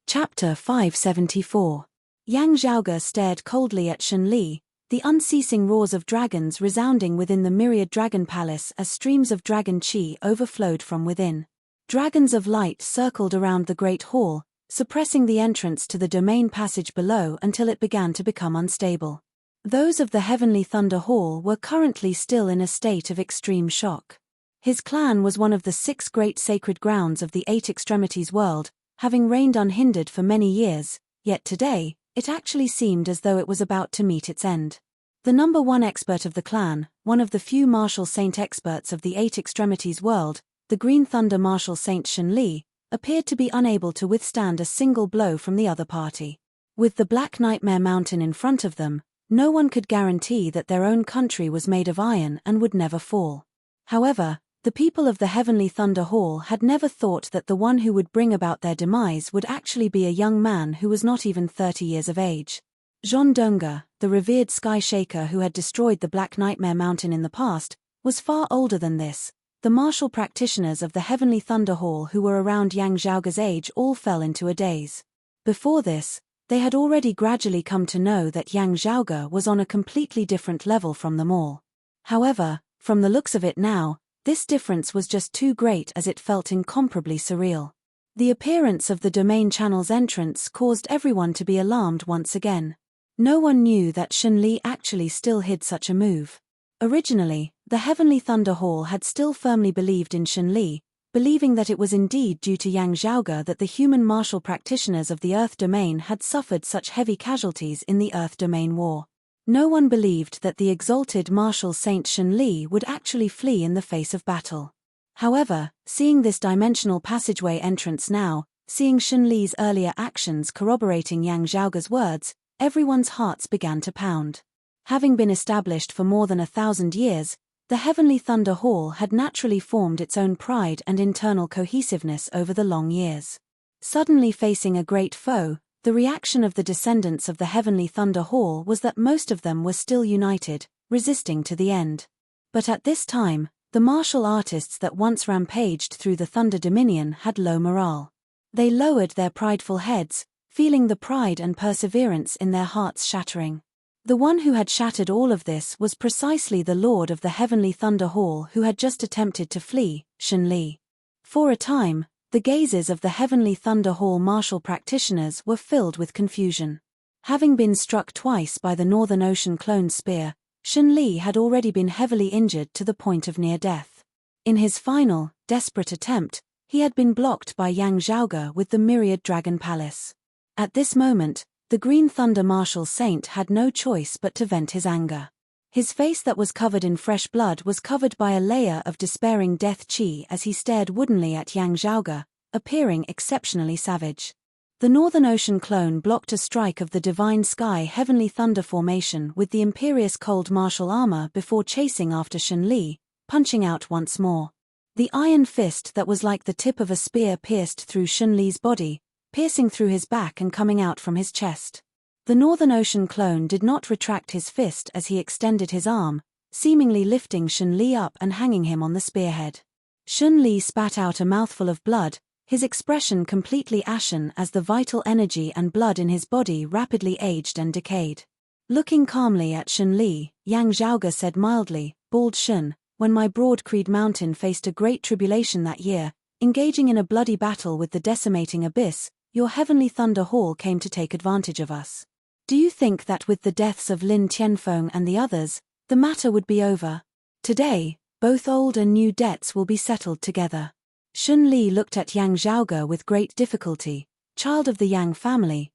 Chapter 574. Yang Zhaoge stared coldly at Shen Li, the unceasing roars of dragons resounding within the myriad dragon palace as streams of dragon qi overflowed from within. Dragons of light circled around the great hall, suppressing the entrance to the domain passage below until it began to become unstable. Those of the Heavenly Thunder Hall were currently still in a state of extreme shock. His clan was one of the 6 great sacred grounds of the 8 extremities world, having reigned unhindered for many years, yet today, it actually seemed as though it was about to meet its end. The number 1 expert of the clan, one of the few martial saint experts of the 8 extremities world, the Green Thunder martial saint Shen Li, appeared to be unable to withstand a single blow from the other party. With the Black Nightmare Mountain in front of them, no one could guarantee that their own country was made of iron and would never fall. However, the people of the Heavenly Thunder Hall had never thought that the one who would bring about their demise would actually be a young man who was not even 30 years of age. Zhong Dongge, the revered Sky Shaker who had destroyed the Black Nightmare Mountain in the past, was far older than this. The martial practitioners of the Heavenly Thunder Hall who were around Yang Zhaoge's age all fell into a daze. Before this, they had already gradually come to know that Yang Zhaoge was on a completely different level from them all. However, from the looks of it now, this difference was just too great as it felt incomparably surreal. The appearance of the domain channel's entrance caused everyone to be alarmed once again. No one knew that Shen Li actually still hid such a move. Originally, the Heavenly Thunder Hall had still firmly believed in Shen Li, believing that it was indeed due to Yang Zhaoge that the human martial practitioners of the Earth Domain had suffered such heavy casualties in the Earth Domain War. No one believed that the exalted martial saint Shen Li would actually flee in the face of battle. However, seeing this dimensional passageway entrance now, seeing Shen Li's earlier actions corroborating Yang Zhaoge's words, everyone's hearts began to pound. Having been established for more than 1,000 years, the Heavenly Thunder Hall had naturally formed its own pride and internal cohesiveness over the long years. Suddenly facing a great foe, the reaction of the descendants of the Heavenly Thunder Hall was that most of them were still united, resisting to the end. But at this time, the martial artists that once rampaged through the Thunder Dominion had low morale. They lowered their prideful heads, feeling the pride and perseverance in their hearts shattering. The one who had shattered all of this was precisely the Lord of the Heavenly Thunder Hall who had just attempted to flee, Shen Li. For a time, the gazes of the Heavenly Thunder Hall martial practitioners were filled with confusion. Having been struck twice by the Northern Ocean clone spear, Shen Li had already been heavily injured to the point of near death. In his final, desperate attempt, he had been blocked by Yang Zhaoge with the Myriad Dragon Palace. At this moment, the Green Thunder martial saint had no choice but to vent his anger. His face that was covered in fresh blood was covered by a layer of despairing death qi as he stared woodenly at Yang Zhaoge, appearing exceptionally savage. The Northern Ocean clone blocked a strike of the Divine Sky Heavenly Thunder formation with the imperious cold martial armor before chasing after Shen Li, punching out once more. The iron fist that was like the tip of a spear pierced through Shen Li's body, piercing through his back and coming out from his chest. The Northern Ocean clone did not retract his fist as he extended his arm, seemingly lifting Shen Li up and hanging him on the spearhead. Shen Li spat out a mouthful of blood, his expression completely ashen as the vital energy and blood in his body rapidly aged and decayed. Looking calmly at Shen Li, Yang Zhaoge said mildly, "Bald Shen, when my broad Creed Mountain faced a great tribulation that year, engaging in a bloody battle with the decimating abyss, your Heavenly Thunder Hall came to take advantage of us. Do you think that with the deaths of Lin Tianfeng and the others, the matter would be over? Today, both old and new debts will be settled together." Shen Li looked at Yang Zhaoge with great difficulty. "Child of the Yang family,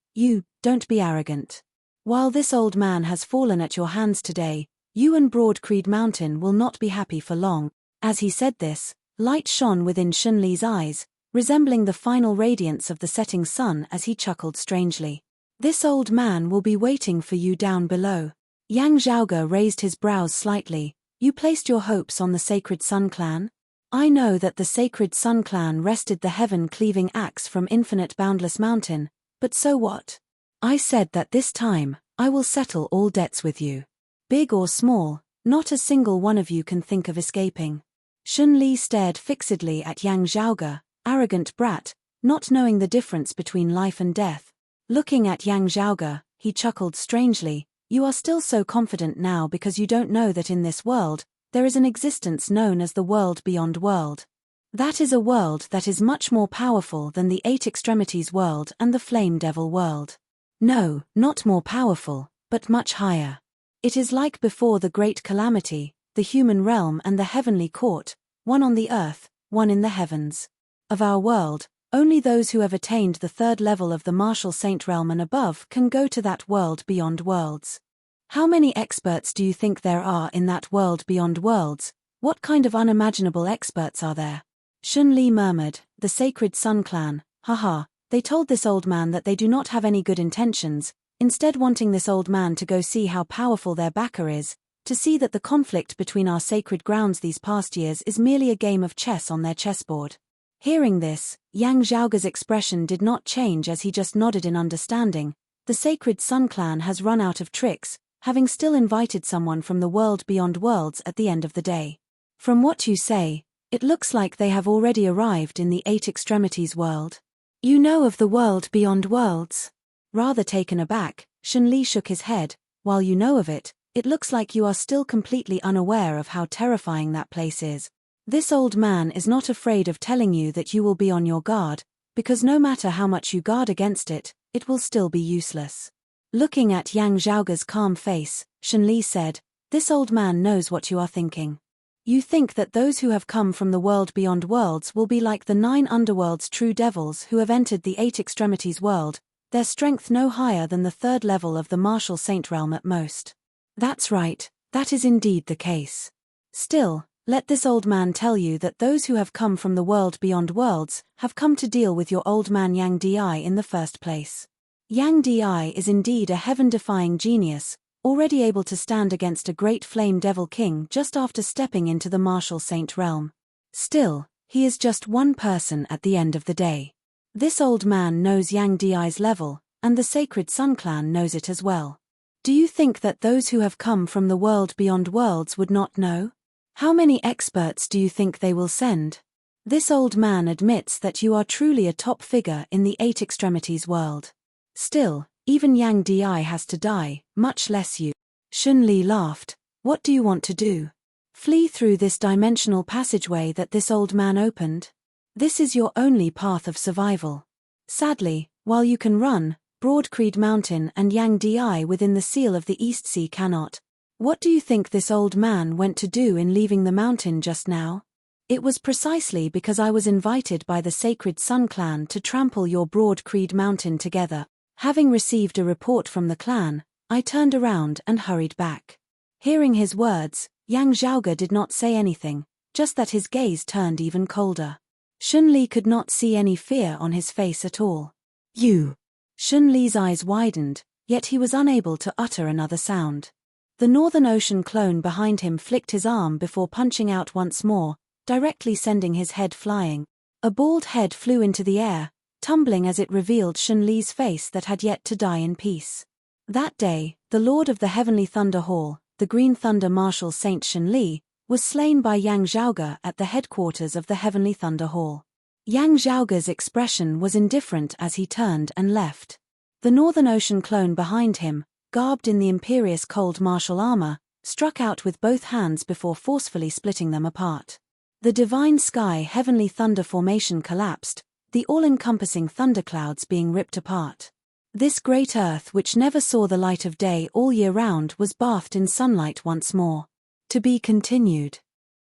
don't be arrogant. While this old man has fallen at your hands today, you and Broad Creed Mountain will not be happy for long." As he said this, light shone within Shen Li's eyes, resembling the final radiance of the setting sun as he chuckled strangely. "This old man will be waiting for you down below." Yang Zhaoge raised his brows slightly. "You placed your hopes on the Sacred Sun Clan? I know that the Sacred Sun Clan wrested the heaven-cleaving axe from infinite boundless mountain, but so what? I said that this time, I will settle all debts with you. Big or small, not a single one of you can think of escaping." Shen Li stared fixedly at Yang Zhaoge. "Arrogant brat, not knowing the difference between life and death. Looking at Yang Zhaoge, he chuckled strangely. You are still so confident now because you don't know that in this world, there is an existence known as the world beyond world. That is a world that is much more powerful than the Eight Extremities world and the Flame Devil world. No, not more powerful, but much higher. It is like before the great calamity, the human realm and the heavenly court, one on the earth, one in the heavens. Of our world, only those who have attained the third level of the martial saint realm and above can go to that world beyond worlds. How many experts do you think there are in that world beyond worlds? What kind of unimaginable experts are there? Shun Li murmured, the Sacred Sun Clan, haha, they told this old man that they do not have any good intentions, instead wanting this old man to go see how powerful their backer is, to see that the conflict between our sacred grounds these past years is merely a game of chess on their chessboard. Hearing this, Yang Zhaoge's expression did not change as he just nodded in understanding. The Sacred Sun Clan has run out of tricks, having still invited someone from the world beyond worlds at the end of the day. From what you say, it looks like they have already arrived in the Eight Extremities world. You know of the world beyond worlds? Rather taken aback, Shun Li shook his head. While you know of it, it looks like you are still completely unaware of how terrifying that place is. This old man is not afraid of telling you that you will be on your guard, because no matter how much you guard against it, it will still be useless. Looking at Yang Zhaoge's calm face, Shun Li said, this old man knows what you are thinking. You think that those who have come from the world beyond worlds will be like the 9 underworld's true devils who have entered the Eight Extremities world, their strength no higher than the third level of the martial saint realm at most. That's right, that is indeed the case. Still, let this old man tell you that those who have come from the world beyond worlds have come to deal with your old man Yang Di in the first place. Yang Di is indeed a heaven-defying genius, already able to stand against a great flame devil king just after stepping into the martial saint realm. Still, he is just one person at the end of the day. This old man knows Yang Di's level, and the Sacred Sun Clan knows it as well. Do you think that those who have come from the world beyond worlds would not know? How many experts do you think they will send? This old man admits that you are truly a top figure in the Eight Extremities world. Still, even Yang Di has to die, much less you. Shun Li laughed. What do you want to do? Flee through this dimensional passageway that this old man opened? This is your only path of survival. Sadly, while you can run, Broadcreed Mountain and Yang Di within the seal of the East Sea cannot. What do you think this old man went to do in leaving the mountain just now? It was precisely because I was invited by the Sacred Sun Clan to trample your Broadcreed Mountain together. Having received a report from the clan, I turned around and hurried back. Hearing his words, Yang Zhaoge did not say anything, just that his gaze turned even colder. Shun Li could not see any fear on his face at all. You! Shun Li's eyes widened, yet he was unable to utter another sound. The Northern Ocean clone behind him flicked his arm before punching out once more, directly sending his head flying. A bald head flew into the air, tumbling as it revealed Shun Li's face that had yet to die in peace. That day, the Lord of the Heavenly Thunder Hall, the Green Thunder Marshal Saint Shun Li, was slain by Yang Zhaoge at the headquarters of the Heavenly Thunder Hall. Yang Zhaoge's expression was indifferent as he turned and left. The Northern Ocean clone behind him, garbed in the imperious cold martial armor, struck out with both hands before forcefully splitting them apart. The divine sky Heavenly Thunder formation collapsed, the all-encompassing thunderclouds being ripped apart. This great earth which never saw the light of day all year round was bathed in sunlight once more. To be continued.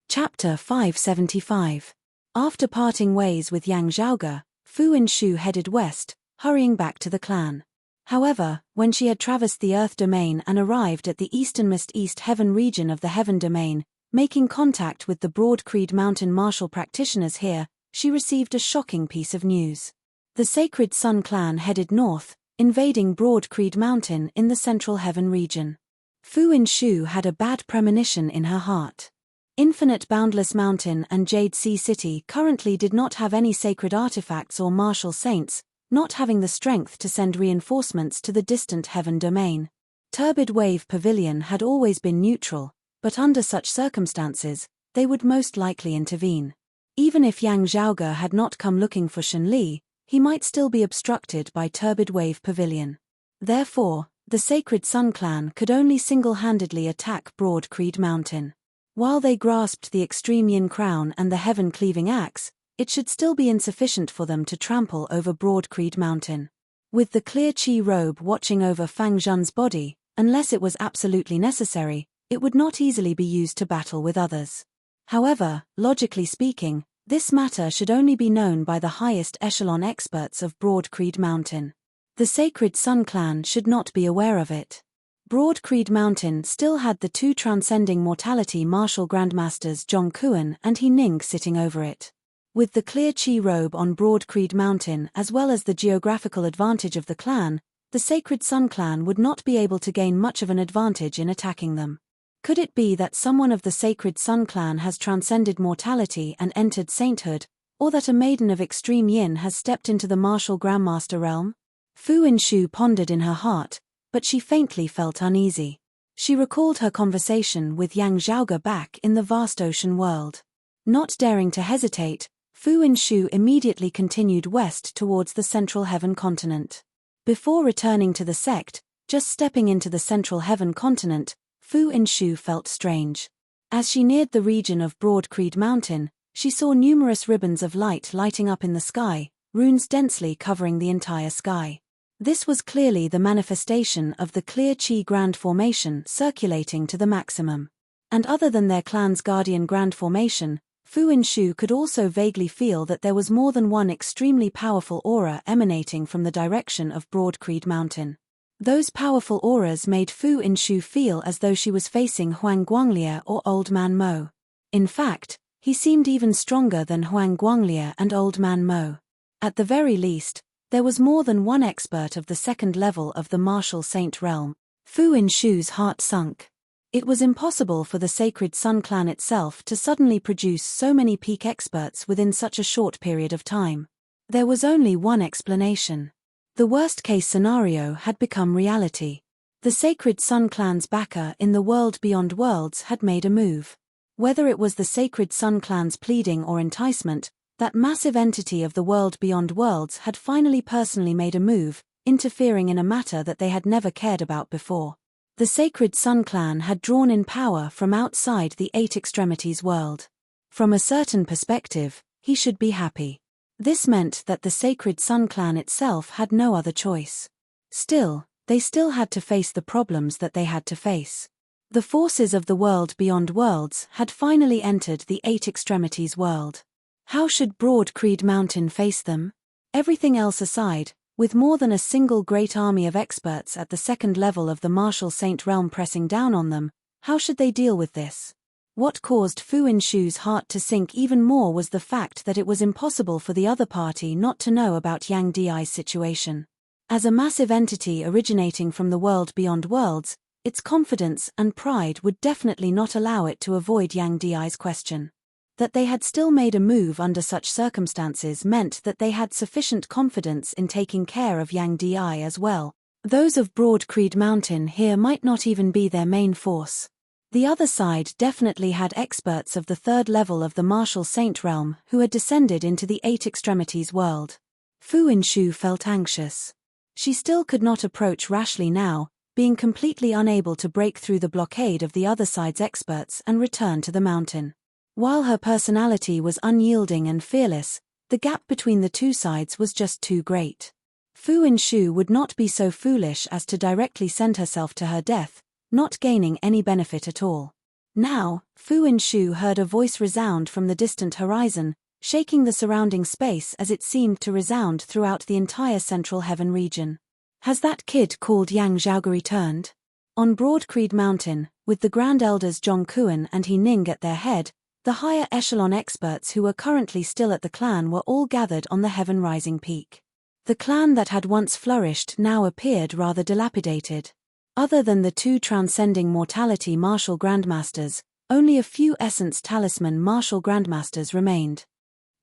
Chapter 575. After parting ways with Yang Zhaoge, Fu Inshu headed west, hurrying back to the clan. However, when she had traversed the Earth domain and arrived at the easternmost East Heaven region of the Heaven domain, making contact with the Broadcreed Mountain martial practitioners here, she received a shocking piece of news. The Sacred Sun Clan headed north, invading Broadcreed Mountain in the Central Heaven region. Fu Inshu had a bad premonition in her heart. Infinite Boundless Mountain and Jade Sea City currently did not have any sacred artifacts or martial saints, not having the strength to send reinforcements to the distant Heaven domain. Turbid Wave Pavilion had always been neutral, but under such circumstances, they would most likely intervene. Even if Yang Zhaoge had not come looking for Shun Li, he might still be obstructed by Turbid Wave Pavilion. Therefore, the Sacred Sun clan could only single-handedly attack Broad Creed Mountain. While they grasped the extreme Yin Crown and the heaven-cleaving axe, it should still be insufficient for them to trample over Broad Creed Mountain. With the clear Qi robe watching over Fang Zhen's body, unless it was absolutely necessary, it would not easily be used to battle with others. However, logically speaking, this matter should only be known by the highest echelon experts of Broad Creed Mountain. The Sacred Sun clan should not be aware of it. Broad Creed Mountain still had the two transcending mortality martial grandmasters Zhongkuan and He Ning sitting over it. With the clear Qi robe on Broad Creed Mountain as well as the geographical advantage of the clan, the Sacred Sun clan would not be able to gain much of an advantage in attacking them. Could it be that someone of the Sacred Sun clan has transcended mortality and entered sainthood, or that a maiden of extreme yin has stepped into the martial grandmaster realm? Fu Inshu pondered in her heart, but she faintly felt uneasy. She recalled her conversation with Yang Zhaoge back in the vast ocean world. Not daring to hesitate, Fu Inshu immediately continued west towards the Central Heaven continent. Before returning to the sect, just stepping into the Central Heaven continent, Fu Inshu felt strange. As she neared the region of Broad Creed Mountain, she saw numerous ribbons of light lighting up in the sky, runes densely covering the entire sky. This was clearly the manifestation of the clear Qi Grand Formation circulating to the maximum. And other than their clan's guardian Grand Formation, Fu Inshu could also vaguely feel that there was more than one extremely powerful aura emanating from the direction of Broad Creed Mountain. Those powerful auras made Fu Inshu feel as though she was facing Huang Guanglie or Old Man Mo. In fact, he seemed even stronger than Huang Guanglie and Old Man Mo. At the very least, there was more than one expert of the second level of the martial saint realm. Fu Inshu's heart sunk. It was impossible for the Sacred Sun clan itself to suddenly produce so many peak experts within such a short period of time. There was only one explanation. The worst-case scenario had become reality. The Sacred Sun clan's backer in the world beyond worlds had made a move. Whether it was the Sacred Sun clan's pleading or enticement, that massive entity of the world beyond worlds had finally personally made a move, interfering in a matter that they had never cared about before. The Sacred Sun clan had drawn in power from outside the Eight Extremities world. From a certain perspective, he should be happy. This meant that the Sacred Sun clan itself had no other choice. Still, they still had to face the problems that they had to face. The forces of the world beyond worlds had finally entered the Eight Extremities world. How should Broad Creed Mountain face them? Everything else aside, with more than a single great army of experts at the second level of the martial saint realm pressing down on them, how should they deal with this? What caused Fu Inshu's heart to sink even more was the fact that it was impossible for the other party not to know about Yang Di's situation. As a massive entity originating from the world beyond worlds, its confidence and pride would definitely not allow it to avoid Yang Di's question. That they had still made a move under such circumstances meant that they had sufficient confidence in taking care of Yang Di as well. Those of Broad Creed Mountain here might not even be their main force. The other side definitely had experts of the third level of the martial saint realm who had descended into the Eight Extremities world. Fu Inshu felt anxious. She still could not approach rashly now, being completely unable to break through the blockade of the other side's experts and return to the mountain. While her personality was unyielding and fearless, the gap between the two sides was just too great. Fu Inshu would not be so foolish as to directly send herself to her death, not gaining any benefit at all. Now, Fu Inshu heard a voice resound from the distant horizon, shaking the surrounding space as it seemed to resound throughout the entire Central Heaven region. Has that kid called Yang Zhaoge returned? On Broad Creed Mountain, with the Grand Elders Zhongkuan and He Ning at their head, the higher echelon experts who were currently still at the clan were all gathered on the Heaven Rising Peak. The clan that had once flourished now appeared rather dilapidated. Other than the two transcending mortality martial grandmasters, only a few essence talisman martial grandmasters remained.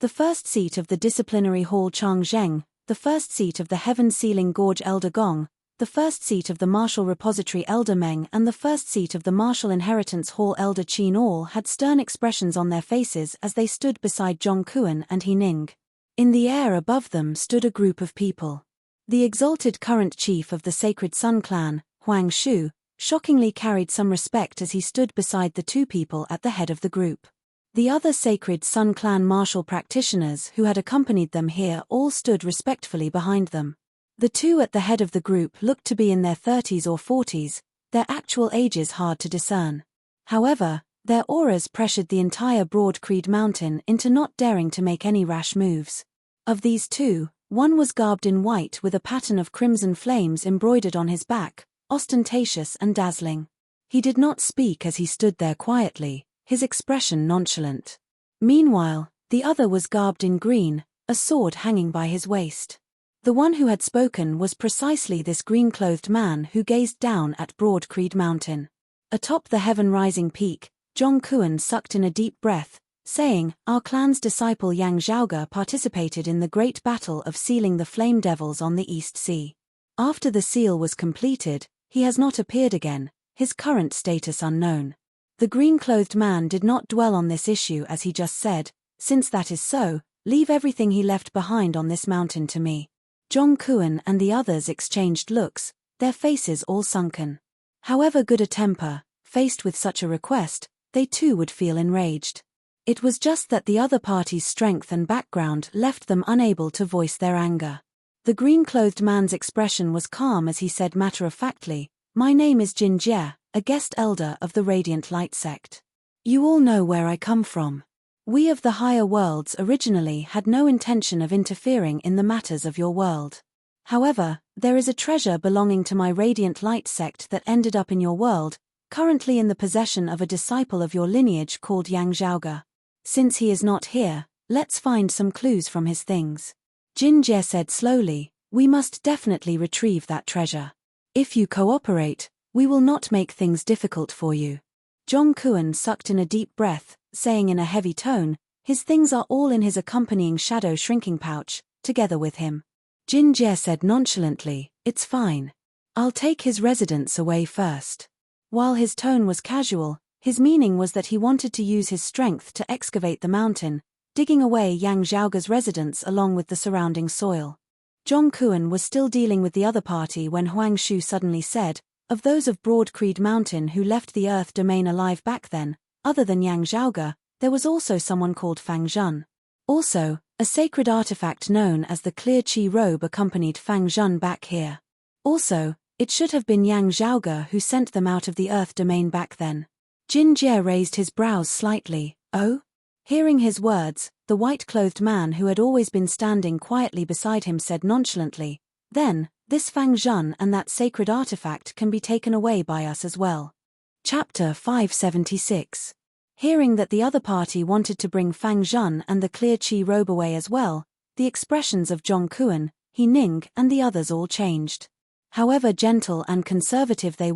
The first seat of the disciplinary hall Changzheng, the first seat of the Heaven Sealing Gorge Elder Gong, the first seat of the martial repository Elder Meng and the first seat of the martial inheritance hall Elder Qin all had stern expressions on their faces as they stood beside Zhongkuan and He Ning. In the air above them stood a group of people. The exalted current chief of the Sacred Sun clan, Huang Shu, shockingly carried some respect as he stood beside the two people at the head of the group. The other Sacred Sun clan martial practitioners who had accompanied them here all stood respectfully behind them. The two at the head of the group looked to be in their 30s or 40s, their actual ages hard to discern. However, their auras pressured the entire Broad Creed Mountain into not daring to make any rash moves. Of these two, one was garbed in white with a pattern of crimson flames embroidered on his back, ostentatious and dazzling. He did not speak as he stood there quietly, his expression nonchalant. Meanwhile, the other was garbed in green, a sword hanging by his waist. The one who had spoken was precisely this green-clothed man who gazed down at Broad Creed Mountain. Atop the heaven-rising peak, Zhong Kuan sucked in a deep breath, saying, "Our clan's disciple Yang Zhaoge participated in the great battle of sealing the Flame Devils on the East Sea. After the seal was completed, he has not appeared again, his current status unknown." The green-clothed man did not dwell on this issue as he just said, "Since that is so, leave everything he left behind on this mountain to me." Zhong Kuan and the others exchanged looks, their faces all sunken. However good a temper, faced with such a request, they too would feel enraged. It was just that the other party's strength and background left them unable to voice their anger. The green-clothed man's expression was calm as he said matter-of-factly, "My name is Jin Jie, a guest elder of the Radiant Light sect. You all know where I come from. We of the higher worlds originally had no intention of interfering in the matters of your world. However, there is a treasure belonging to my Radiant Light sect that ended up in your world, currently in the possession of a disciple of your lineage called Yang Zhaoge. Since he is not here, let's find some clues from his things." Jin Jie said slowly, "We must definitely retrieve that treasure. If you cooperate, we will not make things difficult for you." Zhong Kuan sucked in a deep breath, saying in a heavy tone, "His things are all in his accompanying shadow shrinking pouch, together with him." Jin Jie said nonchalantly, "It's fine. I'll take his residence away first." While his tone was casual, his meaning was that he wanted to use his strength to excavate the mountain, digging away Yang Zhaoge's residence along with the surrounding soil. Zhong Kuan was still dealing with the other party when Huang Shu suddenly said, "Of those of Broad Creed Mountain who left the Earth domain alive back then, other than Yang Zhaoge, there was also someone called Fang Zhun. Also, a sacred artifact known as the Clear Qi robe accompanied Fang Zhun back here. Also, it should have been Yang Zhaoge who sent them out of the Earth domain back then." Jin Jie raised his brows slightly. "Oh?" Hearing his words, the white-clothed man who had always been standing quietly beside him said nonchalantly, "Then, this Fang Zhun and that sacred artifact can be taken away by us as well." Chapter 576. Hearing that the other party wanted to bring Fang Zhun and the Clear Qi robe away as well, the expressions of Zhong Kuan, He Ning and the others all changed. However gentle and conservative they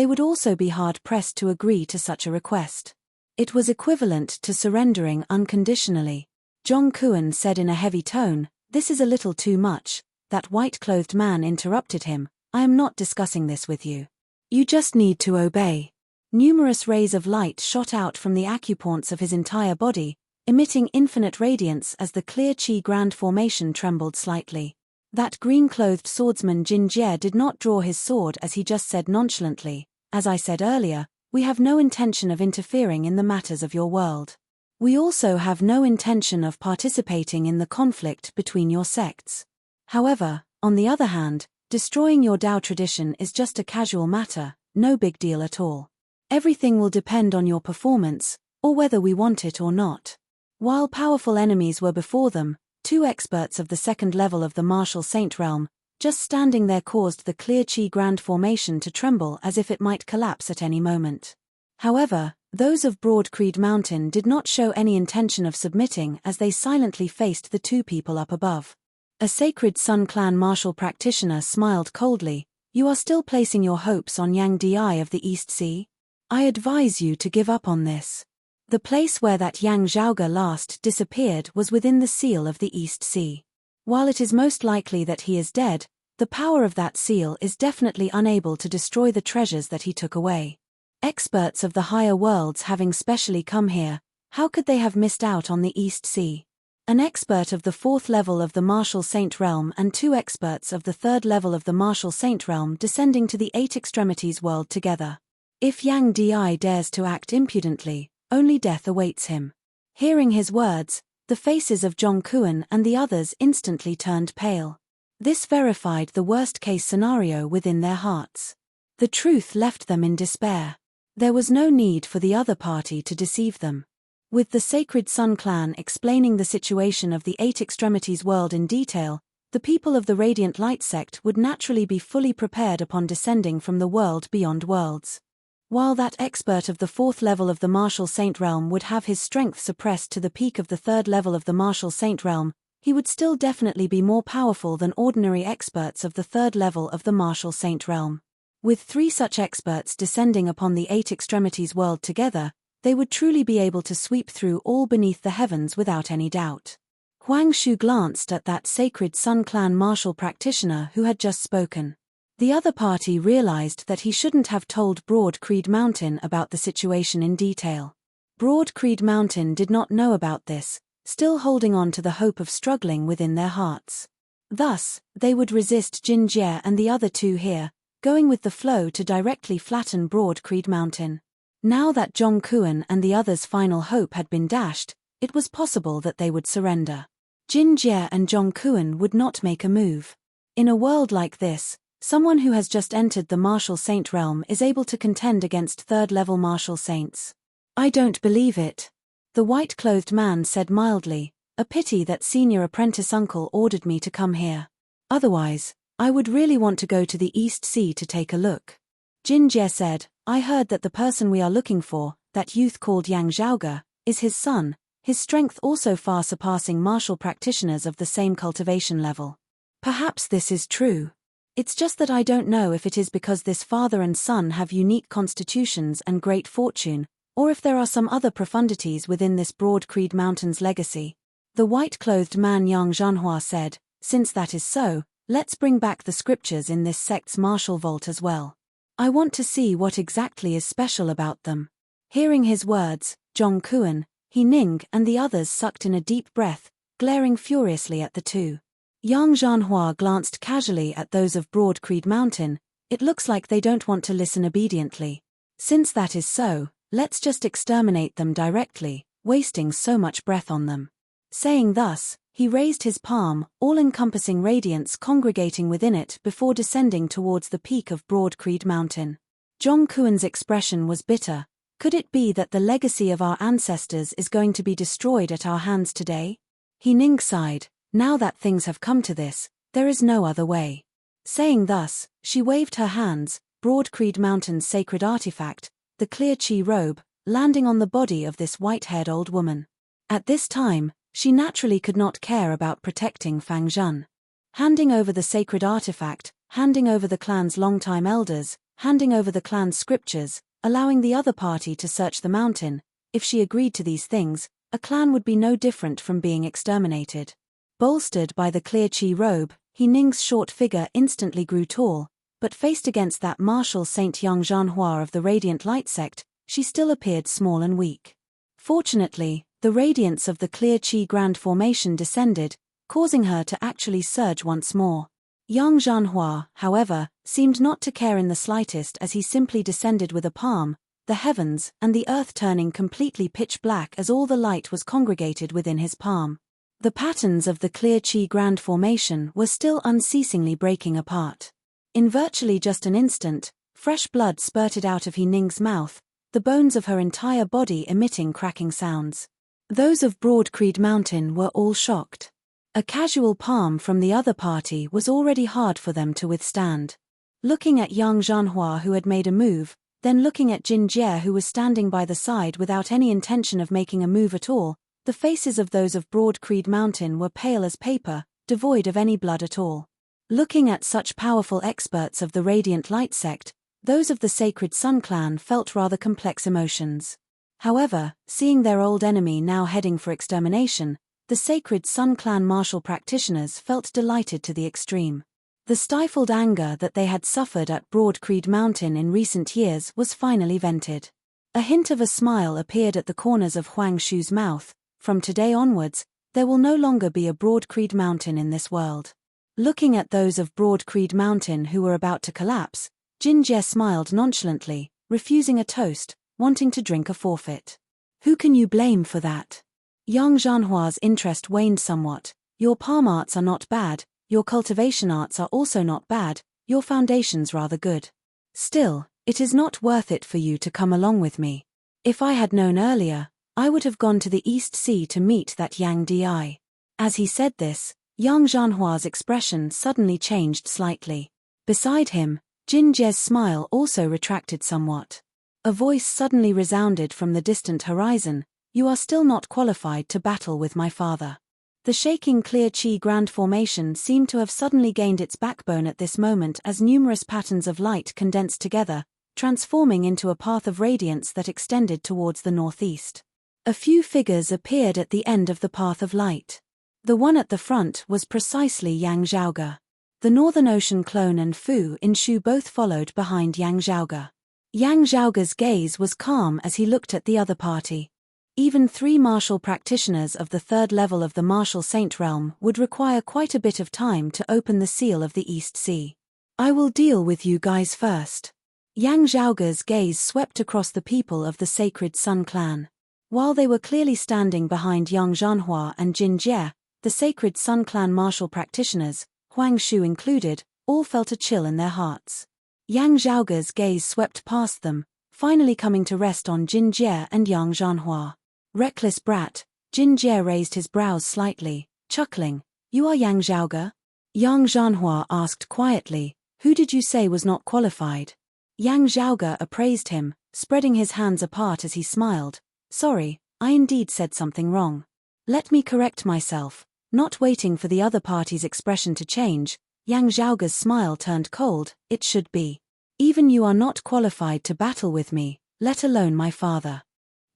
would also be hard-pressed to agree to such a request. It was equivalent to surrendering unconditionally. Zhong Kuan said in a heavy tone, "This is a little too much." That white-clothed man interrupted him, "I am not discussing this with you. You just need to obey." Numerous rays of light shot out from the acupoints of his entire body, emitting infinite radiance as the Clear Qi Grand Formation trembled slightly. That green-clothed swordsman Jin Jie did not draw his sword as he just said nonchalantly, "As I said earlier, we have no intention of interfering in the matters of your world. We also have no intention of participating in the conflict between your sects. However, on the other hand, destroying your Dao tradition is just a casual matter, no big deal at all. Everything will depend on your performance, or whether we want it or not." While powerful enemies were before them, two experts of the second level of the martial saint realm, just standing there caused the Clear Qi Grand Formation to tremble as if it might collapse at any moment. However, those of Broad Creed Mountain did not show any intention of submitting as they silently faced the two people up above. A Sacred Sun clan martial practitioner smiled coldly, "You are still placing your hopes on Yang Di of the East Sea? I advise you to give up on this. The place where that Yang Zhaoge last disappeared was within the seal of the East Sea. While it is most likely that he is dead, the power of that seal is definitely unable to destroy the treasures that he took away. Experts of the higher worlds having specially come here, how could they have missed out on the East Sea? An expert of the 4th level of the Martial Saint realm and 2 experts of the 3rd level of the Martial Saint realm descending to the 8 extremities world together. If Yang Di dares to act impudently, only death awaits him. Hearing his words, the faces of Zhongkuan and the others instantly turned pale. This verified the worst-case scenario within their hearts. The truth left them in despair. There was no need for the other party to deceive them. With the Sacred Sun clan explaining the situation of the 8 extremities world in detail, the people of the Radiant Light sect would naturally be fully prepared upon descending from the world beyond worlds. While that expert of the 4th level of the Martial Saint realm would have his strength suppressed to the peak of the 3rd level of the Martial Saint realm, he would still definitely be more powerful than ordinary experts of the 3rd level of the Martial Saint realm. With 3 such experts descending upon the 8 extremities world together, they would truly be able to sweep through all beneath the heavens without any doubt. Huang Shu glanced at that Sacred Sun clan martial practitioner who had just spoken. The other party realized that he shouldn't have told Broad Creed Mountain about the situation in detail. Broad Creed Mountain did not know about this, still holding on to the hope of struggling within their hearts. Thus, they would resist Jin Jie and the other 2 here, going with the flow to directly flatten Broad Creed Mountain. Now that Zhongkuan and the others' final hope had been dashed, it was possible that they would surrender. Jin Jie and Zhongkuan would not make a move. In a world like this, someone who has just entered the Martial Saint realm is able to contend against 3rd-level Martial Saints. I don't believe it. The white-clothed man said mildly, a pity that senior apprentice uncle ordered me to come here. Otherwise, I would really want to go to the East Sea to take a look. Jin Jie said, I heard that the person we are looking for, that youth called Yang Zhaoge, is his son, his strength also far surpassing martial practitioners of the same cultivation level. Perhaps this is true. It's just that I don't know if it is because this father and son have unique constitutions and great fortune, or if there are some other profundities within this Broad Creed Mountain's legacy. The white-clothed man Yang Zhanhua said, since that is so, let's bring back the scriptures in this sect's martial vault as well. I want to see what exactly is special about them. Hearing his words, Zhongkuan, He Ning and the others sucked in a deep breath, glaring furiously at the 2. Yang Zhanhua glanced casually at those of Broad Creed Mountain. It looks like they don't want to listen obediently. Since that is so, let's just exterminate them directly, wasting so much breath on them. Saying thus, he raised his palm, all-encompassing radiance congregating within it before descending towards the peak of Broad Creed Mountain. Zhongkuan's expression was bitter. Could it be that the legacy of our ancestors is going to be destroyed at our hands today? He Ning sighed, now that things have come to this, there is no other way. Saying thus, she waved her hands, Broad Creed Mountain's sacred artifact, the clear chi robe, landing on the body of this white-haired old woman. At this time, she naturally could not care about protecting Fang Zhen. Handing over the sacred artifact, handing over the clan's longtime elders, handing over the clan's scriptures, allowing the other party to search the mountain, if she agreed to these things, a clan would be no different from being exterminated. Bolstered by the clear chi robe, He Ning's short figure instantly grew tall, but faced against that martial Saint Yang Zhanhua of the Radiant Light sect, she still appeared small and weak. Fortunately, the radiance of the clear chi grand formation descended, causing her to actually surge once more. Yang Zhanhua, however, seemed not to care in the slightest as he simply descended with a palm, the heavens and the earth turning completely pitch black as all the light was congregated within his palm. The patterns of the clear chi grand formation were still unceasingly breaking apart. In virtually just an instant, fresh blood spurted out of He Ning's mouth, the bones of her entire body emitting cracking sounds. Those of Broad Creed Mountain were all shocked. A casual palm from the other party was already hard for them to withstand. Looking at Yang Zhanhua who had made a move, then looking at Jin Jie who was standing by the side without any intention of making a move at all, the faces of those of Broad Creed Mountain were pale as paper, devoid of any blood at all. Looking at such powerful experts of the Radiant Light sect, those of the Sacred Sun clan felt rather complex emotions. However, seeing their old enemy now heading for extermination, the Sacred Sun clan martial practitioners felt delighted to the extreme. The stifled anger that they had suffered at Broad Creed Mountain in recent years was finally vented. A hint of a smile appeared at the corners of Huang Shu's mouth. From today onwards, There will no longer be a Broad Creed Mountain in this world. Looking at those of Broad Creed Mountain who were about to collapse, Jin Jie smiled nonchalantly, refusing a toast, wanting to drink a forfeit. Who can you blame for that? Yang Zhanhua's interest waned somewhat. Your palm arts are not bad, your cultivation arts are also not bad, your foundation's rather good. Still, it is not worth it for you to come along with me. If I had known earlier, I would have gone to the East Sea to meet that Yang Di. As he said this, Yang Zhanhua's expression suddenly changed slightly. Beside him, Jin Jie's smile also retracted somewhat. A voice suddenly resounded from the distant horizon, "You are still not qualified to battle with my father." The shaking clear chi grand formation seemed to have suddenly gained its backbone at this moment as numerous patterns of light condensed together, transforming into a path of radiance that extended towards the northeast. A few figures appeared at the end of the path of light. The one at the front was precisely Yang Zhaoge. The Northern Ocean clone and Fu Inshu both followed behind Yang Zhaoge. Yang Zhaoge's gaze was calm as he looked at the other party. Even 3 martial practitioners of the 3rd level of the martial saint realm would require quite a bit of time to open the seal of the East Sea. I will deal with you guys first. Yang Zhaoge's gaze swept across the people of the Sacred Sun clan. While they were clearly standing behind Yang Zhanhua and Jin Jie, the Sacred Sun clan martial practitioners, Huang Shu included, all felt a chill in their hearts. Yang Zhaoge's gaze swept past them, finally coming to rest on Jin Jie and Yang Zhanhua. Reckless brat, Jin Jie raised his brows slightly, chuckling. You are Yang Zhaoge? Yang Zhanhua asked quietly, who did you say was not qualified? Yang Zhaoge appraised him, spreading his hands apart as he smiled. Sorry, I indeed said something wrong. Let me correct myself. Not waiting for the other party's expression to change, Yang Zhaoge's smile turned cold. It should be. Even you are not qualified to battle with me, let alone my father.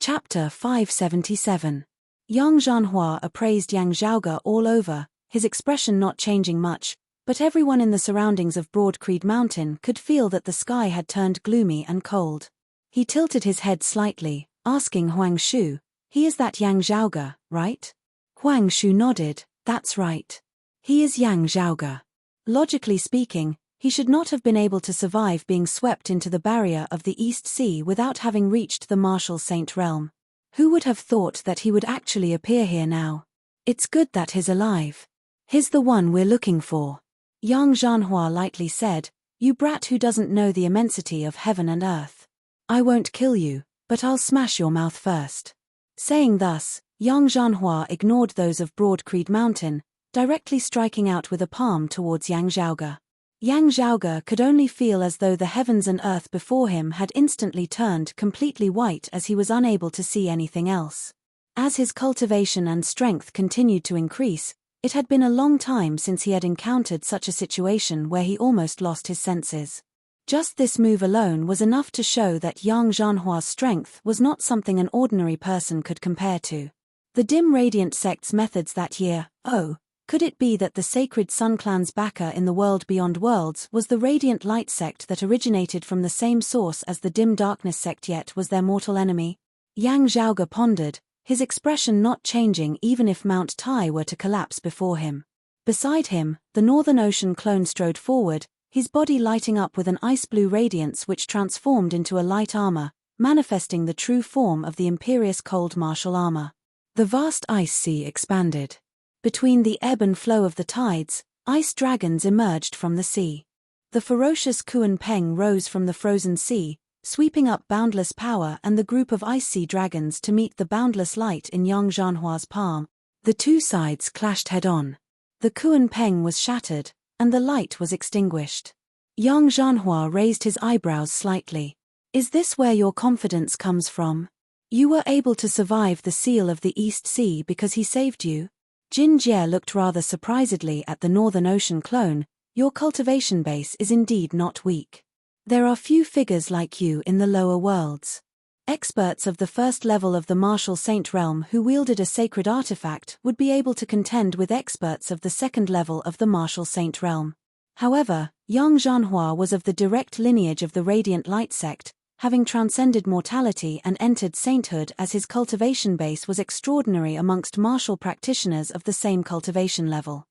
Chapter 577. Yang Zhanhua appraised Yang Zhaoge all over, his expression not changing much, but everyone in the surroundings of Broad Creed Mountain could feel that the sky had turned gloomy and cold. He tilted his head slightly, asking Huang Shu, he is that Yang Zhaoge, right? Huang Shu nodded, that's right. He is Yang Zhaoge. Logically speaking, he should not have been able to survive being swept into the barrier of the East Sea without having reached the martial saint realm. Who would have thought that he would actually appear here now? It's good that he's alive. He's the one we're looking for. Yang Zhanhua lightly said, you brat who doesn't know the immensity of heaven and earth. I won't kill you, but I'll smash your mouth first. Saying thus, Yang Zhanhua ignored those of Broad Creed Mountain, directly striking out with a palm towards Yang Zhaoge. Yang Zhaoge could only feel as though the heavens and earth before him had instantly turned completely white as he was unable to see anything else. As his cultivation and strength continued to increase, it had been a long time since he had encountered such a situation where he almost lost his senses. Just this move alone was enough to show that Yang Zhanhua's strength was not something an ordinary person could compare to. The dim radiant sect's methods that year, could it be that the Sacred Sun clan's backer in the world beyond worlds was the radiant light sect that originated from the same source as the dim darkness sect yet was their mortal enemy? Yang Zhaoge pondered, his expression not changing even if Mount Tai were to collapse before him. Beside him, the Northern Ocean clone strode forward, his body lighting up with an ice-blue radiance which transformed into a light armor, manifesting the true form of the imperious cold martial armor. The vast ice sea expanded. Between the ebb and flow of the tides, ice dragons emerged from the sea. The ferocious Kuan Peng rose from the frozen sea, sweeping up boundless power and the group of ice sea dragons to meet the boundless light in Yang Zhanhua's palm. The two sides clashed head-on. The Kuan Peng was shattered, and the light was extinguished. Yang Zhanhua raised his eyebrows slightly. Is this where your confidence comes from? You were able to survive the seal of the East Sea because he saved you? Jin Jie looked rather surprisedly at the Northern Ocean clone. Your cultivation base is indeed not weak. There are few figures like you in the lower worlds. Experts of the first level of the martial saint realm who wielded a sacred artifact would be able to contend with experts of the second level of the martial saint realm. However, Yang Zhanhua was of the direct lineage of the radiant light sect, having transcended mortality and entered sainthood as his cultivation base was extraordinary amongst martial practitioners of the same cultivation level.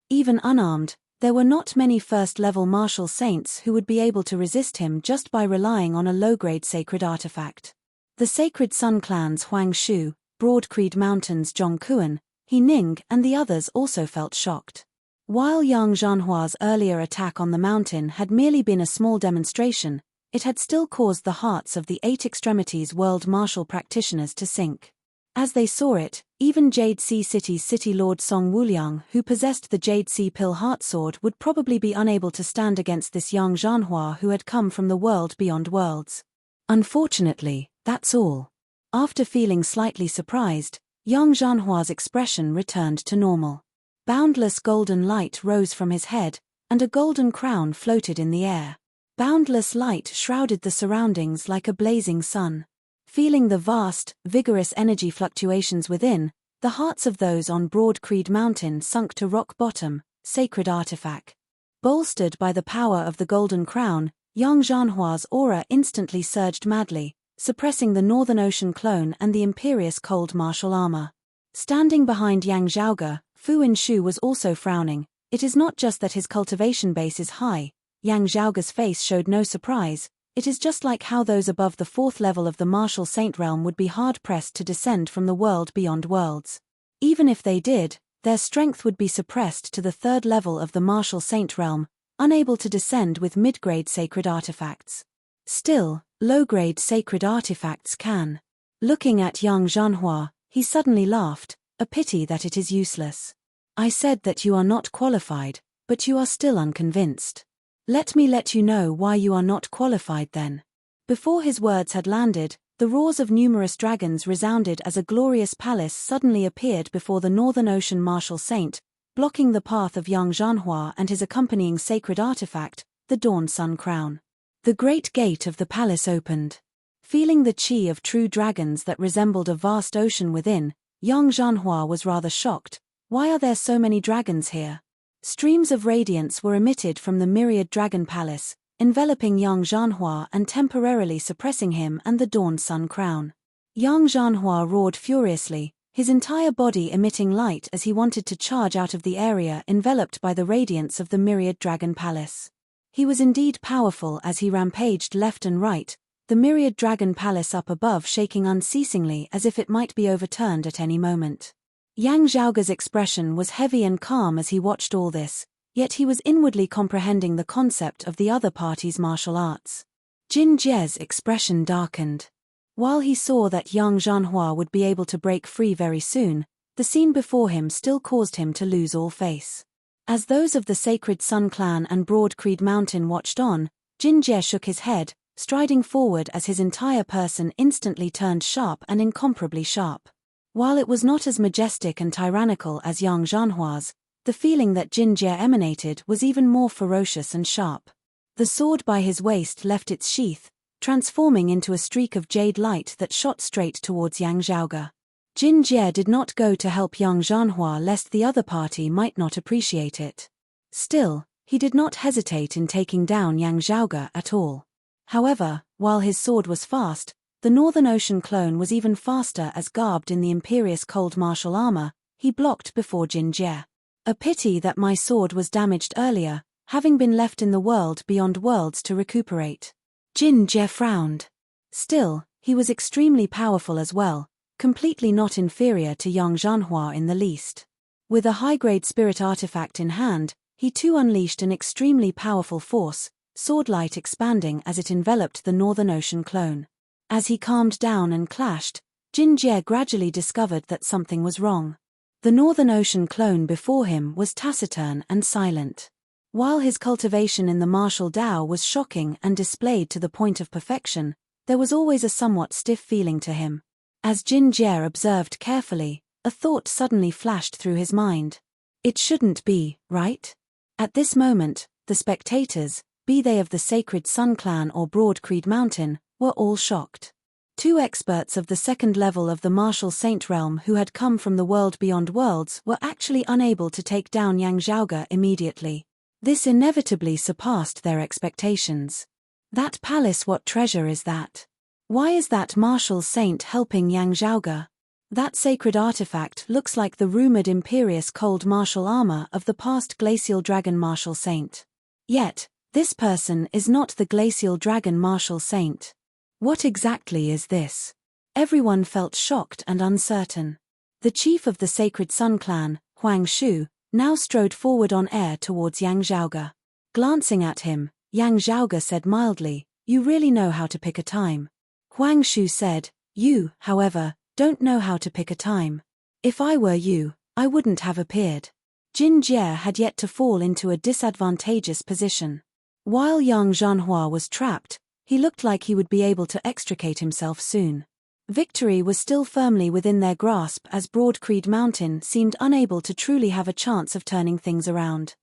Even unarmed, there were not many first-level martial saints who would be able to resist him just by relying on a low-grade sacred artifact. The Sacred Sun clans Huang Shu, Broad Creed Mountains Zhongkuan, He Ning and the others also felt shocked. While Yang Zhanhua's earlier attack on the mountain had merely been a small demonstration, it had still caused the hearts of the Eight Extremities world martial practitioners to sink. As they saw it, even Jade Sea City's City Lord Song Wuliang, who possessed the Jade Sea Pill Heartsword, would probably be unable to stand against this Yang Zhanhua who had come from the world beyond worlds. Unfortunately, that's all. After feeling slightly surprised, Yang Zhanhua's expression returned to normal. Boundless golden light rose from his head, and a golden crown floated in the air. Boundless light shrouded the surroundings like a blazing sun. Feeling the vast, vigorous energy fluctuations within, the hearts of those on Broad Creed Mountain sunk to rock bottom. Sacred artifact. Bolstered by the power of the golden crown, Yang Zhanhua's aura instantly surged madly, suppressing the Northern Ocean clone and the imperious cold martial armor. Standing behind Yang Zhaoge, Fu Inshu was also frowning. It is not just that his cultivation base is high. Yang Zhaoge's face showed no surprise. It is just like how those above the fourth level of the martial saint realm would be hard-pressed to descend from the world beyond worlds. Even if they did, their strength would be suppressed to the third level of the martial saint realm, unable to descend with mid-grade sacred artifacts. Still, low-grade sacred artifacts can. Looking at Yang Zhanhua, he suddenly laughed. A pity that it is useless. I said that you are not qualified, but you are still unconvinced. Let me let you know why you are not qualified then. Before his words had landed, the roars of numerous dragons resounded as a glorious palace suddenly appeared before the Northern Ocean martial saint, blocking the path of Yang Zhanhua and his accompanying sacred artifact, the Dawn Sun Crown. The great gate of the palace opened. Feeling the chi of true dragons that resembled a vast ocean within, Yang Zhanhua was rather shocked. Why are there so many dragons here? Streams of radiance were emitted from the myriad dragon palace, enveloping Yang Zhanhua and temporarily suppressing him and the Dawn Sun Crown. Yang Zhanhua roared furiously, his entire body emitting light as he wanted to charge out of the area enveloped by the radiance of the myriad dragon palace. He was indeed powerful as he rampaged left and right, the myriad dragon palace up above shaking unceasingly as if it might be overturned at any moment. Yang Zhaoge's expression was heavy and calm as he watched all this, yet he was inwardly comprehending the concept of the other party's martial arts. Jin Jie's expression darkened. While he saw that Yang Zhanhua would be able to break free very soon, the scene before him still caused him to lose all face. As those of the Sacred Sun Clan and Broad Creed Mountain watched on, Jin Jie shook his head, striding forward as his entire person instantly turned sharp and incomparably sharp. While it was not as majestic and tyrannical as Yang Zhanhua's, the feeling that Jin Jie emanated was even more ferocious and sharp. The sword by his waist left its sheath, transforming into a streak of jade light that shot straight towards Yang Zhaoge. Jin Jie did not go to help Yang Zhanhua lest the other party might not appreciate it. Still, he did not hesitate in taking down Yang Zhaoge at all. However, while his sword was fast, the Northern Ocean clone was even faster as garbed in the imperious cold martial armor, he blocked before Jin Jie. A pity that my sword was damaged earlier, having been left in the world beyond worlds to recuperate. Jin Jie frowned. Still, he was extremely powerful as well, completely not inferior to Yang Zhanhua in the least. With a high-grade spirit artifact in hand, he too unleashed an extremely powerful force, swordlight expanding as it enveloped the Northern Ocean clone. As he calmed down and clashed, Jin Jie gradually discovered that something was wrong. The Northern Ocean clone before him was taciturn and silent. While his cultivation in the martial Tao was shocking and displayed to the point of perfection, there was always a somewhat stiff feeling to him. As Jin Jie observed carefully, a thought suddenly flashed through his mind. It shouldn't be, right? At this moment, the spectators, be they of the Sacred Sun Clan or Broad Creed Mountain, were all shocked. Two experts of the second level of the martial saint realm who had come from the world beyond worlds were actually unable to take down Yang Zhaoge immediately. This inevitably surpassed their expectations. That palace, what treasure is that? Why is that martial saint helping Yang Zhaoge? That sacred artifact looks like the rumored imperious cold martial armor of the past glacial dragon martial saint. Yet, this person is not the glacial dragon martial saint. What exactly is this? Everyone felt shocked and uncertain. The chief of the Sacred Sun clan, Huang Shu, now strode forward on air towards Yang Zhaoge. Glancing at him, Yang Zhaoge said mildly, "You really know how to pick a time." Huang Shu said, "You, however, don't know how to pick a time. If I were you, I wouldn't have appeared." Jin Jie had yet to fall into a disadvantageous position. While Yang Zhanhua was trapped, he looked like he would be able to extricate himself soon. Victory was still firmly within their grasp as Broad Creed Mountain seemed unable to truly have a chance of turning things around.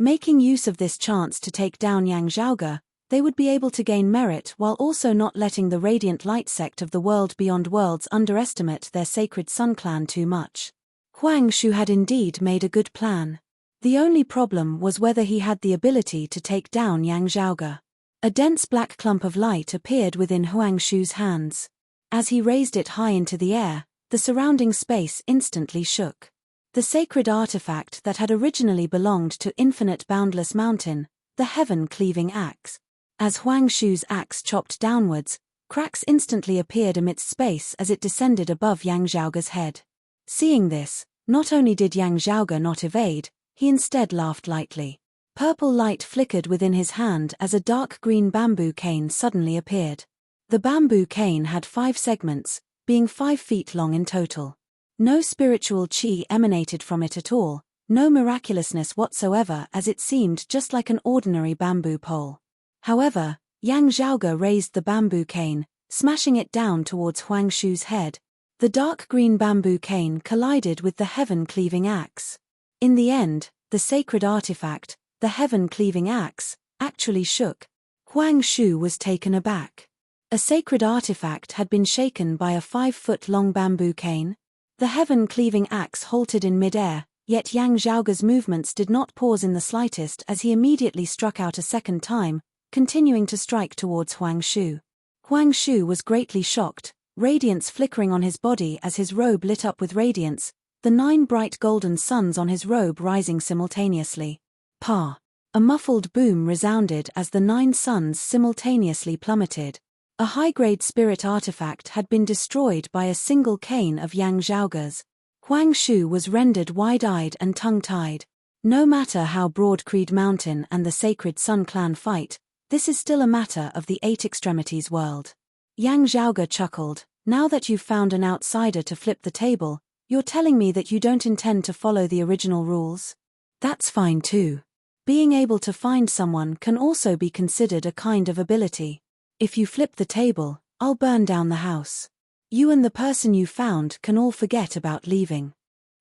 Making use of this chance to take down Yang Zhaoge, they would be able to gain merit while also not letting the Radiant Light sect of the world beyond worlds underestimate their Sacred Sun clan too much. Huang Shu had indeed made a good plan. The only problem was whether he had the ability to take down Yang Zhaoge. A dense black clump of light appeared within Huang Shu's hands. As he raised it high into the air, the surrounding space instantly shook. The sacred artifact that had originally belonged to Infinite Boundless Mountain, the heaven-cleaving axe. As Huang Shu's axe chopped downwards, cracks instantly appeared amidst space as it descended above Yang Zhaoge's head. Seeing this, not only did Yang Zhaoge not evade, he instead laughed lightly. Purple light flickered within his hand as a dark green bamboo cane suddenly appeared. The bamboo cane had 5 segments, being 5 feet long in total. No spiritual chi emanated from it at all, no miraculousness whatsoever, as it seemed just like an ordinary bamboo pole. However, Yang Zhaoge raised the bamboo cane, smashing it down towards Huang Shu's head. The dark green bamboo cane collided with the heaven-cleaving axe. In the end, the sacred artifact, the heaven-cleaving axe, actually shook. Huang Shu was taken aback. A sacred artifact had been shaken by a 5-foot-long bamboo cane. The heaven-cleaving axe halted in mid-air, yet Yang Zhaoge's movements did not pause in the slightest as he immediately struck out a second time, continuing to strike towards Huang Shu. Huang Shu was greatly shocked, radiance flickering on his body as his robe lit up with radiance, the 9 bright golden suns on his robe rising simultaneously. Pa! A muffled boom resounded as the 9 suns simultaneously plummeted. A high-grade spirit artifact had been destroyed by a single cane of Yang Zhaoge's. Huang Shu was rendered wide-eyed and tongue-tied. No matter how Broad Creed Mountain and the Sacred Sun clan fight, this is still a matter of the 8 extremities world. Yang Zhaoge chuckled, "Now that you've found an outsider to flip the table, you're telling me that you don't intend to follow the original rules? That's fine too. Being able to find someone can also be considered a kind of ability. If you flip the table, I'll burn down the house. You and the person you found can all forget about leaving."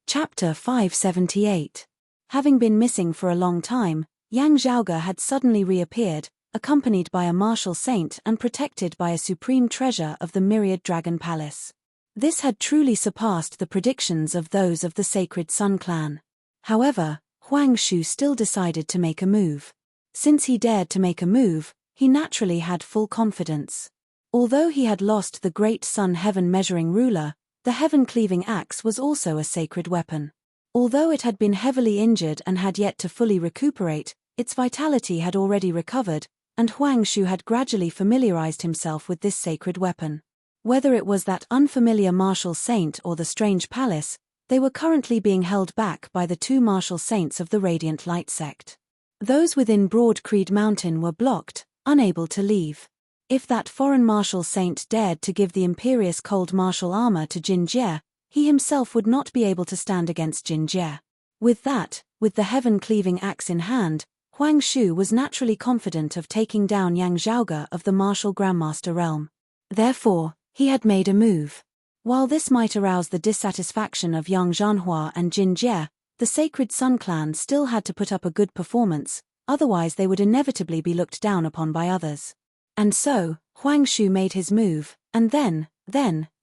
Chapter 578. Having been missing for a long time, Yang Zhaoge had suddenly reappeared, accompanied by a martial saint and protected by a supreme treasure of the Myriad Dragon Palace. This had truly surpassed the predictions of those of the Sacred Sun clan. However, Huang Shu still decided to make a move. Since he dared to make a move, he naturally had full confidence. Although he had lost the great sun heaven measuring ruler, the heaven-cleaving axe was also a sacred weapon. Although it had been heavily injured and had yet to fully recuperate, its vitality had already recovered, and Huang Shu had gradually familiarized himself with this sacred weapon. Whether it was that unfamiliar martial saint or the strange palace, they were currently being held back by the 2 martial saints of the Radiant Light sect. Those within Broad Creed Mountain were blocked, unable to leave. If that foreign martial saint dared to give the imperious cold martial armor to Jin Jie, he himself would not be able to stand against Jin Jie. With the heaven-cleaving axe in hand, Huang Shu was naturally confident of taking down Yang Zhaoge of the martial Grandmaster realm. Therefore, he had made a move. While this might arouse the dissatisfaction of Yang Zhanhua and Jin Jie, the Sacred Sun clan still had to put up a good performance, otherwise they would inevitably be looked down upon by others. And so, Huang Shu made his move, and then,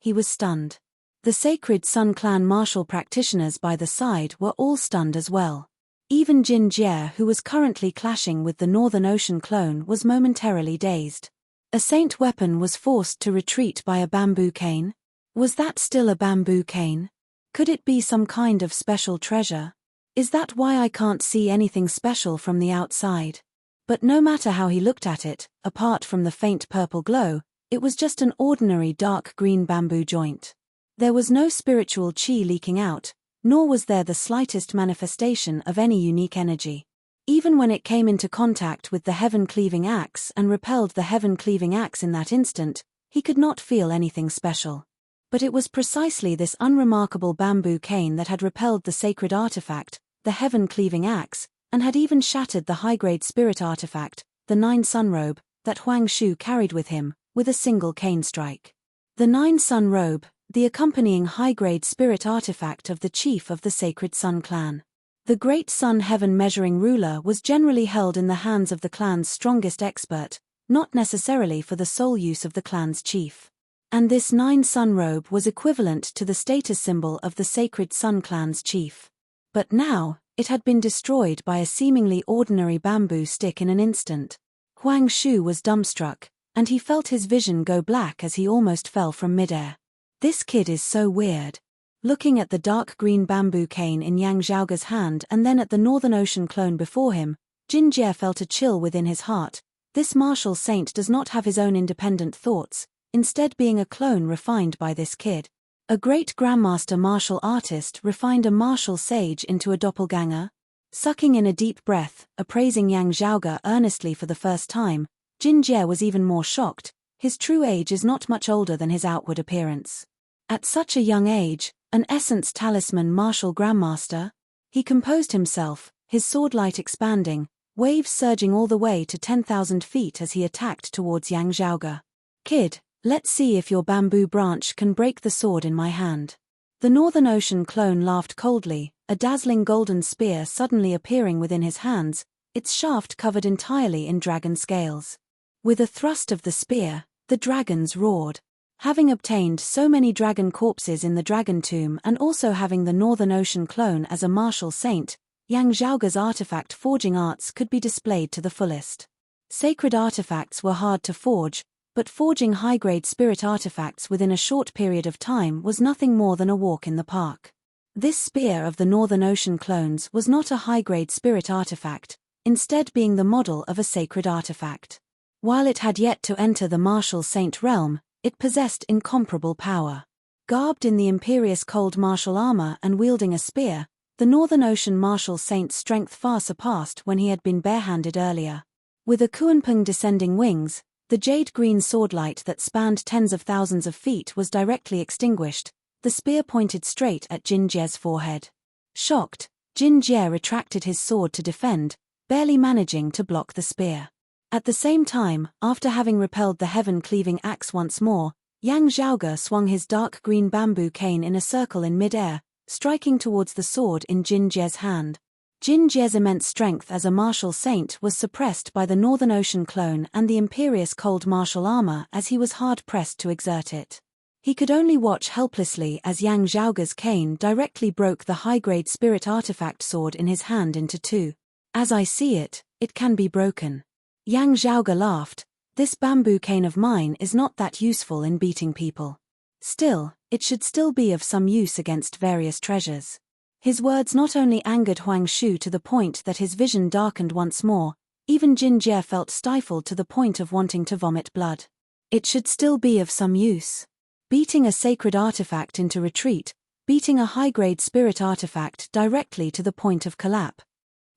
he was stunned. The Sacred Sun clan martial practitioners by the side were all stunned as well. Even Jin Jie, who was currently clashing with the Northern Ocean clone, was momentarily dazed. A saint weapon was forced to retreat by a bamboo cane? Was that still a bamboo cane? Could it be some kind of special treasure? Is that why I can't see anything special from the outside? But no matter how he looked at it, apart from the faint purple glow, it was just an ordinary dark green bamboo joint. There was no spiritual chi leaking out, nor was there the slightest manifestation of any unique energy. Even when it came into contact with the heaven-cleaving axe and repelled the heaven-cleaving axe in that instant, he could not feel anything special. But it was precisely this unremarkable bamboo cane that had repelled the sacred artifact, the heaven-cleaving axe, and had even shattered the high-grade spirit artifact, the 9 sun robe, that Huang Shu carried with him, with a single cane strike. The 9 sun robe, the accompanying high-grade spirit artifact of the chief of the Sacred Sun clan. The great sun heaven measuring ruler was generally held in the hands of the clan's strongest expert, not necessarily for the sole use of the clan's chief. And this 9 sun robe was equivalent to the status symbol of the Sacred Sun clan's chief. But now, it had been destroyed by a seemingly ordinary bamboo stick in an instant. Huang Shu was dumbstruck, and he felt his vision go black as he almost fell from midair. This kid is so weird. Looking at the dark green bamboo cane in Yang Zhaoge's hand and then at the Northern Ocean clone before him, Jin Jie felt a chill within his heart. This martial saint does not have his own independent thoughts, instead being a clone refined by this kid. A great grandmaster martial artist refined a martial sage into a doppelganger? Sucking in a deep breath, appraising Yang Zhaoge earnestly for the first time, Jin Jie was even more shocked. His true age is not much older than his outward appearance. At such a young age, an essence talisman martial grandmaster? He composed himself, his sword light expanding, waves surging all the way to 10,000 feet as he attacked towards Yang Zhaoge. Kid, let's see if your bamboo branch can break the sword in my hand. The Northern Ocean clone laughed coldly, a dazzling golden spear suddenly appearing within his hands, its shaft covered entirely in dragon scales. With a thrust of the spear, the dragons roared. Having obtained so many dragon corpses in the dragon tomb and also having the Northern Ocean clone as a martial saint, Yang Zhaoge's artifact forging arts could be displayed to the fullest. Sacred artifacts were hard to forge, but forging high-grade spirit artifacts within a short period of time was nothing more than a walk in the park. This spear of the Northern Ocean clones was not a high-grade spirit artifact, instead being the model of a sacred artifact. While it had yet to enter the martial saint realm, it possessed incomparable power. Garbed in the imperious cold martial armor and wielding a spear, the Northern Ocean martial saint's strength far surpassed when he had been barehanded earlier. With a Kuanping descending wings, the jade-green swordlight that spanned tens of thousands of feet was directly extinguished, the spear pointed straight at Jin Jie's forehead. Shocked, Jin Jie retracted his sword to defend, barely managing to block the spear. At the same time, after having repelled the heaven-cleaving axe once more, Yang Zhaoge swung his dark green bamboo cane in a circle in mid-air, striking towards the sword in Jin Jie's hand. Jin Jie's immense strength as a martial saint was suppressed by the Northern Ocean clone and the imperious cold martial armor as he was hard-pressed to exert it. He could only watch helplessly as Yang Zhaoge's cane directly broke the high-grade spirit artifact sword in his hand into two. As I see it, it can be broken. Yang Zhaoge laughed. This bamboo cane of mine is not that useful in beating people. Still, it should still be of some use against various treasures. His words not only angered Huang Shu to the point that his vision darkened once more, even Jin Jie felt stifled to the point of wanting to vomit blood. It should still be of some use. Beating a sacred artifact into retreat, beating a high-grade spirit artifact directly to the point of collapse.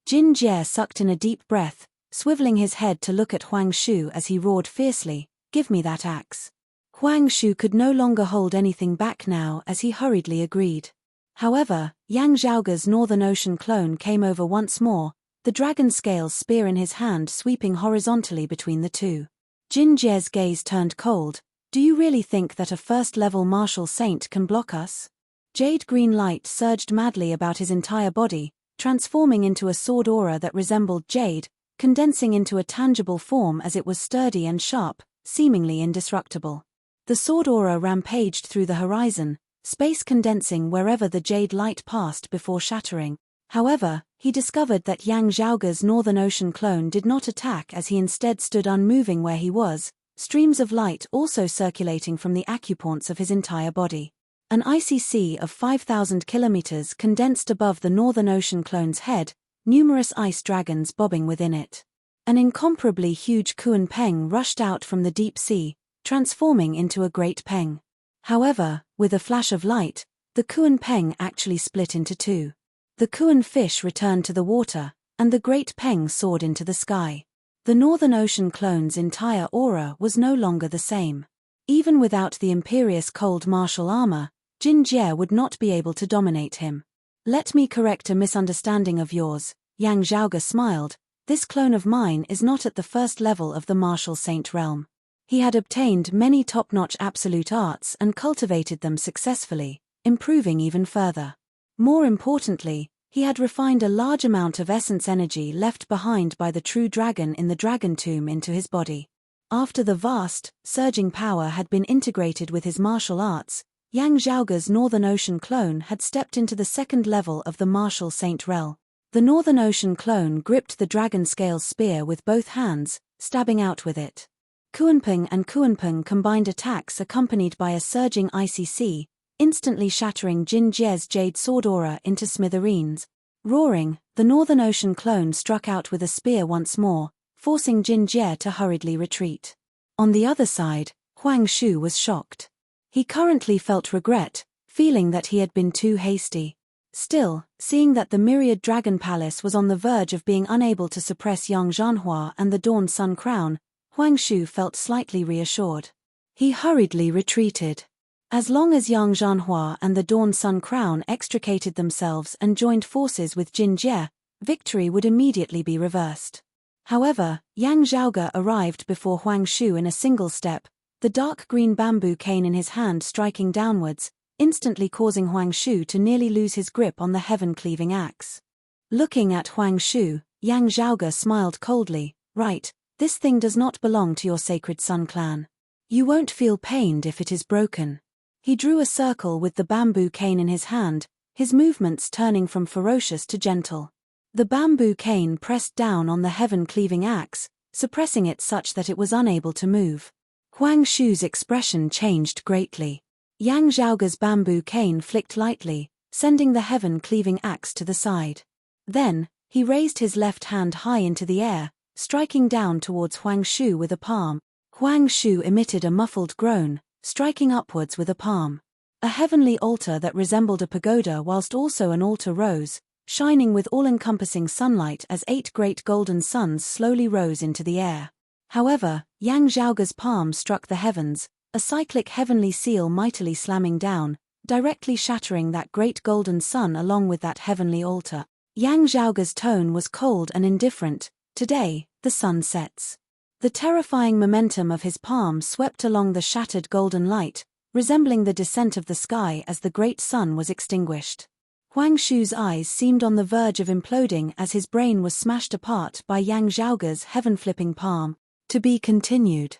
Jin Jie sucked in a deep breath, swiveling his head to look at Huang Shu as he roared fiercely, "Give me that axe." Huang Shu could no longer hold anything back now as he hurriedly agreed. However, Yang Zhaoge's Northern Ocean clone came over once more, the dragon scales spear in his hand sweeping horizontally between the two. Jin Jie's gaze turned cold. "Do you really think that a first-level martial saint can block us?" Jade-green light surged madly about his entire body, transforming into a sword aura that resembled jade, condensing into a tangible form as it was sturdy and sharp, seemingly indestructible. The sword aura rampaged through the horizon, space condensing wherever the jade light passed before shattering. However, he discovered that Yang Zhaoge's Northern Ocean clone did not attack as he instead stood unmoving where he was, streams of light also circulating from the acupoints of his entire body. An icy sea of 5,000 kilometers condensed above the Northern Ocean clone's head, numerous ice dragons bobbing within it. An incomparably huge Kuan Peng rushed out from the deep sea, transforming into a great peng. However, with a flash of light, the Kuan Peng actually split into two. The Kuan fish returned to the water, and the great peng soared into the sky. The Northern Ocean clone's entire aura was no longer the same. Even without the imperious cold martial armor, Jin Jie would not be able to dominate him. Let me correct a misunderstanding of yours, Yang Zhaoge smiled. This clone of mine is not at the first level of the martial saint realm. He had obtained many top-notch absolute arts and cultivated them successfully, improving even further. More importantly, he had refined a large amount of essence energy left behind by the true dragon in the dragon tomb into his body. After the vast, surging power had been integrated with his martial arts, Yang Zhaoge's Northern Ocean clone had stepped into the second level of the martial saint realm. The Northern Ocean clone gripped the dragon scale spear with both hands, stabbing out with it. Kuanpeng and Kuanpeng combined attacks accompanied by a surging icy sea, instantly shattering Jin Jie's jade sword aura into smithereens. Roaring, the Northern Ocean clone struck out with a spear once more, forcing Jin Jie to hurriedly retreat. On the other side, Huang Shu was shocked. He currently felt regret, feeling that he had been too hasty. Still, seeing that the Myriad Dragon Palace was on the verge of being unable to suppress Yang Zhanhua and the Dawn Sun Crown, Huang Shu felt slightly reassured. He hurriedly retreated. As long as Yang Zhanhua and the Dawn Sun Crown extricated themselves and joined forces with Jin Jie, victory would immediately be reversed. However, Yang Zhaoge arrived before Huang Shu in a single step, the dark green bamboo cane in his hand striking downwards, instantly causing Huang Shu to nearly lose his grip on the heaven-cleaving axe. Looking at Huang Shu, Yang Zhaoge smiled coldly. Right, this thing does not belong to your sacred Sun clan. You won't feel pained if it is broken. He drew a circle with the bamboo cane in his hand, his movements turning from ferocious to gentle. The bamboo cane pressed down on the heaven-cleaving axe, suppressing it such that it was unable to move. Huang Shu's expression changed greatly. Yang Zhaoge's bamboo cane flicked lightly, sending the heaven-cleaving axe to the side. Then, he raised his left hand high into the air, striking down towards Huang Shu with a palm. Huang Shu emitted a muffled groan, striking upwards with a palm. A heavenly altar that resembled a pagoda whilst also an altar rose, shining with all-encompassing sunlight as 8 great golden suns slowly rose into the air. However, Yang Zhaoge's palm struck the heavens, a cyclic heavenly seal mightily slamming down, directly shattering that great golden sun along with that heavenly altar. Yang Zhaoge's tone was cold and indifferent. Today, the sun sets. The terrifying momentum of his palm swept along the shattered golden light, resembling the descent of the sky as the great sun was extinguished. Huang Shu's eyes seemed on the verge of imploding as his brain was smashed apart by Yang Zhaoge's heaven-flipping palm. To be continued.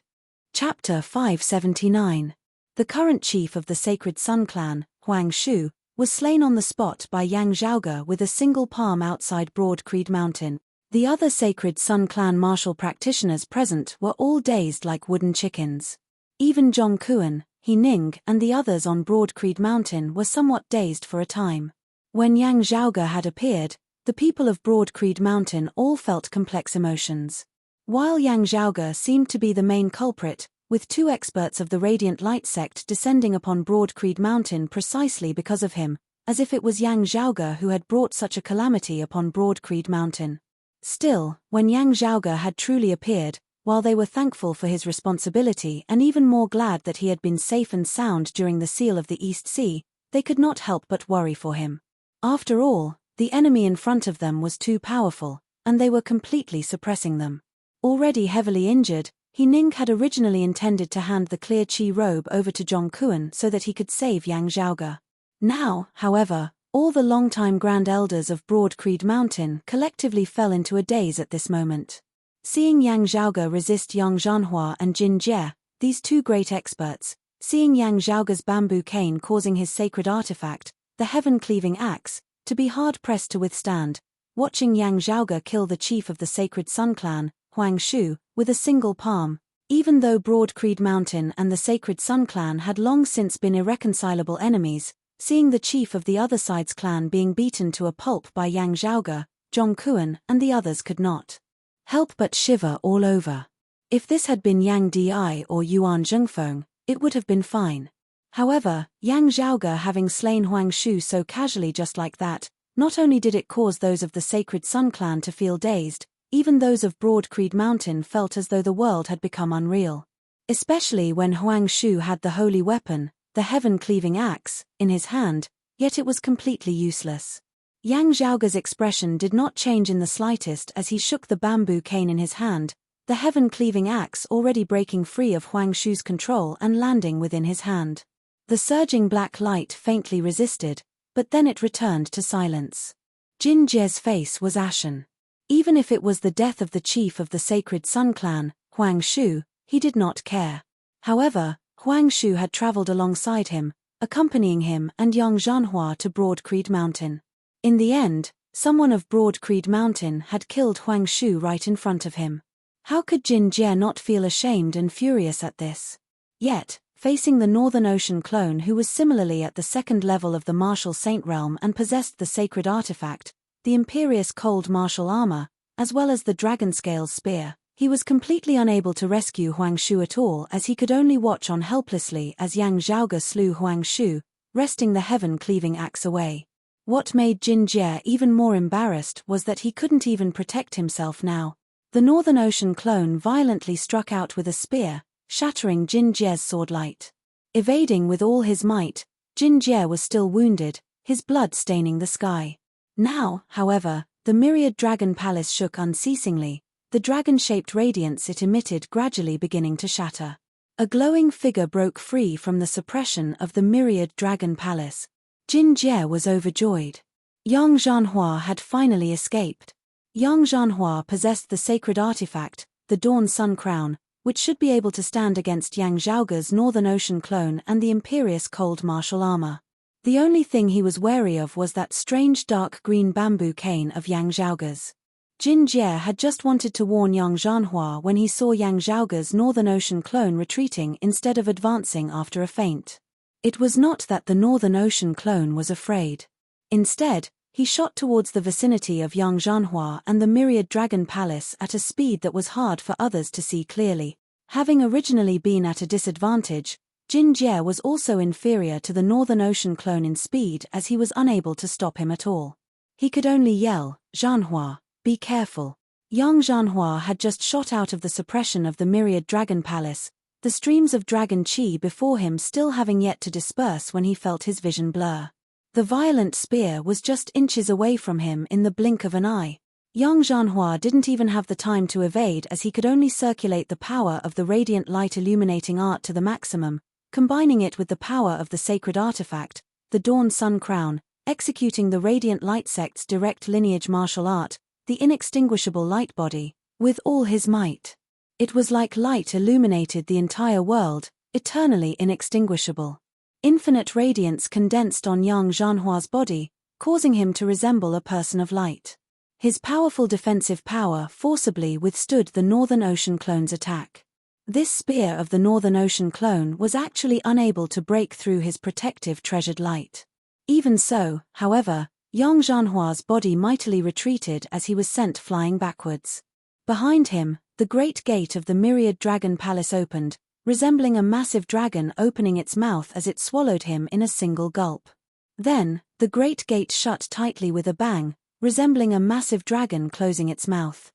Chapter 579. The current chief of the Sacred Sun Clan, Huang Shu, was slain on the spot by Yang Zhaoge with a single palm outside Broad Creed Mountain. The other Sacred Sun Clan martial practitioners present were all dazed like wooden chickens. Even Zhong Kuan, He Ning, and the others on Broad Creed Mountain were somewhat dazed for a time. When Yang Zhaoge had appeared, the people of Broad Creed Mountain all felt complex emotions. While Yang Zhaoge seemed to be the main culprit, with 2 experts of the Radiant Light sect descending upon Broad Creed Mountain precisely because of him, as if it was Yang Zhaoge who had brought such a calamity upon Broad Creed Mountain. Still, when Yang Zhaoge had truly appeared, while they were thankful for his responsibility and even more glad that he had been safe and sound during the Seal of the East Sea, they could not help but worry for him. After all, the enemy in front of them was too powerful, and they were completely suppressing them. Already heavily injured, He Ning had originally intended to hand the clear chi robe over to Zhong Kuan so that he could save Yang Zhaoge. Now, however, all the longtime Grand Elders of Broad Creed Mountain collectively fell into a daze at this moment. Seeing Yang Zhaoge resist Yang Zhanhua and Jin Jie, these 2 great experts, seeing Yang Zhaoge's bamboo cane causing his sacred artifact, the heaven-cleaving axe, to be hard-pressed to withstand, watching Yang Zhaoge kill the chief of the Sacred Sun Clan, Huang Shu, with a single palm, Even though Broad Creed Mountain and the Sacred Sun clan had long since been irreconcilable enemies, seeing the chief of the other side's clan being beaten to a pulp by Yang Zhaoge, Zhong Kuan and the others could not help but shiver all over. If this had been Yang Di or Yuan Zhengfeng, it would have been fine. However, Yang Zhaoge having slain Huang Shu so casually just like that, not only did it cause those of the Sacred Sun clan to feel dazed, even those of Broad Creed Mountain felt as though the world had become unreal. Especially when Huang Shu had the holy weapon, the heaven-cleaving axe, in his hand, yet it was completely useless. Yang Zhaoge's expression did not change in the slightest as he shook the bamboo cane in his hand, the heaven-cleaving axe already breaking free of Huang Shu's control and landing within his hand. The surging black light faintly resisted, but then it returned to silence. Jin Jie's face was ashen. Even if it was the death of the chief of the Sacred Sun clan, Huang Shu, he did not care. However, Huang Shu had traveled alongside him, accompanying him and Yang Zhanhua to Broad Creed Mountain. In the end, someone of Broad Creed Mountain had killed Huang Shu right in front of him. How could Jin Jie not feel ashamed and furious at this? Yet, facing the Northern Ocean clone who was similarly at the second level of the martial saint realm and possessed the sacred artifact, the imperious cold martial armor, as well as the dragon scales spear, he was completely unable to rescue Huang Shu at all as he could only watch on helplessly as Yang Zhaoge slew Huang Shu, wresting the heaven-cleaving axe away. What made Jin Jie even more embarrassed was that he couldn't even protect himself now. The Northern Ocean clone violently struck out with a spear, shattering Jin Jie's sword light. Evading with all his might, Jin Jie was still wounded, his blood staining the sky. Now, however, the myriad dragon palace shook unceasingly, the dragon-shaped radiance it emitted gradually beginning to shatter. A glowing figure broke free from the suppression of the myriad dragon palace. Jin Jie was overjoyed. Yang Zhanhua had finally escaped. Yang Zhanhua possessed the sacred artifact, the Dawn Sun Crown, which should be able to stand against Yang Zhaoge's Northern Ocean clone and the imperious cold martial armor. The only thing he was wary of was that strange dark green bamboo cane of Yang Zhaoge's. Jin Jie had just wanted to warn Yang Zhanhua when he saw Yang Zhaoge's Northern Ocean clone retreating instead of advancing after a feint. It was not that the Northern Ocean clone was afraid. Instead, he shot towards the vicinity of Yang Zhanhua and the myriad dragon palace at a speed that was hard for others to see clearly. Having originally been at a disadvantage, Jin Jie was also inferior to the Northern Ocean clone in speed as he was unable to stop him at all. He could only yell, "Zhanhua, be careful." Yang Zhanhua had just shot out of the suppression of the myriad dragon palace, the streams of dragon chi before him still having yet to disperse when he felt his vision blur. The violent spear was just inches away from him in the blink of an eye. Yang Zhanhua didn't even have the time to evade as he could only circulate the power of the radiant light illuminating art to the maximum, combining it with the power of the sacred artifact, the Dawn Sun Crown, executing the radiant light sect's direct lineage martial art, the inextinguishable light body, with all his might. It was like light illuminated the entire world, eternally inextinguishable. Infinite radiance condensed on Yang Zhanhua's body, causing him to resemble a person of light. His powerful defensive power forcibly withstood the Northern Ocean clone's attack. This spear of the Northern Ocean clone was actually unable to break through his protective treasured light. Even so, however, Yang Zhanhua's body mightily retreated as he was sent flying backwards. Behind him, the great gate of the myriad dragon palace opened, resembling a massive dragon opening its mouth as it swallowed him in a single gulp. Then, the great gate shut tightly with a bang, resembling a massive dragon closing its mouth.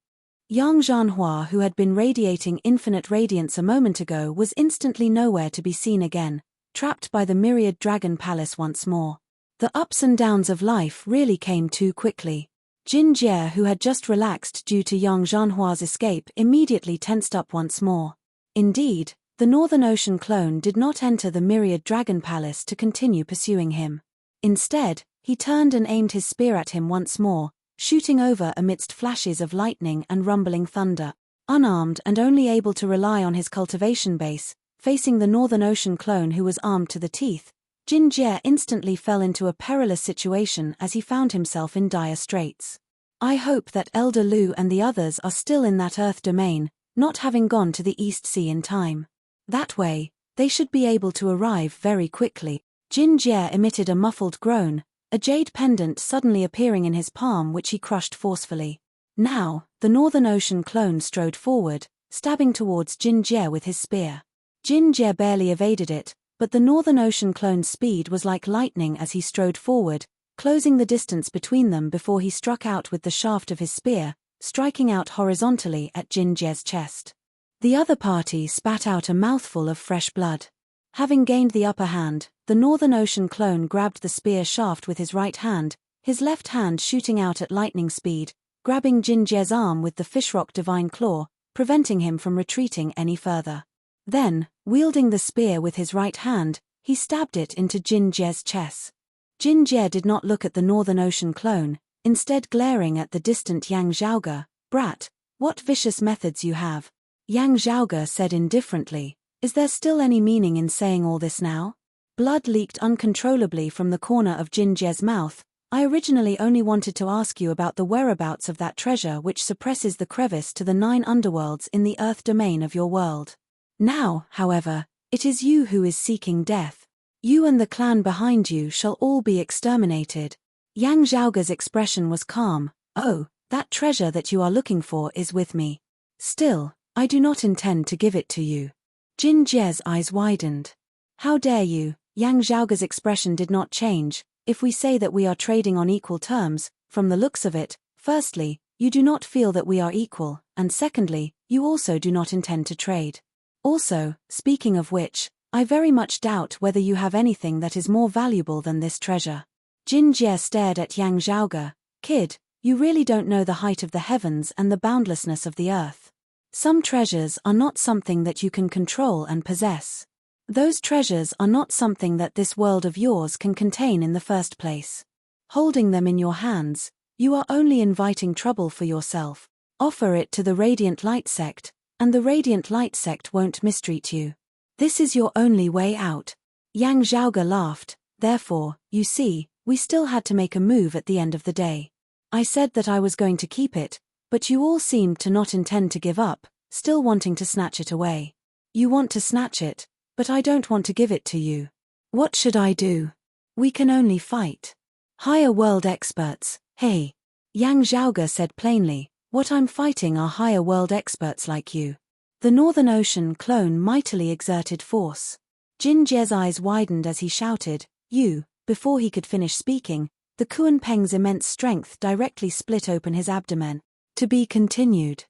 Yang Zhanhua, who had been radiating infinite radiance a moment ago, was instantly nowhere to be seen again, trapped by the myriad dragon palace once more. The ups and downs of life really came too quickly. Jin Jie, who had just relaxed due to Yang Zhanhua's escape, immediately tensed up once more. Indeed, the Northern Ocean clone did not enter the myriad dragon palace to continue pursuing him. Instead, he turned and aimed his spear at him once more, shooting over amidst flashes of lightning and rumbling thunder. Unarmed and only able to rely on his cultivation base, facing the Northern Ocean clone who was armed to the teeth, Jin Jie instantly fell into a perilous situation as he found himself in dire straits. "I hope that Elder Lu and the others are still in that Earth domain," not having gone to the East Sea in time. That way, they should be able to arrive very quickly. Jin Jie emitted a muffled groan, a jade pendant suddenly appearing in his palm which he crushed forcefully. Now, the Northern Ocean clone strode forward, stabbing towards Jin Jie with his spear. Jin Jie barely evaded it, but the Northern Ocean clone's speed was like lightning as he strode forward, closing the distance between them before he struck out with the shaft of his spear, striking out horizontally at Jin Jie's chest. The other party spat out a mouthful of fresh blood. Having gained the upper hand, the Northern Ocean clone grabbed the spear shaft with his right hand, his left hand shooting out at lightning speed, grabbing Jin Jie's arm with the fishrock divine claw, preventing him from retreating any further. Then, wielding the spear with his right hand, he stabbed it into Jin Jie's chest. Jin Jie did not look at the Northern Ocean clone, instead glaring at the distant Yang Zhaoge. "Brat, what vicious methods you have." Yang Zhaoge said indifferently, "Is there still any meaning in saying all this now?" Blood leaked uncontrollably from the corner of Jin Jie's mouth. "I originally only wanted to ask you about the whereabouts of that treasure which suppresses the crevice to the 9 underworlds in the earth domain of your world. Now, however, it is you who is seeking death. You and the clan behind you shall all be exterminated." Yang Zhaoge's expression was calm. "Oh, that treasure that you are looking for is with me. Still, I do not intend to give it to you." Jin Jie's eyes widened. "How dare you?" Yang Zhaoge's expression did not change. "If we say that we are trading on equal terms, from the looks of it, firstly, you do not feel that we are equal, and secondly, you also do not intend to trade. Also, speaking of which, I very much doubt whether you have anything that is more valuable than this treasure." Jin Jie stared at Yang Zhaoge. "Kid, you really don't know the height of the heavens and the boundlessness of the earth. Some treasures are not something that you can control and possess. Those treasures are not something that this world of yours can contain in the first place. Holding them in your hands, you are only inviting trouble for yourself. Offer it to the Radiant Light Sect, and the Radiant Light Sect won't mistreat you. This is your only way out." Yang Zhaoge laughed. "Therefore, you see, we still had to make a move at the end of the day. I said that I was going to keep it, but you all seemed to not intend to give up, still wanting to snatch it away. You want to snatch it, but I don't want to give it to you. What should I do? We can only fight. Higher world experts, hey." Yang Zhaoge said plainly, "What I'm fighting are higher world experts like you." The Northern Ocean clone mightily exerted force. Jin Jie's eyes widened as he shouted, "You." Before he could finish speaking, the Kuan Peng's immense strength directly split open his abdomen. To be continued.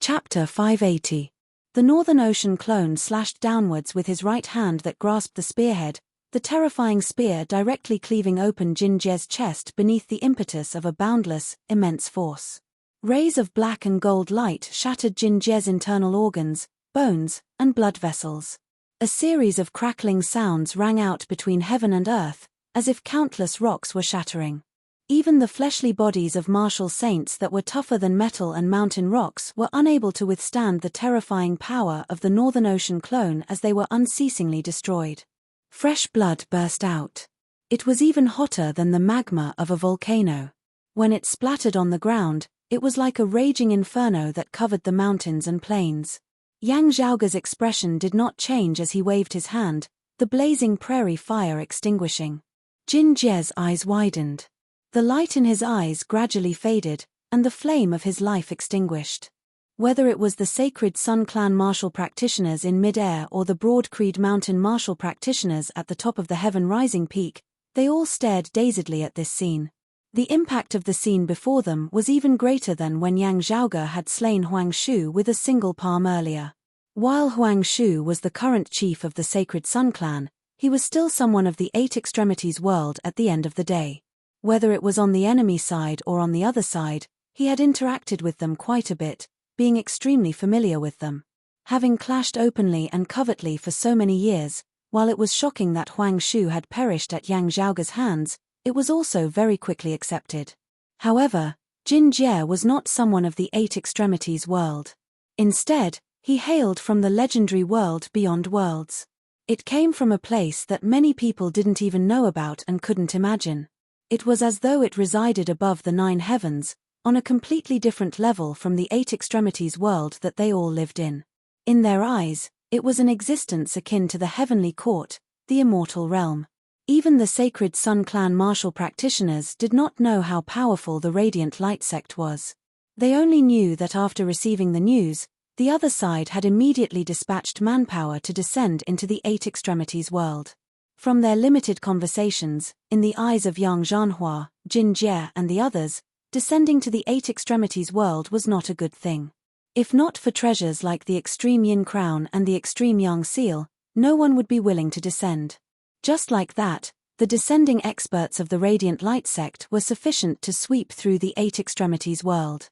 Chapter 580. The Northern Ocean clone slashed downwards with his right hand that grasped the spearhead, the terrifying spear directly cleaving open Jin Jie's chest beneath the impetus of a boundless, immense force. Rays of black and gold light shattered Jin Jie's internal organs, bones, and blood vessels. A series of crackling sounds rang out between heaven and earth, as if countless rocks were shattering. Even the fleshly bodies of martial saints that were tougher than metal and mountain rocks were unable to withstand the terrifying power of the Northern Ocean clone as they were unceasingly destroyed. Fresh blood burst out. It was even hotter than the magma of a volcano. When it splattered on the ground, it was like a raging inferno that covered the mountains and plains. Yang Zhaoge's expression did not change as he waved his hand, the blazing prairie fire extinguishing. Jin Jie's eyes widened. The light in his eyes gradually faded, and the flame of his life extinguished. Whether it was the sacred Sun Clan martial practitioners in mid-air or the Broad Creed Mountain martial practitioners at the top of the Heaven Rising Peak, they all stared dazedly at this scene. The impact of the scene before them was even greater than when Yang Zhaoge had slain Huang Shu with a single palm earlier. While Huang Shu was the current chief of the sacred Sun Clan, he was still someone of the 8 extremities world at the end of the day. Whether it was on the enemy side or on the other side, he had interacted with them quite a bit, being extremely familiar with them. Having clashed openly and covertly for so many years, while it was shocking that Huang Shu had perished at Yang Zhaoge's hands, it was also very quickly accepted. However, Jin Jie was not someone of the 8 extremities world. Instead, he hailed from the legendary world beyond worlds. It came from a place that many people didn't even know about and couldn't imagine. It was as though it resided above the 9 heavens, on a completely different level from the Eight Extremities world that they all lived in. In their eyes, it was an existence akin to the heavenly court, the immortal realm. Even the sacred Sun Clan martial practitioners did not know how powerful the Radiant Light sect was. They only knew that after receiving the news, the other side had immediately dispatched manpower to descend into the Eight Extremities world. From their limited conversations, in the eyes of Yang Zhanhua, Jin Jie and the others, descending to the Eight Extremities world was not a good thing. If not for treasures like the Extreme Yin Crown and the Extreme Yang Seal, no one would be willing to descend. Just like that, the descending experts of the Radiant Light sect were sufficient to sweep through the Eight Extremities world.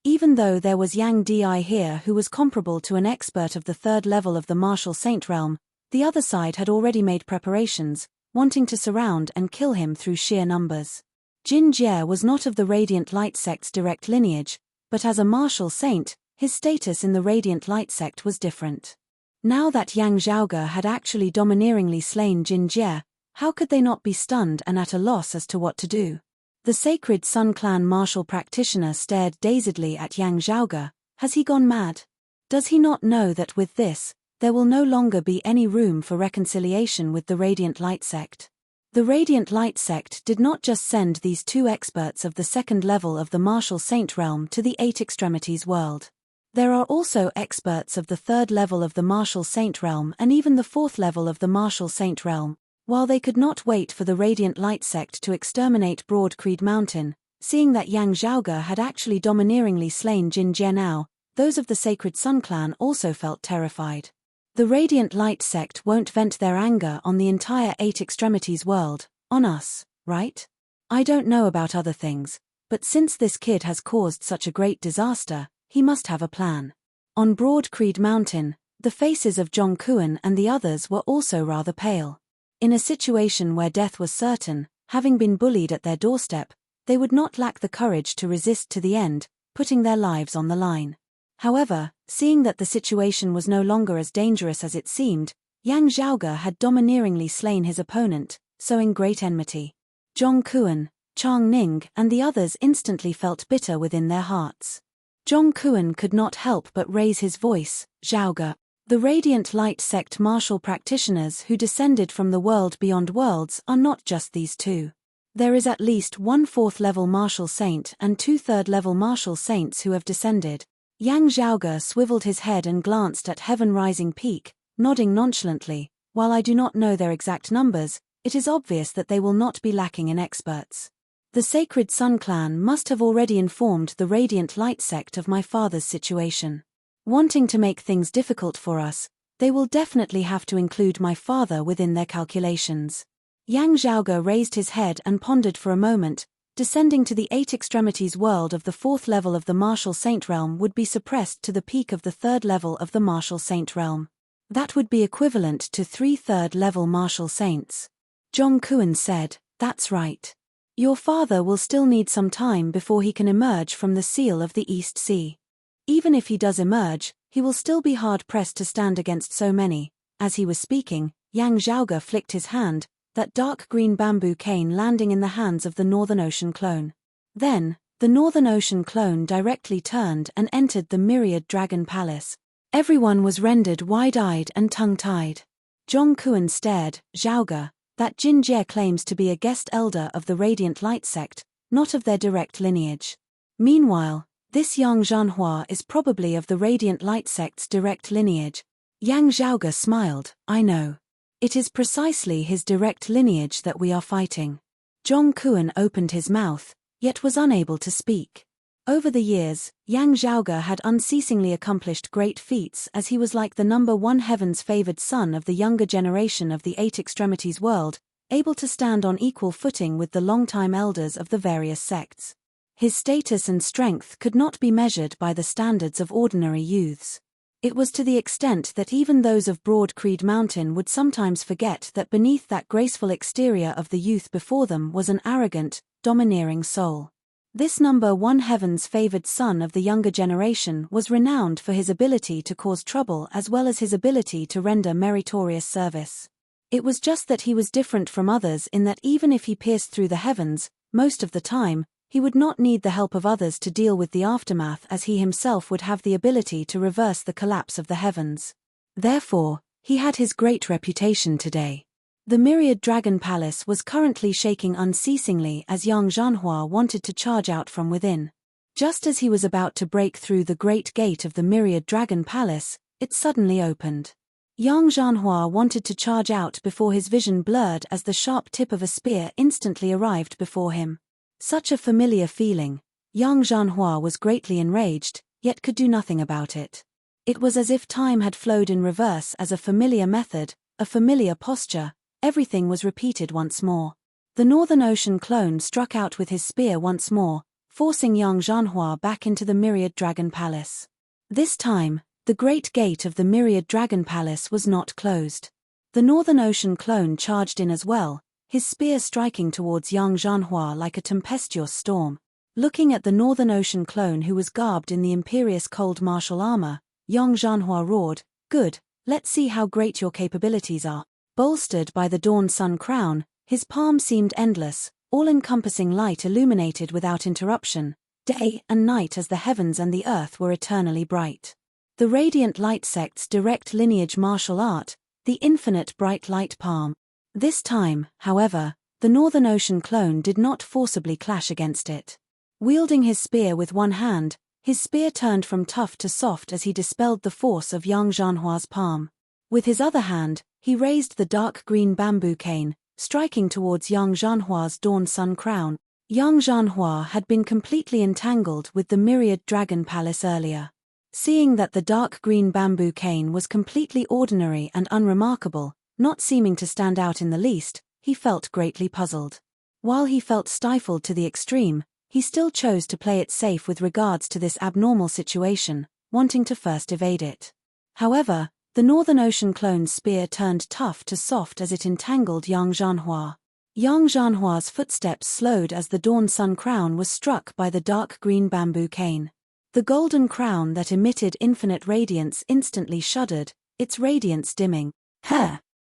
Even though there was Yang Di here who was comparable to an expert of the third level of the Martial Saint realm, the other side had already made preparations, wanting to surround and kill him through sheer numbers. Jin Jie was not of the Radiant Light sect's direct lineage, but as a martial saint, his status in the Radiant Light sect was different. Now that Yang Zhaoge had actually domineeringly slain Jin Jie, how could they not be stunned and at a loss as to what to do? The sacred Sun Clan martial practitioner stared dazedly at Yang Zhaoge. Has he gone mad? Does he not know that with this, there will no longer be any room for reconciliation with the Radiant Light sect? The Radiant Light sect did not just send these two experts of the second level of the Martial Saint realm to the Eight Extremities world. There are also experts of the third level of the Martial Saint realm and even the fourth level of the Martial Saint realm. While they could not wait for the Radiant Light sect to exterminate Broad Creed Mountain, seeing that Yang Zhaoge had actually domineeringly slain Jin Jie now, those of the Sacred Sun Clan also felt terrified. The Radiant Light sect won't vent their anger on the entire Eight Extremities world, on us, right? I don't know about other things, but since this kid has caused such a great disaster, he must have a plan. On Broad Creed Mountain, the faces of Zhong Kuan and the others were also rather pale. In a situation where death was certain, having been bullied at their doorstep, they would not lack the courage to resist to the end, putting their lives on the line. However, seeing that the situation was no longer as dangerous as it seemed, Yang Zhaoge had domineeringly slain his opponent, sowing great enmity. Zhong Kuan, Chang Ning and the others instantly felt bitter within their hearts. Zhong Kuan could not help but raise his voice. Zhaoge, the Radiant Light sect martial practitioners who descended from the world beyond worlds are not just these two. There is at least one fourth-level martial saint and two third-level martial saints who have descended. Yang Zhaoge swiveled his head and glanced at Heaven Rising Peak, nodding nonchalantly. While I do not know their exact numbers, it is obvious that they will not be lacking in experts. The Sacred Sun Clan must have already informed the Radiant Light sect of my father's situation. Wanting to make things difficult for us, they will definitely have to include my father within their calculations. Yang Zhaoge raised his head and pondered for a moment. Descending to the Eight Extremities world of the fourth level of the Martial Saint realm would be suppressed to the peak of the third level of the Martial Saint realm. That would be equivalent to 3 third-level Martial Saints. Zhong Kuan said, "That's right. Your father will still need some time before he can emerge from the seal of the East Sea. Even if he does emerge, he will still be hard-pressed to stand against so many." As he was speaking, Yang Zhaoge flicked his hand, that dark green bamboo cane landing in the hands of the Northern Ocean clone. Then, the Northern Ocean clone directly turned and entered the Myriad Dragon Palace. Everyone was rendered wide-eyed and tongue-tied. Zhong Kuan stared. "Zhaoge, that Jin Jie claims to be a guest elder of the Radiant Light sect, not of their direct lineage. Meanwhile, this Yang Zhanhua is probably of the Radiant Light sect's direct lineage." Yang Zhaoge smiled. "I know. It is precisely his direct lineage that we are fighting." Zhong Kuan opened his mouth, yet was unable to speak. Over the years, Yang Zhaoge had unceasingly accomplished great feats as he was like the number one heaven's favored son of the younger generation of the Eight Extremities world, able to stand on equal footing with the longtime elders of the various sects. His status and strength could not be measured by the standards of ordinary youths. It was to the extent that even those of Broad Creed Mountain would sometimes forget that beneath that graceful exterior of the youth before them was an arrogant, domineering soul. This number one heaven's favored son of the younger generation was renowned for his ability to cause trouble as well as his ability to render meritorious service. It was just that he was different from others in that even if he pierced through the heavens, most of the time, He would not need the help of others to deal with the aftermath, as he himself would have the ability to reverse the collapse of the heavens. Therefore, he had his great reputation today. The myriad dragon palace was currently shaking unceasingly as Yang Zhanhua wanted to charge out from within. Just as he was about to break through the great gate of the myriad dragon palace, it suddenly opened. Yang Zhanhua wanted to charge out before his vision blurred as the sharp tip of a spear instantly arrived before him. Such a familiar feeling. Yang Zhanhua was greatly enraged, yet could do nothing about it. It was as if time had flowed in reverse as a familiar method, a familiar posture. Everything was repeated once more. The Northern Ocean clone struck out with his spear once more, forcing Yang Zhanhua back into the myriad dragon palace. This time, the great gate of the myriad dragon palace was not closed. The Northern Ocean clone charged in as well, his spear striking towards Yang Zhanhua like a tempestuous storm. Looking at the Northern Ocean clone, who was garbed in the imperious cold martial armor, Yang Zhanhua roared, "Good, let's see how great your capabilities are." Bolstered by the dawn sun crown, his palm seemed endless, all-encompassing light illuminated without interruption, day and night, as the heavens and the earth were eternally bright. The radiant light sect's direct lineage martial art, the infinite bright light palm. This time, however, the Northern Ocean clone did not forcibly clash against it. Wielding his spear with one hand, his spear turned from tough to soft as he dispelled the force of Yang Zhanhua's palm. With his other hand, he raised the dark green bamboo cane, striking towards Yang Zhanhua's dawn sun crown. Yang Zhanhua had been completely entangled with the myriad dragon palace earlier. Seeing that the dark green bamboo cane was completely ordinary and unremarkable, not seeming to stand out in the least, he felt greatly puzzled. While he felt stifled to the extreme, he still chose to play it safe with regards to this abnormal situation, wanting to first evade it. However, the Northern Ocean clone's spear turned tough to soft as it entangled Yang Zhanhua. Yang Zhanhua's footsteps slowed as the dawn sun crown was struck by the dark green bamboo cane. The golden crown that emitted infinite radiance instantly shuddered, its radiance dimming.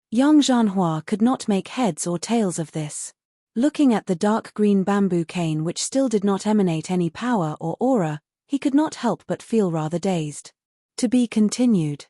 Yang Zhanhua could not make heads or tails of this. Looking at the dark green bamboo cane, which still did not emanate any power or aura, he could not help but feel rather dazed. To be continued.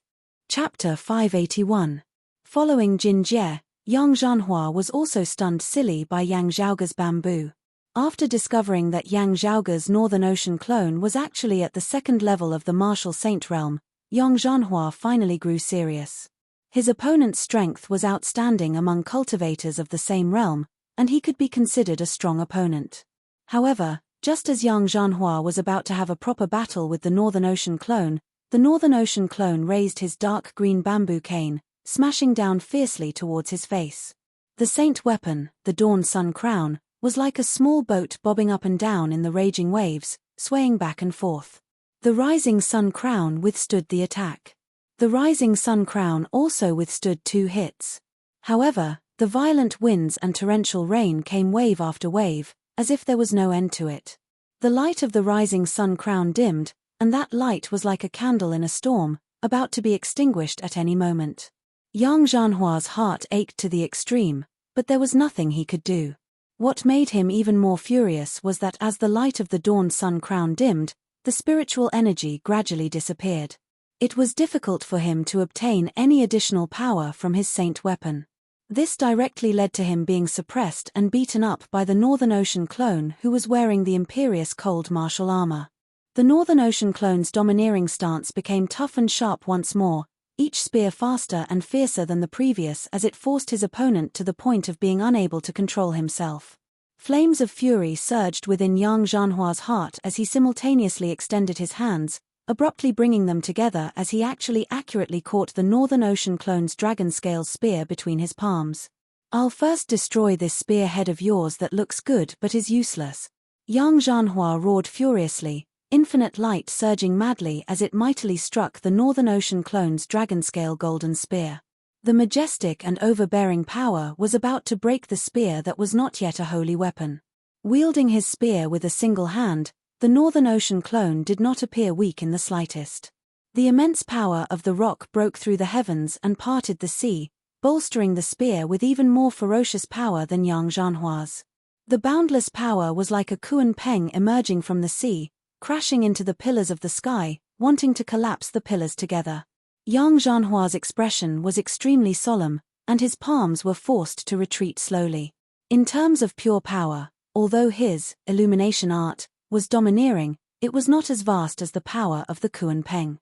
Chapter 581. Following Jin Jie, Yang Zhanhua was also stunned silly by Yang Zhaoge's bamboo. After discovering that Yang Zhaoge's Northern Ocean clone was actually at the second level of the martial saint realm, Yang Zhanhua finally grew serious. His opponent's strength was outstanding among cultivators of the same realm, and he could be considered a strong opponent. However, just as Yang Zhanhua was about to have a proper battle with the Northern Ocean clone, the Northern Ocean clone raised his dark green bamboo cane, smashing down fiercely towards his face. The saint weapon, the dawn sun crown, was like a small boat bobbing up and down in the raging waves, swaying back and forth. The rising sun crown withstood the attack. The rising sun crown also withstood 2 hits. However, the violent winds and torrential rain came wave after wave, as if there was no end to it. The light of the rising sun crown dimmed, and that light was like a candle in a storm, about to be extinguished at any moment. Yang Zhanhua's heart ached to the extreme, but there was nothing he could do. What made him even more furious was that as the light of the dawn sun crown dimmed, the spiritual energy gradually disappeared. It was difficult for him to obtain any additional power from his saint weapon. This directly led to him being suppressed and beaten up by the Northern Ocean clone, who was wearing the imperious cold martial armor. The Northern Ocean clone's domineering stance became tough and sharp once more, each spear faster and fiercer than the previous as it forced his opponent to the point of being unable to control himself. Flames of fury surged within Yang Zhanhua's heart as he simultaneously extended his hands, abruptly bringing them together as he actually accurately caught the Northern Ocean clone's dragon-scale spear between his palms. "I'll first destroy this spearhead of yours that looks good but is useless." Yang Zhanhua roared furiously, infinite light surging madly as it mightily struck the Northern Ocean clone's dragon-scale golden spear. The majestic and overbearing power was about to break the spear that was not yet a holy weapon. Wielding his spear with a single hand, the Northern Ocean clone did not appear weak in the slightest. The immense power of the rock broke through the heavens and parted the sea, bolstering the spear with even more ferocious power than Yang Zhanhua's. The boundless power was like a Kuan Peng emerging from the sea, crashing into the pillars of the sky, wanting to collapse the pillars together. Yang Zhanhua's expression was extremely solemn, and his palms were forced to retreat slowly. In terms of pure power, although his illumination art was domineering, it was not as vast as the power of the Kuan Peng.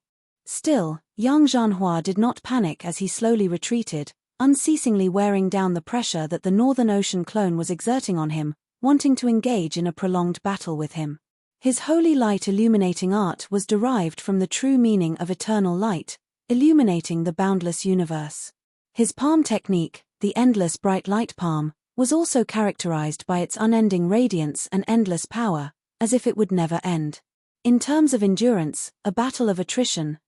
Still, Yang Zhanhua did not panic as he slowly retreated, unceasingly wearing down the pressure that the Northern Ocean clone was exerting on him, wanting to engage in a prolonged battle with him. His holy light illuminating art was derived from the true meaning of eternal light, illuminating the boundless universe. His palm technique, the endless bright light palm, was also characterized by its unending radiance and endless power, as if it would never end. In terms of endurance, a battle of attrition,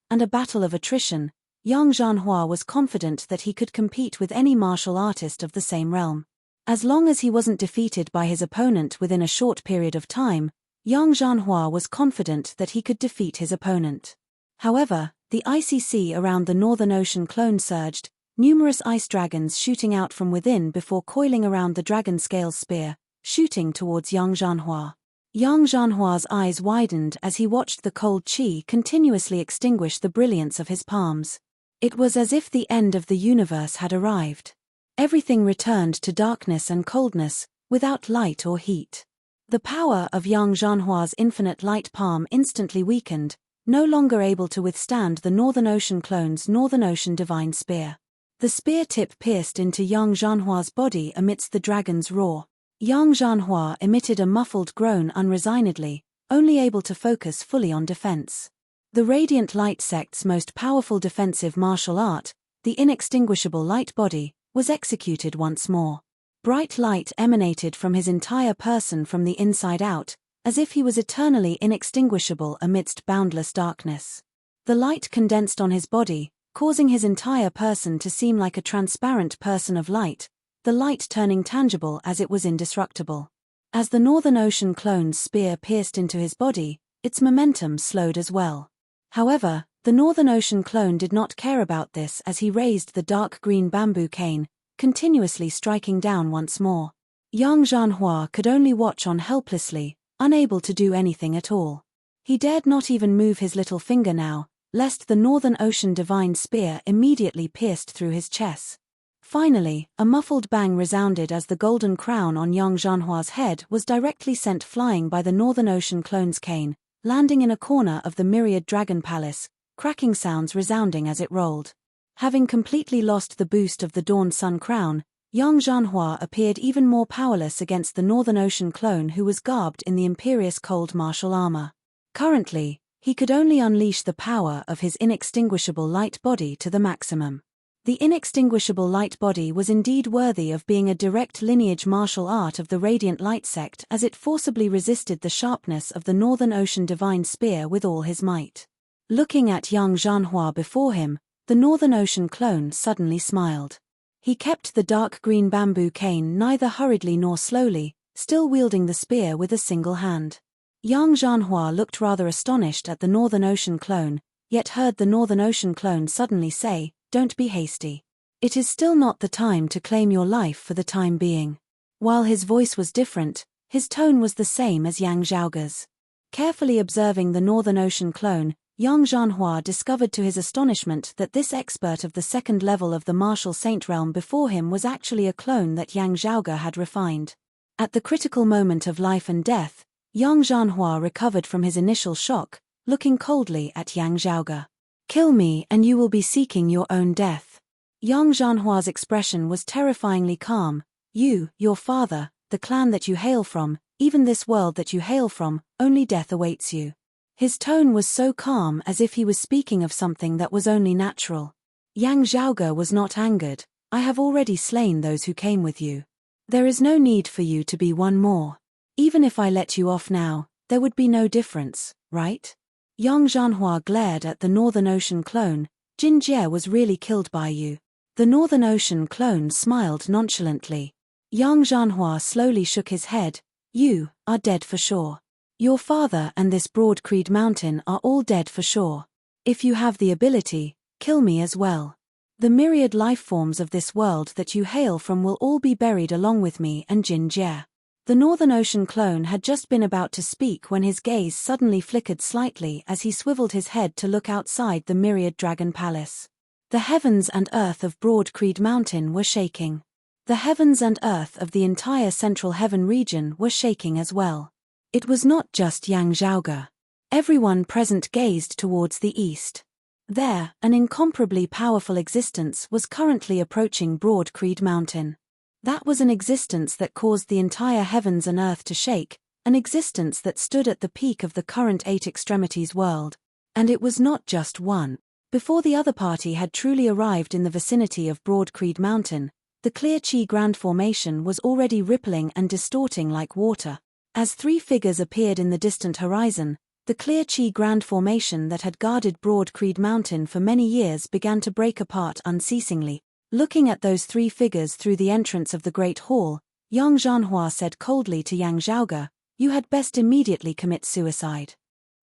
Yang Zhanhua was confident that he could compete with any martial artist of the same realm. As long as he wasn't defeated by his opponent within a short period of time, Yang Zhanhua was confident that he could defeat his opponent. However, the icy sea around the Northern Ocean clone surged, numerous ice dragons shooting out from within before coiling around the dragon scale spear, shooting towards Yang Zhanhua. Yang Zhanhua's eyes widened as he watched the cold qi continuously extinguish the brilliance of his palms. It was as if the end of the universe had arrived. Everything returned to darkness and coldness, without light or heat. The power of Yang Zhanhua's infinite light palm instantly weakened, no longer able to withstand the Northern Ocean clone's Northern Ocean divine spear. The spear tip pierced into Yang Zhanhua's body amidst the dragon's roar. Yang Zhanhua emitted a muffled groan unresignedly, only able to focus fully on defense. The Radiant Light sect's most powerful defensive martial art, the inextinguishable light body, was executed once more. Bright light emanated from his entire person from the inside out, as if he was eternally inextinguishable amidst boundless darkness. The light condensed on his body, causing his entire person to seem like a transparent person of light, the light turning tangible as it was indestructible. As the Northern Ocean clone's spear pierced into his body, its momentum slowed as well. However, the Northern Ocean clone did not care about this as he raised the dark green bamboo cane, continuously striking down once more. Yang Zhanhua could only watch on helplessly, unable to do anything at all. He dared not even move his little finger now, lest the Northern Ocean divine spear immediately pierced through his chest. Finally, a muffled bang resounded as the golden crown on Yang Zhanhua's head was directly sent flying by the Northern Ocean clone's cane, landing in a corner of the myriad dragon palace, cracking sounds resounding as it rolled. Having completely lost the boost of the Dawn Sun crown, Yang Zhanhua appeared even more powerless against the Northern Ocean clone who was garbed in the imperious cold martial armor. Currently, he could only unleash the power of his inextinguishable light body to the maximum. The inextinguishable light body was indeed worthy of being a direct lineage martial art of the Radiant Light sect as it forcibly resisted the sharpness of the Northern Ocean divine spear with all his might. Looking at Yang Zhanhua before him, the Northern Ocean clone suddenly smiled. He kept the dark green bamboo cane neither hurriedly nor slowly, still wielding the spear with a single hand. Yang Zhanhua looked rather astonished at the Northern Ocean clone, yet heard the Northern Ocean clone suddenly say, "Don't be hasty. It is still not the time to claim your life for the time being." While his voice was different, his tone was the same as Yang Zhaoge's. Carefully observing the Northern Ocean clone, Yang Zhanhua discovered to his astonishment that this expert of the second level of the martial saint realm before him was actually a clone that Yang Zhaoge had refined. At the critical moment of life and death, Yang Zhanhua recovered from his initial shock, looking coldly at Yang Zhaoge. "Kill me and you will be seeking your own death." Yang Zhanhua's expression was terrifyingly calm. "You, your father, the clan that you hail from, even this world that you hail from, only death awaits you." His tone was so calm as if he was speaking of something that was only natural. Yang Zhaoge was not angered. "I have already slain those who came with you. There is no need for you to be one more. Even if I let you off now, there would be no difference, right?" Yang Zhanhua glared at the Northern Ocean clone. "Jin Jie was really killed by you." The Northern Ocean clone smiled nonchalantly. Yang Zhanhua slowly shook his head. "You are dead for sure. Your father and this Broad Creed Mountain are all dead for sure. If you have the ability, kill me as well. The myriad life forms of this world that you hail from will all be buried along with me and Jin Jie." The Northern Ocean clone had just been about to speak when his gaze suddenly flickered slightly as he swiveled his head to look outside the Myriad Dragon Palace. The heavens and earth of Broad Creed Mountain were shaking. The heavens and earth of the entire Central Heaven region were shaking as well. It was not just Yang Zhaoge. Everyone present gazed towards the east. There, an incomparably powerful existence was currently approaching Broad Creed Mountain. That was an existence that caused the entire heavens and earth to shake, an existence that stood at the peak of the current Eight Extremities world. And it was not just one. Before the other party had truly arrived in the vicinity of Broad Creed Mountain, the clear Qi Grand Formation was already rippling and distorting like water. As three figures appeared in the distant horizon, the clear Qi Grand Formation that had guarded Broad Creed Mountain for many years began to break apart unceasingly. Looking at those three figures through the entrance of the Great Hall, Yang Zhanhua said coldly to Yang Zhaoge, "You had best immediately commit suicide.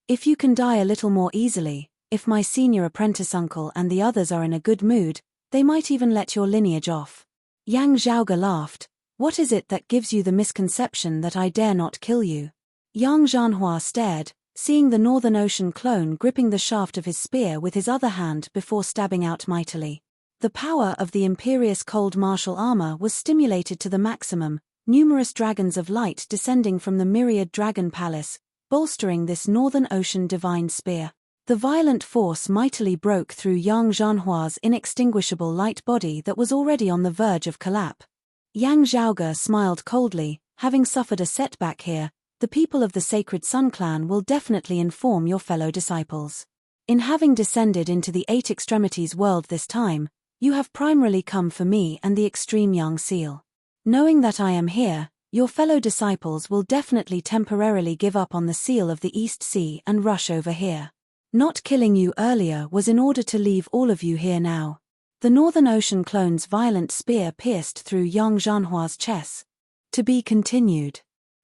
If you can die a little more easily, if my senior apprentice uncle and the others are in a good mood, they might even let your lineage off." Yang Zhaoge laughed. "What is it that gives you the misconception that I dare not kill you?" Yang Zhanhua stared, seeing the Northern Ocean clone gripping the shaft of his spear with his other hand before stabbing out mightily. The power of the imperious cold martial armor was stimulated to the maximum, numerous dragons of light descending from the Myriad Dragon Palace, bolstering this Northern Ocean divine spear. The violent force mightily broke through Yang Zhanhua's inextinguishable light body that was already on the verge of collapse. Yang Zhaoge smiled coldly, "Having suffered a setback here, the people of the Sacred Sun Clan will definitely inform your fellow disciples. In having descended into the Eight Extremities world this time, you have primarily come for me and the Extreme Young Seal. Knowing that I am here, your fellow disciples will definitely temporarily give up on the Seal of the East Sea and rush over here. Not killing you earlier was in order to leave all of you here now." The Northern Ocean clone's violent spear pierced through Yang Zhanhua's chest. To be continued.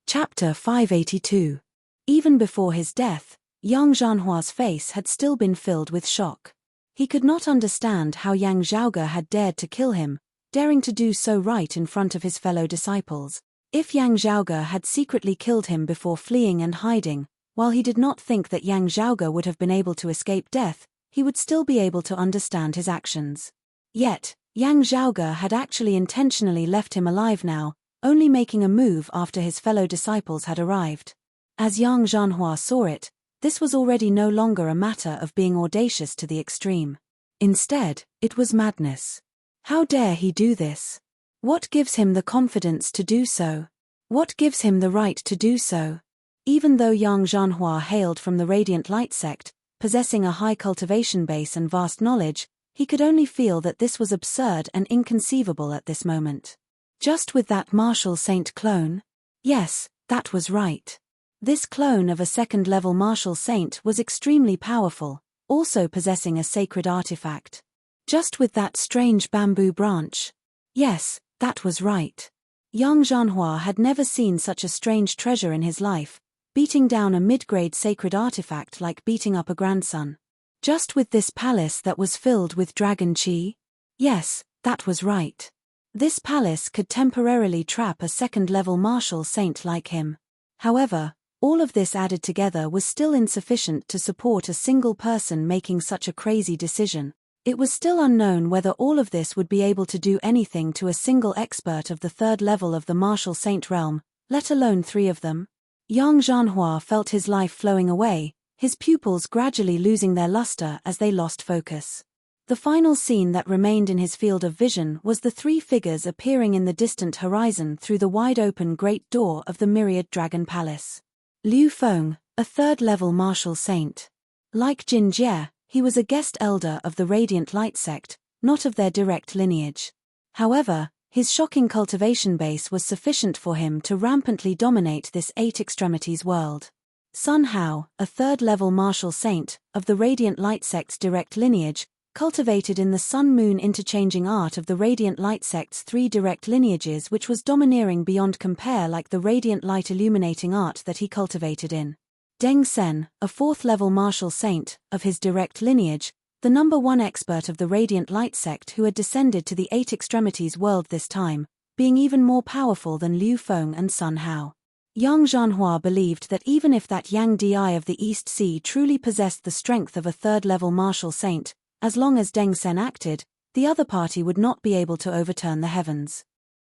Chapter 582. Even before his death, Yang Zhanhua's face had still been filled with shock. He could not understand how Yang Zhaoge had dared to kill him, daring to do so right in front of his fellow disciples. If Yang Zhaoge had secretly killed him before fleeing and hiding, while he did not think that Yang Zhaoge would have been able to escape death, he would still be able to understand his actions. Yet, Yang Zhaoge had actually intentionally left him alive now, only making a move after his fellow disciples had arrived. As Yang Zhanhua saw it, this was already no longer a matter of being audacious to the extreme. Instead, it was madness. How dare he do this? What gives him the confidence to do so? What gives him the right to do so? Even though Yang Zhanhua hailed from the Radiant Light sect, possessing a high cultivation base and vast knowledge, he could only feel that this was absurd and inconceivable at this moment. Just with that martial saint clone? Yes, that was right. This clone of a second-level martial saint was extremely powerful, also possessing a sacred artifact. Just with that strange bamboo branch? Yes, that was right. Yang Zhanhua had never seen such a strange treasure in his life, beating down a mid-grade sacred artifact like beating up a grandson. Just with this palace that was filled with dragon qi? Yes, that was right. This palace could temporarily trap a second-level martial saint like him. However, all of this added together was still insufficient to support a single person making such a crazy decision. It was still unknown whether all of this would be able to do anything to a single expert of the third level of the martial saint realm, let alone three of them. Yang Zhanhua felt his life flowing away, his pupils gradually losing their luster as they lost focus. The final scene that remained in his field of vision was the three figures appearing in the distant horizon through the wide-open great door of the Myriad Dragon Palace. Liu Feng, a third-level martial saint. Like Jin Jie, he was a guest elder of the Radiant Light sect, not of their direct lineage. However, his shocking cultivation base was sufficient for him to rampantly dominate this Eight Extremities world. Sun Hao, a third-level martial saint, of the Radiant Light sect's direct lineage, cultivated in the sun-moon interchanging art of the Radiant Light sect's three direct lineages, which was domineering beyond compare like the Radiant Light illuminating art that he cultivated in. Deng Sen, a fourth-level martial saint, of his direct lineage, the number one expert of the Radiant Light sect who had descended to the Eight Extremities world this time, being even more powerful than Liu Feng and Sun Hao. Yang Zhanhua believed that even if that Yang Di of the East Sea truly possessed the strength of a third-level martial saint, as long as Deng Sen acted, the other party would not be able to overturn the heavens.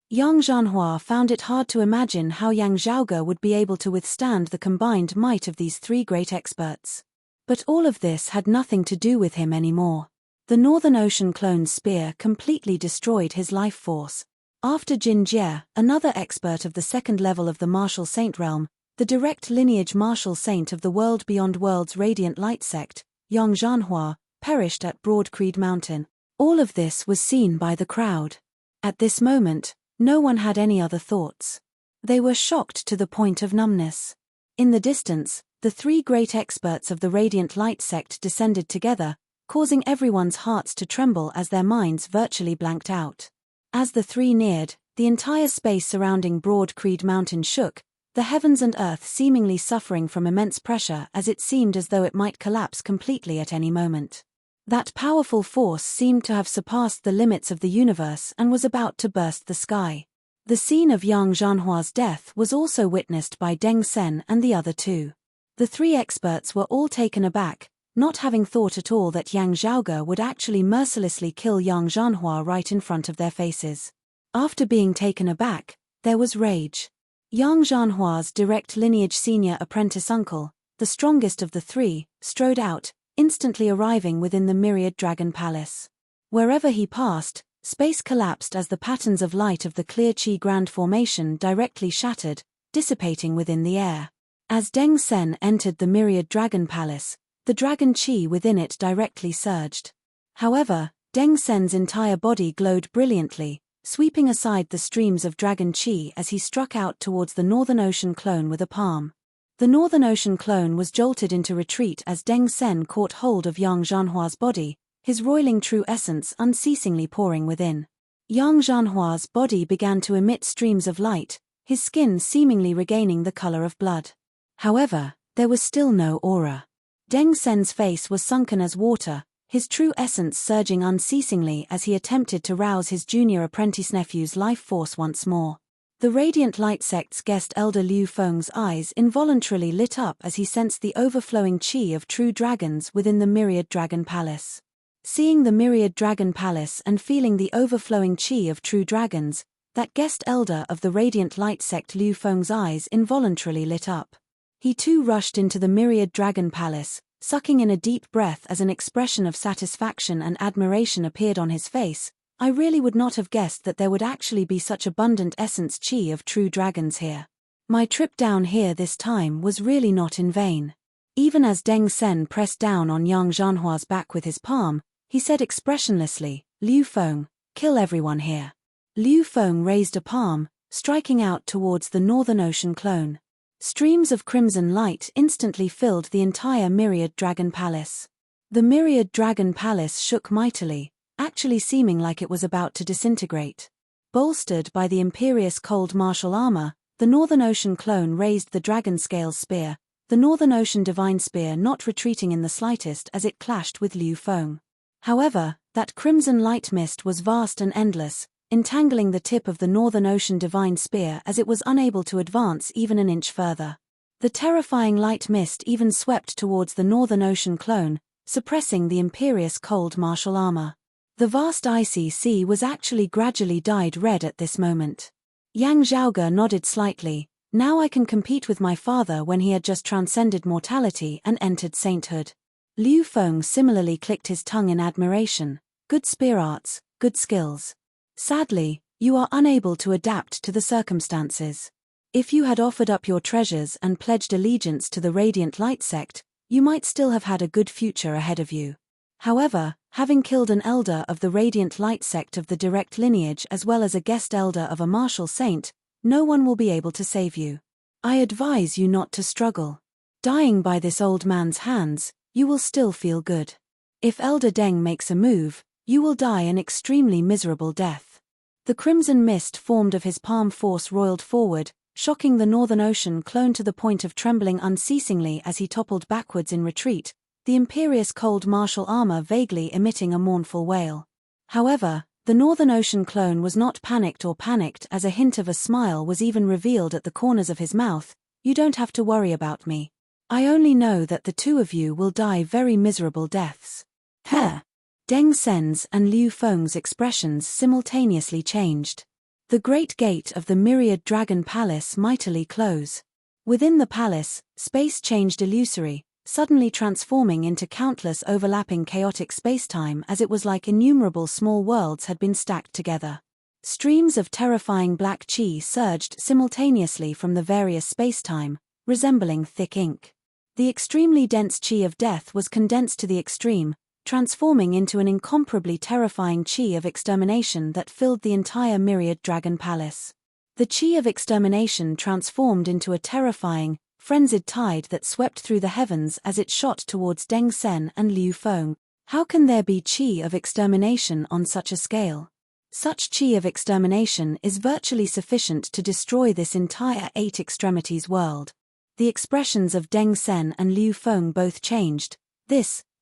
Yang Zhanhua found it hard to imagine how Yang Zhaoge would be able to withstand the combined might of these three great experts. But all of this had nothing to do with him anymore. The Northern Ocean Clone's spear completely destroyed his life force. After Jin Jie, another expert of the second level of the Martial Saint realm, the direct lineage Martial Saint of the World Beyond Worlds Radiant Light sect, Yang Zhanhua, perished at Broad Creed Mountain. All of this was seen by the crowd. At this moment, no one had any other thoughts. They were shocked to the point of numbness. In the distance, the three great experts of the Radiant Light sect descended together, causing everyone's hearts to tremble as their minds virtually blanked out. As the three neared, the entire space surrounding Broad Creed Mountain shook, the heavens and earth seemingly suffering from immense pressure as it seemed as though it might collapse completely at any moment. That powerful force seemed to have surpassed the limits of the universe and was about to burst the sky. The scene of Yang Zhanhua's death was also witnessed by Deng Sen and the other two. The three experts were all taken aback, not having thought at all that Yang Zhaoge would actually mercilessly kill Yang Zhanhua right in front of their faces. After being taken aback, there was rage. Yang Zhanhua's direct lineage senior apprentice uncle, the strongest of the three, strode out, instantly arriving within the Myriad Dragon Palace. Wherever he passed, space collapsed as the patterns of light of the Clear Chi Grand Formation directly shattered, dissipating within the air. As Deng Sen entered the Myriad Dragon Palace, the dragon chi within it directly surged. However, Deng Sen's entire body glowed brilliantly, sweeping aside the streams of dragon chi as he struck out towards the Northern Ocean Clone with a palm. The Northern Ocean Clone was jolted into retreat as Deng Sen caught hold of Yang Zhanhua's body, his roiling true essence unceasingly pouring within. Yang Zhanhua's body began to emit streams of light, his skin seemingly regaining the color of blood. However, there was still no aura. Deng Sen's face was sunken as water, his true essence surging unceasingly as he attempted to rouse his junior apprentice nephew's life force once more. The Radiant Light sect's guest elder Liu Feng's eyes involuntarily lit up as he sensed the overflowing chi of true dragons within the Myriad Dragon Palace. Seeing the Myriad Dragon Palace and feeling the overflowing chi of true dragons, that guest elder of the Radiant Light sect Liu Feng's eyes involuntarily lit up. He too rushed into the Myriad Dragon Palace, sucking in a deep breath as an expression of satisfaction and admiration appeared on his face. I really would not have guessed that there would actually be such abundant essence chi of true dragons here. My trip down here this time was really not in vain. Even as Deng Sen pressed down on Yang Zhanhua's back with his palm, he said expressionlessly, "Liu Feng, kill everyone here." Liu Feng raised a palm, striking out towards the Northern Ocean Clone. Streams of crimson light instantly filled the entire Myriad Dragon Palace. The Myriad Dragon Palace shook mightily, actually seeming like it was about to disintegrate. Bolstered by the imperious cold martial armor, the Northern Ocean Clone raised the Dragon Scales Spear, the Northern Ocean Divine Spear not retreating in the slightest as it clashed with Liu Feng. However, that crimson light mist was vast and endless, entangling the tip of the Northern Ocean Divine Spear as it was unable to advance even an inch further. The terrifying light mist even swept towards the Northern Ocean Clone, suppressing the imperious cold martial armor. The vast icy sea was actually gradually dyed red at this moment. Yang Zhaoge nodded slightly. Now I can compete with my father when he had just transcended mortality and entered sainthood. Liu Feng similarly clicked his tongue in admiration. Good spear arts, good skills. Sadly, you are unable to adapt to the circumstances. If you had offered up your treasures and pledged allegiance to the Radiant Light sect, you might still have had a good future ahead of you. However, having killed an elder of the Radiant Light sect of the direct lineage as well as a guest elder of a martial saint, no one will be able to save you. I advise you not to struggle. Dying by this old man's hands, you will still feel good. If Elder Deng makes a move, you will die an extremely miserable death. The crimson mist formed of his palm force roiled forward, shocking the Northern Ocean Clone to the point of trembling unceasingly as he toppled backwards in retreat, the imperious cold martial armor vaguely emitting a mournful wail. However, The Northern Ocean clone was not panicked, as a hint of a smile was even revealed at the corners of his mouth. "You don't have to worry about me. I only know that the two of you will die very miserable deaths." Heh! Deng Sen's and Liu Feng's expressions simultaneously changed. The great gate of the myriad dragon palace mightily close. Within the palace, space changed illusory, suddenly transforming into countless overlapping chaotic spacetime, as it was like innumerable small worlds had been stacked together. Streams of terrifying black chi surged simultaneously from the various spacetime, resembling thick ink. The extremely dense chi of death was condensed to the extreme, transforming into an incomparably terrifying chi of extermination that filled the entire myriad dragon palace. The chi of extermination transformed into a terrifying, frenzied tide that swept through the heavens as it shot towards Deng Sen and Liu Feng. How can there be chi of extermination on such a scale? Such chi of extermination is virtually sufficient to destroy this entire eight extremities world. The expressions of Deng Sen and Liu Feng both changed.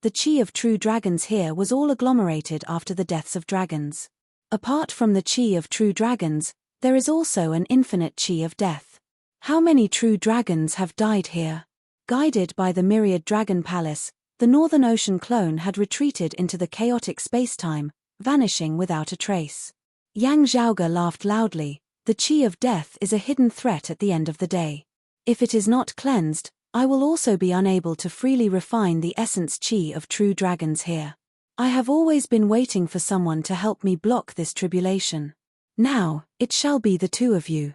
The chi of true dragons here was all agglomerated after the deaths of dragons. Apart from the chi of true dragons, there is also an infinite chi of death. How many true dragons have died here? Guided by the myriad dragon palace, the Northern Ocean clone had retreated into the chaotic spacetime, vanishing without a trace. Yang Zhaoge laughed loudly. "The chi of death is a hidden threat at the end of the day. If it is not cleansed, I will also be unable to freely refine the essence chi of true dragons here. I have always been waiting for someone to help me block this tribulation. Now, it shall be the two of you."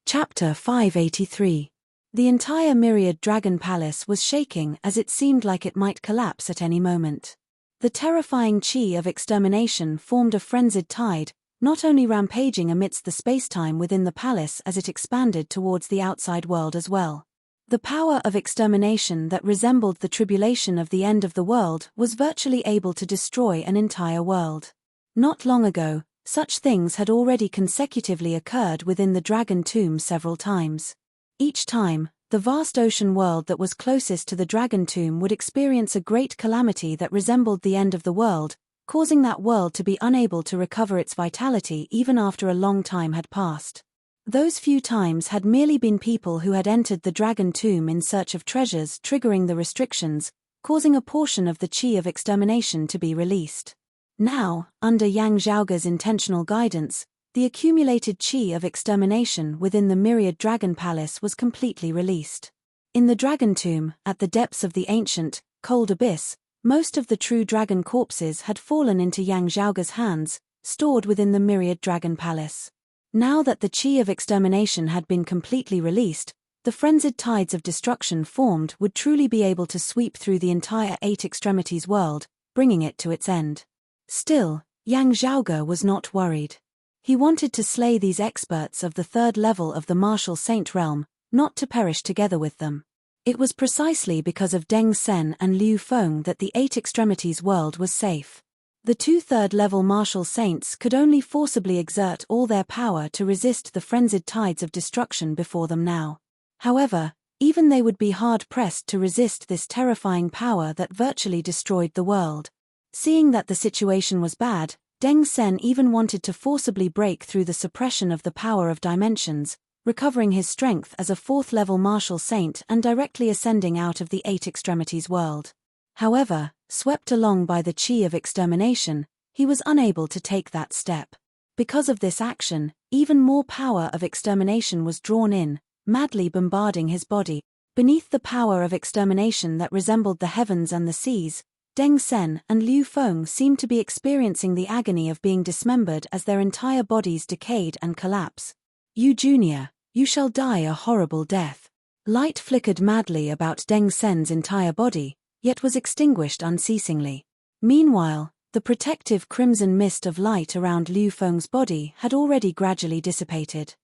Chapter 583. The entire myriad dragon palace was shaking as it seemed like it might collapse at any moment. The terrifying chi of extermination formed a frenzied tide, not only rampaging amidst the spacetime within the palace as it expanded towards the outside world as well. The power of extermination that resembled the tribulation of the end of the world was virtually able to destroy an entire world. Not long ago, such things had already consecutively occurred within the Dragon Tomb several times. Each time, the vast ocean world that was closest to the Dragon Tomb would experience a great calamity that resembled the end of the world, causing that world to be unable to recover its vitality even after a long time had passed. Those few times had merely been people who had entered the Dragon Tomb in search of treasures, triggering the restrictions, causing a portion of the chi of extermination to be released. Now, under Yang Zhaoge's intentional guidance, the accumulated chi of extermination within the myriad dragon palace was completely released. In the Dragon Tomb, at the depths of the ancient, cold abyss, most of the true dragon corpses had fallen into Yang Zhaoge's hands, stored within the myriad dragon palace. Now that the chi of extermination had been completely released, the frenzied tides of destruction formed would truly be able to sweep through the entire eight extremities world, bringing it to its end. Still, Yang Zhaoge was not worried. He wanted to slay these experts of the third level of the martial saint realm, not to perish together with them. It was precisely because of Deng Sen and Liu Feng that the eight extremities world was safe. The two third-level martial saints could only forcibly exert all their power to resist the frenzied tides of destruction before them now. However, even they would be hard-pressed to resist this terrifying power that virtually destroyed the world. Seeing that the situation was bad, Deng Sen even wanted to forcibly break through the suppression of the power of dimensions, recovering his strength as a fourth-level martial saint and directly ascending out of the eight extremities world. However, swept along by the chi of extermination, he was unable to take that step. Because of this action, even more power of extermination was drawn in, madly bombarding his body. Beneath the power of extermination that resembled the heavens and the seas, Deng Sen and Liu Feng seemed to be experiencing the agony of being dismembered as their entire bodies decayed and collapse. "You Junior, you shall die a horrible death." Light flickered madly about Deng Sen's entire body, yet was extinguished unceasingly. Meanwhile, the protective crimson mist of light around Liu Feng's body had already gradually dissipated.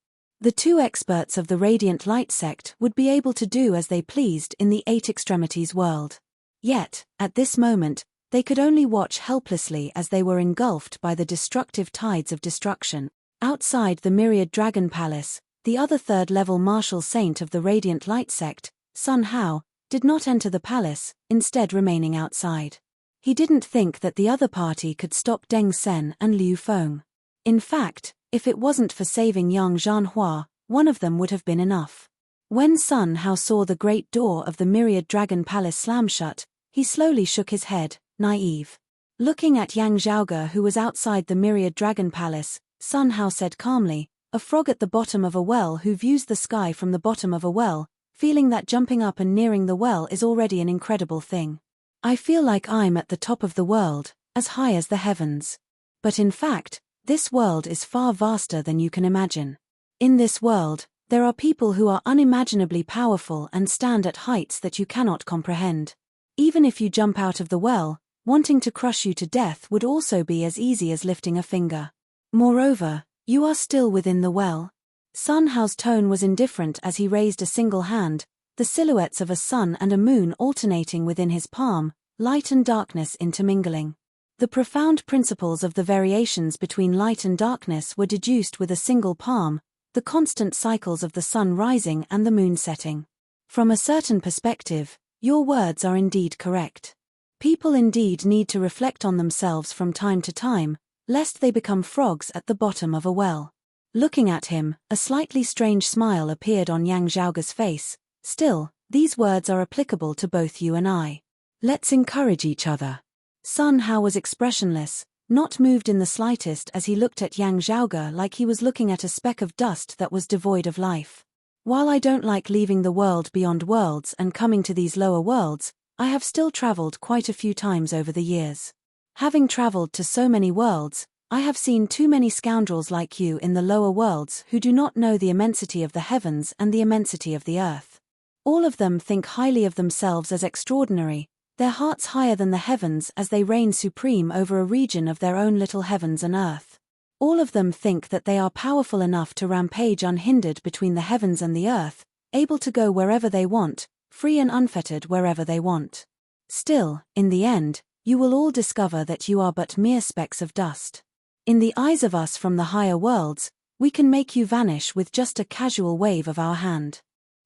The two experts of the Radiant Light sect would be able to do as they pleased in the eight extremities world. Yet, at this moment, they could only watch helplessly as they were engulfed by the destructive tides of destruction. Outside the Myriad Dragon Palace, the other third-level martial saint of the Radiant Light sect, Sun Hao, did not enter the palace, instead remaining outside. He didn't think that the other party could stop Deng Sen and Liu Feng. In fact, if it wasn't for saving Yang Zhanhua, one of them would have been enough. When Sun Hao saw the great door of the Myriad Dragon Palace slam shut, he slowly shook his head, naive. Looking at Yang Zhaoge, who was outside the Myriad Dragon Palace, Sun Hao said calmly, "A frog at the bottom of a well who views the sky from the bottom of a well, feeling that jumping up and nearing the well is already an incredible thing. I feel like I'm at the top of the world, as high as the heavens. But in fact, this world is far vaster than you can imagine. In this world, there are people who are unimaginably powerful and stand at heights that you cannot comprehend. Even if you jump out of the well, wanting to crush you to death would also be as easy as lifting a finger. Moreover, you are still within the well." Sun Hao's tone was indifferent as he raised a single hand, the silhouettes of a sun and a moon alternating within his palm, light and darkness intermingling. The profound principles of the variations between light and darkness were deduced with a single palm, the constant cycles of the sun rising and the moon setting. From a certain perspective, your words are indeed correct. People indeed need to reflect on themselves from time to time, lest they become frogs at the bottom of a well. Looking at him, a slightly strange smile appeared on Yang Zhaoge's face. "Still, these words are applicable to both you and I. Let's encourage each other." Sun Hao was expressionless, not moved in the slightest as he looked at Yang Zhaoge like he was looking at a speck of dust that was devoid of life. "While I don't like leaving the world beyond worlds and coming to these lower worlds, I have still traveled quite a few times over the years. Having traveled to so many worlds, I have seen too many scoundrels like you in the lower worlds who do not know the immensity of the heavens and the immensity of the earth. All of them think highly of themselves as extraordinary, their hearts higher than the heavens as they reign supreme over a region of their own little heavens and earth. All of them think that they are powerful enough to rampage unhindered between the heavens and the earth, able to go wherever they want, free and unfettered wherever they want. Still, in the end, you will all discover that you are but mere specks of dust. In the eyes of us from the higher worlds, we can make you vanish with just a casual wave of our hand."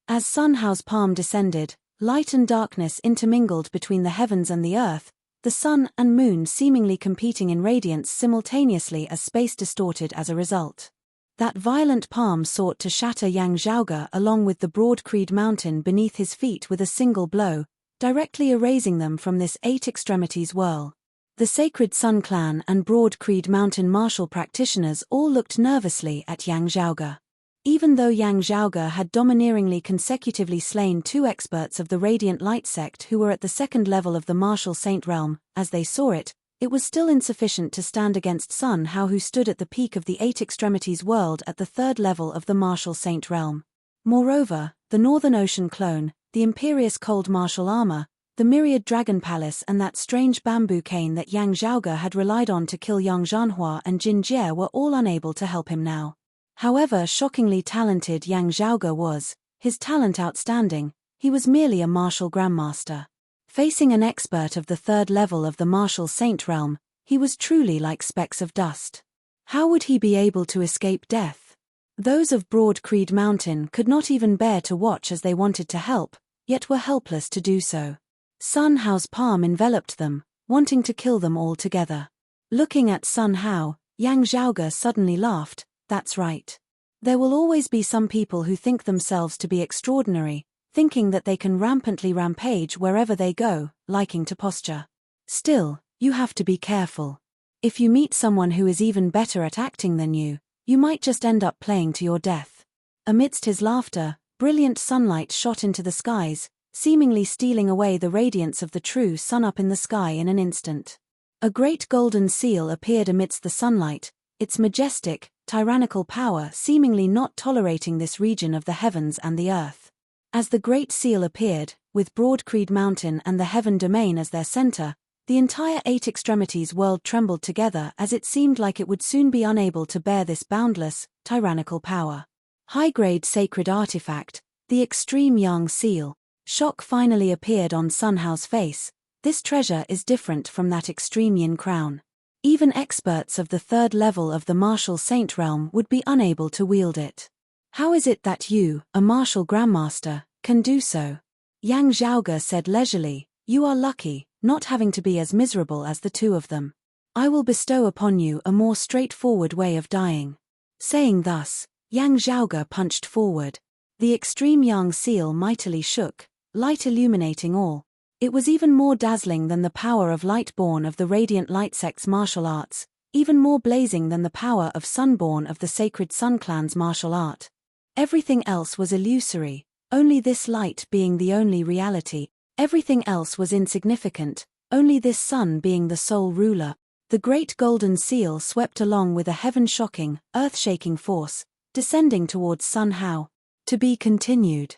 As Sun Hao's palm descended, light and darkness intermingled between the heavens and the earth, the sun and moon seemingly competing in radiance simultaneously as space distorted as a result. That violent palm sought to shatter Yang Zhaoge along with the broad Creed mountain beneath his feet with a single blow, directly erasing them from this eight extremities whirl. The Sacred Sun Clan and Broad Creed Mountain martial practitioners all looked nervously at Yang Zhaoge. Even though Yang Zhaoge had domineeringly consecutively slain two experts of the Radiant Light sect who were at the second level of the martial saint realm, as they saw it, it was still insufficient to stand against Sun Hao, who stood at the peak of the eight extremities world at the third level of the martial saint realm. Moreover, the Northern Ocean clone, the imperious cold martial armor, the Myriad Dragon Palace and that strange bamboo cane that Yang Zhaoge had relied on to kill Yang Zhanhua and Jin Jie were all unable to help him now. However shockingly talented Yang Zhaoge was, his talent outstanding, he was merely a martial grandmaster. Facing an expert of the third level of the martial saint realm, he was truly like specks of dust. How would he be able to escape death? Those of Broad Creed Mountain could not even bear to watch as they wanted to help, yet were helpless to do so. Sun Hao's palm enveloped them, wanting to kill them all together. Looking at Sun Hao, Yang Zhaoge suddenly laughed. "That's right. There will always be some people who think themselves to be extraordinary, thinking that they can rampantly rampage wherever they go, liking to posture. Still, you have to be careful. If you meet someone who is even better at acting than you might just end up playing to your death." Amidst his laughter, brilliant sunlight shot into the skies, seemingly stealing away the radiance of the true sun up in the sky in an instant. A great golden seal appeared amidst the sunlight, its majestic, tyrannical power seemingly not tolerating this region of the heavens and the earth. As the great seal appeared, with Broad Creed Mountain and the heaven domain as their center, the entire eight extremities world trembled together as it seemed like it would soon be unable to bear this boundless, tyrannical power. High-grade sacred artifact, the extreme Yang seal. Shock finally appeared on Sun Hao's face. This treasure is different from that extreme yin crown. Even experts of the third level of the martial saint realm would be unable to wield it. How is it that you, a martial grandmaster, can do so? Yang Zhaoge said leisurely, "You are lucky, not having to be as miserable as the two of them. I will bestow upon you a more straightforward way of dying. Saying thus, Yang Zhaoge punched forward. The extreme young seal mightily shook, light illuminating all. It was even more dazzling than the power of light born of the radiant light sect's martial arts, even more blazing than the power of sun born of the sacred Sun clan's martial art. Everything else was illusory, only this light being the only reality. Everything else was insignificant, only this sun being the sole ruler. The great golden seal swept along with a heaven-shocking, earth-shaking force, descending towards Sun Hao. To be continued.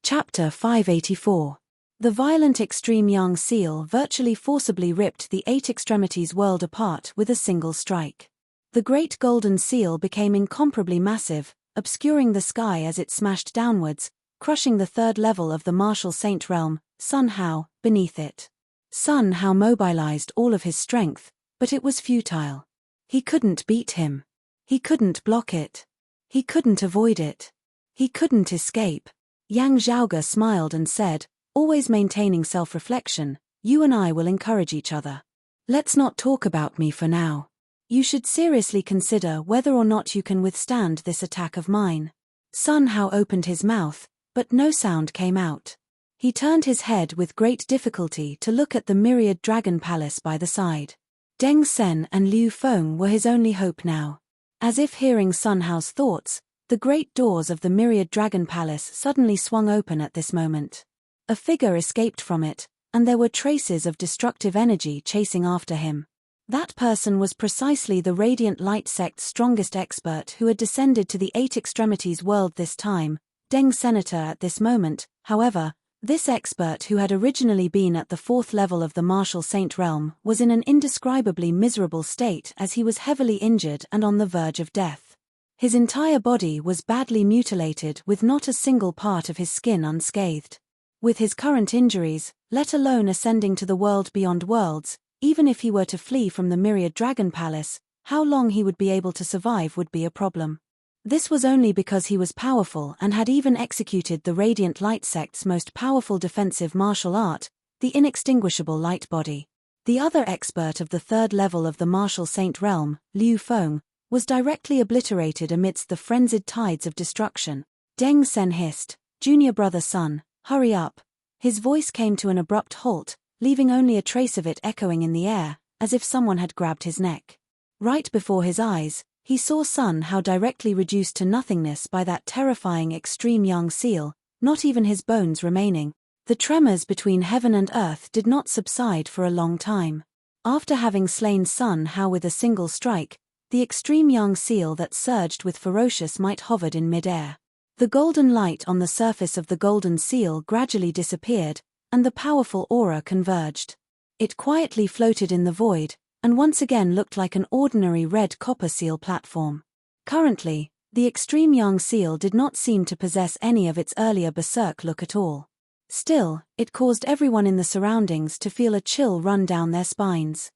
Chapter 584. The violent extreme young seal virtually forcibly ripped the eight extremities world apart with a single strike. The great golden seal became incomparably massive, obscuring the sky as it smashed downwards, crushing the third level of the martial saint realm, Sun Hao, beneath it. Sun Hao mobilized all of his strength, but it was futile. He couldn't beat him. He couldn't block it. He couldn't avoid it. He couldn't escape. Yang Zhaoge smiled and said, always maintaining self-reflection, you and I will encourage each other. Let's not talk about me for now. You should seriously consider whether or not you can withstand this attack of mine. Sun Hao opened his mouth, but no sound came out. He turned his head with great difficulty to look at the myriad dragon palace by the side. Deng Sen and Liu Feng were his only hope now. As if hearing Sun Hao's thoughts, the great doors of the myriad dragon palace suddenly swung open at this moment. A figure escaped from it, and there were traces of destructive energy chasing after him. That person was precisely the radiant light sect's strongest expert who had descended to the eight extremities world this time, Deng Senator at this moment. However, this expert who had originally been at the fourth level of the martial saint realm was in an indescribably miserable state as he was heavily injured and on the verge of death. His entire body was badly mutilated with not a single part of his skin unscathed. With his current injuries, let alone ascending to the world beyond worlds, even if he were to flee from the myriad dragon palace, how long he would be able to survive would be a problem. This was only because he was powerful and had even executed the radiant light sect's most powerful defensive martial art, the inextinguishable light body. The other expert of the third level of the martial saint realm, Liu Feng, was directly obliterated amidst the frenzied tides of destruction. Deng Sen hissed, "Junior brother Sun, hurry up." His voice came to an abrupt halt, leaving only a trace of it echoing in the air, as if someone had grabbed his neck. Right before his eyes, he saw Sun Hao directly reduced to nothingness by that terrifying extreme young seal, not even his bones remaining. The tremors between heaven and earth did not subside for a long time. After having slain Sun Hao with a single strike, the extreme young seal that surged with ferocious might hovered in midair. The golden light on the surface of the golden seal gradually disappeared, and the powerful aura converged. It quietly floated in the void, and once again looked like an ordinary red copper seal platform. Currently, the extreme young seal did not seem to possess any of its earlier berserk look at all. Still, it caused everyone in the surroundings to feel a chill run down their spines.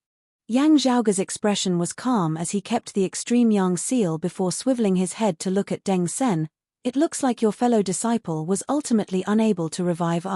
Yang Zhaoge's expression was calm as he kept the extreme young seal before swiveling his head to look at Deng Sen. "It looks like your fellow disciple was ultimately unable to revive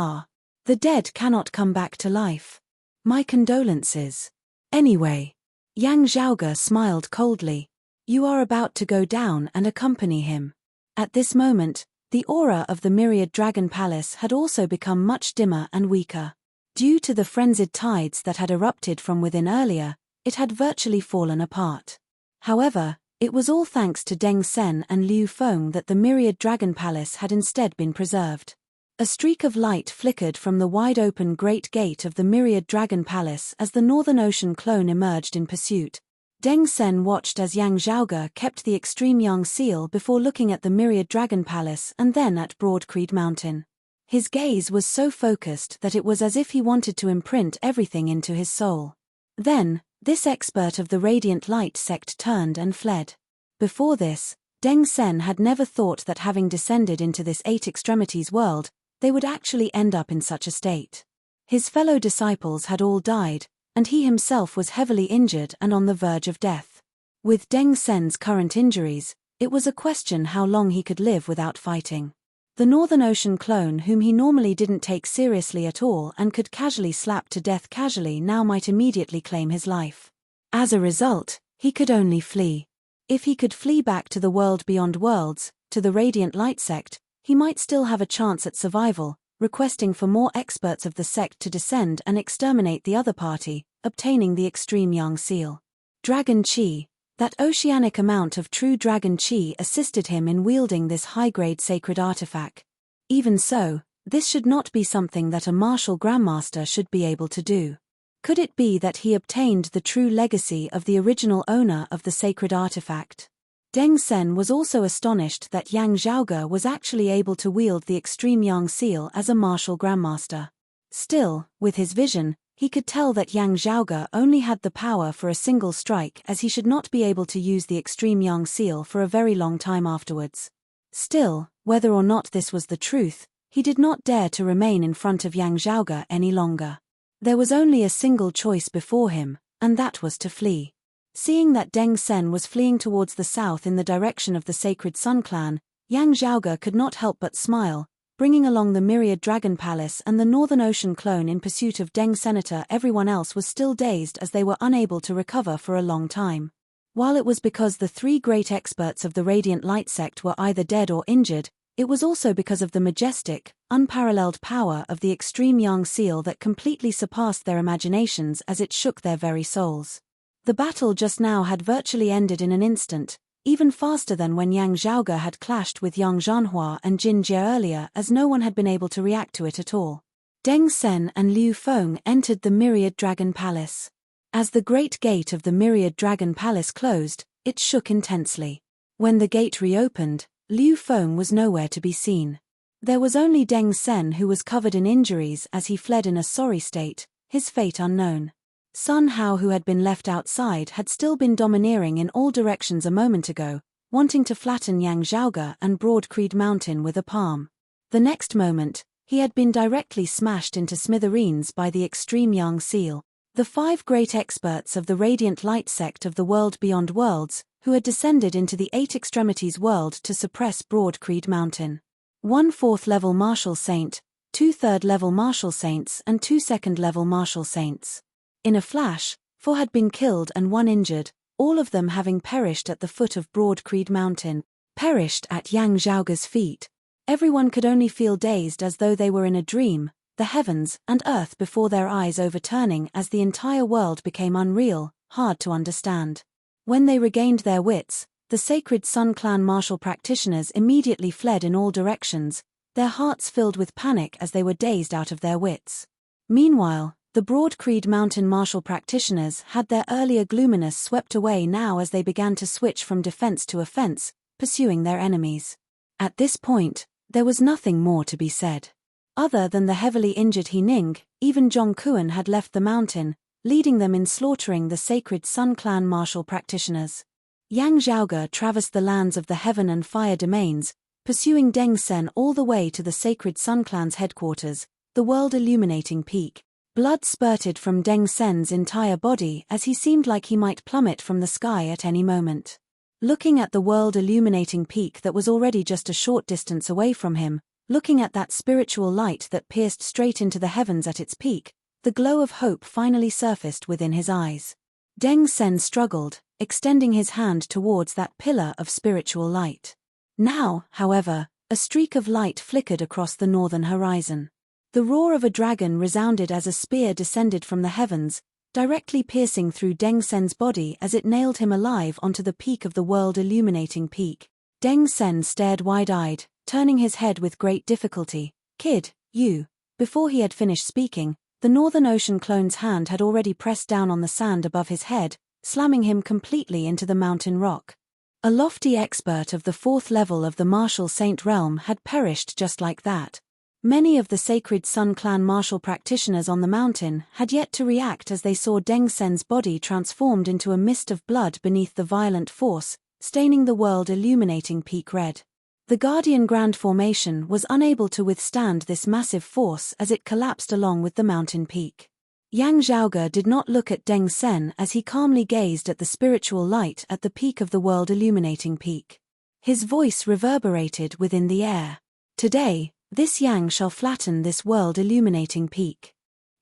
the dead cannot come back to life. My condolences. Anyway." Yang Zhaoge smiled coldly. "You are about to go down and accompany him." At this moment, the aura of the myriad dragon palace had also become much dimmer and weaker. Due to the frenzied tides that had erupted from within earlier, it had virtually fallen apart. However, it was all thanks to Deng Sen and Liu Feng that the myriad dragon palace had instead been preserved. A streak of light flickered from the wide-open great gate of the myriad dragon palace as the Northern Ocean clone emerged in pursuit. Deng Sen watched as Yang Zhaoge kept the extreme young seal before looking at the myriad dragon palace and then at Broadcreed Mountain. His gaze was so focused that it was as if he wanted to imprint everything into his soul. Then, this expert of the radiant light sect turned and fled. Before this, Deng Sen had never thought that having descended into this eight extremities world, they would actually end up in such a state. His fellow disciples had all died, and he himself was heavily injured and on the verge of death. With Deng Sen's current injuries, it was a question how long he could live without fighting. The Northern Ocean clone, whom he normally didn't take seriously at all and could casually slap to death casually, now might immediately claim his life. As a result, he could only flee. If he could flee back to the world beyond worlds, to the Radiant Light sect, he might still have a chance at survival, requesting for more experts of the sect to descend and exterminate the other party, obtaining the extreme Yang seal. Dragon Chi. That oceanic amount of true dragon chi assisted him in wielding this high-grade sacred artifact. Even so, this should not be something that a martial grandmaster should be able to do. Could it be that he obtained the true legacy of the original owner of the sacred artifact? Deng Sen was also astonished that Yang Zhaoge was actually able to wield the extreme Yang seal as a martial grandmaster. Still, with his vision, he could tell that Yang Zhaoge only had the power for a single strike, as he should not be able to use the extreme Yang seal for a very long time afterwards. Still, whether or not this was the truth, he did not dare to remain in front of Yang Zhaoge any longer. There was only a single choice before him, and that was to flee. Seeing that Deng Sen was fleeing towards the south in the direction of the Sacred Sun Clan, Yang Zhaoge could not help but smile, bringing along the Myriad Dragon Palace and the Northern Ocean clone in pursuit of Deng Senator. Everyone else was still dazed as they were unable to recover for a long time. While it was because the three great experts of the Radiant Light sect were either dead or injured, it was also because of the majestic, unparalleled power of the extreme Yang seal that completely surpassed their imaginations as it shook their very souls. The battle just now had virtually ended in an instant, even faster than when Yang Zhaoge had clashed with Yang Zhanhua and Jin Jie earlier, as no one had been able to react to it at all. Deng Sen and Liu Feng entered the Myriad Dragon Palace. As the great gate of the Myriad Dragon Palace closed, it shook intensely. When the gate reopened, Liu Feng was nowhere to be seen. There was only Deng Sen, who was covered in injuries as he fled in a sorry state, his fate unknown. Sun Hao, who had been left outside, had still been domineering in all directions a moment ago, wanting to flatten Yang Zhaoge and Broad Creed Mountain with a palm. The next moment, he had been directly smashed into smithereens by the extreme Yang seal. The five great experts of the Radiant Light sect of the world beyond worlds, who had descended into the Eight Extremities world to suppress Broad Creed Mountain. 1 4th-level Martial Saint, 2 3rd-level Martial Saints and 2 2nd-level Martial Saints. In a flash, 4 had been killed and 1 injured, all of them having perished at the foot of Broad Creed Mountain. Perished at Yang Zhaoge's feet. Everyone could only feel dazed, as though they were in a dream, the heavens and earth before their eyes overturning as the entire world became unreal, hard to understand. When they regained their wits, the Sacred Sun Clan martial practitioners immediately fled in all directions, their hearts filled with panic as they were dazed out of their wits. Meanwhile, the Broad Creed Mountain martial practitioners had their earlier gloominess swept away now as they began to switch from defense to offense, pursuing their enemies. At this point, there was nothing more to be said. Other than the heavily injured He Ning, even Zhong Kuan had left the mountain, leading them in slaughtering the Sacred Sun Clan martial practitioners. Yang Zhaoge traversed the lands of the Heaven and Fire domains, pursuing Deng Sen all the way to the Sacred Sun Clan's headquarters, the world-illuminating peak. Blood spurted from Deng Sen's entire body as he seemed like he might plummet from the sky at any moment. Looking at the world-illuminating peak that was already just a short distance away from him, looking at that spiritual light that pierced straight into the heavens at its peak, the glow of hope finally surfaced within his eyes. Deng Sen struggled, extending his hand towards that pillar of spiritual light. Now, however, a streak of light flickered across the northern horizon. The roar of a dragon resounded as a spear descended from the heavens, directly piercing through Deng Sen's body as it nailed him alive onto the peak of the world-illuminating peak. Deng Sen stared wide-eyed, turning his head with great difficulty. "Kid, you." Before he had finished speaking, the Northern Ocean clone's hand had already pressed down on the sand above his head, slamming him completely into the mountain rock. A lofty expert of the 4th level of the Martial Saint realm had perished just like that. Many of the Sacred Sun Clan martial practitioners on the mountain had yet to react as they saw Deng Sen's body transformed into a mist of blood beneath the violent force, staining the world-illuminating peak red. The Guardian Grand Formation was unable to withstand this massive force as it collapsed along with the mountain peak. Yang Zhaoge did not look at Deng Sen as he calmly gazed at the spiritual light at the peak of the world-illuminating peak. His voice reverberated within the air. Today, this yang shall flatten this world-illuminating peak.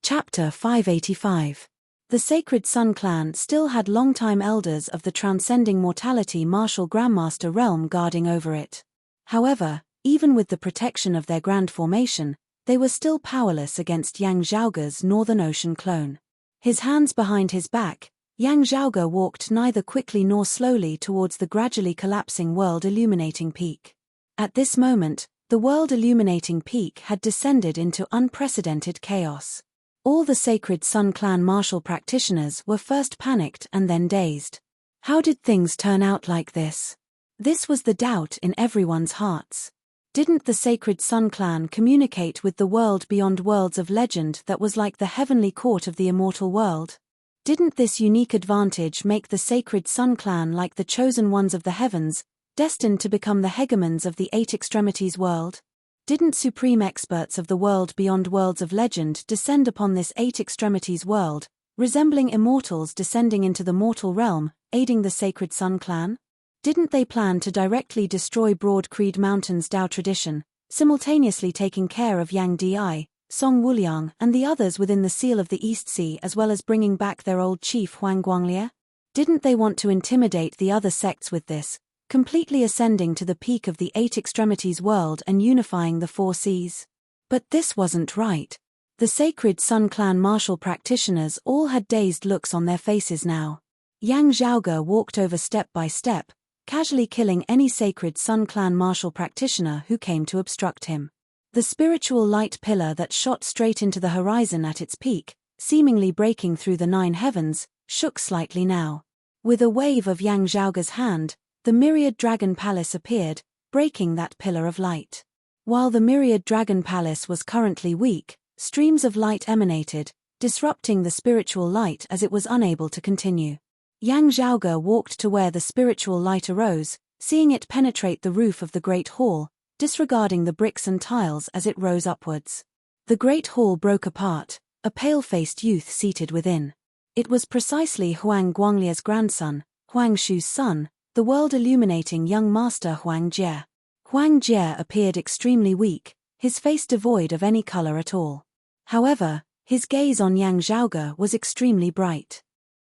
Chapter 585. The Sacred Sun Clan still had longtime elders of the transcending mortality martial Grandmaster realm guarding over it. However, even with the protection of their grand formation, they were still powerless against Yang Zhaoge's Northern Ocean clone. His hands behind his back, Yang Zhaoge walked neither quickly nor slowly towards the gradually collapsing world-illuminating peak. At this moment, the world-illuminating peak had descended into unprecedented chaos. All the Sacred Sun Clan martial practitioners were first panicked and then dazed. How did things turn out like this? This was the doubt in everyone's hearts. Didn't the Sacred Sun Clan communicate with the world beyond worlds of legend that was like the heavenly court of the immortal world? Didn't this unique advantage make the Sacred Sun Clan like the chosen ones of the heavens, destined to become the hegemons of the Eight Extremities world? Didn't supreme experts of the world beyond worlds of legend descend upon this Eight Extremities world, resembling immortals descending into the mortal realm, aiding the Sacred Sun Clan? Didn't they plan to directly destroy Broad Creed Mountain's Dao tradition, simultaneously taking care of Yang Di, Song Wuliang and the others within the Seal of the East Sea as well as bringing back their old chief Huang Guanglie? Didn't they want to intimidate the other sects with this, completely ascending to the peak of the Eight Extremities world and unifying the Four Seas? But this wasn't right. The Sacred Sun Clan martial practitioners all had dazed looks on their faces now. Yang Zhaoge walked over step by step, casually killing any Sacred Sun Clan martial practitioner who came to obstruct him. The spiritual light pillar that shot straight into the horizon at its peak, seemingly breaking through the 9 heavens, shook slightly now. With a wave of Yang Zhaoge's hand, the Myriad Dragon Palace appeared, breaking that pillar of light. While the Myriad Dragon Palace was currently weak, streams of light emanated, disrupting the spiritual light as it was unable to continue. Yang Zhaoge walked to where the spiritual light arose, seeing it penetrate the roof of the Great Hall, disregarding the bricks and tiles as it rose upwards. The Great Hall broke apart, a pale-faced youth seated within. It was precisely Huang Guanglie's grandson, Huang Shu's son, the world-illuminating young master Huang Jie. Huang Jie appeared extremely weak, his face devoid of any color at all. However, his gaze on Yang Zhaoge was extremely bright.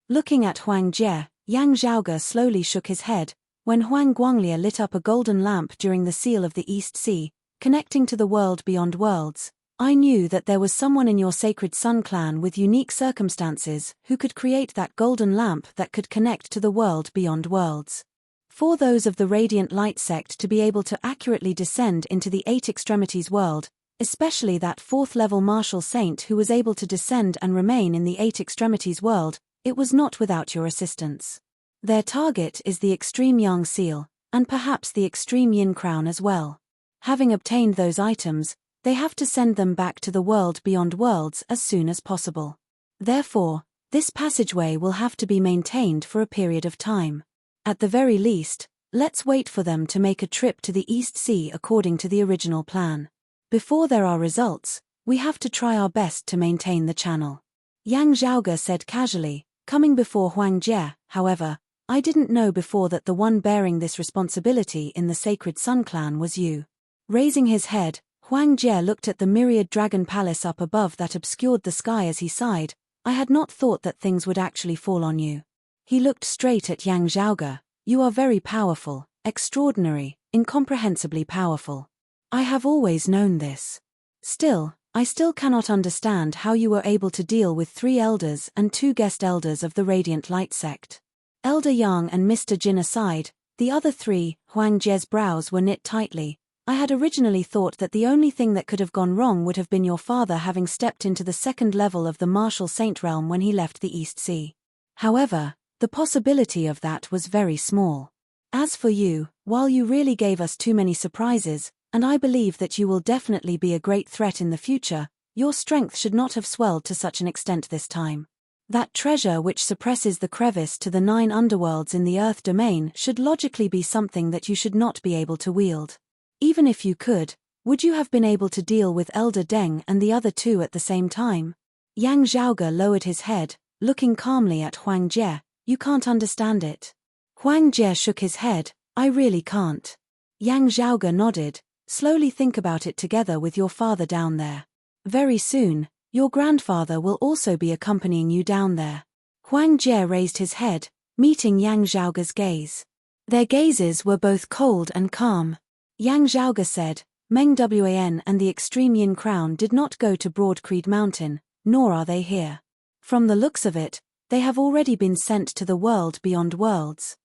Looking at Huang Jie, Yang Zhaoge slowly shook his head, when Huang Guanglie lit up a golden lamp during the Seal of the East Sea, connecting to the world beyond worlds. I knew that there was someone in your Sacred Sun Clan with unique circumstances who could create that golden lamp that could connect to the world beyond worlds. For those of the Radiant Light sect to be able to accurately descend into the Eight Extremities world, especially that 4th-level martial saint who was able to descend and remain in the Eight Extremities world, it was not without your assistance. Their target is the Extreme Yang Seal, and perhaps the Extreme Yin Crown as well. Having obtained those items, they have to send them back to the world beyond worlds as soon as possible. Therefore, this passageway will have to be maintained for a period of time. At the very least, let's wait for them to make a trip to the East Sea according to the original plan. Before there are results, we have to try our best to maintain the channel. Yang Zhaoge said casually, coming before Huang Jie. However, I didn't know before that the one bearing this responsibility in the Sacred Sun Clan was you. Raising his head, Huang Jie looked at the Myriad Dragon Palace up above that obscured the sky as he sighed. I had not thought that things would actually fall on you. He looked straight at Yang Zhaoge. You are very powerful, extraordinary, incomprehensibly powerful. I have always known this. Still, I still cannot understand how you were able to deal with 3 elders and 2 guest elders of the Radiant Light sect. Elder Yang and Mr. Jin aside, the other 3, Huang Jie's brows were knit tightly. I had originally thought that the only thing that could have gone wrong would have been your father having stepped into the 2nd level of the martial saint realm when he left the East Sea. However, the possibility of that was very small. As for you, while you really gave us too many surprises, and I believe that you will definitely be a great threat in the future, your strength should not have swelled to such an extent this time. That treasure which suppresses the crevice to the 9 underworlds in the Earth domain should logically be something that you should not be able to wield. Even if you could, would you have been able to deal with Elder Deng and the other 2 at the same time? Yang Zhaoge lowered his head, looking calmly at Huang Jie. You can't understand it. Huang Jie shook his head. I really can't. Yang Zhaoge nodded, Slowly think about it together with your father down there. Very soon, your grandfather will also be accompanying you down there. Huang Jie raised his head, meeting Yang Zhaoge's gaze. Their gazes were both cold and calm. Yang Zhaoge said, Meng Wan and the extreme Yin crown did not go to Broad Creed Mountain, nor are they here. From the looks of it, they have already been sent to the world beyond worlds.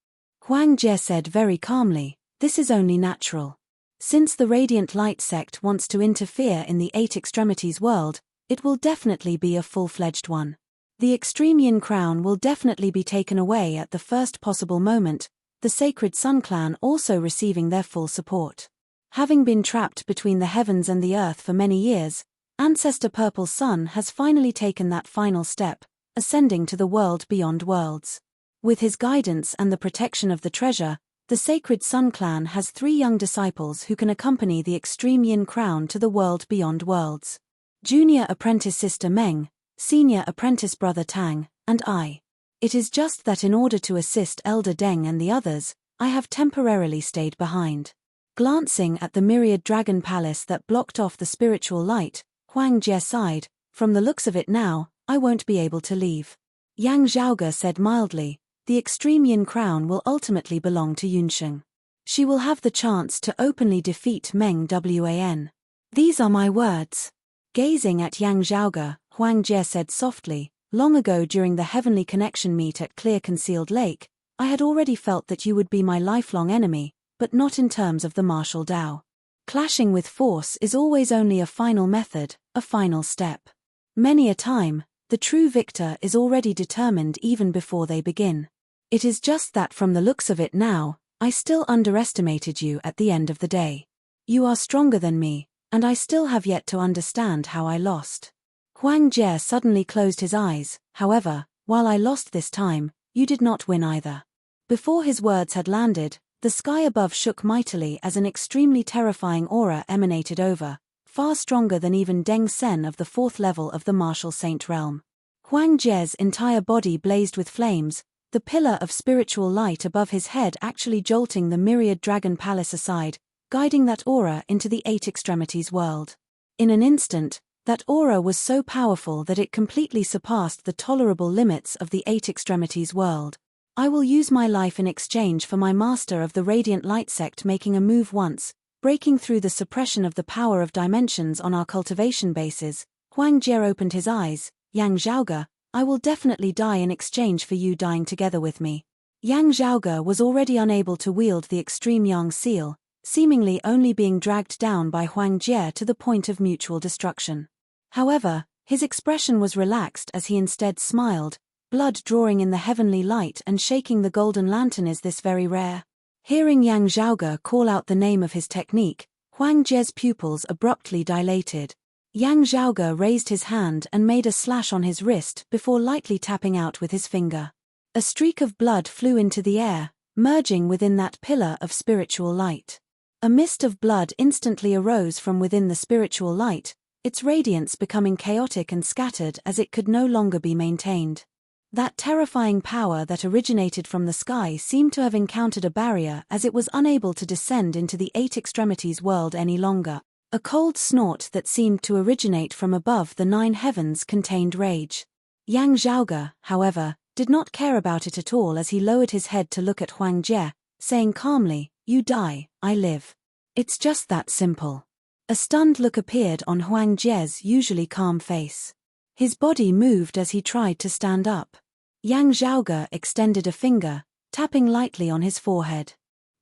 Huang Jie said very calmly, this is only natural. Since the Radiant Light sect wants to interfere in the Eight Extremities world, it will definitely be a full-fledged one. The extreme Yin crown will definitely be taken away at the first possible moment, the Sacred Sun clan also receiving their full support. Having been trapped between the heavens and the earth for many years, Ancestor Purple Sun has finally taken that final step, ascending to the world beyond worlds. With his guidance and the protection of the treasure, the Sacred Sun clan has 3 young disciples who can accompany the extreme Yin crown to the world beyond worlds. Junior apprentice sister Meng, senior apprentice brother Tang, and I. It is just that in order to assist Elder Deng and the others, I have temporarily stayed behind. Glancing at the myriad dragon palace that blocked off the spiritual light, Huang Jie sighed, from the looks of it now, I won't be able to leave. Yang Zhaoge said mildly, the extreme Yin crown will ultimately belong to Yunsheng. She will have the chance to openly defeat Meng Wan. These are my words. Gazing at Yang Zhaoge, Huang Jie said softly, long ago during the Heavenly Connection meet at Clear Concealed Lake, I had already felt that you would be my lifelong enemy, but not in terms of the martial Dao. Clashing with force is always only a final method, a final step. Many a time, the true victor is already determined even before they begin. It is just that from the looks of it now, I still underestimated you at the end of the day. You are stronger than me, and I still have yet to understand how I lost. Huang Jie suddenly closed his eyes, however, while I lost this time, you did not win either. Before his words had landed, the sky above shook mightily as an extremely terrifying aura emanated over, far stronger than even Deng Sen of the 4th level of the Martial Saint realm. Huang Jie's entire body blazed with flames, the pillar of spiritual light above his head actually jolting the myriad dragon palace aside, guiding that aura into the Eight Extremities world. In an instant, that aura was so powerful that it completely surpassed the tolerable limits of the Eight Extremities world. I will use my life in exchange for my master of the Radiant Light sect making a move once, breaking through the suppression of the power of dimensions on our cultivation bases. Huang Jie opened his eyes, Yang Zhaoge, I will definitely die in exchange for you dying together with me. Yang Zhaoge was already unable to wield the extreme Yang seal, seemingly only being dragged down by Huang Jie to the point of mutual destruction. However, his expression was relaxed as he instead smiled, blood drawing in the heavenly light and shaking the golden lantern. Is this very rare? Hearing Yang Zhaoge call out the name of his technique, Huang Jie's pupils abruptly dilated. Yang Zhaoge raised his hand and made a slash on his wrist before lightly tapping out with his finger. A streak of blood flew into the air, merging within that pillar of spiritual light. A mist of blood instantly arose from within the spiritual light, its radiance becoming chaotic and scattered as it could no longer be maintained. That terrifying power that originated from the sky seemed to have encountered a barrier as it was unable to descend into the Eight Extremities world any longer. A cold snort that seemed to originate from above the 9 heavens contained rage. Yang Zhaoge, however, did not care about it at all as he lowered his head to look at Huang Jie, saying calmly, you die, I live. It's just that simple. A stunned look appeared on Huang Jie's usually calm face. His body moved as he tried to stand up. Yang Zhaoge extended a finger, tapping lightly on his forehead.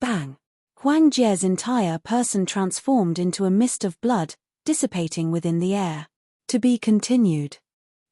Bang! Huang Jie's entire person transformed into a mist of blood, dissipating within the air. To be continued.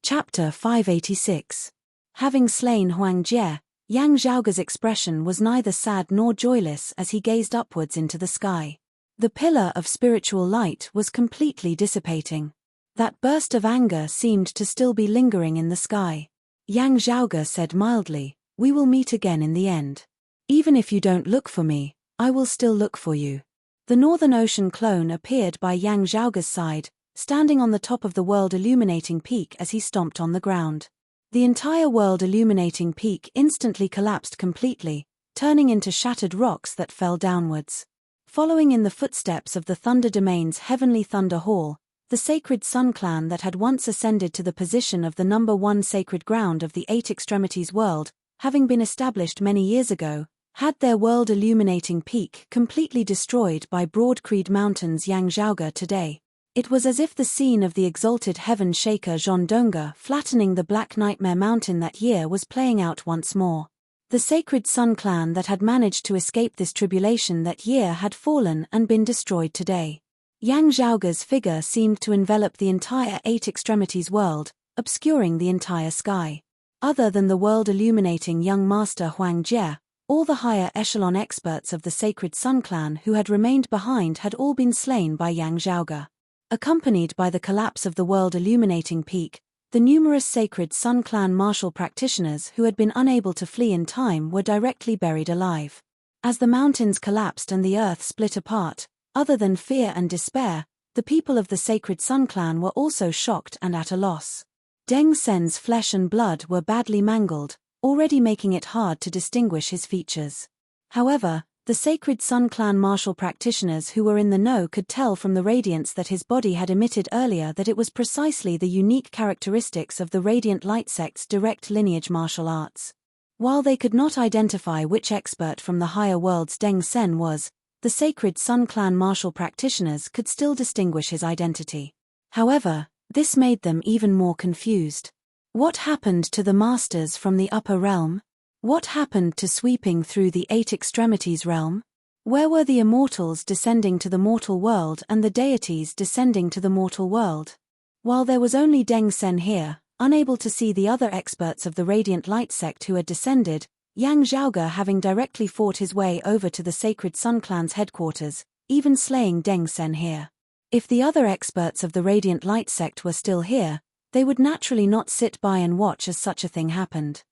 Chapter 586. Having slain Huang Jie, Yang Zhaoge's expression was neither sad nor joyless as he gazed upwards into the sky. The pillar of spiritual light was completely dissipating. That burst of anger seemed to still be lingering in the sky. Yang Zhaoge said mildly, we will meet again in the end. Even if you don't look for me, I will still look for you. The Northern Ocean clone appeared by Yang Zhaoge's side, standing on the top of the world illuminating peak as he stomped on the ground. The entire world illuminating peak instantly collapsed completely, turning into shattered rocks that fell downwards. Following in the footsteps of the Thunder Domain's Heavenly Thunder Hall, the Sacred Sun clan that had once ascended to the position of the #1 sacred ground of the Eight Extremities world, having been established many years ago, had their world-illuminating peak completely destroyed by Broadcreed Mountain's Yangzhaoge today. It was as if the scene of the exalted heaven shaker Zhondonga flattening the Black Nightmare Mountain that year was playing out once more. The Sacred Sun clan that had managed to escape this tribulation that year had fallen and been destroyed today. Yangzhaoge's figure seemed to envelop the entire Eight Extremities world, obscuring the entire sky. Other than the world-illuminating young master Huang Jie, all the higher echelon experts of the Sacred Sun clan who had remained behind had all been slain by Yangzhaoge. Accompanied by the collapse of the world-illuminating peak, the numerous Sacred Sun clan martial practitioners who had been unable to flee in time were directly buried alive. As the mountains collapsed and the earth split apart, other than fear and despair, the people of the Sacred Sun clan were also shocked and at a loss. Deng Sen's flesh and blood were badly mangled, already making it hard to distinguish his features. However, the Sacred Sun clan martial practitioners who were in the know could tell from the radiance that his body had emitted earlier that it was precisely the unique characteristics of the Radiant Light sect's direct lineage martial arts. While they could not identify which expert from the higher worlds Deng Sen was, the Sacred Sun clan martial practitioners could still distinguish his identity. However, this made them even more confused. What happened to the masters from the upper realm? What happened to sweeping through the Eight Extremities realm? Where were the immortals descending to the mortal world and the deities descending to the mortal world? While there was only Deng Sen here, unable to see the other experts of the Radiant Light sect who had descended, Yangzhaoge having directly fought his way over to the Sacred Sun clan's headquarters, even slaying Deng Sen here. If the other experts of the Radiant Light sect were still here, they would naturally not sit by and watch as such a thing happened.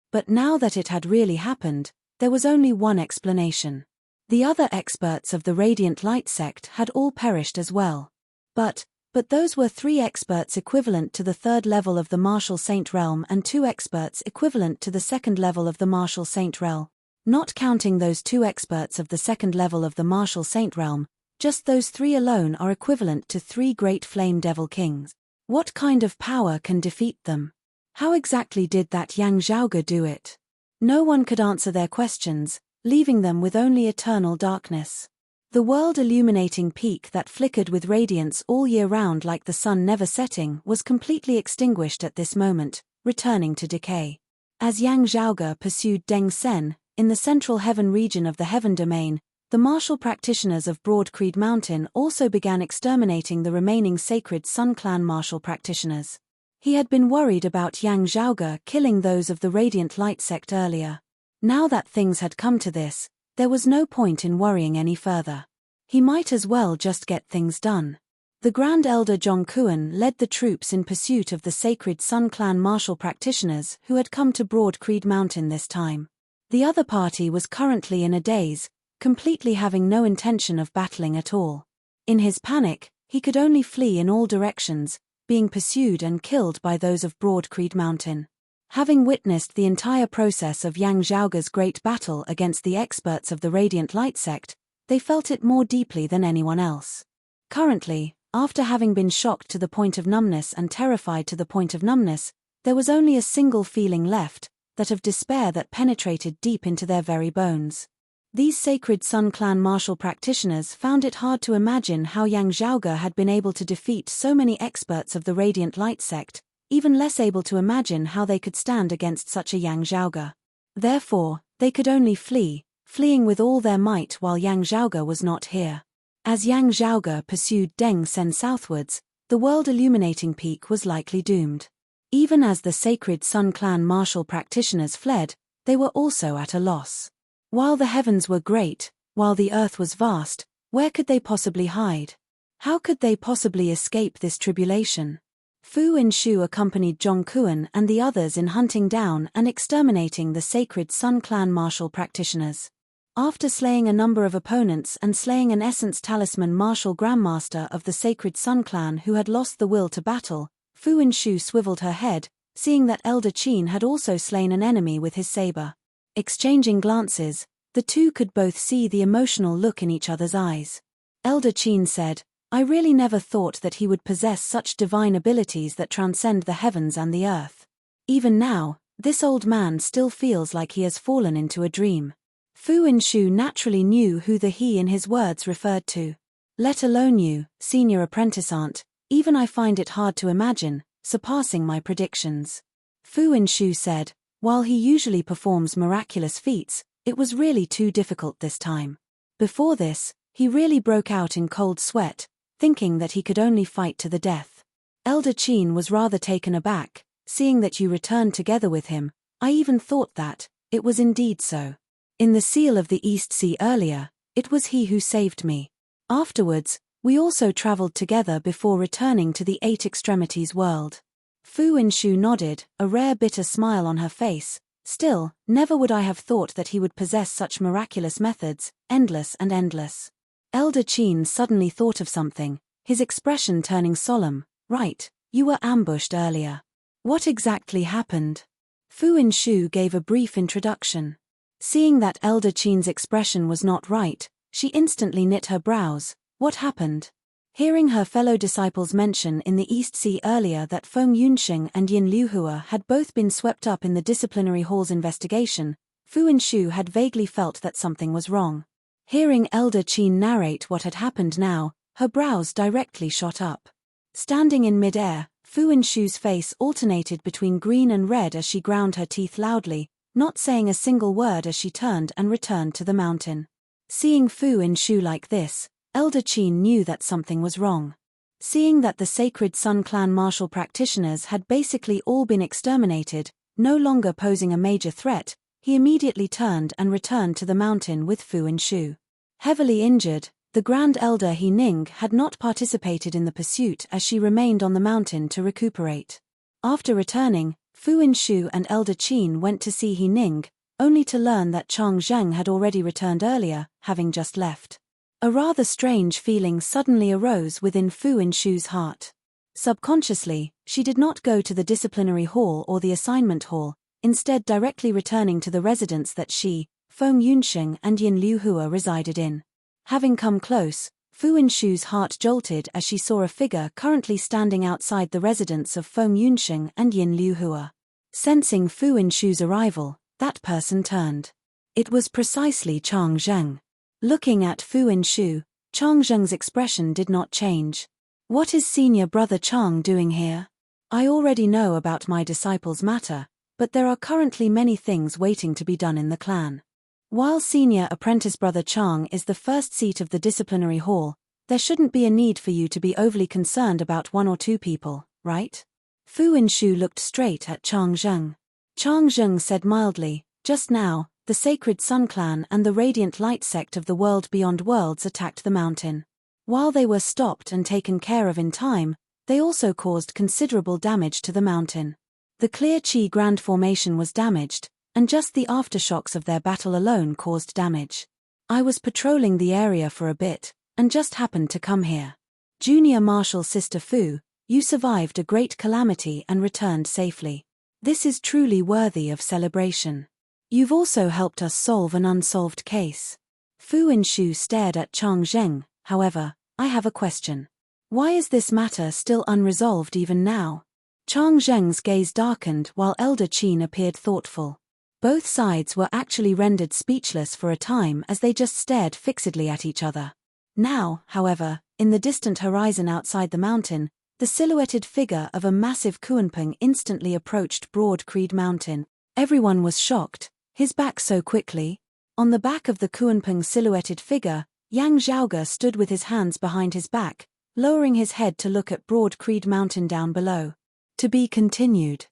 But now that it had really happened, there was only one explanation. The other experts of the Radiant Light sect had all perished as well. But those were 3 experts equivalent to the 3rd level of the Martial Saint realm and 2 experts equivalent to the 2nd level of the Martial Saint realm. Not counting those 2 experts of the 2nd level of the Martial Saint realm, just those 3 alone are equivalent to 3 great Flame Devil Kings. What kind of power can defeat them? How exactly did that Yangzhaoge do it? No one could answer their questions, leaving them with only eternal darkness. The world-illuminating peak that flickered with radiance all year round like the sun never setting was completely extinguished at this moment, returning to decay. As Yangzhaoge pursued Deng Sen, in the central heaven region of the Heaven Domain, the martial practitioners of Broadcreed Mountain also began exterminating the remaining Sacred Sun clan martial practitioners. He had been worried about Yangzhaoge killing those of the Radiant Light sect earlier. Now that things had come to this, there was no point in worrying any further. He might as well just get things done. The Grand Elder Zhongkuan led the troops in pursuit of the Sacred Sun clan martial practitioners who had come to Broadcreed Mountain this time. The other party was currently in a daze, completely having no intention of battling at all. In his panic, he could only flee in all directions, being pursued and killed by those of Broadcreed Mountain. Having witnessed the entire process of Yangzhaoge's great battle against the experts of the Radiant Light sect, they felt it more deeply than anyone else. Currently, after having been shocked to the point of numbness and terrified to the point of numbness, there was only a single feeling left, that of despair that penetrated deep into their very bones. These Sacred Sun clan martial practitioners found it hard to imagine how Yangzhaoge had been able to defeat so many experts of the Radiant Light sect, even less able to imagine how they could stand against such a Yangzhaoge. Therefore, they could only flee, fleeing with all their might while Yangzhaoge was not here. As Yangzhaoge pursued Deng Sen southwards, the world-illuminating peak was likely doomed. Even as the Sacred Sun clan martial practitioners fled, they were also at a loss. While the heavens were great, while the earth was vast, where could they possibly hide? How could they possibly escape this tribulation? Fu Inshu accompanied Zhongkuan and the others in hunting down and exterminating the Sacred Sun clan martial practitioners. After slaying a number of opponents and slaying an Essence Talisman martial grandmaster of the Sacred Sun clan who had lost the will to battle, Fu Inshu swiveled her head, seeing that Elder Qin had also slain an enemy with his saber. Exchanging glances, The two could both see the emotional look in each other's eyes. Elder Qin said, "I really never thought that he would possess such divine abilities that transcend the heavens and the earth. Even now, this old man still feels like he has fallen into a dream." Fu Henshu naturally knew who the he in his words referred to. "Let alone you, senior apprentice aunt, even I find it hard to imagine, surpassing my predictions." Fu Henshu said, "While he usually performs miraculous feats, it was really too difficult this time. Before this, he really broke out in cold sweat, thinking that he could only fight to the death. Elder Qin was rather taken aback, seeing that you returned together with him. I even thought that it was indeed so. In the Seal of the East Sea earlier, it was he who saved me. Afterwards, we also traveled together before returning to the Eight Extremities world." Fu Henshu nodded, a rare bitter smile on her face. "Still, never would I have thought that he would possess such miraculous methods, endless and endless." Elder Qin suddenly thought of something, his expression turning solemn. "Right, you were ambushed earlier. What exactly happened?" Fu Henshu gave a brief introduction. Seeing that Elder Qin's expression was not right, she instantly knit her brows. What happened? Hearing her fellow disciples mention in the East Sea earlier that Feng Yunxing and Yin Liuhua had both been swept up in the disciplinary hall's investigation, Fu Henshu had vaguely felt that something was wrong. Hearing Elder Qin narrate what had happened now, her brows directly shot up. Standing in mid-air, Fu Henshu's face alternated between green and red as she ground her teeth loudly, not saying a single word as she turned and returned to the mountain. Seeing Fu Henshu like this, Elder Qin knew that something was wrong. Seeing that the Sacred Sun Clan martial practitioners had basically all been exterminated, no longer posing a major threat, he immediately turned and returned to the mountain with Fu Henshu. Heavily injured, the Grand Elder He Ning had not participated in the pursuit as she remained on the mountain to recuperate. After returning, Fu Henshu and Elder Qin went to see He Ning, only to learn that Chang Zheng had already returned earlier, having just left. A rather strange feeling suddenly arose within Fu Henshu's heart. Subconsciously, she did not go to the disciplinary hall or the assignment hall, instead directly returning to the residence that she, Feng Yunxing and Yin Liuhua resided in. Having come close, Fu Henshu's heart jolted as she saw a figure currently standing outside the residence of Feng Yunxing and Yin Liuhua. Sensing Fu Henshu's arrival, that person turned. It was precisely Chang Zheng. Looking at Fu Henshu, Chang Zheng's expression did not change. "What is senior brother Chang doing here? I already know about my disciple's matter, but there are currently many things waiting to be done in the clan. While senior apprentice brother Chang is the first seat of the disciplinary hall, there shouldn't be a need for you to be overly concerned about one or two people, right?" Fu Henshu looked straight at Chang Zheng. Chang Zheng said mildly, "Just now, the Sacred Sun Clan and the Radiant Light sect of the world beyond worlds attacked the mountain. While they were stopped and taken care of in time, they also caused considerable damage to the mountain. The Clear Chi Grand Formation was damaged, and just the aftershocks of their battle alone caused damage. I was patrolling the area for a bit, and just happened to come here. Junior Marshal Sister Fu, you survived a great calamity and returned safely. This is truly worthy of celebration. You've also helped us solve an unsolved case." Fu Henshu stared at Chang Zheng. "However, I have a question. Why is this matter still unresolved even now?" Chang Zheng's gaze darkened while Elder Qin appeared thoughtful. Both sides were actually rendered speechless for a time as they just stared fixedly at each other. Now, however, in the distant horizon outside the mountain, the silhouetted figure of a massive Kuanping instantly approached Broad Creed Mountain. Everyone was shocked. His back so quickly? On the back of the Kuanping silhouetted figure, Yang Zhaoge stood with his hands behind his back, lowering his head to look at Broad Creed Mountain down below. To be continued.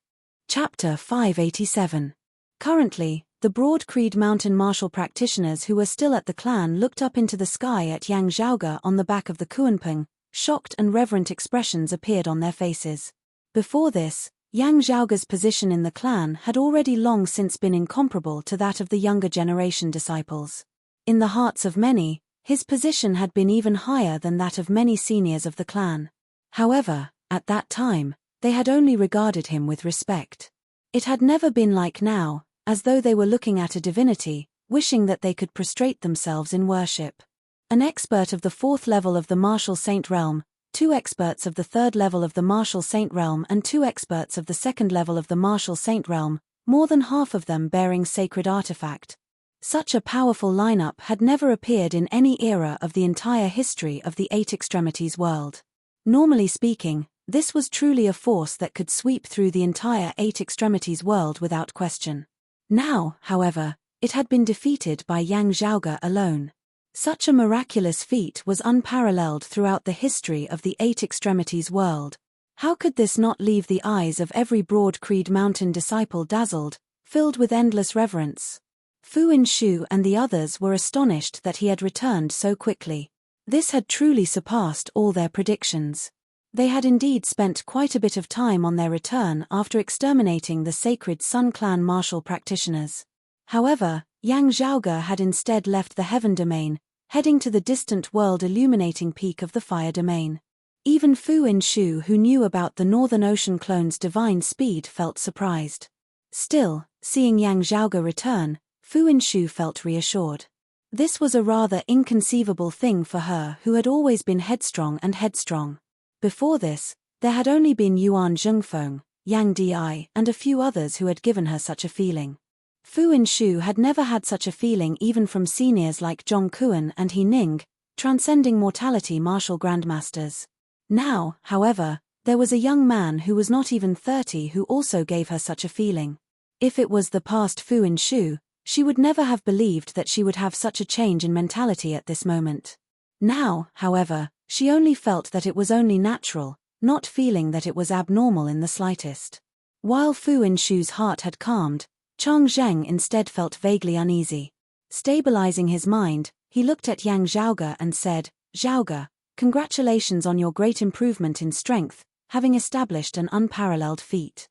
Chapter 587. Currently, the Broad Creed Mountain martial practitioners who were still at the clan looked up into the sky at Yang Zhaoge on the back of the Kuanping. Shocked and reverent expressions appeared on their faces. Before this, Yang Zhaoge's position in the clan had already long since been incomparable to that of the younger generation disciples. In the hearts of many, his position had been even higher than that of many seniors of the clan. However, at that time, they had only regarded him with respect. It had never been like now, as though they were looking at a divinity, wishing that they could prostrate themselves in worship. An expert of the 4th level of the Martial Saint realm, 2 experts of the 3rd level of the Martial Saint realm and 2 experts of the 2nd level of the Martial Saint realm, more than half of them bearing sacred artifact. Such a powerful lineup had never appeared in any era of the entire history of the 8 Extremities world. Normally speaking, this was truly a force that could sweep through the entire 8 Extremities world without question. Now, however, it had been defeated by Yang Zhaoge alone. Such a miraculous feat was unparalleled throughout the history of the 8 Extremities world. How could this not leave the eyes of every Broad Creed Mountain disciple dazzled, filled with endless reverence? Fu Henshu and the others were astonished that he had returned so quickly. This had truly surpassed all their predictions. They had indeed spent quite a bit of time on their return after exterminating the sacred Sun Clan martial practitioners. However, Yang Zhaoge had instead left the Heaven Domain, heading to the distant world-illuminating peak of the Fire Domain. Even Fu Henshu, who knew about the Northern Ocean clone's divine speed, felt surprised. Still, seeing Yang Zhaoge return, Fu Henshu felt reassured. This was a rather inconceivable thing for her, who had always been headstrong. Before this, there had only been Yuan Zhengfeng, Yang Di, and a few others who had given her such a feeling. Fu Henshu had never had such a feeling even from seniors like Zhong Kuan and He Ning, transcending mortality martial grandmasters. Now, however, there was a young man who was not even 30 who also gave her such a feeling. If it was the past Fu Henshu, she would never have believed that she would have such a change in mentality at this moment. Now, however, she only felt that it was only natural, not feeling that it was abnormal in the slightest. While Fu Henshu's heart had calmed, Chang Zheng instead felt vaguely uneasy. Stabilizing his mind, he looked at Yang Zhaoge and said, "Zhaoge, congratulations on your great improvement in strength, having established an unparalleled feat."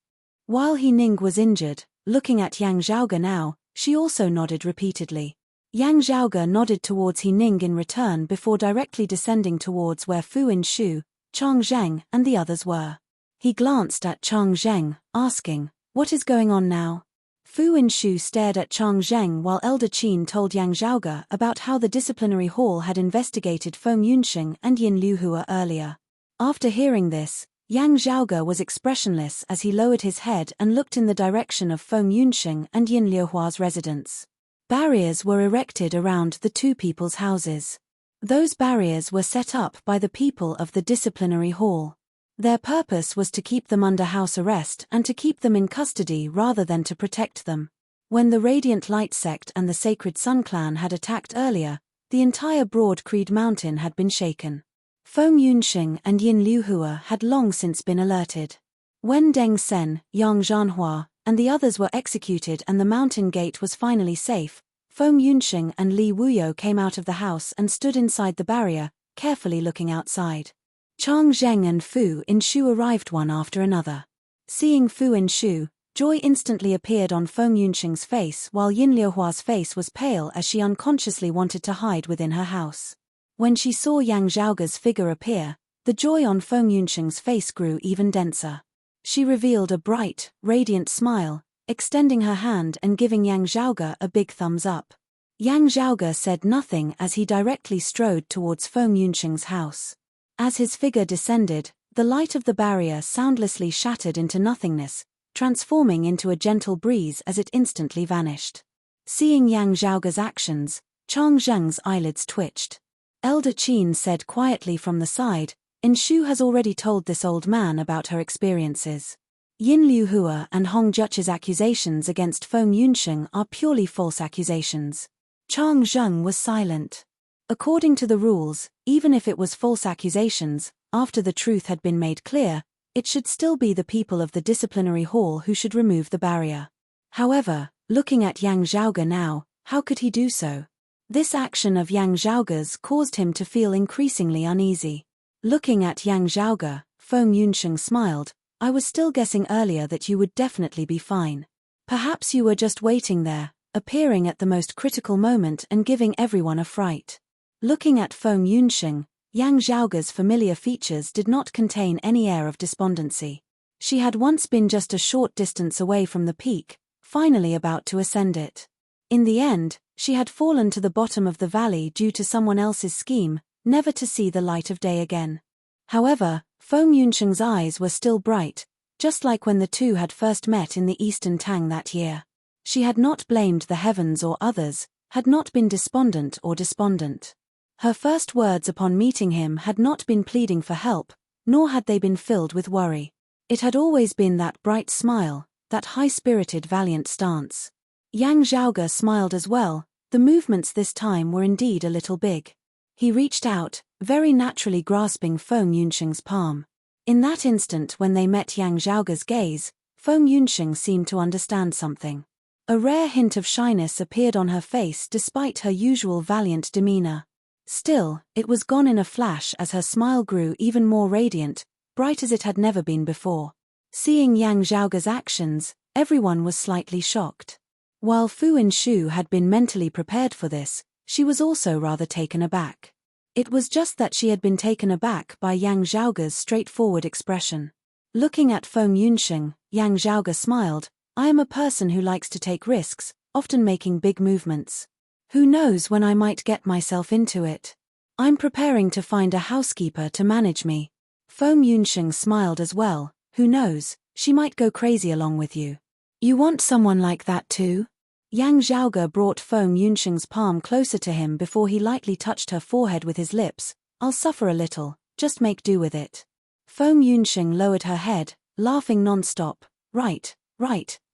While He Ning was injured, looking at Yang Zhaoge now, she also nodded repeatedly. Yang Zhaoge nodded towards He Ning in return before directly descending towards where Fu Henshu, Chang Zheng, and the others were. He glanced at Chang Zheng, asking, "What is going on now?" Fu Henshu stared at Chang Zheng while Elder Qin told Yang Zhaoge about how the disciplinary hall had investigated Feng Yunsheng and Yin Liuhua earlier. After hearing this, Yang Zhaoge was expressionless as he lowered his head and looked in the direction of Feng Yunsheng and Yin Liuhua's residence. Barriers were erected around the two people's houses. Those barriers were set up by the people of the disciplinary hall. Their purpose was to keep them under house arrest and to keep them in custody rather than to protect them. When the Radiant Light Sect and the Sacred Sun Clan had attacked earlier, the entire Broad Creed Mountain had been shaken. Feng Yunsheng and Yin Liuhua had long since been alerted. When Deng Sen, Yang Zhanhua, and the others were executed and the mountain gate was finally safe, Feng Yunsheng and Li Wuyo came out of the house and stood inside the barrier, carefully looking outside. Chang Zheng and Fu Henshu arrived one after another. Seeing Fu Henshu, joy instantly appeared on Feng Yunsheng's face while Yin Liuhua's face was pale as she unconsciously wanted to hide within her house. When she saw Yang Zhaoge's figure appear, the joy on Feng Yunsheng's face grew even denser. She revealed a bright, radiant smile, extending her hand and giving Yang Zhaoge a big thumbs up. Yang Zhaoge said nothing as he directly strode towards Feng Yunsheng's house. As his figure descended, the light of the barrier soundlessly shattered into nothingness, transforming into a gentle breeze as it instantly vanished. Seeing Yang Zhaoge's actions, Chang Zheng's eyelids twitched. Elder Qin said quietly from the side, "Henshu has already told this old man about her experiences. Yin Liuhua and Hong Juche's accusations against Feng Yunsheng are purely false accusations." Chang Zheng was silent. According to the rules, even if it was false accusations, after the truth had been made clear, it should still be the people of the disciplinary hall who should remove the barrier. However, looking at Yang Zhaoge now, how could he do so? This action of Yang Zhaoge's caused him to feel increasingly uneasy. Looking at Yang Zhaoge, Feng Yunsheng smiled, "I was still guessing earlier that you would definitely be fine. Perhaps you were just waiting there, appearing at the most critical moment and giving everyone a fright." Looking at Feng Yunsheng, Yang Zhaoge's familiar features did not contain any air of despondency. She had once been just a short distance away from the peak, finally about to ascend it. In the end, she had fallen to the bottom of the valley due to someone else's scheme, never to see the light of day again. However, Feng Yunsheng's eyes were still bright, just like when the two had first met in the Eastern Tang that year. She had not blamed the heavens or others, had not been despondent or despondent. Her first words upon meeting him had not been pleading for help, nor had they been filled with worry. It had always been that bright smile, that high-spirited valiant stance. Yang Zhaoge smiled as well. The movements this time were indeed a little big. He reached out, very naturally grasping Feng Yunsheng's palm. In that instant when they met Yang Zhaoge's gaze, Feng Yunsheng seemed to understand something. A rare hint of shyness appeared on her face despite her usual valiant demeanor. Still, it was gone in a flash as her smile grew even more radiant, bright as it had never been before. Seeing Yang Zhaoge's actions, everyone was slightly shocked. While Fu Inshu had been mentally prepared for this, she was also rather taken aback. It was just that she had been taken aback by Yang Zhaoge's straightforward expression. Looking at Feng Yunsheng, Yang Zhaoge smiled. I am a person who likes to take risks, often making big movements. Who knows when I might get myself into it? I'm preparing to find a housekeeper to manage me. Feng Yunsheng smiled as well. Who knows, she might go crazy along with you. You want someone like that too? Yang Zhaoge brought Feng Yunsheng's palm closer to him before he lightly touched her forehead with his lips. I'll suffer a little, just make do with it. Feng Yunsheng lowered her head, laughing non-stop. Right,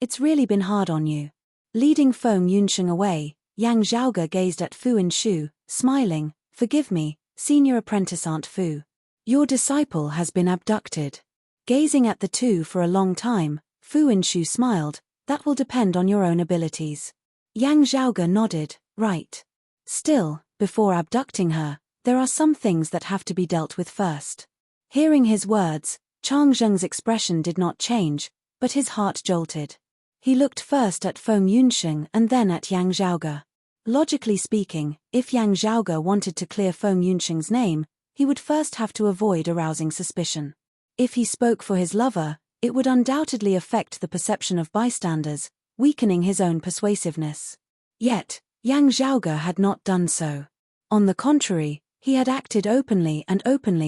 it's really been hard on you. Leading Feng Yunsheng away, Yang Zhaoge gazed at Fu Inshu, smiling. Forgive me, senior apprentice Aunt Fu. Your disciple has been abducted. Gazing at the two for a long time, Fu Inshu smiled. That will depend on your own abilities. Yang Zhaoge nodded. Right. Still, before abducting her, there are some things that have to be dealt with first. Hearing his words, Chang Zheng's expression did not change, but his heart jolted. He looked first at Feng Yunsheng and then at Yang Zhaoge. Logically speaking, if Yang Zhaoge wanted to clear Feng Yunsheng's name, he would first have to avoid arousing suspicion. If he spoke for his lover, it would undoubtedly affect the perception of bystanders, weakening his own persuasiveness. Yet, Yang Zhaoge had not done so. On the contrary, he had acted openly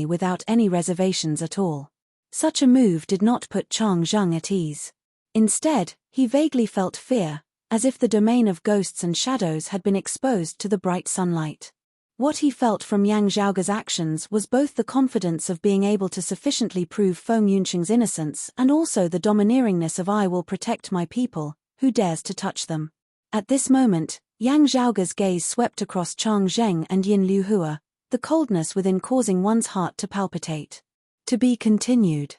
without any reservations at all. Such a move did not put Chang Zheng at ease. Instead, he vaguely felt fear, as if the domain of ghosts and shadows had been exposed to the bright sunlight. What he felt from Yang Zhaoge's actions was both the confidence of being able to sufficiently prove Feng Yunsheng's innocence and also the domineeringness of I will protect my people, who dares to touch them. At this moment, Yang Zhaoge's gaze swept across Chang Zheng and Yin Liuhua, the coldness within causing one's heart to palpitate. To be continued.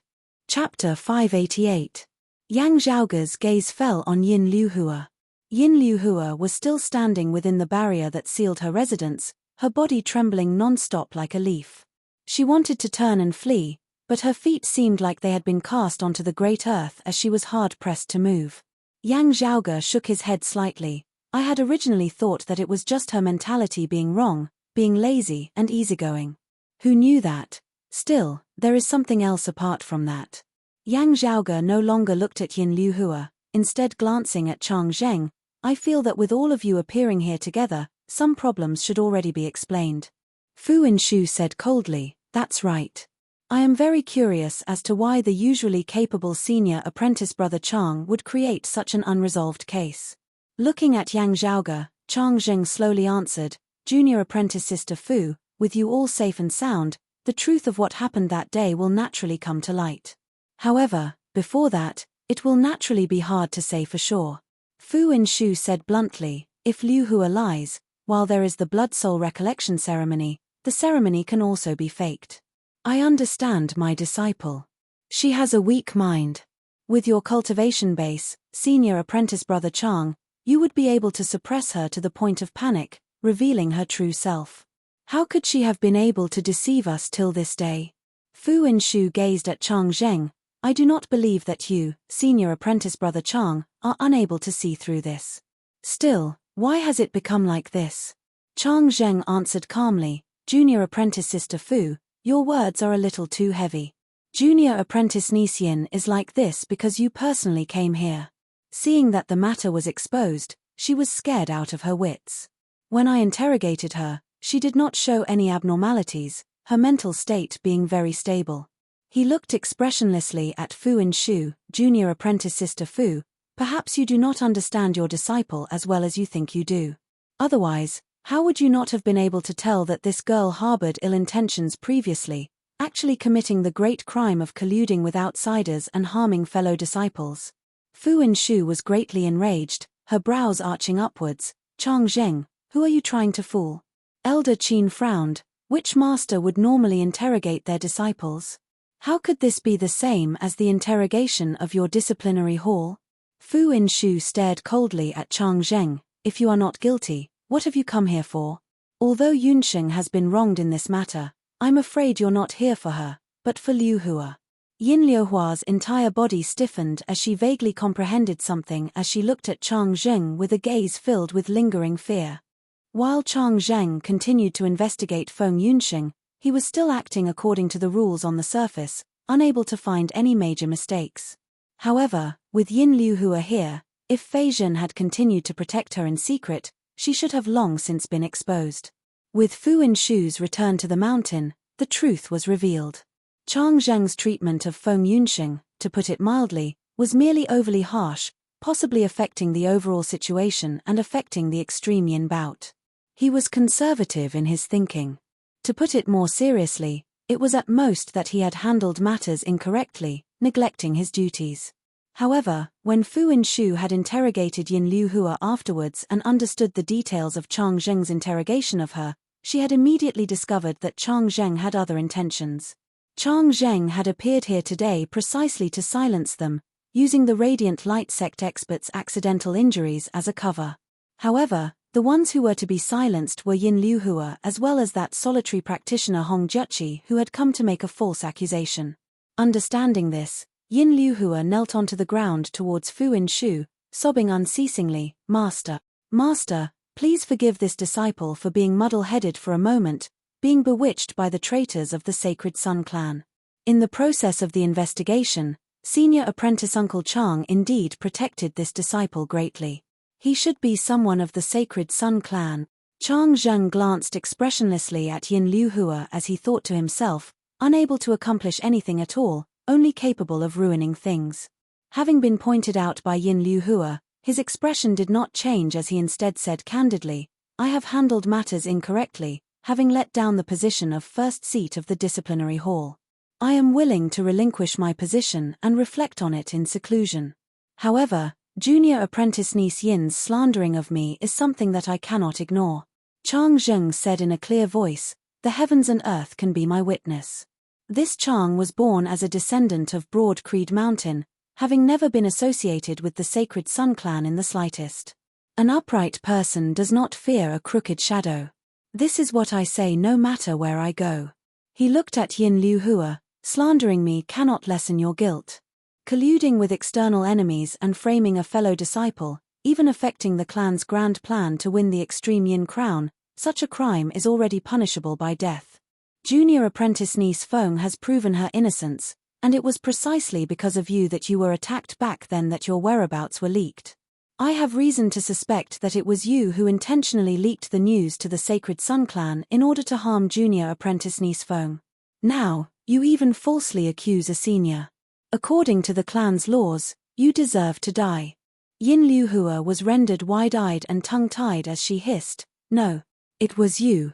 Chapter 588. Yang Zhaoge's gaze fell on Yin Liuhua. Yin Liuhua was still standing within the barrier that sealed her residence, her body trembling non-stop like a leaf. She wanted to turn and flee, but her feet seemed like they had been cast onto the great earth as she was hard-pressed to move. Yang Zhaoge shook his head slightly. I had originally thought that it was just her mentality being wrong, being lazy and easygoing. Who knew that? Still, there is something else apart from that. Yang Zhaoge no longer looked at Yin Liuhua, instead glancing at Chang Zheng. I feel that with all of you appearing here together, some problems should already be explained. Fu Inshu said coldly, that's right. I am very curious as to why the usually capable senior apprentice brother Chang would create such an unresolved case. Looking at Yang Zhaoge, Chang Zheng slowly answered, Junior apprentice sister Fu, with you all safe and sound, the truth of what happened that day will naturally come to light. However, before that, it will naturally be hard to say for sure. Fu Inshu said bluntly, if Liu Hua lies, while there is the blood soul recollection ceremony, the ceremony can also be faked. I understand my disciple. She has a weak mind. With your cultivation base, senior apprentice brother Chang, you would be able to suppress her to the point of panic, revealing her true self. How could she have been able to deceive us till this day? Fu Inshu gazed at Chang Zheng. I do not believe that you, senior apprentice brother Chang, are unable to see through this. Still, why has it become like this? Chang Zheng answered calmly, Junior apprentice sister Fu, your words are a little too heavy. Junior apprentice Nisian is like this because you personally came here. Seeing that the matter was exposed, she was scared out of her wits. When I interrogated her, she did not show any abnormalities, her mental state being very stable. He looked expressionlessly at Fu Inshu, junior apprentice Sister Fu. Perhaps you do not understand your disciple as well as you think you do. Otherwise, how would you not have been able to tell that this girl harbored ill intentions previously, actually committing the great crime of colluding with outsiders and harming fellow disciples? Fu Inshu was greatly enraged, her brows arching upwards. Chang Zheng, who are you trying to fool? Elder Qin frowned. Which master would normally interrogate their disciples? How could this be the same as the interrogation of your disciplinary hall? Fu Inshu stared coldly at Chang Zheng. If you are not guilty, what have you come here for? Although Yunsheng has been wronged in this matter, I'm afraid you're not here for her, but for Liu Hua. Yin Liuhua's entire body stiffened as she vaguely comprehended something as she looked at Chang Zheng with a gaze filled with lingering fear. While Chang Zheng continued to investigate Feng Yunsheng, he was still acting according to the rules on the surface, unable to find any major mistakes. However, with Yin Liuhua here, if Fei Zhen had continued to protect her in secret, she should have long since been exposed. With Fu Inshu's return to the mountain, the truth was revealed. Chang Zheng's treatment of Feng Yunsheng, to put it mildly, was merely overly harsh, possibly affecting the overall situation and affecting the extreme yin bout. He was conservative in his thinking. To put it more seriously, it was at most that he had handled matters incorrectly, neglecting his duties. However, when Fu Inshu had interrogated Yin Liuhua afterwards and understood the details of Chang Zheng's interrogation of her, she had immediately discovered that Chang Zheng had other intentions. Chang Zheng had appeared here today precisely to silence them, using the Radiant Light Sect expert's accidental injuries as a cover. However, the ones who were to be silenced were Yin Liuhua as well as that solitary practitioner Hong Jiuqi who had come to make a false accusation. Understanding this, Yin Liuhua knelt onto the ground towards Fu Inshu, sobbing unceasingly, Master, please forgive this disciple for being muddle-headed for a moment, being bewitched by the traitors of the Sacred Sun clan. In the process of the investigation, senior apprentice Uncle Chang indeed protected this disciple greatly. He should be someone of the Sacred Sun clan. Chang Zheng glanced expressionlessly at Yin Liuhua as he thought to himself, unable to accomplish anything at all, only capable of ruining things. Having been pointed out by Yin Liuhua, his expression did not change as he instead said candidly, I have handled matters incorrectly, having let down the position of first seat of the disciplinary hall. I am willing to relinquish my position and reflect on it in seclusion. However, junior apprentice niece Yin's slandering of me is something that I cannot ignore. Chang Zheng said in a clear voice, the heavens and earth can be my witness. This Chang was born as a descendant of Broad Creed Mountain, having never been associated with the Sacred Sun clan in the slightest. An upright person does not fear a crooked shadow. This is what I say no matter where I go. He looked at Yin Liuhua, slandering me cannot lessen your guilt. Colluding with external enemies and framing a fellow disciple, even affecting the clan's grand plan to win the extreme Yin crown, such a crime is already punishable by death. Junior apprentice niece Feng has proven her innocence, and it was precisely because of you that you were attacked back then that your whereabouts were leaked. I have reason to suspect that it was you who intentionally leaked the news to the Sacred Sun clan in order to harm junior apprentice niece Feng. Now, you even falsely accuse a senior. According to the clan's laws, you deserve to die. Yin Liuhua was rendered wide-eyed and tongue-tied as she hissed, no, it was you.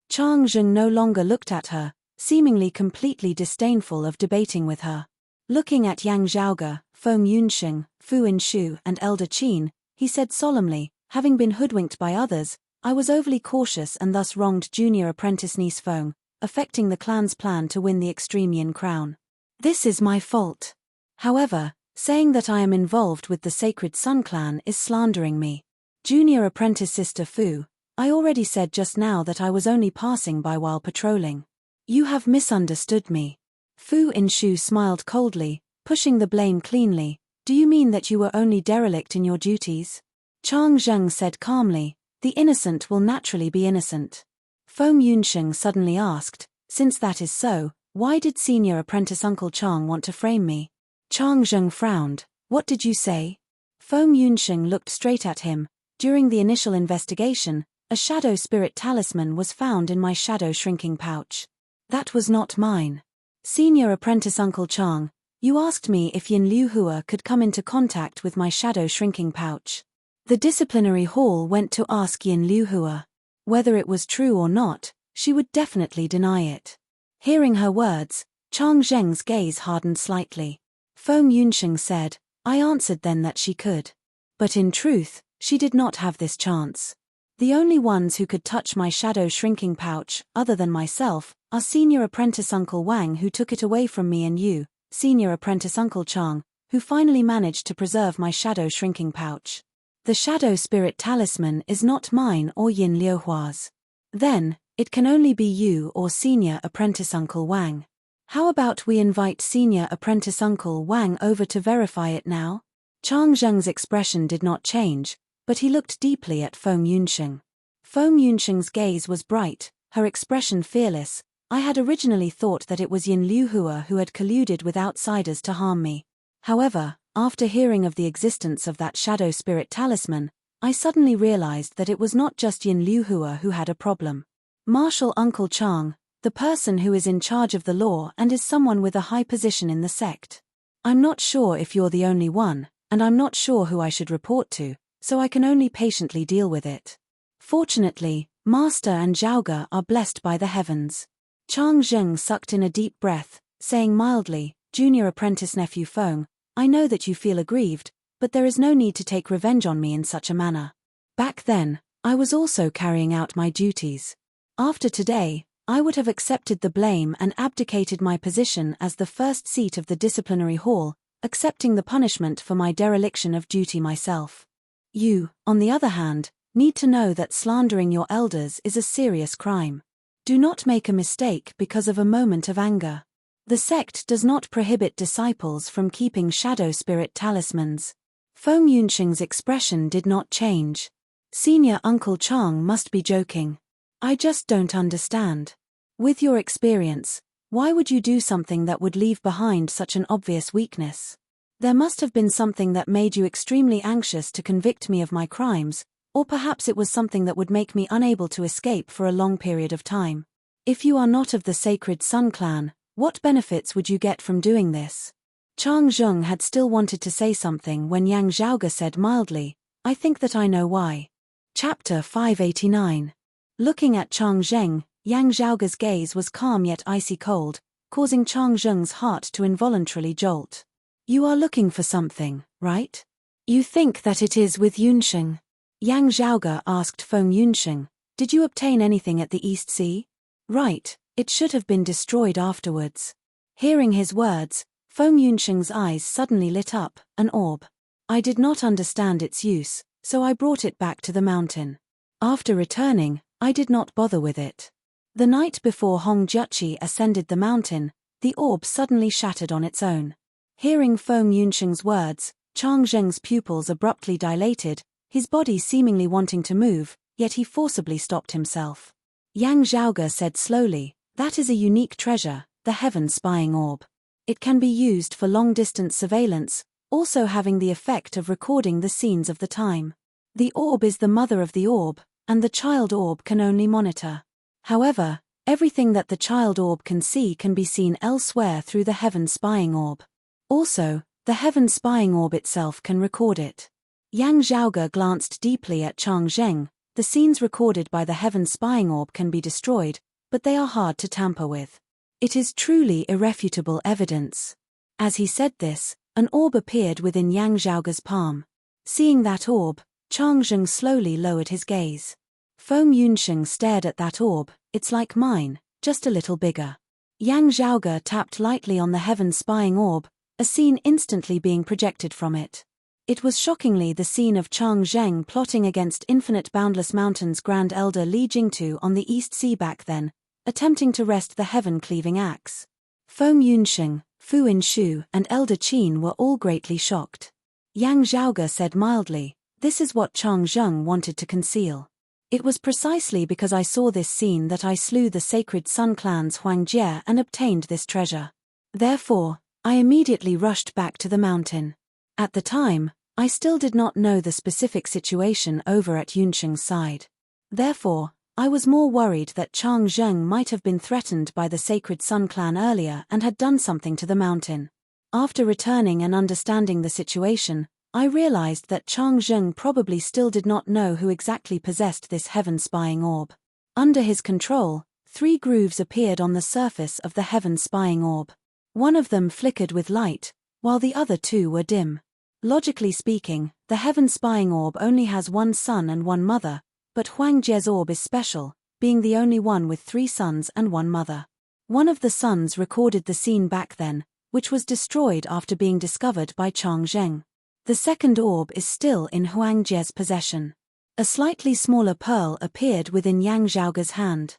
Chang Zheng no longer looked at her, seemingly completely disdainful of debating with her. Looking at Yang Zhaoge, Feng Yunsheng, Fu Inshu and Elder Qin, he said solemnly, having been hoodwinked by others, I was overly cautious and thus wronged junior apprentice niece Feng, affecting the clan's plan to win the extreme Yin crown. This is my fault. However, saying that I am involved with the Sacred Sun clan is slandering me. Junior apprentice Sister Fu, I already said just now that I was only passing by while patrolling. You have misunderstood me. Fu Inshu smiled coldly, pushing the blame cleanly. Do you mean that you were only derelict in your duties? Chang Zheng said calmly, the innocent will naturally be innocent. Feng Yunsheng suddenly asked, since that is so, why did senior apprentice Uncle Chang want to frame me? Chang Zheng frowned, what did you say? Feng Yunsheng looked straight at him. During the initial investigation, a shadow spirit talisman was found in my shadow shrinking pouch. That was not mine. Senior Apprentice Uncle Chang, you asked me if Yin Liu Hua could come into contact with my shadow shrinking pouch. The disciplinary hall went to ask Yin Liu Hua. Whether it was true or not, she would definitely deny it. Hearing her words, Chang Zheng's gaze hardened slightly. Feng Yunsheng said, I answered then that she could. But in truth, she did not have this chance. The only ones who could touch my shadow shrinking pouch, other than myself, are Senior Apprentice Uncle Wang, who took it away from me, and you, Senior Apprentice Uncle Chang, who finally managed to preserve my shadow shrinking pouch. The shadow spirit talisman is not mine or Yin Liu Hua's. Then, it can only be you or Senior Apprentice Uncle Wang. How about we invite Senior Apprentice Uncle Wang over to verify it now? Chang Zheng's expression did not change, but he looked deeply at Feng Yunsheng. Feng Yunsheng's gaze was bright, her expression fearless. I had originally thought that it was Yin Liu Hua who had colluded with outsiders to harm me. However, after hearing of the existence of that shadow spirit talisman, I suddenly realized that it was not just Yin Liu Hua who had a problem. Marshal Uncle Chang, the person who is in charge of the law and is someone with a high position in the sect. I'm not sure if you're the only one, and I'm not sure who I should report to, so I can only patiently deal with it. Fortunately, Master and Zhaoge are blessed by the heavens. Chang Zheng sucked in a deep breath, saying mildly, Junior Apprentice Nephew Feng, I know that you feel aggrieved, but there is no need to take revenge on me in such a manner. Back then, I was also carrying out my duties. After today, I would have accepted the blame and abdicated my position as the first seat of the disciplinary hall, accepting the punishment for my dereliction of duty myself. You, on the other hand, need to know that slandering your elders is a serious crime. Do not make a mistake because of a moment of anger. The sect does not prohibit disciples from keeping shadow spirit talismans. Feng Yunsheng's expression did not change. Senior Uncle Chang must be joking. I just don't understand. With your experience, why would you do something that would leave behind such an obvious weakness? There must have been something that made you extremely anxious to convict me of my crimes, or perhaps it was something that would make me unable to escape for a long period of time. If you are not of the Sacred Sun clan, what benefits would you get from doing this? Chang Zheng had still wanted to say something when Yang Zhaoge said mildly, I think that I know why. Chapter 589. Looking at Chang Zheng, Yang Zhaoge's gaze was calm yet icy cold, causing Chang Zheng's heart to involuntarily jolt. You are looking for something, right? You think that it is with Yunsheng? Yang Zhaoge asked Feng Yunsheng, did you obtain anything at the East Sea? Right, it should have been destroyed afterwards. Hearing his words, Feng Yunsheng's eyes suddenly lit up, an orb. I did not understand its use, so I brought it back to the mountain. After returning, I did not bother with it. The night before Hong Jiuqi ascended the mountain, the orb suddenly shattered on its own. Hearing Feng Yunsheng's words, Chang Zheng's pupils abruptly dilated, his body seemingly wanting to move, yet he forcibly stopped himself. Yang Zhaoge said slowly, that is a unique treasure, the Heaven Spying Orb. It can be used for long-distance surveillance, also having the effect of recording the scenes of the time. The orb is the mother of the orb, and the child orb can only monitor. However, everything that the child orb can see can be seen elsewhere through the Heaven Spying Orb. Also, the Heaven Spying Orb itself can record it. Yang Zhaoge glanced deeply at Chang Zheng. The scenes recorded by the Heaven Spying Orb can be destroyed, but they are hard to tamper with. It is truly irrefutable evidence. As he said this, an orb appeared within Yang Zhaoge's palm. Seeing that orb, Chang Zheng slowly lowered his gaze. Feng Yunsheng stared at that orb, it's like mine, just a little bigger. Yang Zhaoge tapped lightly on the Heaven Spying Orb, a scene instantly being projected from it. It was shockingly the scene of Chang Zheng plotting against Infinite Boundless Mountain's Grand Elder Li Jingtu on the East Sea back then, attempting to wrest the heaven-cleaving axe. Feng Yunsheng, Fu Inshu, and Elder Qin were all greatly shocked. Yang Zhaoge said mildly, this is what Chang Zheng wanted to conceal. It was precisely because I saw this scene that I slew the Sacred Sun Clan's Huang Jie and obtained this treasure. Therefore, I immediately rushed back to the mountain. At the time, I still did not know the specific situation over at Yunsheng's side. Therefore, I was more worried that Chang Zheng might have been threatened by the Sacred Sun clan earlier and had done something to the mountain. After returning and understanding the situation, I realized that Chang Zheng probably still did not know who exactly possessed this heaven-spying orb. Under his control, 3 grooves appeared on the surface of the heaven-spying orb. One of them flickered with light, while the other 2 were dim. Logically speaking, the heaven-spying orb only has 1 son and 1 mother, but Huang Jie's orb is special, being the only one with 3 sons and 1 mother. One of the sons recorded the scene back then, which was destroyed after being discovered by Chang Zheng. The second orb is still in Huang Jie's possession. A slightly smaller pearl appeared within Yang Zhaoge's hand.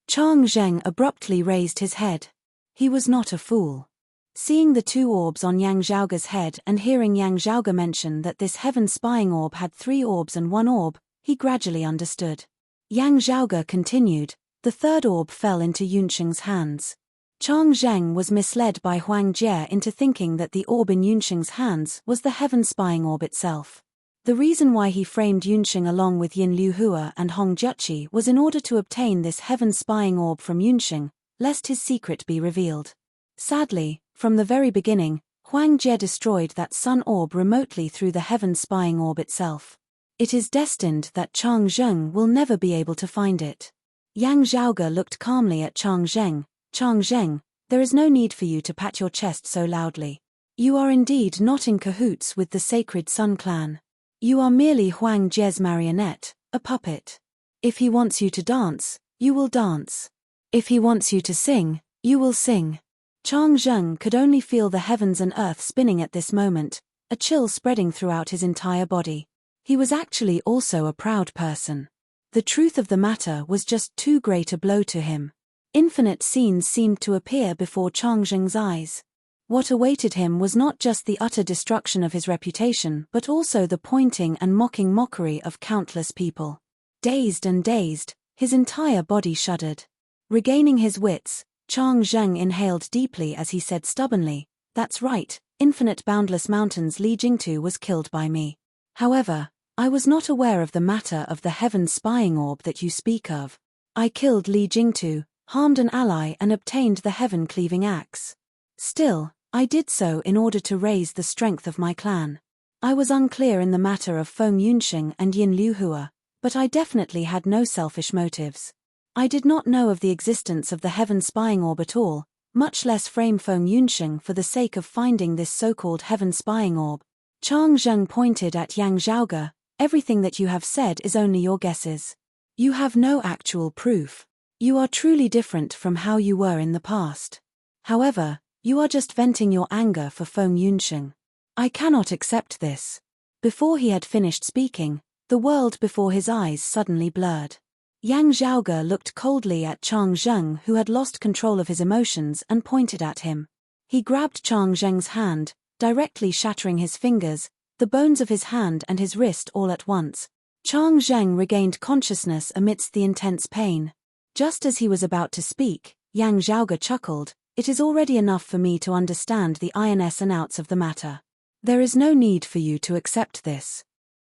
Chang Zheng abruptly raised his head. He was not a fool. Seeing the 2 orbs on Yang Zhaoge's head and hearing Yang Zhaoge mention that this heaven-spying orb had 3 orbs and 1 orb, he gradually understood. Yang Zhaoge continued, the 3rd orb fell into Yunsheng's hands. Chang Zheng was misled by Huang Jie into thinking that the orb in Yunsheng's hands was the heaven-spying orb itself. The reason why he framed Yunsheng along with Yin Liuhua and Hong Jiuqi was in order to obtain this heaven-spying orb from Yunsheng, lest his secret be revealed. Sadly, from the very beginning, Huang Jie destroyed that sun orb remotely through the heaven-spying orb itself. It is destined that Chang Zheng will never be able to find it. Yang Zhaoge looked calmly at Chang Zheng. Chang Zheng, there is no need for you to pat your chest so loudly. You are indeed not in cahoots with the Sacred Sun clan. You are merely Huang Jie's marionette, a puppet. If he wants you to dance, you will dance. If he wants you to sing, you will sing. Chang Zheng could only feel the heavens and earth spinning at this moment, a chill spreading throughout his entire body. He was actually also a proud person. The truth of the matter was just too great a blow to him. Infinite scenes seemed to appear before Chang Zheng's eyes. What awaited him was not just the utter destruction of his reputation but also the pointing and mocking mockery of countless people. Dazed and dazed, his entire body shuddered. Regaining his wits, Chang Zheng inhaled deeply as he said stubbornly, "That's right, infinite boundless mountains Li Jingtu was killed by me. However, I was not aware of the matter of the heaven-spying orb that you speak of. I killed Li Jingtu, harmed an ally and obtained the heaven-cleaving axe. Still, I did so in order to raise the strength of my clan. I was unclear in the matter of Feng Yunsheng and Yin Liuhua, but I definitely had no selfish motives. I did not know of the existence of the heaven-spying orb at all, much less frame Feng Yunsheng for the sake of finding this so-called heaven-spying orb." Chang Zheng pointed at Yang Zhaoge, "Everything that you have said is only your guesses. You have no actual proof. You are truly different from how you were in the past. However, you are just venting your anger for Feng Yunsheng. I cannot accept this." Before he had finished speaking, the world before his eyes suddenly blurred. Yang Zhaoge looked coldly at Chang Zheng, who had lost control of his emotions, and pointed at him. He grabbed Chang Zheng's hand, directly shattering his fingers, the bones of his hand and his wrist all at once. Chang Zheng regained consciousness amidst the intense pain. Just as he was about to speak, Yang Zhaoge chuckled, "It is already enough for me to understand the ins and outs of the matter. There is no need for you to accept this."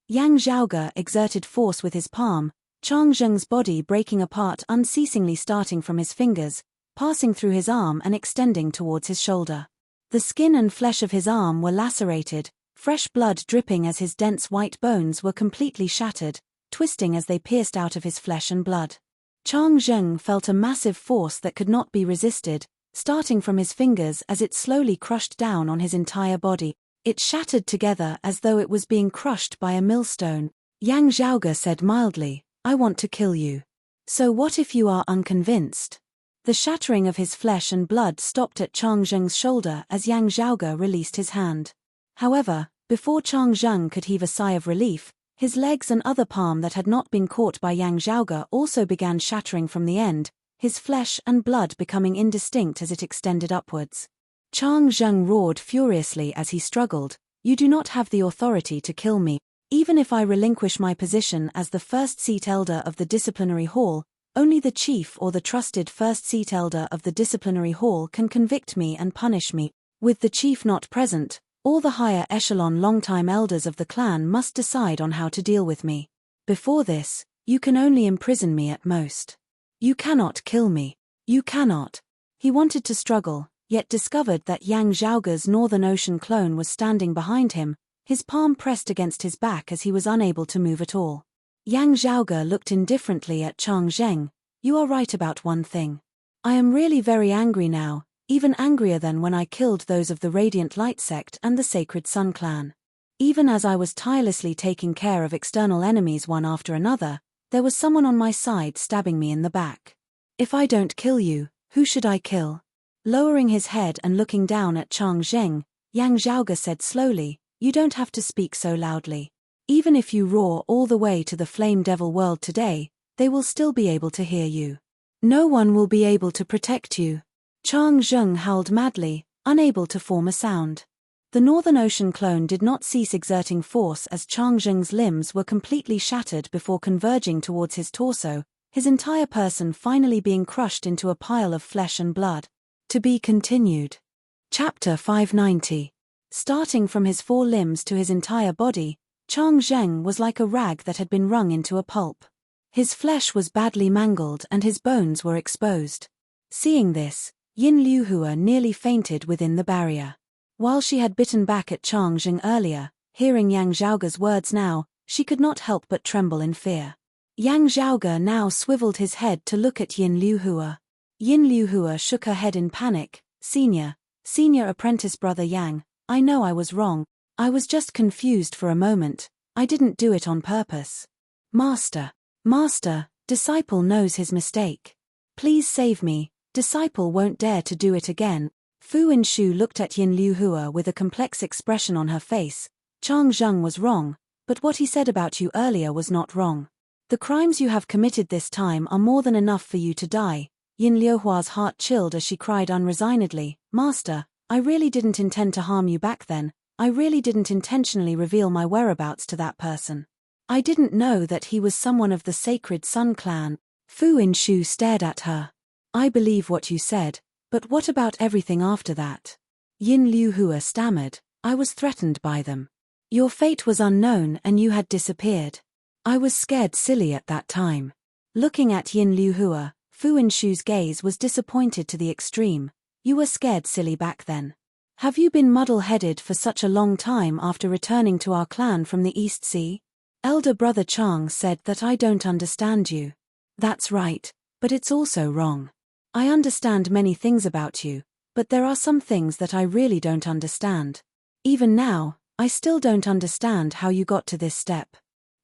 Yang Zhaoge exerted force with his palm, Chang Zheng's body breaking apart unceasingly, starting from his fingers, passing through his arm and extending towards his shoulder. The skin and flesh of his arm were lacerated, fresh blood dripping as his dense white bones were completely shattered, twisting as they pierced out of his flesh and blood. Chang Zheng felt a massive force that could not be resisted, starting from his fingers as it slowly crushed down on his entire body. It shattered together as though it was being crushed by a millstone. Yang Zhaoge said mildly, "I want to kill you. So what if you are unconvinced?" The shattering of his flesh and blood stopped at Chang Zheng's shoulder as Yang Zhaoge released his hand. However, before Chang Zheng could heave a sigh of relief, his legs and other palm that had not been caught by Yang Zhaoge also began shattering from the end, his flesh and blood becoming indistinct as it extended upwards. Chang Zheng roared furiously as he struggled, "You do not have the authority to kill me. Even if I relinquish my position as the first seat elder of the disciplinary hall, only the chief or the trusted first seat elder of the disciplinary hall can convict me and punish me. With the chief not present, All the higher echelon long-time elders of the clan must decide on how to deal with me. Before this, you can only imprison me at most. You cannot kill me. You cannot. He wanted to struggle, yet discovered that Yang Zhaoge's Northern Ocean clone was standing behind him, his palm pressed against his back as he was unable to move at all. Yang Zhaoge looked indifferently at Chang Zheng. You are right about one thing. I am really very angry now, even angrier than when I killed those of the Radiant Light sect and the Sacred Sun clan. Even as I was tirelessly taking care of external enemies one after another, there was someone on my side stabbing me in the back. If I don't kill you, who should I kill? Lowering his head and looking down at Chang Zheng, Yang Zhaoge said slowly, you don't have to speak so loudly. Even if you roar all the way to the Flame Devil world today, they will still be able to hear you. No one will be able to protect you. Chang Zheng howled madly, unable to form a sound. The Northern Ocean clone did not cease exerting force as Chang Zheng's limbs were completely shattered before converging towards his torso, his entire person finally being crushed into a pile of flesh and blood. To be continued. Chapter 590. Starting from his four limbs to his entire body, Chang Zheng was like a rag that had been wrung into a pulp. His flesh was badly mangled and his bones were exposed. Seeing this, Yin Liuhua nearly fainted within the barrier. While she had bitten back at Chang Zheng earlier, hearing Yang Zhaoge's words now, she could not help but tremble in fear. Yang Zhaoge now swiveled his head to look at Yin Liuhua. Yin Liuhua shook her head in panic. Senior apprentice brother Yang, I know I was wrong. I was just confused for a moment. I didn't do it on purpose. Master, disciple knows his mistake. Please save me. Disciple won't dare to do it again. Fu Inshu looked at Yin Liuhua with a complex expression on her face. Chang Zheng was wrong, but what he said about you earlier was not wrong. The crimes you have committed this time are more than enough for you to die. Yin Liuhua's heart chilled as she cried unresignedly, Master, I really didn't intend to harm you back then. I really didn't intentionally reveal my whereabouts to that person. I didn't know that he was someone of the Sacred Sun clan. Fu Inshu stared at her. I believe what you said, but what about everything after that? Yin Liuhua stammered, I was threatened by them. Your fate was unknown and you had disappeared. I was scared silly at that time. Looking at Yin Liuhua, Fu Inshu's gaze was disappointed to the extreme. You were scared silly back then. Have you been muddle-headed for such a long time after returning to our clan from the East Sea? Elder brother Chang said that I don't understand you. That's right, but it's also wrong. I understand many things about you, but there are some things that I really don't understand. Even now, I still don't understand how you got to this step.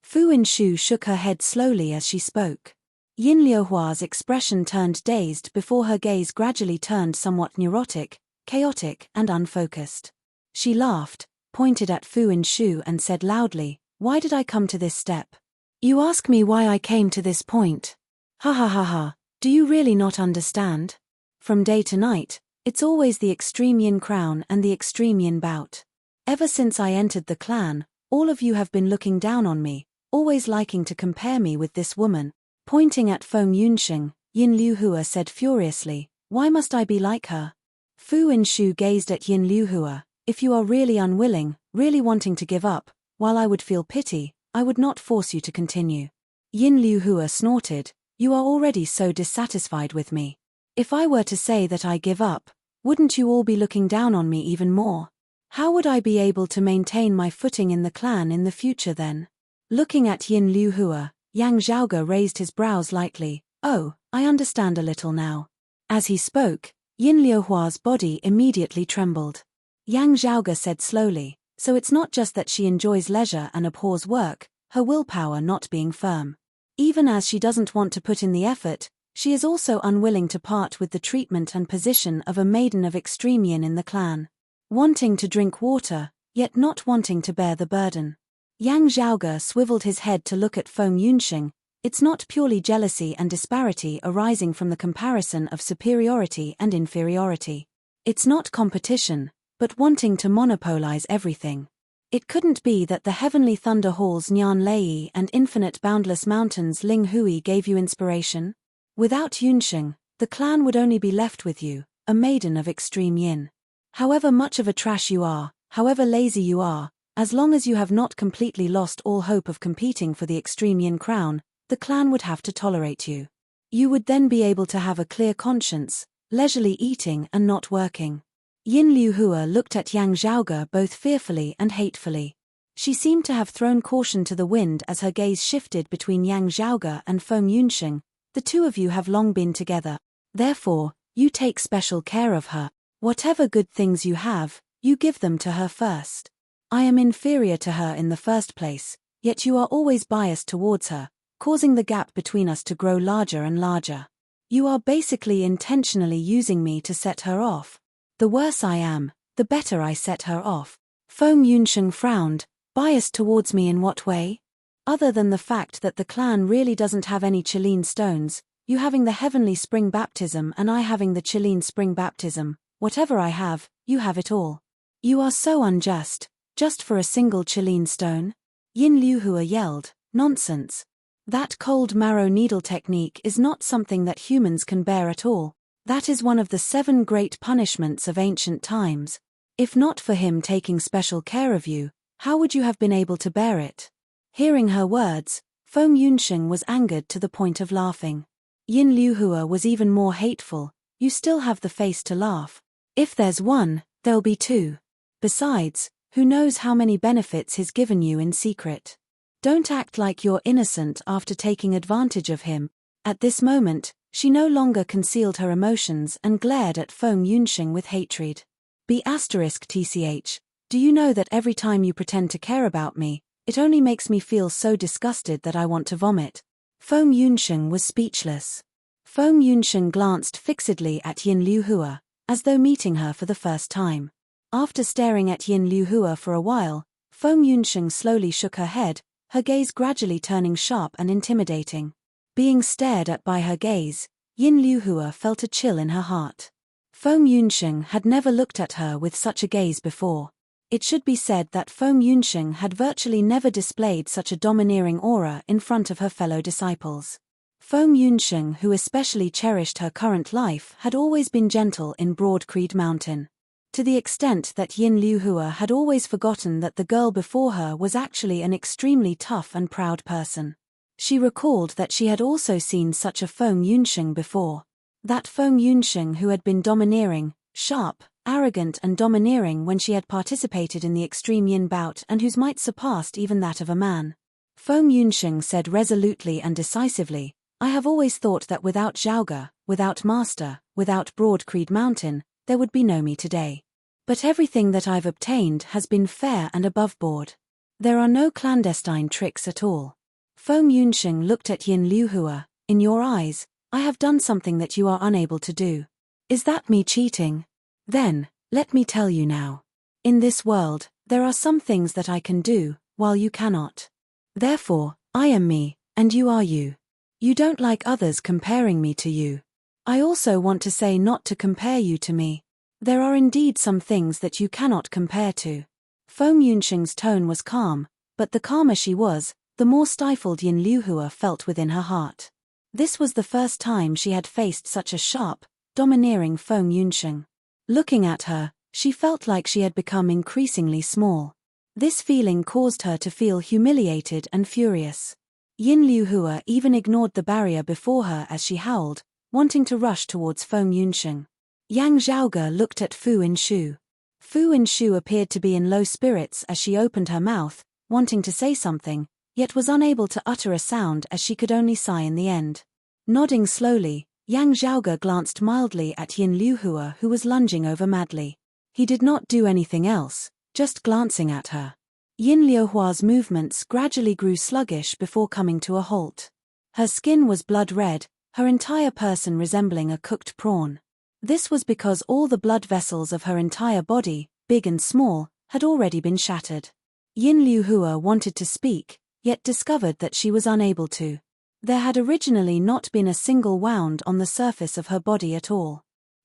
Fu Inshu shook her head slowly as she spoke. Yin Liuhua's expression turned dazed before her gaze gradually turned somewhat neurotic, chaotic and unfocused. She laughed, pointed at Fu Inshu and said loudly, Why did I come to this step? You ask me why I came to this point. Ha ha ha ha. Do you really not understand? From day to night, it's always the extreme yin crown and the extreme yin bout. Ever since I entered the clan, all of you have been looking down on me, always liking to compare me with this woman. Pointing at Feng Yunxing, Yin Liuhua said furiously, Why must I be like her? Fu Inshu gazed at Yin Liuhua, If you are really unwilling, really wanting to give up, while I would feel pity, I would not force you to continue. Yin Liuhua snorted, You are already so dissatisfied with me. If I were to say that I give up, wouldn't you all be looking down on me even more? How would I be able to maintain my footing in the clan in the future then? Looking at Yin Liuhua, Yang Zhaoge raised his brows lightly. Oh, I understand a little now. As he spoke, Yin Liuhua's body immediately trembled. Yang Zhaoge said slowly, So it's not just that she enjoys leisure and abhors work, her willpower not being firm. Even as she doesn't want to put in the effort, she is also unwilling to part with the treatment and position of a maiden of extreme yin in the clan. Wanting to drink water, yet not wanting to bear the burden. Yang Zhaoge swiveled his head to look at Feng Yunxing. It's not purely jealousy and disparity arising from the comparison of superiority and inferiority. It's not competition, but wanting to monopolize everything. It couldn't be that the heavenly thunder halls Nyan Lei and infinite boundless mountains Ling Hui gave you inspiration? Without Yunxing, the clan would only be left with you, a maiden of extreme yin. However much of a trash you are, However lazy you are, as long as you have not completely lost all hope of competing for the extreme yin crown, the clan would have to tolerate you. You would then be able to have a clear conscience, leisurely eating and not working. Yin Liuhua looked at Yang Zhaoge both fearfully and hatefully. She seemed to have thrown caution to the wind as her gaze shifted between Yang Zhaoge and Feng Yunsheng. The two of you have long been together. Therefore, you take special care of her. Whatever good things you have, you give them to her first. I am inferior to her in the first place, yet you are always biased towards her, causing the gap between us to grow larger and larger. You are basically intentionally using me to set her off. The worse I am, the better I set her off. Feng Yunsheng frowned. Biased towards me in what way? Other than the fact that the clan really doesn't have any Qilin stones, you having the heavenly spring baptism and I having the Qilin spring baptism, whatever I have, you have it all. You are so unjust, just for a single Qilin stone? Yin Liuhua yelled, nonsense. That cold marrow needle technique is not something that humans can bear at all. That is one of the 7 great punishments of ancient times. If not for him taking special care of you, how would you have been able to bear it? Hearing her words, Feng Yunsheng was angered to the point of laughing. Yin Liuhua was even more hateful. You still have the face to laugh. If there's one, there'll be 2. Besides, who knows how many benefits he's given you in secret. Don't act like you're innocent after taking advantage of him. At this moment, she no longer concealed her emotions and glared at Feng Yunsheng with hatred. *TCH. Do you know that every time you pretend to care about me, it only makes me feel so disgusted that I want to vomit? Feng Yunsheng was speechless. Feng Yunsheng glanced fixedly at Yin Liuhua, as though meeting her for the first time. After staring at Yin Liuhua for a while, Feng Yunsheng slowly shook her head, her gaze gradually turning sharp and intimidating. Being stared at by her gaze, Yin Liuhua felt a chill in her heart. Feng Yunsheng had never looked at her with such a gaze before. It should be said that Feng Yunsheng had virtually never displayed such a domineering aura in front of her fellow disciples. Feng Yunsheng, who especially cherished her current life, had always been gentle in Broad Creed Mountain. To the extent that Yin Liuhua had always forgotten that the girl before her was actually an extremely tough and proud person. She recalled that she had also seen such a Feng Yunsheng before. That Feng Yunsheng who had been domineering, sharp, arrogant and domineering when she had participated in the extreme yin bout and whose might surpassed even that of a man. Feng Yunsheng said resolutely and decisively, I have always thought that without Zhaoge, without Master, without Broad Creed Mountain, there would be no me today. But everything that I've obtained has been fair and above board. There are no clandestine tricks at all. Feng Yunsheng looked at Yin Liuhua. In your eyes, I have done something that you are unable to do. Is that me cheating? Then, let me tell you now. In this world, there are some things that I can do, while you cannot. Therefore, I am me, and you are you. You don't like others comparing me to you. I also want to say not to compare you to me. There are indeed some things that you cannot compare to. Feng Yunsheng's tone was calm, but the calmer she was, the more stifled Yin Liuhua felt within her heart. This was the first time she had faced such a sharp, domineering Feng Yunsheng. Looking at her, she felt like she had become increasingly small. This feeling caused her to feel humiliated and furious. Yin Liuhua even ignored the barrier before her as she howled, wanting to rush towards Feng Yunsheng. Yang Zhaoge looked at Fu Inshu. Fu Inshu appeared to be in low spirits as she opened her mouth, wanting to say something, yet was unable to utter a sound as she could only sigh in the end. Nodding slowly, Yang Zhaoge glanced mildly at Yin Liuhua who was lunging over madly. He did not do anything else, just glancing at her. Yin Liuhua's movements gradually grew sluggish before coming to a halt. Her skin was blood red, her entire person resembling a cooked prawn. This was because all the blood vessels of her entire body, big and small, had already been shattered. Yin Liuhua wanted to speak, yet discovered that she was unable to. There had originally not been a single wound on the surface of her body at all.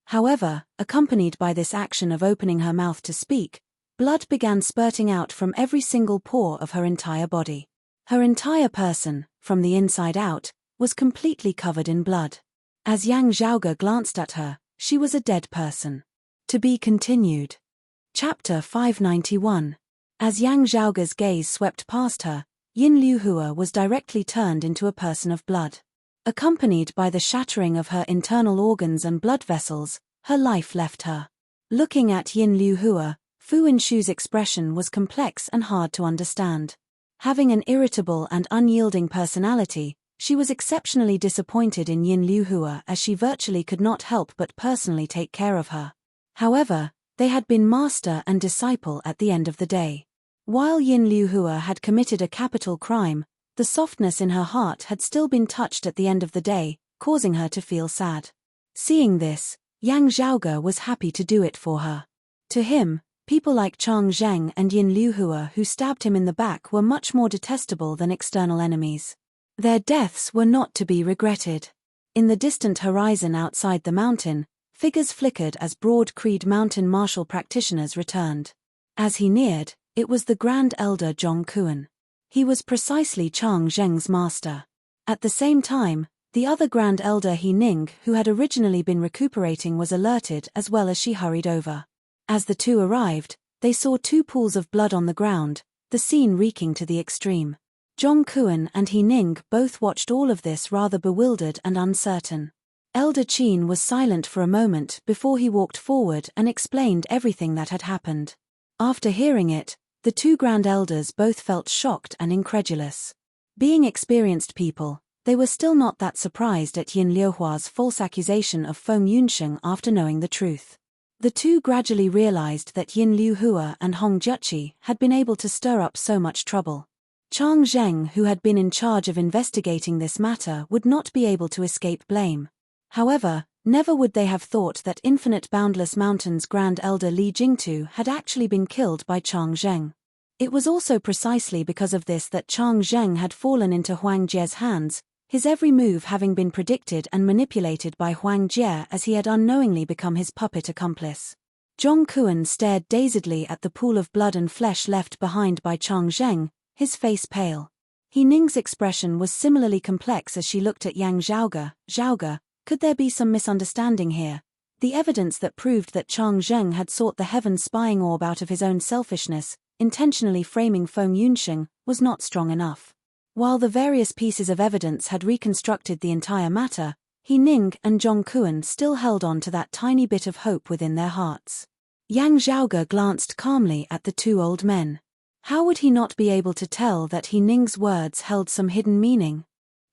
However, accompanied by this action of opening her mouth to speak, blood began spurting out from every single pore of her entire body. Her entire person, from the inside out, was completely covered in blood. As Yang Zhaoge glanced at her, she was a dead person. To be continued. Chapter 591. As Yang Zhaoge's gaze swept past her, Yin Liuhua was directly turned into a person of blood. Accompanied by the shattering of her internal organs and blood vessels, her life left her. Looking at Yin Liuhua, Fu Yinshu's expression was complex and hard to understand. Having an irritable and unyielding personality, she was exceptionally disappointed in Yin Liuhua as she virtually could not help but personally take care of her. However, they had been master and disciple at the end of the day. While Yin Liuhua had committed a capital crime, the softness in her heart had still been touched at the end of the day, causing her to feel sad. Seeing this, Yang Zhaoge was happy to do it for her. To him, people like Chang Zheng and Yin Liuhua who stabbed him in the back were much more detestable than external enemies. Their deaths were not to be regretted. In the distant horizon outside the mountain, figures flickered as Broad Creed mountain martial practitioners returned. As he neared, it was the Grand Elder Zhong Kuan. He was precisely Chang Zheng's master. At the same time, the other Grand Elder He Ning, who had originally been recuperating, was alerted as well as she hurried over. As the two arrived, they saw two pools of blood on the ground, the scene reeking to the extreme. Zhong Kuan and He Ning both watched all of this rather bewildered and uncertain. Elder Qin was silent for a moment before he walked forward and explained everything that had happened. After hearing it, the two Grand Elders both felt shocked and incredulous. Being experienced people, they were still not that surprised at Yin Liuhua's false accusation of Feng Yunsheng after knowing the truth. The two gradually realized that Yin Liuhua and Hong Jiuqi had been able to stir up so much trouble. Chang Zheng, who had been in charge of investigating this matter, would not be able to escape blame. However, never would they have thought that Infinite Boundless Mountain's Grand Elder Li Jingtu had actually been killed by Chang Zheng. It was also precisely because of this that Chang Zheng had fallen into Huang Jie's hands, his every move having been predicted and manipulated by Huang Jie as he had unknowingly become his puppet accomplice. Zhong Kuan stared dazedly at the pool of blood and flesh left behind by Chang Zheng, his face pale. He Ning's expression was similarly complex as she looked at Yang Zhaoge. Zhaoge, could there be some misunderstanding here? The evidence that proved that Chang Zheng had sought the heaven spying orb out of his own selfishness, intentionally framing Feng Yunsheng, was not strong enough. While the various pieces of evidence had reconstructed the entire matter, He Ning and Zhong Kuan still held on to that tiny bit of hope within their hearts. Yang Zhaoge glanced calmly at the two old men. How would he not be able to tell that He Ning's words held some hidden meaning?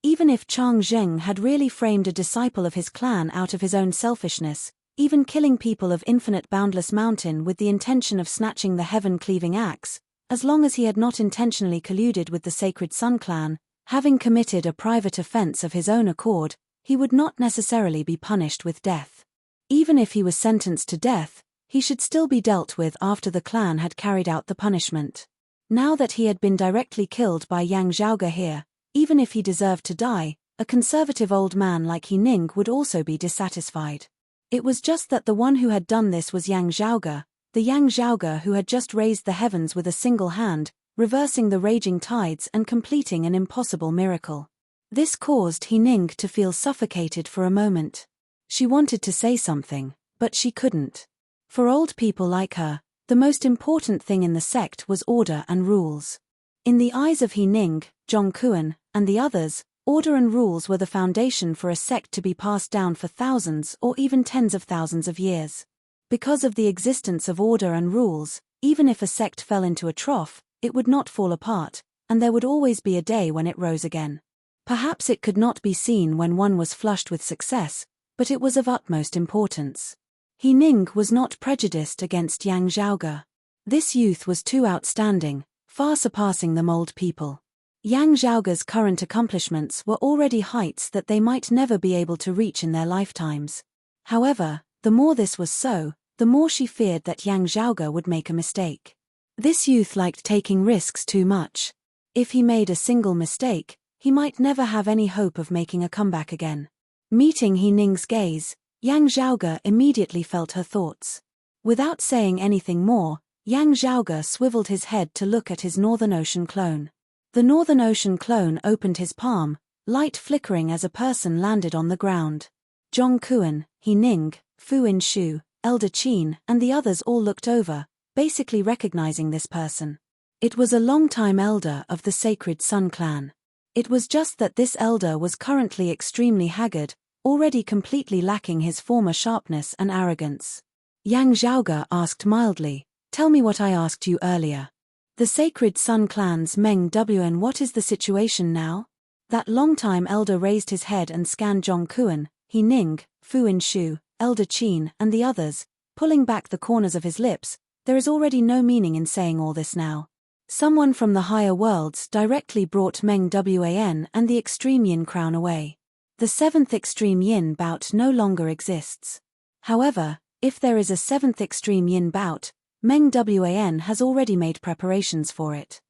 Even if Chang Zheng had really framed a disciple of his clan out of his own selfishness, even killing people of Infinite Boundless Mountain with the intention of snatching the heaven-cleaving axe, as long as he had not intentionally colluded with the Sacred Sun clan, having committed a private offense of his own accord, he would not necessarily be punished with death. Even if he was sentenced to death, he should still be dealt with after the clan had carried out the punishment. Now that he had been directly killed by Yang Zhaoge here, even if he deserved to die, a conservative old man like He Ning would also be dissatisfied. It was just that the one who had done this was Yang Zhaoge, the Yang Zhaoge who had just raised the heavens with a single hand, reversing the raging tides and completing an impossible miracle. This caused He Ning to feel suffocated for a moment. She wanted to say something, but she couldn't. For old people like her, the most important thing in the sect was order and rules. In the eyes of He Ning, Zhong Kuan, and the others, order and rules were the foundation for a sect to be passed down for thousands or even tens of thousands of years. Because of the existence of order and rules, even if a sect fell into a trough, it would not fall apart, and there would always be a day when it rose again. Perhaps it could not be seen when one was flushed with success, but it was of utmost importance. He Ning was not prejudiced against Yang Zhaoge. This youth was too outstanding, far surpassing them old people. Yang Zhaoge's current accomplishments were already heights that they might never be able to reach in their lifetimes. However, the more this was so, the more she feared that Yang Zhaoge would make a mistake. This youth liked taking risks too much. If he made a single mistake, he might never have any hope of making a comeback again. Meeting He Ning's gaze, Yang Zhaoge immediately felt her thoughts. Without saying anything more, Yang Zhaoge swiveled his head to look at his Northern Ocean clone. The Northern Ocean clone opened his palm, light flickering as a person landed on the ground. Zhong Kuan, He Ning, Fu Yinshu, Elder Qin, and the others all looked over, basically recognizing this person. It was a longtime elder of the Sacred Sun clan. It was just that this elder was currently extremely haggard, already completely lacking his former sharpness and arrogance. Yang Zhaoge asked mildly, "Tell me what I asked you earlier. The Sacred Sun clan's Meng Wn, what is the situation now?" That longtime elder raised his head and scanned Zhongkuan, He Ning, Fu Inshu, Elder Qin, and the others, pulling back the corners of his lips. There is already no meaning in saying all this now. Someone from the higher worlds directly brought Meng Wan and the extreme yin crown away. The seventh extreme yin bout no longer exists. However, if there is a seventh extreme yin bout, Meng Wan has already made preparations for it.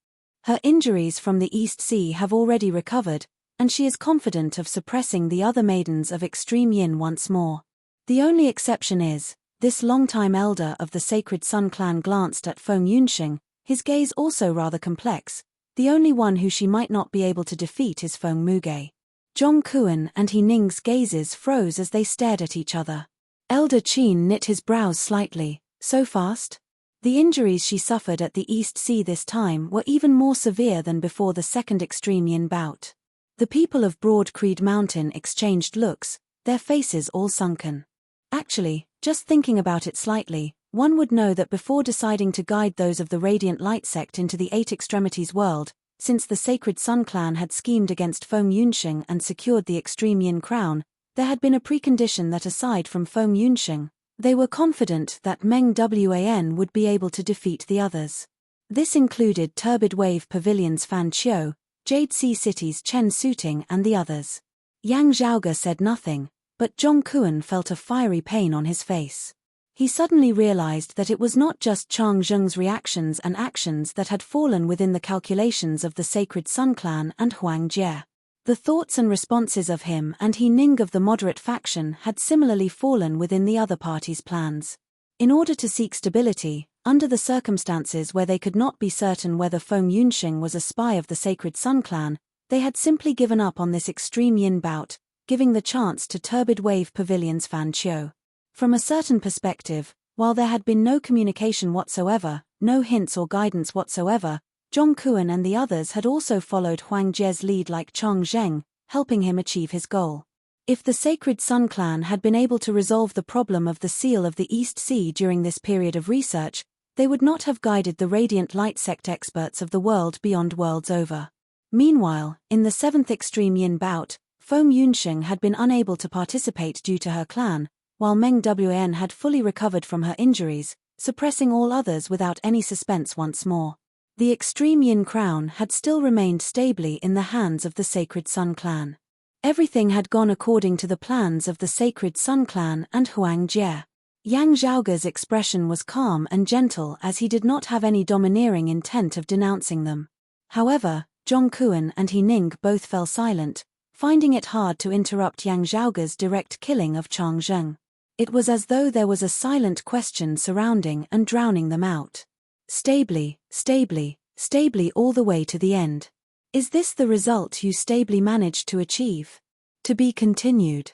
Her injuries from the East Sea have already recovered, and she is confident of suppressing the other maidens of extreme yin once more. The only exception is, this longtime elder of the Sacred Sun clan glanced at Feng Yunxing, his gaze also rather complex. The only one who she might not be able to defeat is Feng Muge. Zhongkuan and He Ning's gazes froze as they stared at each other. Elder Qin knit his brows slightly. So fast? The injuries she suffered at the East Sea this time were even more severe than before the second extreme yin bout. The people of Broad Creed Mountain exchanged looks, their faces all sunken. Actually, just thinking about it slightly, one would know that before deciding to guide those of the Radiant Light sect into the Eight Extremities world, since the Sacred Sun clan had schemed against Feng Yunxing and secured the Extreme Yin crown, there had been a precondition that aside from Feng Yunxing, they were confident that Meng Wan would be able to defeat the others. This included Turbid Wave Pavilion's Fan Qiu, Jade Sea City's Chen Suting and the others. Yang Zhaoge said nothing, but Zhongkuan felt a fiery pain on his face. He suddenly realized that it was not just Chang Zheng's reactions and actions that had fallen within the calculations of the Sacred Sun clan and Huang Jie. The thoughts and responses of him and He Ning of the moderate faction had similarly fallen within the other party's plans. In order to seek stability, under the circumstances where they could not be certain whether Feng Yunxing was a spy of the Sacred Sun clan, they had simply given up on this extreme yin bout, giving the chance to Turbid Wave Pavilion's Fan Qiu. From a certain perspective, while there had been no communication whatsoever, no hints or guidance whatsoever, Zhongkuan and the others had also followed Huang Jie's lead like Chang Zheng, helping him achieve his goal. If the Sacred Sun clan had been able to resolve the problem of the seal of the East Sea during this period of research, they would not have guided the Radiant Light sect experts of the world beyond worlds over. Meanwhile, in the seventh extreme yin bout, Feng Yunxing had been unable to participate due to her clan, while Meng Wan had fully recovered from her injuries, suppressing all others without any suspense once more. The extreme yin crown had still remained stably in the hands of the Sacred Sun clan. Everything had gone according to the plans of the Sacred Sun clan and Huang Jie. Yang Zhaoge's expression was calm and gentle as he did not have any domineering intent of denouncing them. However, Zhongkuan and He Ning both fell silent, finding it hard to interrupt Yang Zhaoge's direct killing of Chang Zheng. It was as though there was a silent question surrounding and drowning them out. Stably, stably, stably all the way to the end. Is this the result you stably managed to achieve? To be continued.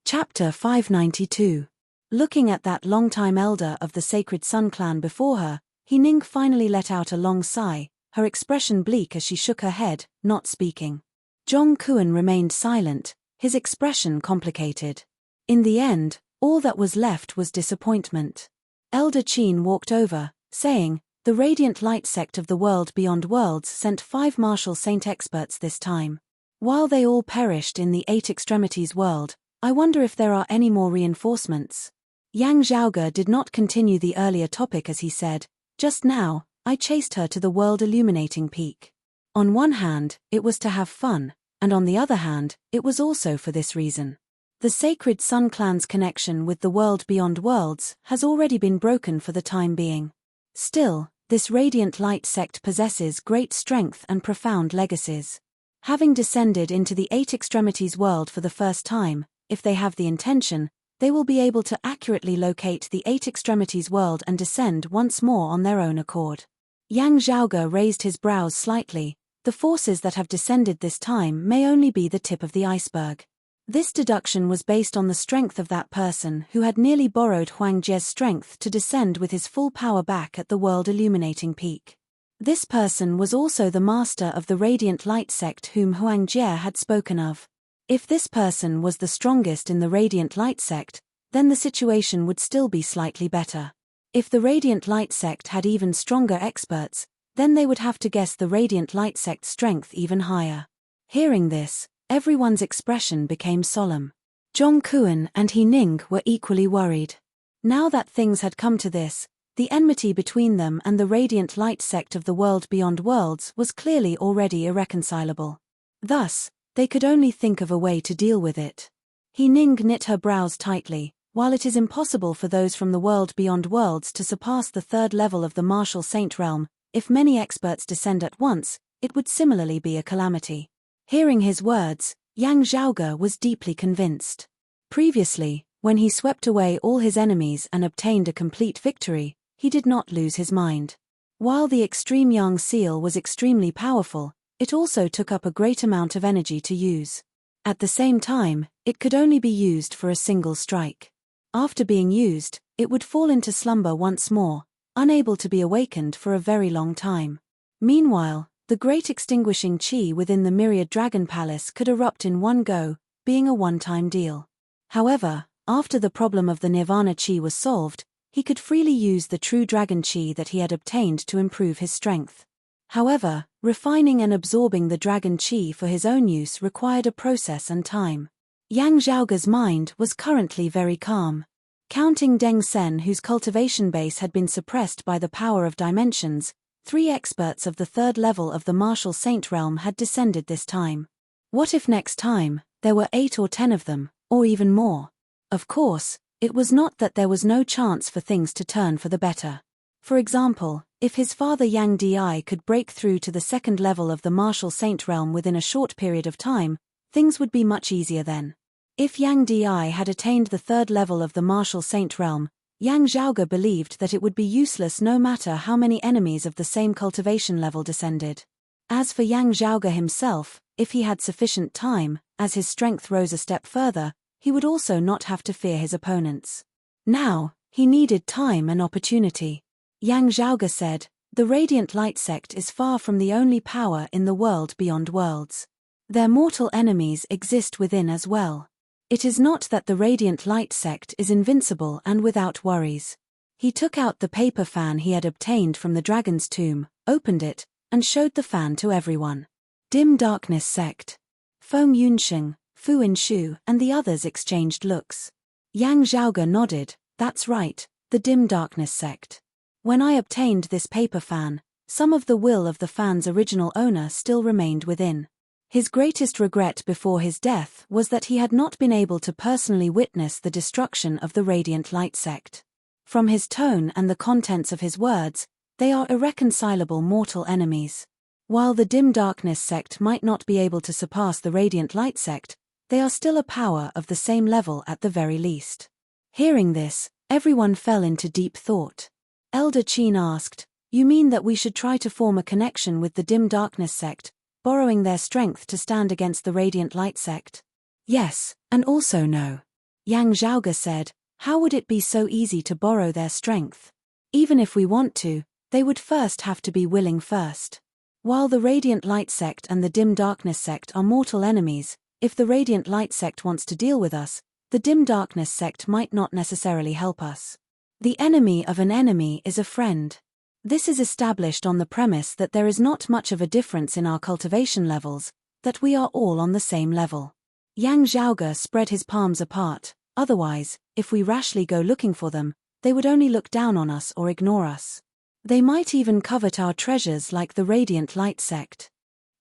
Chapter 592. Looking at that long-time elder of the Sacred Sun clan before her, He Ning finally let out a long sigh, her expression bleak as she shook her head, not speaking. Zhongkuan remained silent, his expression complicated. In the end, all that was left was disappointment. Elder Qin walked over, saying, "The Radiant Light sect of the world beyond worlds sent 5 Martial Saint experts this time. While they all perished in the Eight Extremities world, I wonder if there are any more reinforcements." Yang Zhaoge did not continue the earlier topic as he said, "Just now, I chased her to the world illuminating peak. On one hand, it was to have fun, and on the other hand, it was also for this reason. The Sacred Sun clan's connection with the world beyond worlds has already been broken for the time being. Still, this Radiant Light sect possesses great strength and profound legacies. Having descended into the Eight Extremities world for the first time, if they have the intention, they will be able to accurately locate the Eight Extremities world and descend once more on their own accord." Yang Zhaoge raised his brows slightly. The forces that have descended this time may only be the tip of the iceberg. This deduction was based on the strength of that person who had nearly borrowed Huang Jie's strength to descend with his full power back at the world-illuminating peak. This person was also the master of the Radiant Light sect whom Huang Jie had spoken of. If this person was the strongest in the Radiant Light sect, then the situation would still be slightly better. If the Radiant Light sect had even stronger experts, then they would have to guess the Radiant Light sect's strength even higher. Hearing this, everyone's expression became solemn. Zhong Kuan and He Ning were equally worried. Now that things had come to this, the enmity between them and the Radiant Light sect of the world beyond worlds was clearly already irreconcilable. Thus, they could only think of a way to deal with it. He Ning knit her brows tightly. While it is impossible for those from the world beyond worlds to surpass the third level of the martial saint realm, if many experts descend at once, it would similarly be a calamity. Hearing his words, Yang Zhaoge was deeply convinced. Previously, when he swept away all his enemies and obtained a complete victory, he did not lose his mind. While the extreme Yang seal was extremely powerful, it also took up a great amount of energy to use. At the same time, it could only be used for a single strike. After being used, it would fall into slumber once more, unable to be awakened for a very long time. Meanwhile, the great extinguishing chi within the Myriad Dragon Palace could erupt in one go, being a one-time deal. However, after the problem of the Nirvana chi was solved, he could freely use the true dragon chi that he had obtained to improve his strength. However, refining and absorbing the dragon chi for his own use required a process and time. Yang Zhaoge's mind was currently very calm. Counting Deng Sen, whose cultivation base had been suppressed by the power of dimensions, 3 experts of the third level of the martial saint realm had descended this time. What if next time, there were 8 or 10 of them, or even more? Of course, it was not that there was no chance for things to turn for the better. For example, if his father Yang Di could break through to the second level of the martial saint realm within a short period of time, things would be much easier then. If Yang Di had attained the third level of the martial saint realm, Yang Zhaoge believed that it would be useless no matter how many enemies of the same cultivation level descended. As for Yang Zhaoge himself, if he had sufficient time, as his strength rose a step further, he would also not have to fear his opponents. Now, he needed time and opportunity. Yang Zhaoge said, "The Radiant Light sect is far from the only power in the world beyond worlds. Their mortal enemies exist within as well. It is not that the Radiant Light sect is invincible and without worries." He took out the paper fan he had obtained from the dragon's tomb, opened it, and showed the fan to everyone. Dim Darkness Sect. Feng Yunsheng, Fu Inshu, and the others exchanged looks. Yang Zhaoge nodded, "That's right, the Dim Darkness Sect. When I obtained this paper fan, some of the will of the fan's original owner still remained within. His greatest regret before his death was that he had not been able to personally witness the destruction of the Radiant Light sect. From his tone and the contents of his words, they are irreconcilable mortal enemies. While the Dim Darkness sect might not be able to surpass the Radiant Light sect, they are still a power of the same level at the very least." Hearing this, everyone fell into deep thought. Elder Qin asked, "You mean that we should try to form a connection with the Dim Darkness sect, borrowing their strength to stand against the Radiant Light sect?" "Yes, and also no." Yang Zhaoge said, "How would it be so easy to borrow their strength? Even if we want to, they would first have to be willing first. While the Radiant Light sect and the Dim Darkness sect are mortal enemies, if the Radiant Light sect wants to deal with us, the Dim Darkness sect might not necessarily help us. The enemy of an enemy is a friend. This is established on the premise that there is not much of a difference in our cultivation levels, that we are all on the same level." Yang Zhaoge spread his palms apart. "Otherwise, if we rashly go looking for them, they would only look down on us or ignore us. They might even covet our treasures like the Radiant Light sect.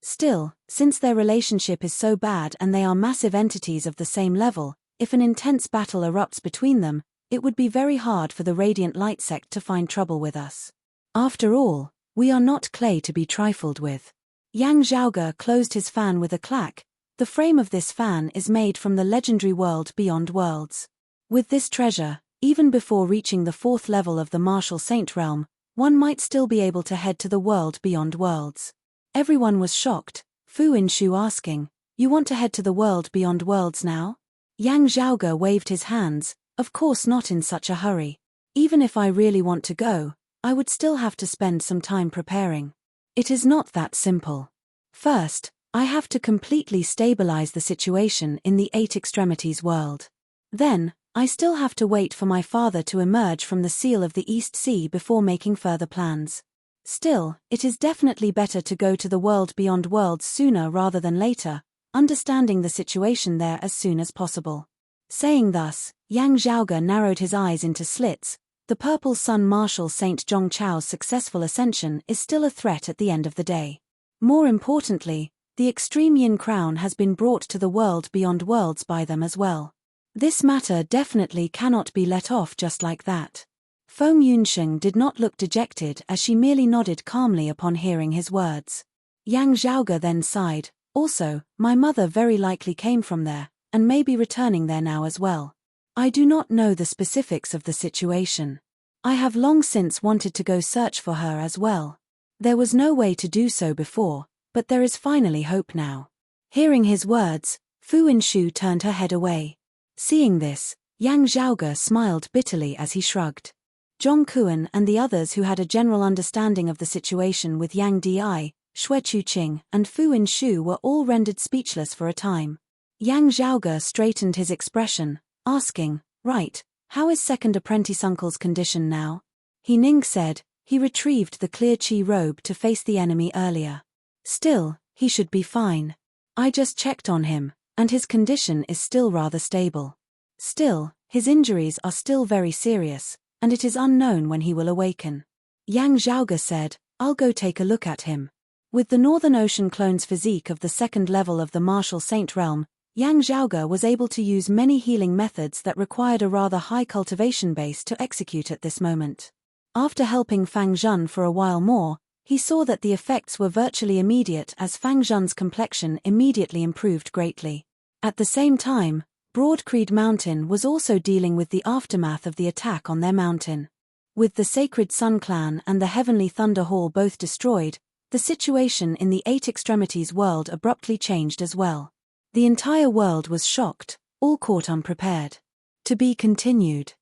Still, since their relationship is so bad and they are massive entities of the same level, if an intense battle erupts between them, it would be very hard for the Radiant Light sect to find trouble with us. After all, we are not clay to be trifled with." Yang Zhaoge closed his fan with a clack. "The frame of this fan is made from the legendary world beyond worlds. With this treasure, even before reaching the 4th level of the martial saint realm, one might still be able to head to the world beyond worlds." Everyone was shocked, Fu Inshu asking, You want to head to the world beyond worlds now? Yang Zhaoge waved his hands. Of course not in such a hurry. Even if I really want to go, I would still have to spend some time preparing. It is not that simple. First, I have to completely stabilize the situation in the Eight Extremities world. Then, I still have to wait for my father to emerge from the seal of the East Sea before making further plans. Still, it is definitely better to go to the world beyond worlds sooner rather than later, understanding the situation there as soon as possible. Saying thus, Yang Zhaoge narrowed his eyes into slits. The Purple Sun Marshal Saint Zhongchao's successful ascension is still a threat at the end of the day. More importantly, the Extreme Yin Crown has been brought to the world beyond worlds by them as well. This matter definitely cannot be let off just like that. Feng Yunsheng did not look dejected as she merely nodded calmly upon hearing his words. Yang Zhaoge then sighed. Also, my mother very likely came from there, and may be returning there now as well. I do not know the specifics of the situation. I have long since wanted to go search for her as well. There was no way to do so before, but there is finally hope now. Hearing his words, Fu Inshu turned her head away. Seeing this, Yang Zhaoge smiled bitterly as he shrugged. Zhong Kuan and the others who had a general understanding of the situation with Yang Di, Xue Chuqing, and Fu Inshu were all rendered speechless for a time. Yang Zhaoge straightened his expression, asking, "Right, how is second apprentice uncle's condition now?" He Ning said, "He retrieved the clear qi robe to face the enemy earlier. Still, he should be fine. I just checked on him, and his condition is still rather stable. Still, his injuries are still very serious, and it is unknown when he will awaken." Yang Zhaoge said, "I'll go take a look at him." With the Northern Ocean clone's physique of the second level of the Martial Saint realm, Yang Zhaoge was able to use many healing methods that required a rather high cultivation base to execute at this moment. After helping Fang Zhun for a while more, he saw that the effects were virtually immediate as Fang Zhun's complexion immediately improved greatly. At the same time, Broadcreed Mountain was also dealing with the aftermath of the attack on their mountain. With the Sacred Sun Clan and the Heavenly Thunder Hall both destroyed, the situation in the Eight Extremities world abruptly changed as well. The entire world was shocked, all caught unprepared. To be continued.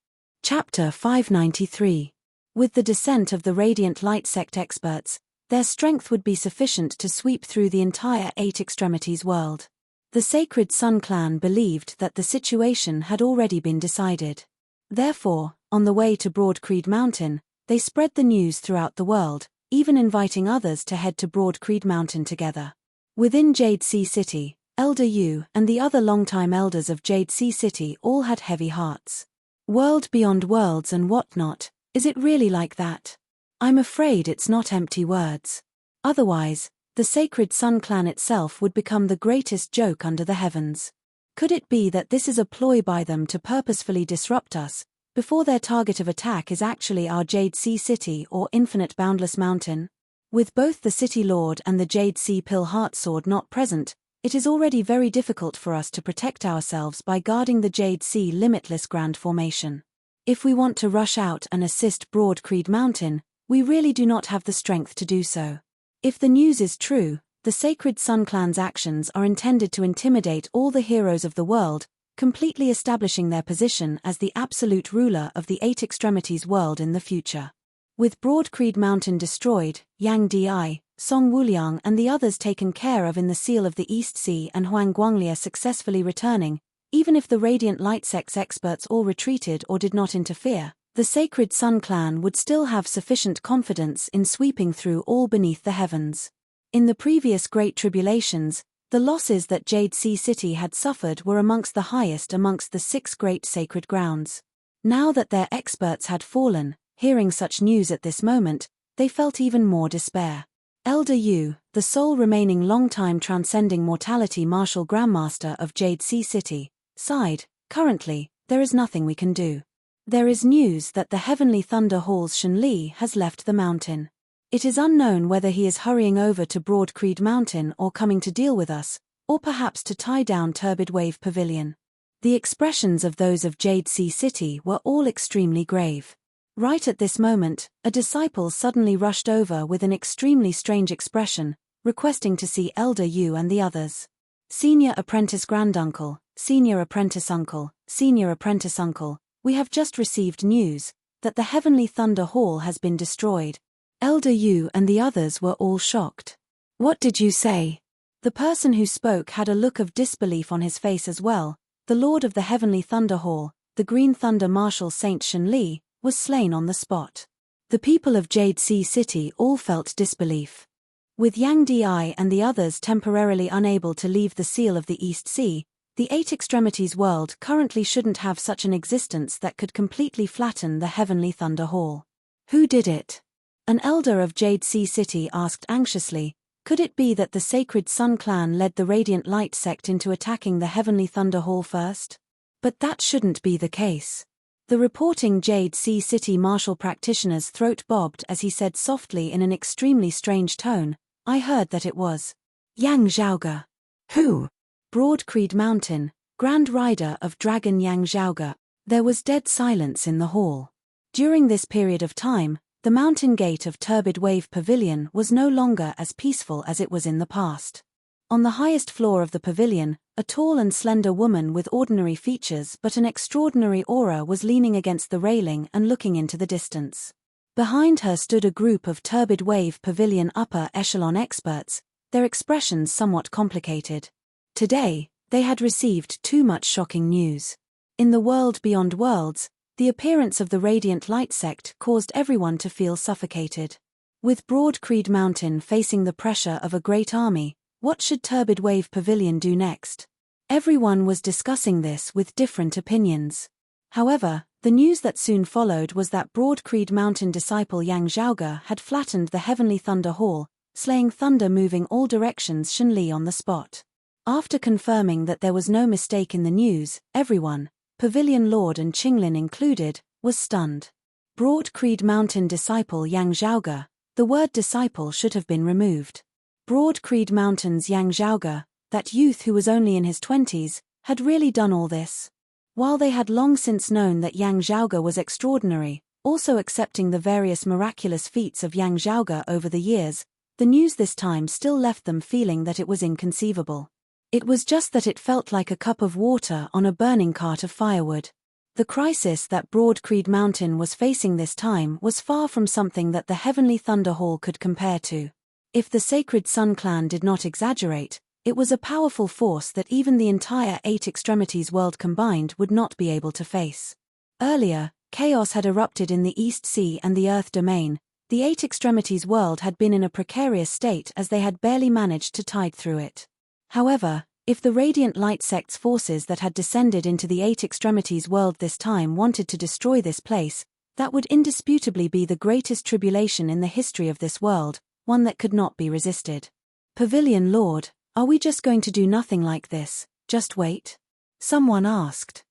Chapter 593. With the descent of the Radiant Light Sect experts, their strength would be sufficient to sweep through the entire Eight Extremities world. The Sacred Sun Clan believed that the situation had already been decided. Therefore, on the way to Broadcreed Mountain, they spread the news throughout the world, even inviting others to head to Broadcreed Mountain together. Within Jade Sea City, Elder Yu and the other longtime elders of Jade Sea City all had heavy hearts. World beyond worlds and whatnot, is it really like that? I'm afraid it's not empty words. Otherwise, the Sacred Sun Clan itself would become the greatest joke under the heavens. Could it be that this is a ploy by them to purposefully disrupt us, before their target of attack is actually our Jade Sea City or Infinite Boundless Mountain? With both the City Lord and the Jade Sea Pill Heartsword not present, it is already very difficult for us to protect ourselves by guarding the Jade Sea Limitless Grand Formation. If we want to rush out and assist Broadcreed Mountain, we really do not have the strength to do so. If the news is true, the Sacred Sun Clan's actions are intended to intimidate all the heroes of the world, completely establishing their position as the absolute ruler of the Eight Extremities world in the future. With Broadcreed Mountain destroyed, Yang Di, Song Wuliang and the others taken care of in the Seal of the East Sea and Huang Guanglia successfully returning, even if the Radiant Light Sect's experts all retreated or did not interfere, the Sacred Sun Clan would still have sufficient confidence in sweeping through all beneath the heavens. In the previous Great Tribulations, the losses that Jade Sea City had suffered were amongst the highest amongst the 6 great sacred grounds. Now that their experts had fallen, hearing such news at this moment, they felt even more despair. Elder Yu, the sole remaining long-time transcending mortality martial grandmaster of Jade Sea City, sighed, "Currently, there is nothing we can do. There is news that the Heavenly Thunder Hall's Shen Li has left the mountain. It is unknown whether he is hurrying over to Broadcreed Mountain or coming to deal with us, or perhaps to tie down Turbid Wave Pavilion." The expressions of those of Jade Sea City were all extremely grave. Right at this moment, a disciple suddenly rushed over with an extremely strange expression, requesting to see Elder Yu and the others. Senior apprentice granduncle, senior apprentice uncle, senior apprentice uncle, we have just received news that the Heavenly Thunder Hall has been destroyed. Elder Yu and the others were all shocked. What did you say? The person who spoke had a look of disbelief on his face as well. The Lord of the Heavenly Thunder Hall, the Green Thunder Marshal Saint Shen Li, was slain on the spot. The people of Jade Sea City all felt disbelief. With Yang Di and the others temporarily unable to leave the seal of the East Sea, the Eight Extremities world currently shouldn't have such an existence that could completely flatten the Heavenly Thunder Hall. Who did it? An elder of Jade Sea City asked anxiously. Could it be that the Sacred Sun Clan led the Radiant Light sect into attacking the Heavenly Thunder Hall first? But that shouldn't be the case. The reporting Jade Sea City martial practitioner's throat bobbed as he said softly in an extremely strange tone, I heard that it was Yang Zhaoge. Who? Broad Creed Mountain, Grand Rider of Dragon Yang Zhaoge. There was dead silence in the hall. During this period of time, the mountain gate of Turbid Wave Pavilion was no longer as peaceful as it was in the past. On the highest floor of the pavilion, a tall and slender woman with ordinary features but an extraordinary aura was leaning against the railing and looking into the distance. Behind her stood a group of Turbid Wave Pavilion upper echelon experts, their expressions somewhat complicated. Today, they had received too much shocking news. In the world beyond worlds, the appearance of the Radiant Light sect caused everyone to feel suffocated. With Broad Creed Mountain facing the pressure of a great army, what should Turbid Wave Pavilion do next? Everyone was discussing this with different opinions. However, the news that soon followed was that Broad Creed Mountain disciple Yang Zhaoge had flattened the Heavenly Thunder Hall, slaying thunder moving all directions Shen Li on the spot. After confirming that there was no mistake in the news, everyone, Pavilion Lord and Qinglin included, was stunned. Broad Creed Mountain disciple Yang Zhaoge, the word disciple should have been removed. Broad Creed Mountain's Yang Zhaoge, that youth who was only in his 20s, had really done all this. While they had long since known that Yang Zhaoge was extraordinary, also accepting the various miraculous feats of Yang Zhaoge over the years, the news this time still left them feeling that it was inconceivable. It was just that it felt like a cup of water on a burning cart of firewood. The crisis that Broad Creed Mountain was facing this time was far from something that the Heavenly Thunder Hall could compare to. If the Sacred Sun Clan did not exaggerate, it was a powerful force that even the entire Eight Extremities world combined would not be able to face. Earlier, chaos had erupted in the East Sea and the Earth domain. The Eight Extremities world had been in a precarious state as they had barely managed to tide through it. However, if the Radiant Light sect's forces that had descended into the Eight Extremities world this time wanted to destroy this place, that would indisputably be the greatest tribulation in the history of this world, one that could not be resisted. Pavilion Lord, are we just going to do nothing like this, just wait? Someone asked.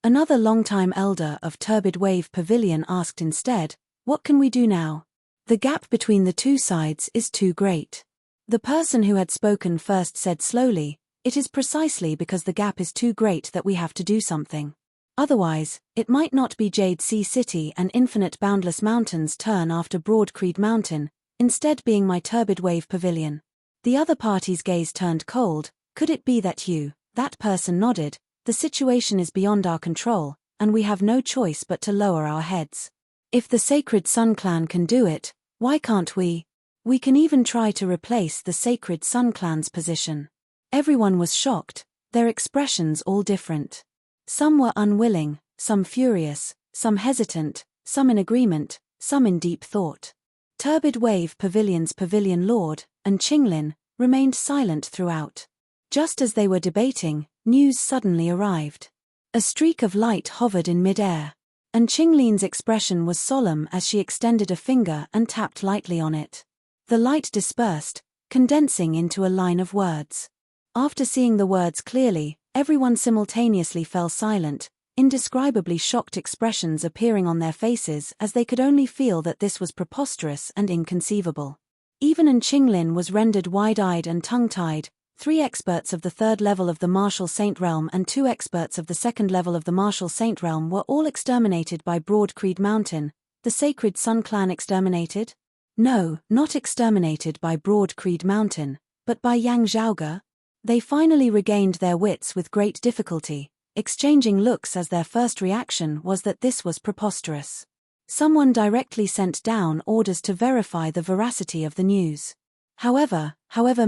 Another longtime elder of Turbid Wave Pavilion asked instead, what can we do now? The gap between the two sides is too great. The person who had spoken first said slowly, it is precisely because the gap is too great that we have to do something. Otherwise, it might not be Jade Sea City and Infinite Boundless Mountain's turn after Broad Creed Mountain, instead being my Turbid Wave Pavilion. The other party's gaze turned cold. Could it be that you, that person nodded, the situation is beyond our control, and we have no choice but to lower our heads. If the Sacred Sun Clan can do it, why can't we? We can even try to replace the Sacred Sun Clan's position. Everyone was shocked, their expressions all different. Some were unwilling, some furious, some hesitant, some in agreement, some in deep thought. Turbid Wave Pavilion's Pavilion Lord, and Qinglin, remained silent throughout. Just as they were debating, news suddenly arrived. A streak of light hovered in mid-air, and Qinglin's expression was solemn as she extended a finger and tapped lightly on it. The light dispersed, condensing into a line of words. After seeing the words clearly, everyone simultaneously fell silent, indescribably shocked expressions appearing on their faces as they could only feel that this was preposterous and inconceivable. Even Qinglin was rendered wide-eyed and tongue-tied. 3 experts of the 3rd level of the Martial Saint Realm and 2 experts of the 2nd level of the Martial Saint Realm were all exterminated by Broad Creed Mountain. The Sacred Sun Clan exterminated? No, not exterminated by Broad Creed Mountain, but by Yang Zhaoge. They finally regained their wits with great difficulty, exchanging looks as their first reaction was that this was preposterous. Someone directly sent down orders to verify the veracity of the news. However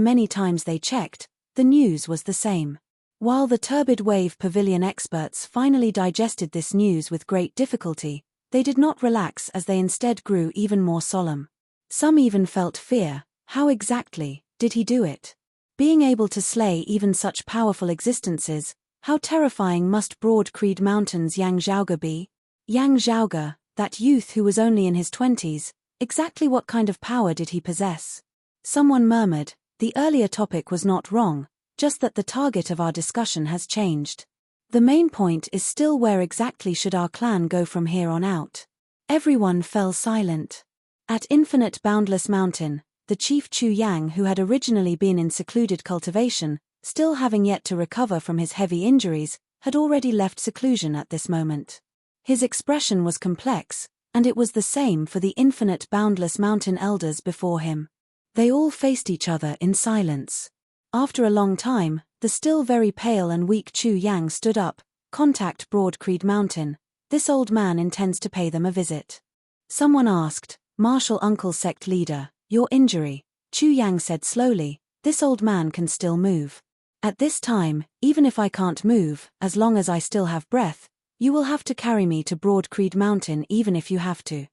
many times they checked, the news was the same. While the turbid wave pavilion experts finally digested this news with great difficulty, they did not relax as they instead grew even more solemn. Some even felt fear. How exactly did he do it? Being able to slay even such powerful existences, how terrifying must Broad-Creed Mountain's Yang Zhaoge be? Yang Zhaoge, that youth who was only in his 20s, exactly what kind of power did he possess? Someone murmured, the earlier topic was not wrong, just that the target of our discussion has changed. The main point is still where exactly should our clan go from here on out. Everyone fell silent. At Infinite Boundless Mountain, the chief Chu Yang, who had originally been in secluded cultivation, still having yet to recover from his heavy injuries, had already left seclusion at this moment. His expression was complex, and it was the same for the Infinite Boundless Mountain elders before him. They all faced each other in silence. After a long time, the still very pale and weak Chu Yang stood up. Contact Broad-Creed Mountain. This old man intends to pay them a visit. Someone asked, Martial Uncle Sect Leader, your injury. Chu Yang said slowly, this old man can still move. At this time, even if I can't move, as long as I still have breath, you will have to carry me to Broad-Creed Mountain even if you have to.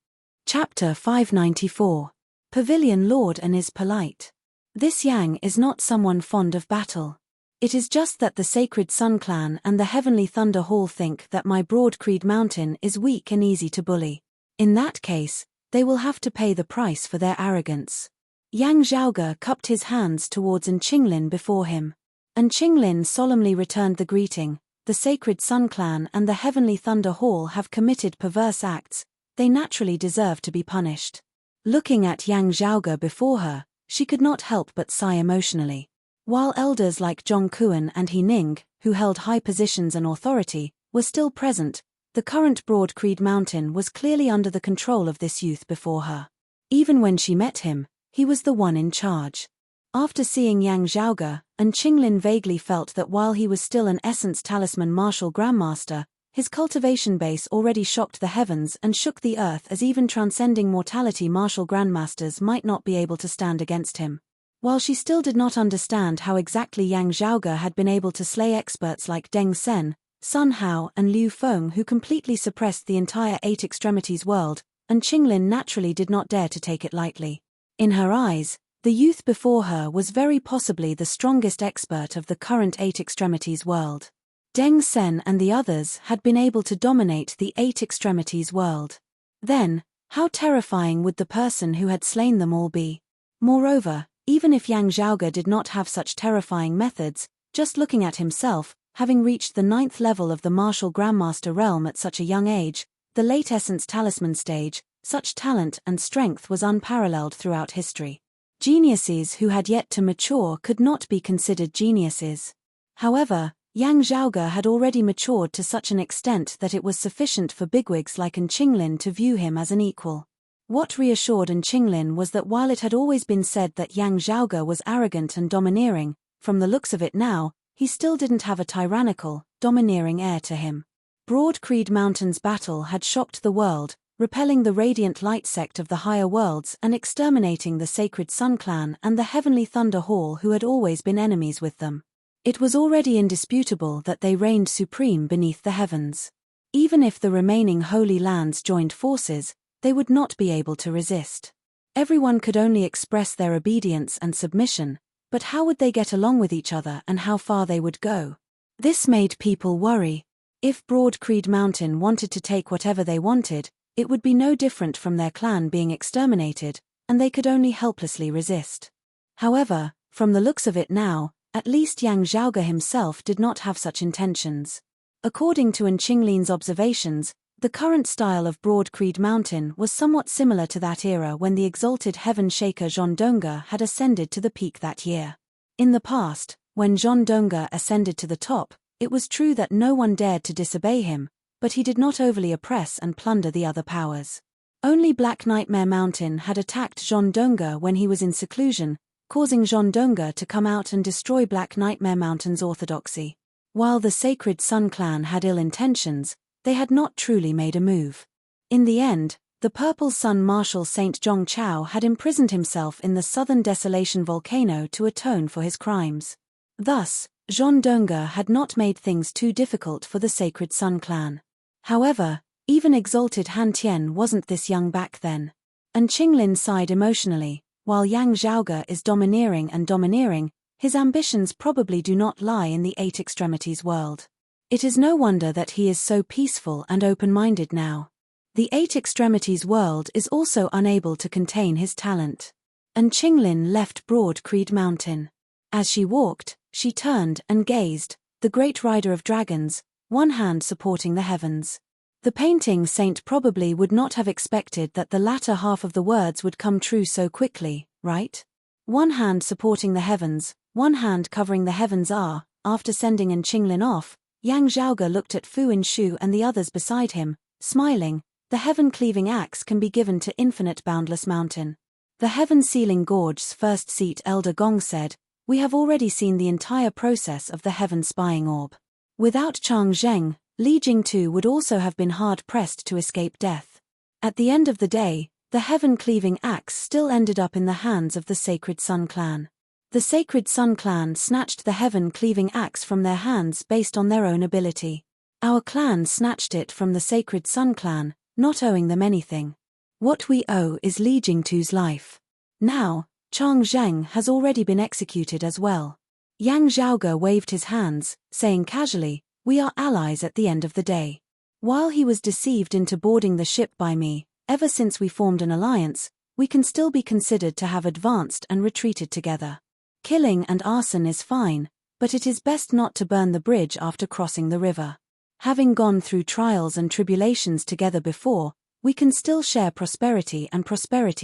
Chapter 594. Pavilion Lord and is polite. This Yang is not someone fond of battle. It is just that the Sacred Sun Clan and the Heavenly Thunder Hall think that my Broad-Creed Mountain is weak and easy to bully. In that case, they will have to pay the price for their arrogance. Yang Zhaoge cupped his hands towards An Qinglin before him. An Qinglin solemnly returned the greeting. The Sacred Sun Clan and the Heavenly Thunder Hall have committed perverse acts. They naturally deserve to be punished. Looking at Yang Zhaoge before her, she could not help but sigh emotionally. While elders like Zhong Kuan and He Ning, who held high positions and authority, were still present, the current Broad-Creed Mountain was clearly under the control of this youth before her. Even when she met him, he was the one in charge. After seeing Yang Zhaoge, An Qinglin vaguely felt that while he was still an Essence Talisman Martial Grandmaster, his cultivation base already shocked the heavens and shook the earth, as even transcending mortality Martial Grandmasters might not be able to stand against him. While she still did not understand how exactly Yang Zhaoge had been able to slay experts like Deng Sen, Sun Hao and Liu Feng, who completely suppressed the entire Eight Extremities world, An Qinglin naturally did not dare to take it lightly. In her eyes, the youth before her was very possibly the strongest expert of the current Eight Extremities world. Deng Sen and the others had been able to dominate the Eight Extremities world. Then, how terrifying would the person who had slain them all be? Moreover, even if Yang Zhaoge did not have such terrifying methods, just looking at himself, having reached the 9th level of the Martial Grandmaster realm at such a young age, the late Essence Talisman stage, such talent and strength was unparalleled throughout history. Geniuses who had yet to mature could not be considered geniuses. However, Yang Zhaoge had already matured to such an extent that it was sufficient for bigwigs like An Qinglin to view him as an equal. What reassured An Qinglin was that while it had always been said that Yang Zhaoge was arrogant and domineering, from the looks of it now, he still didn't have a tyrannical, domineering air to him. Broad-Creed Mountain's battle had shocked the world, repelling the Radiant Light sect of the higher worlds and exterminating the Sacred Sun Clan and the Heavenly Thunder Hall, who had always been enemies with them. It was already indisputable that they reigned supreme beneath the heavens. Even if the remaining Holy Lands joined forces, they would not be able to resist. Everyone could only express their obedience and submission, but how would they get along with each other and how far they would go? This made people worry. If Broad-Creed Mountain wanted to take whatever they wanted, it would be no different from their clan being exterminated, and they could only helplessly resist. However, from the looks of it now, at least Yang Zhaoge himself did not have such intentions. According to An Qinglin's observations, the current style of Broad-Creed Mountain was somewhat similar to that era when the exalted Heaven Shaker Zhondonga had ascended to the peak that year. In the past, when Zhondonga ascended to the top, it was true that no one dared to disobey him, but he did not overly oppress and plunder the other powers. Only Black Nightmare Mountain had attacked Zhondonga when he was in seclusion, causing Zhondonga to come out and destroy Black Nightmare Mountain's orthodoxy. While the Sacred Sun clan had ill intentions, they had not truly made a move. In the end, the Purple Sun Marshal Saint Zhong Chao had imprisoned himself in the southern Desolation volcano to atone for his crimes. Thus, Zhondonga had not made things too difficult for the Sacred Sun clan. However, even exalted Han Tian wasn't this young back then. And Qinglin sighed emotionally. While Yang Zhaoge is domineering, his ambitions probably do not lie in the Eight Extremities world. It is no wonder that he is so peaceful and open-minded now. The Eight Extremities world is also unable to contain his talent. And Qinglin left Broad Creed Mountain. As she walked, she turned and gazed, the great rider of dragons, one hand supporting the heavens. The painting saint probably would not have expected that the latter half of the words would come true so quickly, right? One hand supporting the heavens, one hand covering the heavens are, after sending An Qinglin off, Yang Zhaoge looked at Fu Inshu and the others beside him, smiling. The heaven-cleaving axe can be given to Infinite Boundless Mountain. The heaven-sealing gorge's first seat Elder Gong said, we have already seen the entire process of the heaven-spying orb. Without Chang Zheng, Li Jingtu would also have been hard-pressed to escape death. At the end of the day, the heaven-cleaving axe still ended up in the hands of the Sacred Sun clan. The Sacred Sun clan snatched the heaven-cleaving axe from their hands based on their own ability. Our clan snatched it from the Sacred Sun clan, not owing them anything. What we owe is Li Jingtu's life. Now, Chang Zheng has already been executed as well. Yang Zhaoge waved his hands, saying casually, we are allies at the end of the day. While he was deceived into boarding the ship by me, ever since we formed an alliance, we can still be considered to have advanced and retreated together. Killing and arson is fine, but it is best not to burn the bridge after crossing the river. Having gone through trials and tribulations together before, we can still share prosperity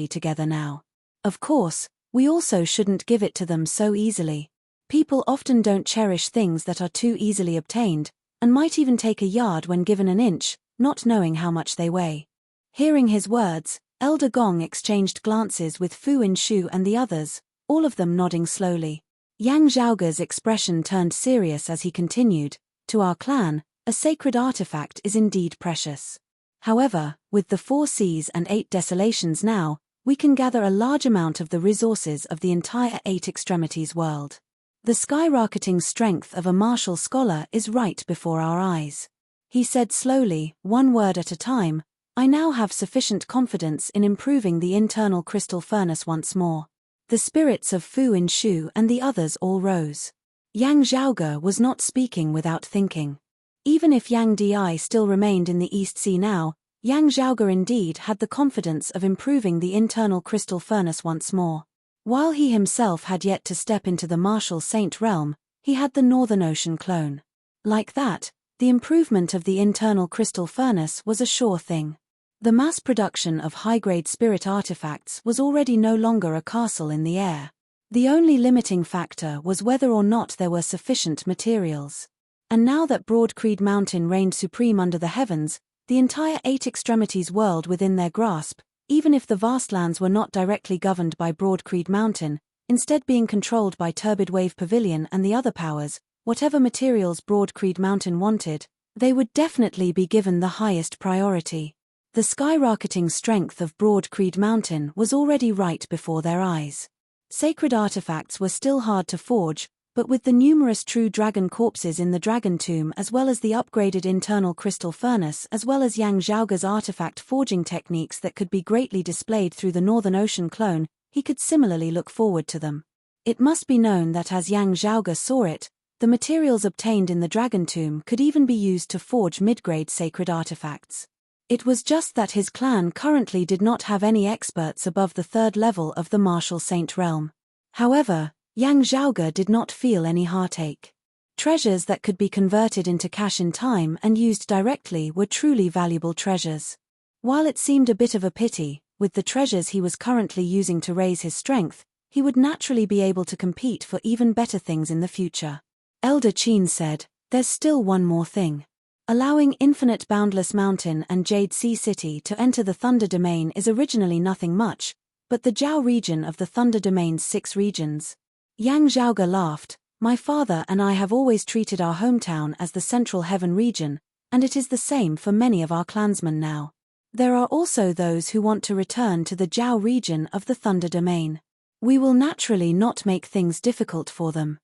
together now. Of course, we also shouldn't give it to them so easily. People often don't cherish things that are too easily obtained, and might even take a yard when given an inch, not knowing how much they weigh. Hearing his words, Elder Gong exchanged glances with Fu Inshu and the others, all of them nodding slowly. Yang Zhaoge's expression turned serious as he continued, to our clan, a sacred artifact is indeed precious. However, with the 4 seas and 8 desolations now, we can gather a large amount of the resources of the entire Eight Extremities world. The skyrocketing strength of a martial scholar is right before our eyes. He said slowly, one word at a time, I now have sufficient confidence in improving the internal crystal furnace once more. The spirits of Fu Inshu and the others all rose. Yang Zhaoge was not speaking without thinking. Even if Yang Di still remained in the East Sea now, Yang Zhaoge indeed had the confidence of improving the internal crystal furnace once more. While he himself had yet to step into the martial saint realm, he had the Northern Ocean clone. Like that, the improvement of the internal crystal furnace was a sure thing. The mass production of high-grade spirit artifacts was already no longer a castle in the air. The only limiting factor was whether or not there were sufficient materials. And now that Broad Creed Mountain reigned supreme under the heavens, the entire Eight Extremities world within their grasp, even if the vast lands were not directly governed by Broad Creed Mountain, instead being controlled by Turbid Wave Pavilion and the other powers, whatever materials Broad Creed Mountain wanted, they would definitely be given the highest priority. The skyrocketing strength of Broad Creed Mountain was already right before their eyes. Sacred artifacts were still hard to forge, but with the numerous true dragon corpses in the dragon tomb as well as the upgraded internal crystal furnace as well as Yang Zhaoge's artifact forging techniques that could be greatly displayed through the Northern Ocean clone, he could similarly look forward to them. It must be known that as Yang Zhaoge saw it, the materials obtained in the dragon tomb could even be used to forge mid-grade sacred artifacts. It was just that his clan currently did not have any experts above the 3rd level of the martial saint realm. However, Yang Zhaoge did not feel any heartache. Treasures that could be converted into cash in time and used directly were truly valuable treasures. While it seemed a bit of a pity, with the treasures he was currently using to raise his strength, he would naturally be able to compete for even better things in the future. Elder Qin said, there's still one more thing. Allowing Infinite Boundless Mountain and Jade Sea City to enter the Thunder Domain is originally nothing much, but the Jiao region of the Thunder Domain's 6 regions. Yang Zhaoge laughed. My father and I have always treated our hometown as the Central Heaven region, and it is the same for many of our clansmen now. There are also those who want to return to the Jiao region of the Thunder Domain. We will naturally not make things difficult for them.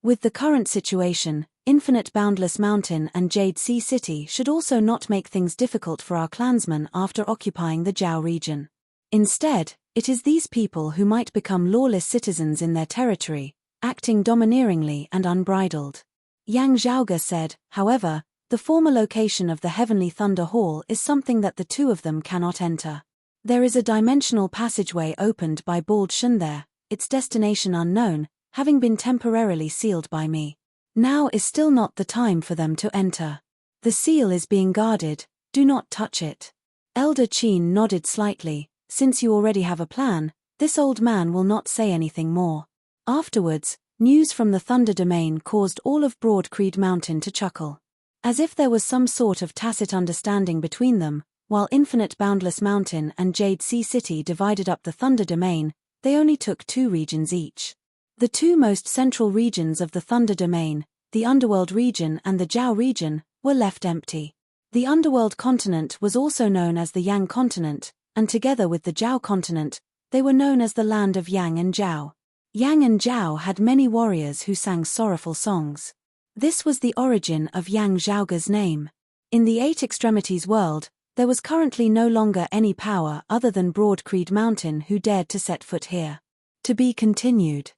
With the current situation, Infinite Boundless Mountain and Jade Sea City should also not make things difficult for our clansmen after occupying the Jiao region. Instead, it is these people who might become lawless citizens in their territory, acting domineeringly and unbridled. Yang Zhaoge said, however, the former location of the Heavenly Thunder Hall is something that the two of them cannot enter. There is a dimensional passageway opened by Bald Shun there, its destination unknown, having been temporarily sealed by me. Now is still not the time for them to enter. The seal is being guarded, do not touch it. Elder Qin nodded slightly. Since you already have a plan, this old man will not say anything more. Afterwards, news from the Thunder Domain caused all of Broad Creed Mountain to chuckle. As if there was some sort of tacit understanding between them, while Infinite Boundless Mountain and Jade Sea City divided up the Thunder Domain, they only took 2 regions each. The 2 most central regions of the Thunder Domain, the Underworld region and the Jiao region, were left empty. The Underworld continent was also known as the Yang continent, and together with the Jiao continent, they were known as the land of Yang and Jiao. Yang and Jiao had many warriors who sang sorrowful songs. This was the origin of Yang Zhaoge's name. In the 8 Extremities world, there was currently no longer any power other than Broad Creed Mountain who dared to set foot here. To be continued.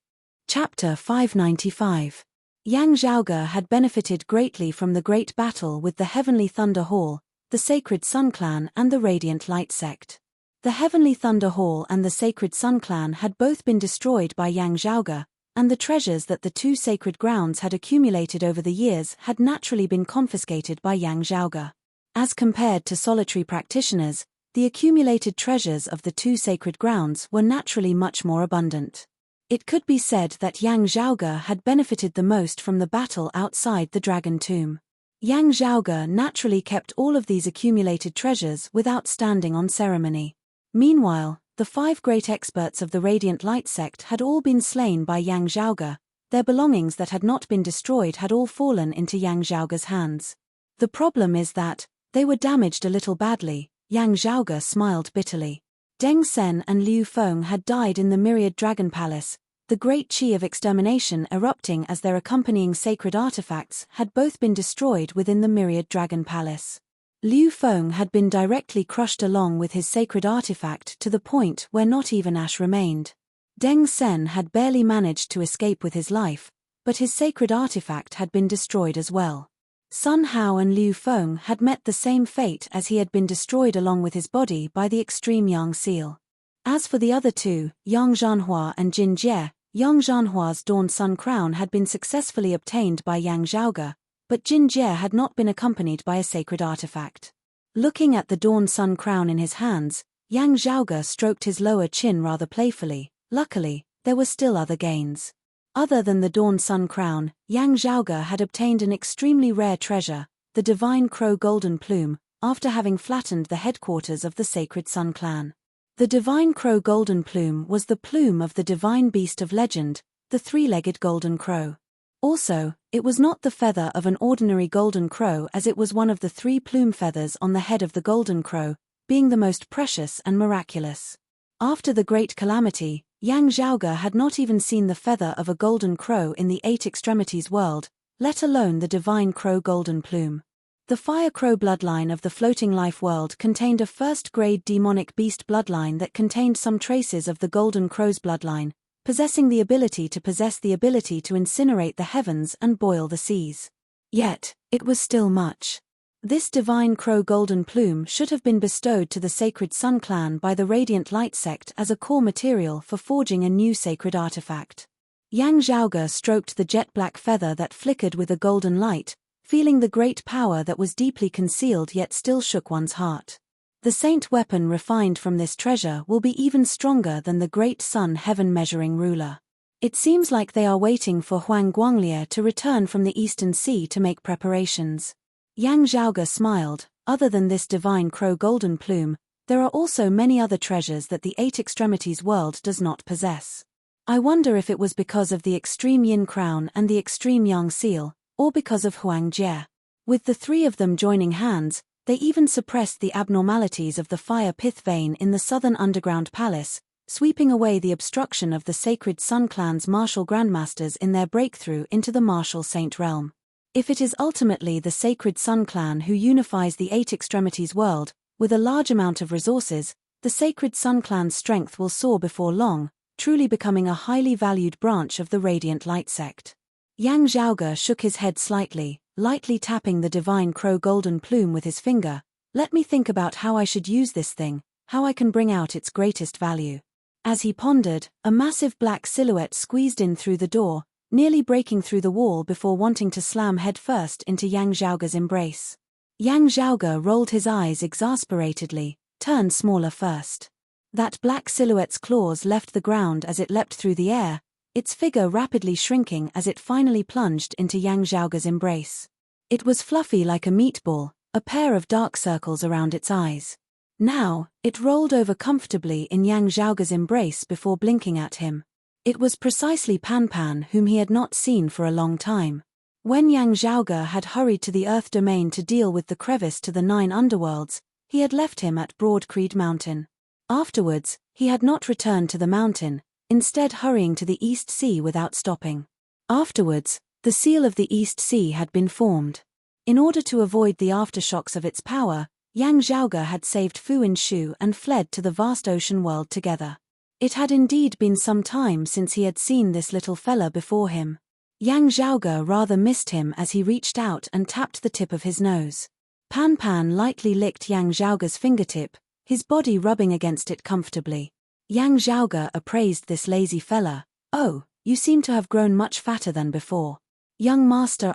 Chapter 595. Yang Zhaoge had benefited greatly from the great battle with the Heavenly Thunder Hall, the Sacred Sun Clan and the Radiant Light Sect. The Heavenly Thunder Hall and the Sacred Sun Clan had both been destroyed by Yang Zhaoge, and the treasures that the 2 sacred grounds had accumulated over the years had naturally been confiscated by Yang Zhaoge. As compared to solitary practitioners, the accumulated treasures of the 2 sacred grounds were naturally much more abundant. It could be said that Yang Zhaoge had benefited the most from the battle outside the Dragon Tomb. Yang Zhaoge naturally kept all of these accumulated treasures without standing on ceremony. Meanwhile, the 5 great experts of the Radiant Light Sect had all been slain by Yang Zhaoge. Their belongings that had not been destroyed had all fallen into Yang Zhaoge's hands. The problem is that they were damaged a little badly. Yang Zhaoge smiled bitterly. Deng Sen and Liu Feng had died in the Myriad Dragon Palace. The great chi of extermination erupting as their accompanying sacred artifacts had both been destroyed within the Myriad Dragon Palace. Liu Feng had been directly crushed along with his sacred artifact to the point where not even ash remained. Deng Sen had barely managed to escape with his life, but his sacred artifact had been destroyed as well. Sun Hao and Liu Feng had met the same fate as he had been destroyed along with his body by the extreme Yang seal. As for the other 2, Yang Zhanhua and Jin Jie, Yang Zhanhua's Dawn Sun Crown had been successfully obtained by Yang Zhaoge, but Jin Jie had not been accompanied by a sacred artifact. Looking at the Dawn Sun Crown in his hands, Yang Zhaoge stroked his lower chin rather playfully. Luckily, there were still other gains. Other than the Dawn Sun Crown, Yang Zhaoge had obtained an extremely rare treasure, the Divine Crow Golden Plume, after having flattened the headquarters of the Sacred Sun Clan. The Divine Crow Golden Plume was the plume of the divine beast of legend, the 3-legged golden crow. Also, it was not the feather of an ordinary golden crow as it was one of the 3 plume feathers on the head of the golden crow, being the most precious and miraculous. After the great calamity, Yang Zhaoge had not even seen the feather of a golden crow in the 8 Extremities world, let alone the Divine Crow Golden Plume. The Fire Crow bloodline of the Floating Life world contained a first-grade demonic beast bloodline that contained some traces of the Golden Crow's bloodline, possessing the ability to incinerate the heavens and boil the seas. Yet, it was still much. This Divine Crow Golden Plume should have been bestowed to the Sacred Sun Clan by the Radiant Light Sect as a core material for forging a new sacred artifact. Yang Zhaoge stroked the jet-black feather that flickered with a golden light, feeling the great power that was deeply concealed yet still shook one's heart. The saint weapon refined from this treasure will be even stronger than the great sun heaven measuring ruler. It seems like they are waiting for Huang Guanglie to return from the Eastern Sea to make preparations. Yang Zhaoge smiled. Other than this Divine Crow Golden Plume, There are also many other treasures that the Eight Extremities world does not possess. I wonder if it was because of the extreme yin crown and the extreme yang seal, or because of Huang Jie. With the three of them joining hands, they even suppressed the abnormalities of the fire pith vein in the southern underground palace, sweeping away the obstruction of the Sacred Sun Clan's martial grandmasters in their breakthrough into the martial saint realm. If it is ultimately the Sacred Sun Clan who unifies the Eight Extremities world, with a large amount of resources, the Sacred Sun Clan's strength will soar before long, truly becoming a highly valued branch of the Radiant Light sect. Yang Zhaoge shook his head slightly, lightly tapping the divine crow golden plume with his finger. Let me think about how I should use this thing, how I can bring out its greatest value. As he pondered, a massive black silhouette squeezed in through the door, nearly breaking through the wall before wanting to slam headfirst into Yang Zhaoge's embrace. Yang Zhaoge rolled his eyes exasperatedly, turned smaller first. That black silhouette's claws left the ground as it leapt through the air, its figure rapidly shrinking as it finally plunged into Yang Zhaoge's embrace. It was fluffy like a meatball, a pair of dark circles around its eyes. Now, it rolled over comfortably in Yang Zhaoge's embrace before blinking at him. It was precisely Pan Pan, whom he had not seen for a long time. When Yang Zhaoge had hurried to the Earth domain to deal with the crevice to the 9 underworlds, he had left him at Broad Creed Mountain. Afterwards, he had not returned to the mountain, instead hurrying to the East Sea without stopping. Afterwards, the seal of the East Sea had been formed. In order to avoid the aftershocks of its power, Yang Zhaoge had saved Fu and Shu and fled to the vast ocean world together. It had indeed been some time since he had seen this little fella before him. Yang Zhaoge rather missed him as he reached out and tapped the tip of his nose. Pan Pan lightly licked Yang Zhaoge's fingertip, his body rubbing against it comfortably. Yang Zhaoge appraised this lazy fella. "Oh, you seem to have grown much fatter than before. Young master,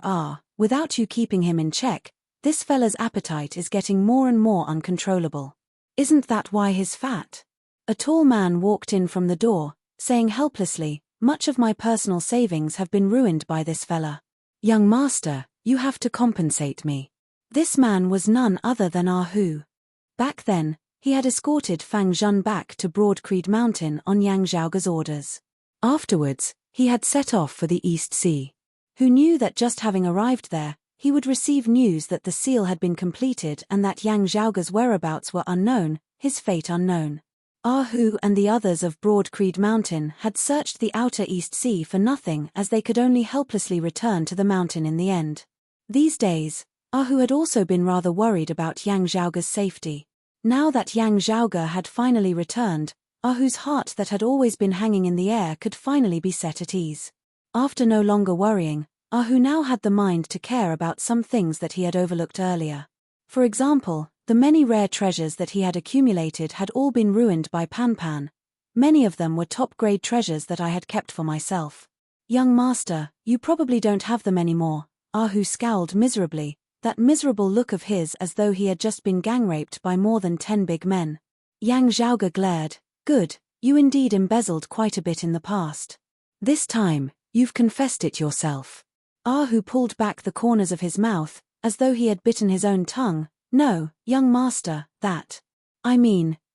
without you keeping him in check, this fella's appetite is getting more and more uncontrollable. Isn't that why he's fat?" A tall man walked in from the door, saying helplessly, "Much of my personal savings have been ruined by this fella. Young master, you have to compensate me." This man was none other than Ah Hu. Back then, he had escorted Fang Zhun back to Broad Creed Mountain on Yang Zhaoge's orders. Afterwards, he had set off for the East Sea. Who knew that just having arrived there, he would receive news that the seal had been completed and that Yang Zhaoge's whereabouts were unknown, his fate unknown. Ah Hu and the others of Broad Creed Mountain had searched the outer East Sea for nothing, as they could only helplessly return to the mountain in the end. These days, Ah Hu had also been rather worried about Yang Zhaoge's safety. Now that Yang Zhaoge had finally returned, Ah Hu's heart that had always been hanging in the air could finally be set at ease. After no longer worrying, Ah Hu now had the mind to care about some things that he had overlooked earlier. For example, the many rare treasures that he had accumulated had all been ruined by Pan Pan. Many of them were top-grade treasures that I had kept for myself. "Young master, you probably don't have them anymore." Ah Hu scowled miserably, that miserable look of his as though he had just been gang-raped by more than 10 big men. Yang Zhaoge glared. "Good, you indeed embezzled quite a bit in the past. This time, you've confessed it yourself." Ah Hu pulled back the corners of his mouth, as though he had bitten his own tongue. "No, young master,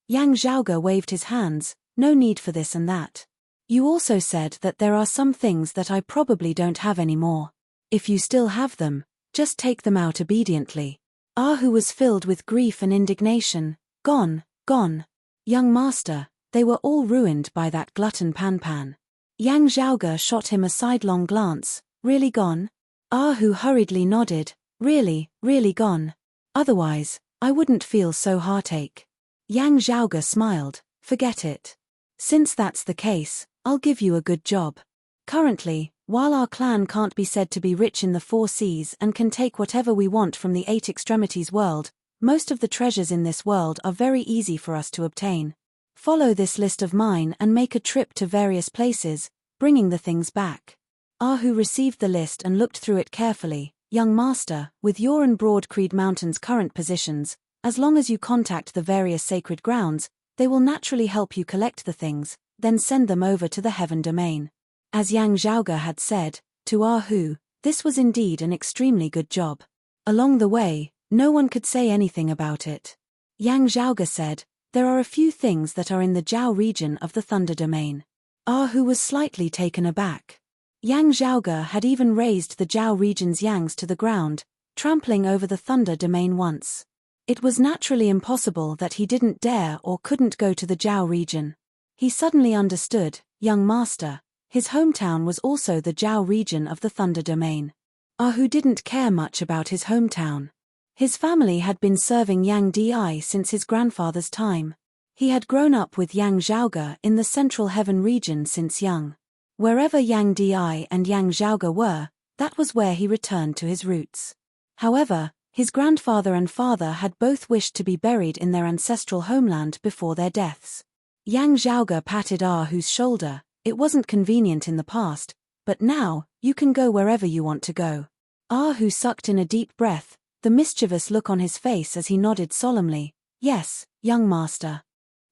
Yang Zhaoge waved his hands. "No need for this and that. You also said that there are some things that I probably don't have anymore. If you still have them, just take them out obediently." Ah Hu was filled with grief and indignation. "Gone, gone. Young master, they were all ruined by that glutton Pan Pan." Yang Zhaoge shot him a sidelong glance. "Really gone?" Ah Hu hurriedly nodded. Really gone. Otherwise, I wouldn't feel so heartache." Yang Zhaoge smiled. "Forget it. Since that's the case, I'll give you a good job. Currently, while our clan can't be said to be rich in the 4 seas and can take whatever we want from the 8 extremities world, most of the treasures in this world are very easy for us to obtain. Follow this list of mine and make a trip to various places, bringing the things back." Ah Hu received the list and looked through it carefully. "Young master, with your and Broad Creed Mountain's current positions, as long as you contact the various sacred grounds, they will naturally help you collect the things, then send them over to the Heaven Domain." As Yang Zhaoge had said, to Ah Hu, this was indeed an extremely good job. Along the way, no one could say anything about it. Yang Zhaoge said, There are a few things that are in the Jiao region of the Thunder Domain. Hu was slightly taken aback. Yang Zhaoge had even raised the Jiao region's yangs to the ground, trampling over the Thunder Domain once. It was naturally impossible that he didn't dare or couldn't go to the Jiao region. He suddenly understood, young master, his hometown was also the Jiao region of the Thunder Domain. Hu didn't care much about his hometown. His family had been serving Yang Di since his grandfather's time. He had grown up with Yang Zhaoge in the Central Heaven region since young. Wherever Yang Di and Yang Zhaoge were, that was where he returned to his roots. However, his grandfather and father had both wished to be buried in their ancestral homeland before their deaths. Yang Zhaoge patted Hu's shoulder. It wasn't convenient in the past, but now, you can go wherever you want to go. Hu sucked in a deep breath, the mischievous look on his face as he nodded solemnly. Yes, young master.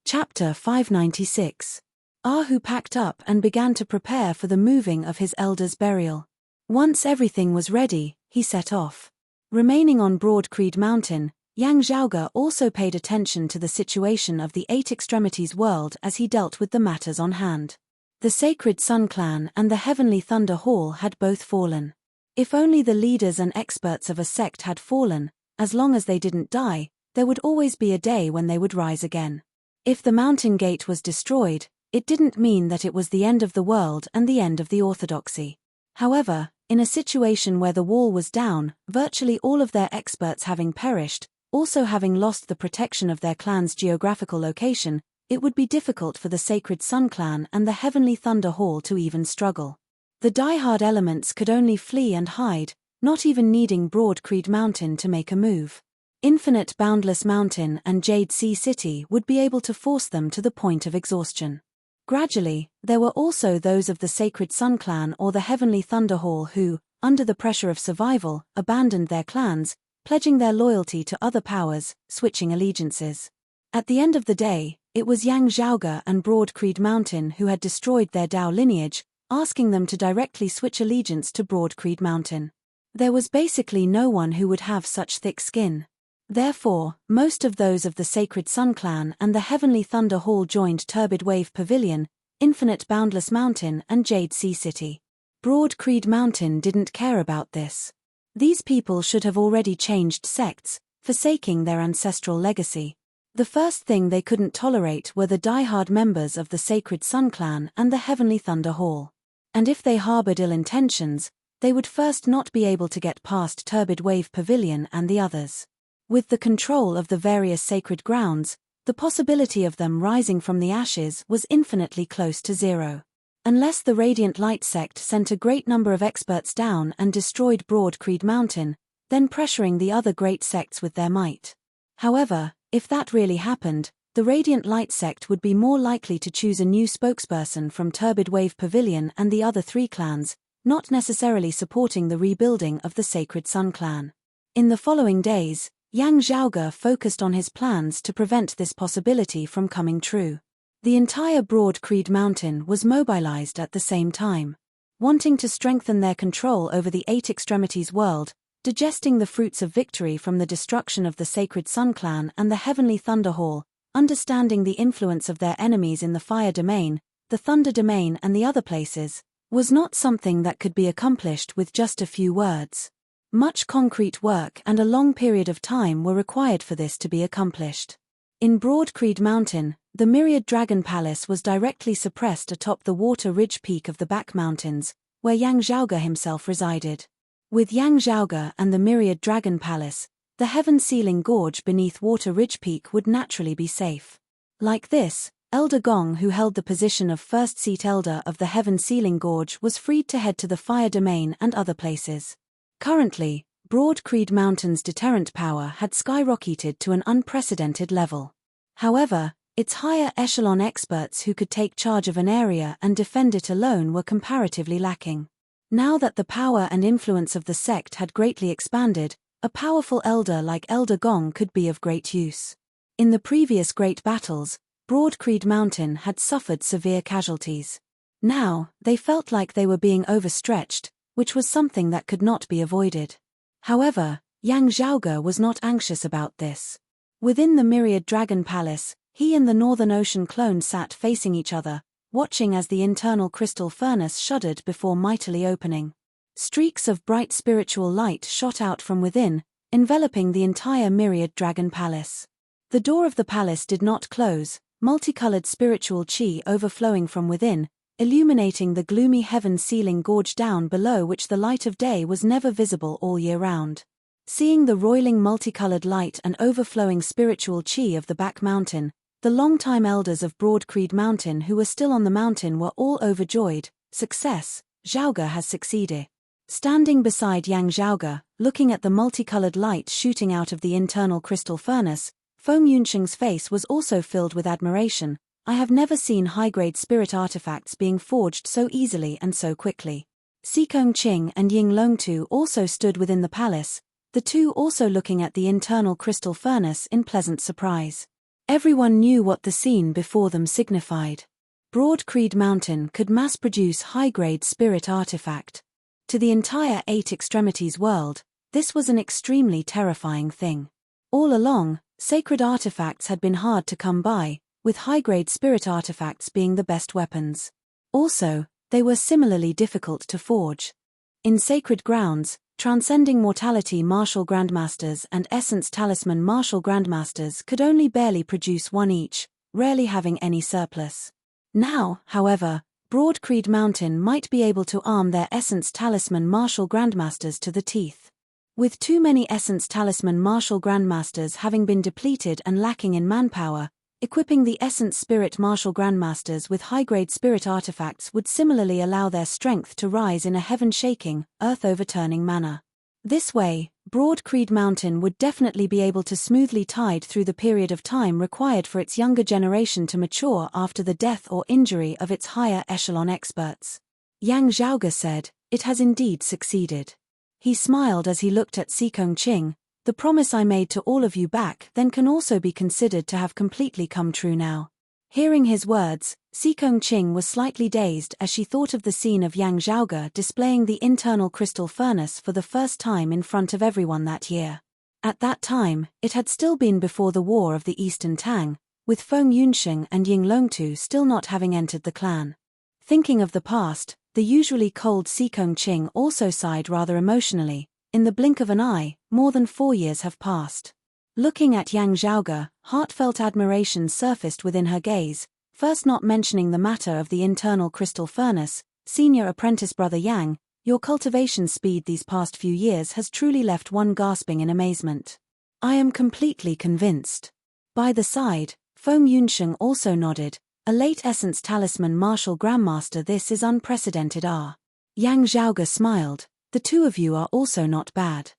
Chapter 596. Hu packed up and began to prepare for the moving of his elder's burial. Once everything was ready, he set off. Remaining on Broad Creed Mountain, Yang Zhaoge also paid attention to the situation of the Eight Extremities world as he dealt with the matters on hand. The Sacred Sun Clan and the Heavenly Thunder Hall had both fallen. If only the leaders and experts of a sect had fallen, as long as they didn't die, there would always be a day when they would rise again. If the mountain gate was destroyed, it didn't mean that it was the end of the world and the end of the orthodoxy. However, in a situation where the wall was down, virtually all of their experts having perished, also having lost the protection of their clan's geographical location, it would be difficult for the Sacred Sun Clan and the Heavenly Thunder Hall to even struggle. The die-hard elements could only flee and hide, not even needing Broad Creed Mountain to make a move. Infinite Boundless Mountain and Jade Sea City would be able to force them to the point of exhaustion. Gradually, there were also those of the Sacred Sun Clan or the Heavenly Thunder Hall who, under the pressure of survival, abandoned their clans, pledging their loyalty to other powers, switching allegiances. At the end of the day, it was Yang Zhaoge and Broad Creed Mountain who had destroyed their Dao lineage, asking them to directly switch allegiance to Broad Creed Mountain. There was basically no one who would have such thick skin. Therefore, most of those of the Sacred Sun Clan and the Heavenly Thunder Hall joined Turbid Wave Pavilion, Infinite Boundless Mountain and Jade Sea City. Broad Creed Mountain didn't care about this. These people should have already changed sects, forsaking their ancestral legacy. The first thing they couldn't tolerate were the die-hard members of the Sacred Sun Clan and the Heavenly Thunder Hall. And if they harbored ill intentions, they would first not be able to get past Turbid Wave Pavilion and the others. With the control of the various sacred grounds, the possibility of them rising from the ashes was infinitely close to zero. Unless the Radiant Light sect sent a great number of experts down and destroyed Broad Creed Mountain, then pressuring the other great sects with their might. However, if that really happened, the Radiant Light sect would be more likely to choose a new spokesperson from Turbid Wave Pavilion and the other three clans, not necessarily supporting the rebuilding of the Sacred Sun Clan. In the following days, Yang Zhaoge focused on his plans to prevent this possibility from coming true. The entire Broad Creed Mountain was mobilized at the same time. Wanting to strengthen their control over the Eight Extremities world, digesting the fruits of victory from the destruction of the Sacred Sun Clan and the Heavenly Thunder Hall, understanding the influence of their enemies in the Fire Domain, the Thunder Domain and the other places, was not something that could be accomplished with just a few words. Much concrete work and a long period of time were required for this to be accomplished. In Broad Creed Mountain, the Myriad Dragon Palace was directly suppressed atop the Water Ridge peak of the Back Mountains, where Yang Zhaoge himself resided. With Yang Zhaoge and the Myriad Dragon Palace, the Heaven-Sealing Gorge beneath Water Ridge Peak would naturally be safe. Like this, Elder Gong, who held the position of First Seat Elder of the Heaven-Sealing Gorge, was freed to head to the Fire Domain and other places. Currently, Broad Creed Mountain's deterrent power had skyrocketed to an unprecedented level. However, its higher echelon experts who could take charge of an area and defend it alone were comparatively lacking. Now that the power and influence of the sect had greatly expanded, a powerful elder like Elder Gong could be of great use. In the previous great battles, Broad Creed Mountain had suffered severe casualties. Now, they felt like they were being overstretched, which was something that could not be avoided. However, Yang Zhaoge was not anxious about this. Within the Myriad Dragon Palace, He and the Northern Ocean clone sat facing each other, watching as the internal crystal furnace shuddered before mightily opening. Streaks of bright spiritual light shot out from within, enveloping the entire myriad dragon palace. The door of the palace did not close, multicolored spiritual chi overflowing from within, illuminating the gloomy heaven ceiling gorge down below which the light of day was never visible all year round. Seeing the roiling multicolored light and overflowing spiritual chi of the back mountain, the longtime elders of Broad Creed Mountain who were still on the mountain were all overjoyed. Success, Zhaoge has succeeded. Standing beside Yang Zhaoge, looking at the multicolored light shooting out of the internal crystal furnace, Feng Yunsheng's face was also filled with admiration. I have never seen high-grade spirit artifacts being forged so easily and so quickly. Xikong Qing and Ying Longtu also stood within the palace, the two also looking at the internal crystal furnace in pleasant surprise. Everyone knew what the scene before them signified. Broad Creed Mountain could mass-produce high-grade spirit artifact. To the entire Eight Extremities world, this was an extremely terrifying thing. All along, sacred artifacts had been hard to come by, with high-grade spirit artifacts being the best weapons. Also, they were similarly difficult to forge. In sacred grounds, Transcending Mortality Martial Grandmasters and Essence Talisman Martial Grandmasters could only barely produce one each, rarely having any surplus. Now, however, Broad Creed Mountain might be able to arm their Essence Talisman Martial Grandmasters to the teeth. With too many Essence Talisman Martial Grandmasters having been depleted and lacking in manpower, equipping the Essence Spirit Martial Grandmasters with high-grade spirit artifacts would similarly allow their strength to rise in a heaven-shaking, earth-overturning manner. This way, Broad Creed Mountain would definitely be able to smoothly tide through the period of time required for its younger generation to mature after the death or injury of its higher echelon experts. Yang Zhaoge said, "It has indeed succeeded." He smiled as he looked at Xikong Qing. "The promise I made to all of you back then can also be considered to have completely come true now." Hearing his words, Xikong Qing was slightly dazed as she thought of the scene of Yang Zhaoge displaying the internal crystal furnace for the first time in front of everyone that year. At that time, it had still been before the War of the Eastern Tang, with Feng Yunsheng and Ying Longtu still not having entered the clan. Thinking of the past, the usually cold Xikong Qing also sighed rather emotionally. In the blink of an eye, more than 4 years have passed. Looking at Yang Zhaoge, heartfelt admiration surfaced within her gaze, first not mentioning the matter of the internal crystal furnace. "Senior apprentice brother Yang, your cultivation speed these past few years has truly left one gasping in amazement. I am completely convinced." By the side, Feng Yunsheng also nodded. "A late Essence Talisman Martial Grandmaster, this is unprecedented." Yang Zhaoge smiled. "The two of you are also not bad.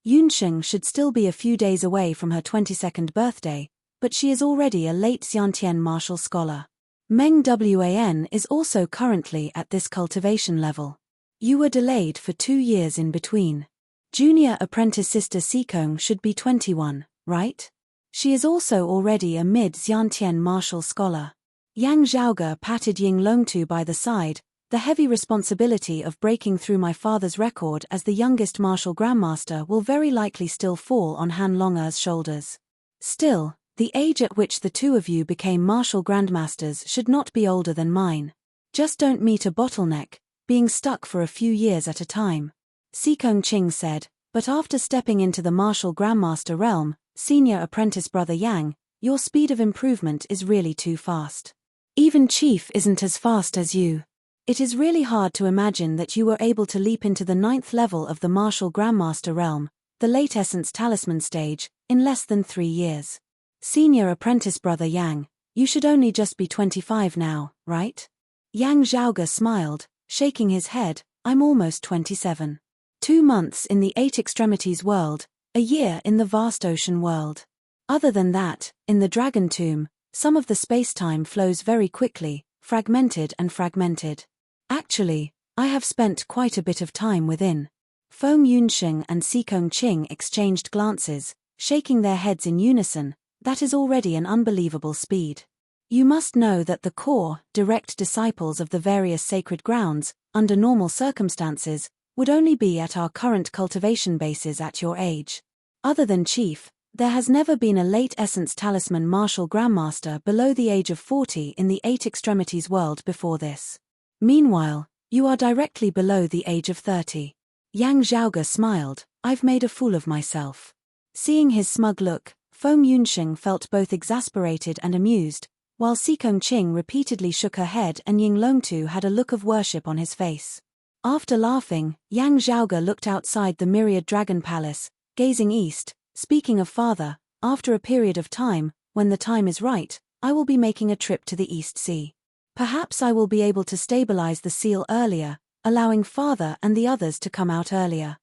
Yunsheng should still be a few days away from her 22nd birthday, but she is already a late Xiantian martial scholar. Meng Wan is also currently at this cultivation level. You were delayed for 2 years in between. Junior apprentice sister Xikong should be 21, right? She is also already a mid-Xiantian martial scholar." Yang Zhaoge patted Ying Longtu by the side. "The heavy responsibility of breaking through my father's record as the youngest martial grandmaster will very likely still fall on Han Longer's shoulders. Still, the age at which the two of you became martial grandmasters should not be older than mine. Just don't meet a bottleneck, being stuck for a few years at a time." Xikong Qing said, "But after stepping into the martial grandmaster realm, senior apprentice brother Yang, your speed of improvement is really too fast. Even Chief isn't as fast as you. It is really hard to imagine that you were able to leap into the 9th level of the martial grandmaster realm, the late Essence Talisman stage, in less than 3 years. Senior apprentice brother Yang, you should only just be 25 now, right?" Yang Zhaoge smiled, shaking his head. "I'm almost 27. 2 months in the Eight Extremities world, a year in the vast ocean world. Other than that, in the Dragon Tomb, some of the space-time flows very quickly, fragmented and fragmented. Actually, I have spent quite a bit of time within." Feng Yunsheng and Xikong Qing exchanged glances, shaking their heads in unison. "That is already an unbelievable speed. You must know that the core, direct disciples of the various sacred grounds, under normal circumstances, would only be at our current cultivation bases at your age. Other than Chief, There has never been a late essence talisman martial grandmaster below the age of 40 in the Eight Extremities world before this. Meanwhile, you are directly below the age of 30. Yang Zhaoge smiled. I've made a fool of myself. Seeing his smug look, Feng Yunsheng felt both exasperated and amused, while Sikong Qing repeatedly shook her head and Ying Longtu had a look of worship on his face. After laughing, Yang Zhaoge looked outside the Myriad Dragon Palace, gazing east. Speaking of father, after a period of time, when the time is right, I will be making a trip to the East Sea. Perhaps I will be able to stabilize the seal earlier, allowing father and the others to come out earlier.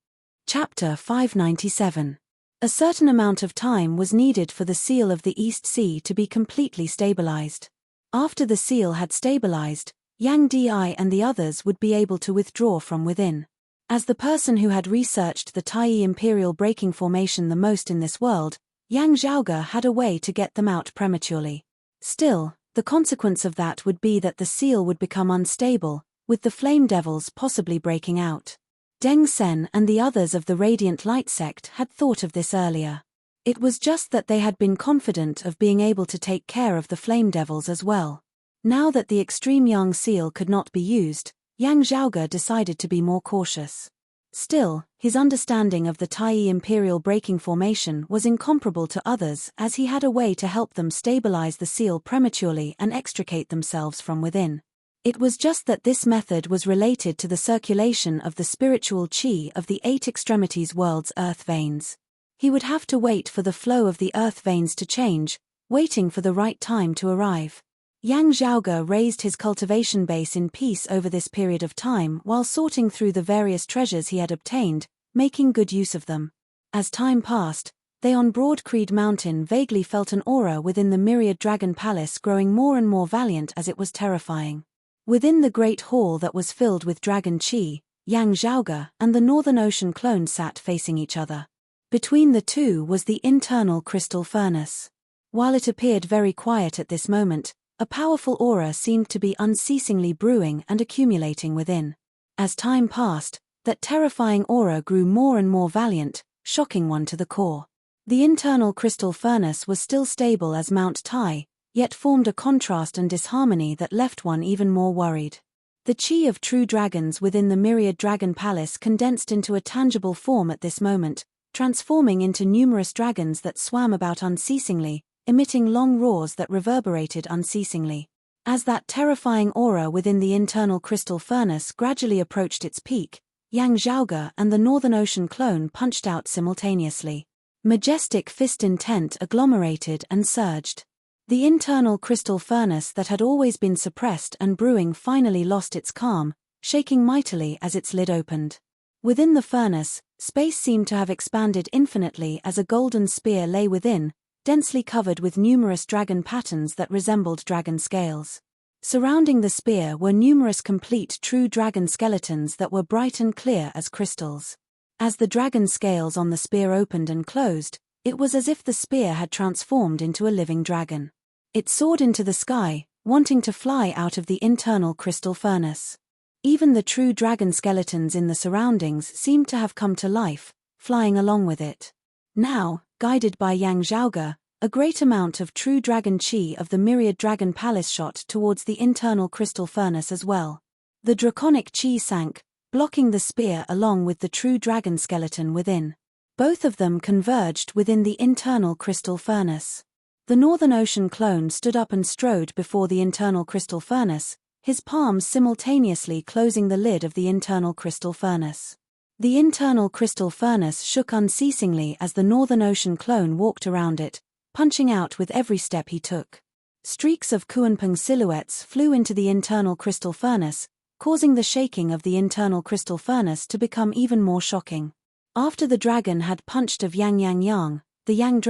Chapter 597. A certain amount of time was needed for the seal of the East Sea to be completely stabilized. After the seal had stabilized, Yang Di and the others would be able to withdraw from within. As the person who had researched the Taiyi Imperial Breaking Formation the most in this world, Yang Zhaoge had a way to get them out prematurely. Still, the consequence of that would be that the seal would become unstable, with the Flame Devils possibly breaking out. Deng Sen and the others of the Radiant Light sect had thought of this earlier. It was just that they had been confident of being able to take care of the Flame Devils as well. Now that the Extreme Yang seal could not be used, Yang Zhaoge decided to be more cautious. Still, his understanding of the Taiyi Imperial Breaking Formation was incomparable to others, as he had a way to help them stabilize the seal prematurely and extricate themselves from within. It was just that this method was related to the circulation of the spiritual qi of the Eight Extremities world's earth veins. He would have to wait for the flow of the earth veins to change, waiting for the right time to arrive. Yang Zhaoge raised his cultivation base in peace over this period of time while sorting through the various treasures he had obtained, making good use of them. As time passed, they on Broad Creed Mountain vaguely felt an aura within the Myriad Dragon Palace growing more and more valiant as it was terrifying. Within the great hall that was filled with dragon qi, Yang Zhaoge and the Northern Ocean clone sat facing each other. Between the two was the internal crystal furnace. While it appeared very quiet at this moment, a powerful aura seemed to be unceasingly brewing and accumulating within. As time passed, that terrifying aura grew more and more valiant, shocking one to the core. The internal crystal furnace was still stable as Mount Tai, yet formed a contrast and disharmony that left one even more worried. The qi of true dragons within the Myriad Dragon Palace condensed into a tangible form at this moment, transforming into numerous dragons that swam about unceasingly, emitting long roars that reverberated unceasingly. As that terrifying aura within the internal crystal furnace gradually approached its peak, Yang Zhaoge and the Northern Ocean clone punched out simultaneously. Majestic fist intent agglomerated and surged. The internal crystal furnace that had always been suppressed and brewing finally lost its calm, shaking mightily as its lid opened. Within the furnace, space seemed to have expanded infinitely as a golden spear lay within, densely covered with numerous dragon patterns that resembled dragon scales. Surrounding the spear were numerous complete true dragon skeletons that were bright and clear as crystals. As the dragon scales on the spear opened and closed, it was as if the spear had transformed into a living dragon. It soared into the sky, wanting to fly out of the internal crystal furnace. Even the true dragon skeletons in the surroundings seemed to have come to life, flying along with it. Now, guided by Yang Zhaoge, a great amount of true dragon qi of the Myriad Dragon Palace shot towards the internal crystal furnace as well. The draconic qi sank, blocking the spear along with the true dragon skeleton within. Both of them converged within the internal crystal furnace. The Northern Ocean clone stood up and strode before the internal crystal furnace, his palms simultaneously closing the lid of the internal crystal furnace. The internal crystal furnace shook unceasingly as the Northern Ocean clone walked around it, punching out with every step he took. Streaks of Kuanping silhouettes flew into the internal crystal furnace, causing the shaking of the internal crystal furnace to become even more shocking. After the dragon had punched of Yang, the Yang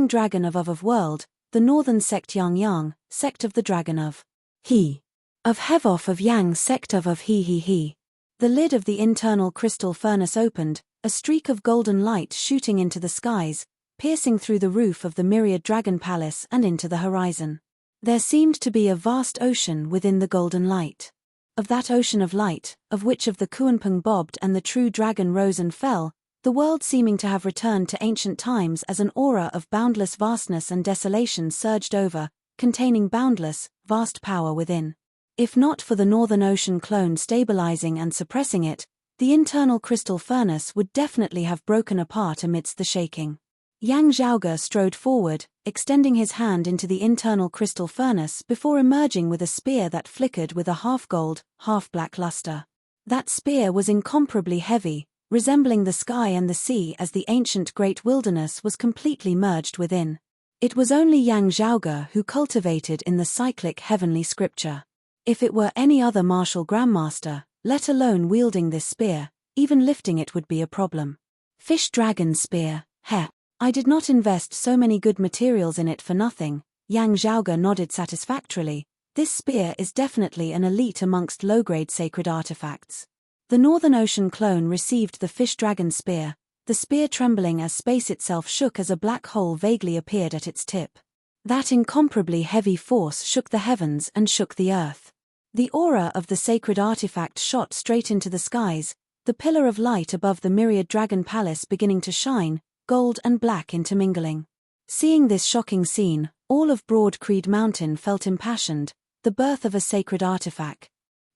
dragon of world, the northern sect Yang, sect of the dragon of He. Of Hevoth of Yang sect of He. The lid of the internal crystal furnace opened, a streak of golden light shooting into the skies, piercing through the roof of the Myriad Dragon Palace and into the horizon. There seemed to be a vast ocean within the golden light. Of that ocean of light, of which of the Kuanping bobbed and the true dragon rose and fell, the world seeming to have returned to ancient times as an aura of boundless vastness and desolation surged over, containing boundless, vast power within. If not for the Northern Ocean clone stabilizing and suppressing it, the internal crystal furnace would definitely have broken apart amidst the shaking. Yang Zhaoge strode forward, extending his hand into the internal crystal furnace before emerging with a spear that flickered with a half-gold, half-black luster. That spear was incomparably heavy, resembling the sky and the sea as the ancient great wilderness was completely merged within. It was only Yang Zhaoge who cultivated in the cyclic heavenly scripture. If it were any other martial grandmaster, let alone wielding this spear, even lifting it would be a problem. Fish dragon spear, heh. I did not invest so many good materials in it for nothing. Yang Zhaoge nodded satisfactorily. This spear is definitely an elite amongst low-grade sacred artifacts. The Northern Ocean clone received the fish dragon spear, the spear trembling as space itself shook as a black hole vaguely appeared at its tip. That incomparably heavy force shook the heavens and shook the earth. The aura of the sacred artifact shot straight into the skies, the pillar of light above the myriad dragon palace beginning to shine, gold and black intermingling. Seeing this shocking scene, all of Broad Creed Mountain felt impassioned, the birth of a sacred artifact.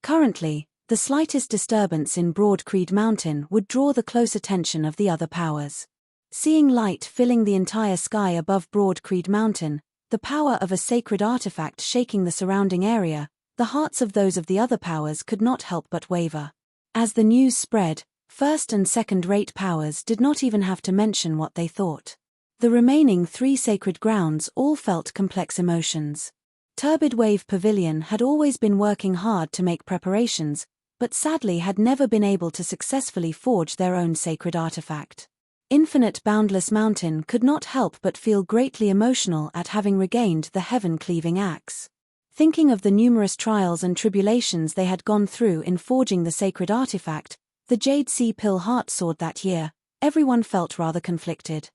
Currently, the slightest disturbance in Broad Creed Mountain would draw the close attention of the other powers. Seeing light filling the entire sky above Broad Creed Mountain, the power of a sacred artifact shaking the surrounding area, the hearts of those of the other powers could not help but waver. As the news spread, first and second-rate powers did not even have to mention what they thought. The remaining 3 sacred grounds all felt complex emotions. Turbid Wave Pavilion had always been working hard to make preparations, but sadly had never been able to successfully forge their own sacred artifact. Infinite Boundless Mountain could not help but feel greatly emotional at having regained the heaven-cleaving axe. Thinking of the numerous trials and tribulations they had gone through in forging the sacred artifact, the Jade Sea Pill Heart Sword that year, everyone felt rather conflicted.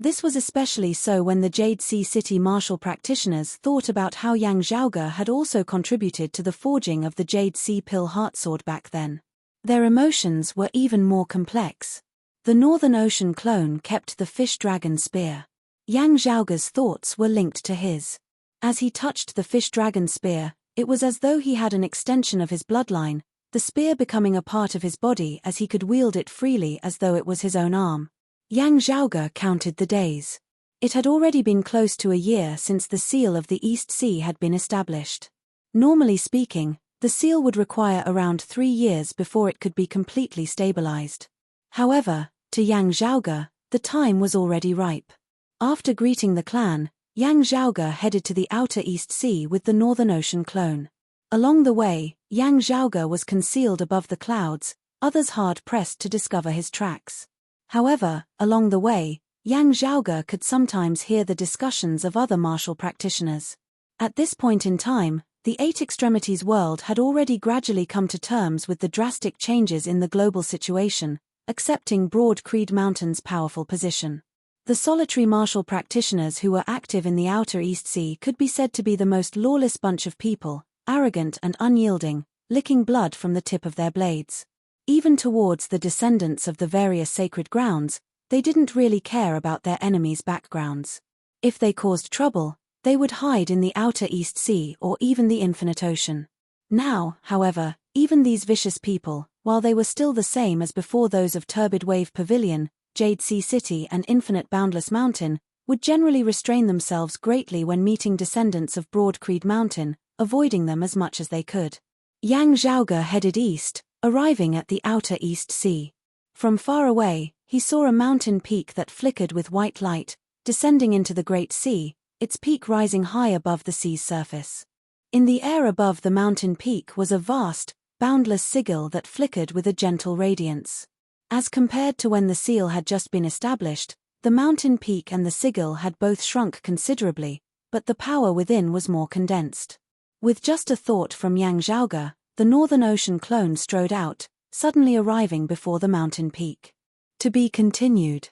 This was especially so when the Jade Sea City martial practitioners thought about how Yang Zhaoge had also contributed to the forging of the Jade Sea Pill Heart Sword back then. Their emotions were even more complex. The Northern Ocean clone kept the fish dragon spear. Yang Zhaoge's thoughts were linked to his. As he touched the fish dragon spear, it was as though he had an extension of his bloodline, the spear becoming a part of his body as he could wield it freely as though it was his own arm. Yang Zhaoge counted the days. It had already been close to a year since the seal of the East Sea had been established. Normally speaking, the seal would require around 3 years before it could be completely stabilized. However, to Yang Zhaoge, the time was already ripe. After greeting the clan, Yang Zhaoge headed to the outer East Sea with the Northern Ocean clone. Along the way, Yang Zhaoge was concealed above the clouds, others hard-pressed to discover his tracks. However, along the way, Yang Zhaoge could sometimes hear the discussions of other martial practitioners. At this point in time, the Eight Extremities world had already gradually come to terms with the drastic changes in the global situation, accepting Broad Creed Mountain's powerful position. The solitary martial practitioners who were active in the outer East Sea could be said to be the most lawless bunch of people, arrogant and unyielding, licking blood from the tip of their blades. Even towards the descendants of the various sacred grounds, they didn't really care about their enemies' backgrounds. If they caused trouble, they would hide in the outer East Sea or even the infinite ocean. Now, however, even these vicious people, while they were still the same as before those of Turbid Wave Pavilion, Jade Sea City and Infinite Boundless Mountain, would generally restrain themselves greatly when meeting descendants of Broad Creed Mountain, avoiding them as much as they could. Yang Zhaoge headed east, arriving at the outer East Sea. From far away, he saw a mountain peak that flickered with white light, descending into the Great Sea, its peak rising high above the sea's surface. In the air above the mountain peak was a vast, boundless sigil that flickered with a gentle radiance. As compared to when the seal had just been established, the mountain peak and the sigil had both shrunk considerably, but the power within was more condensed. With just a thought from Yang Zhaoge, the Northern Ocean clone strode out, suddenly arriving before the mountain peak. To be continued.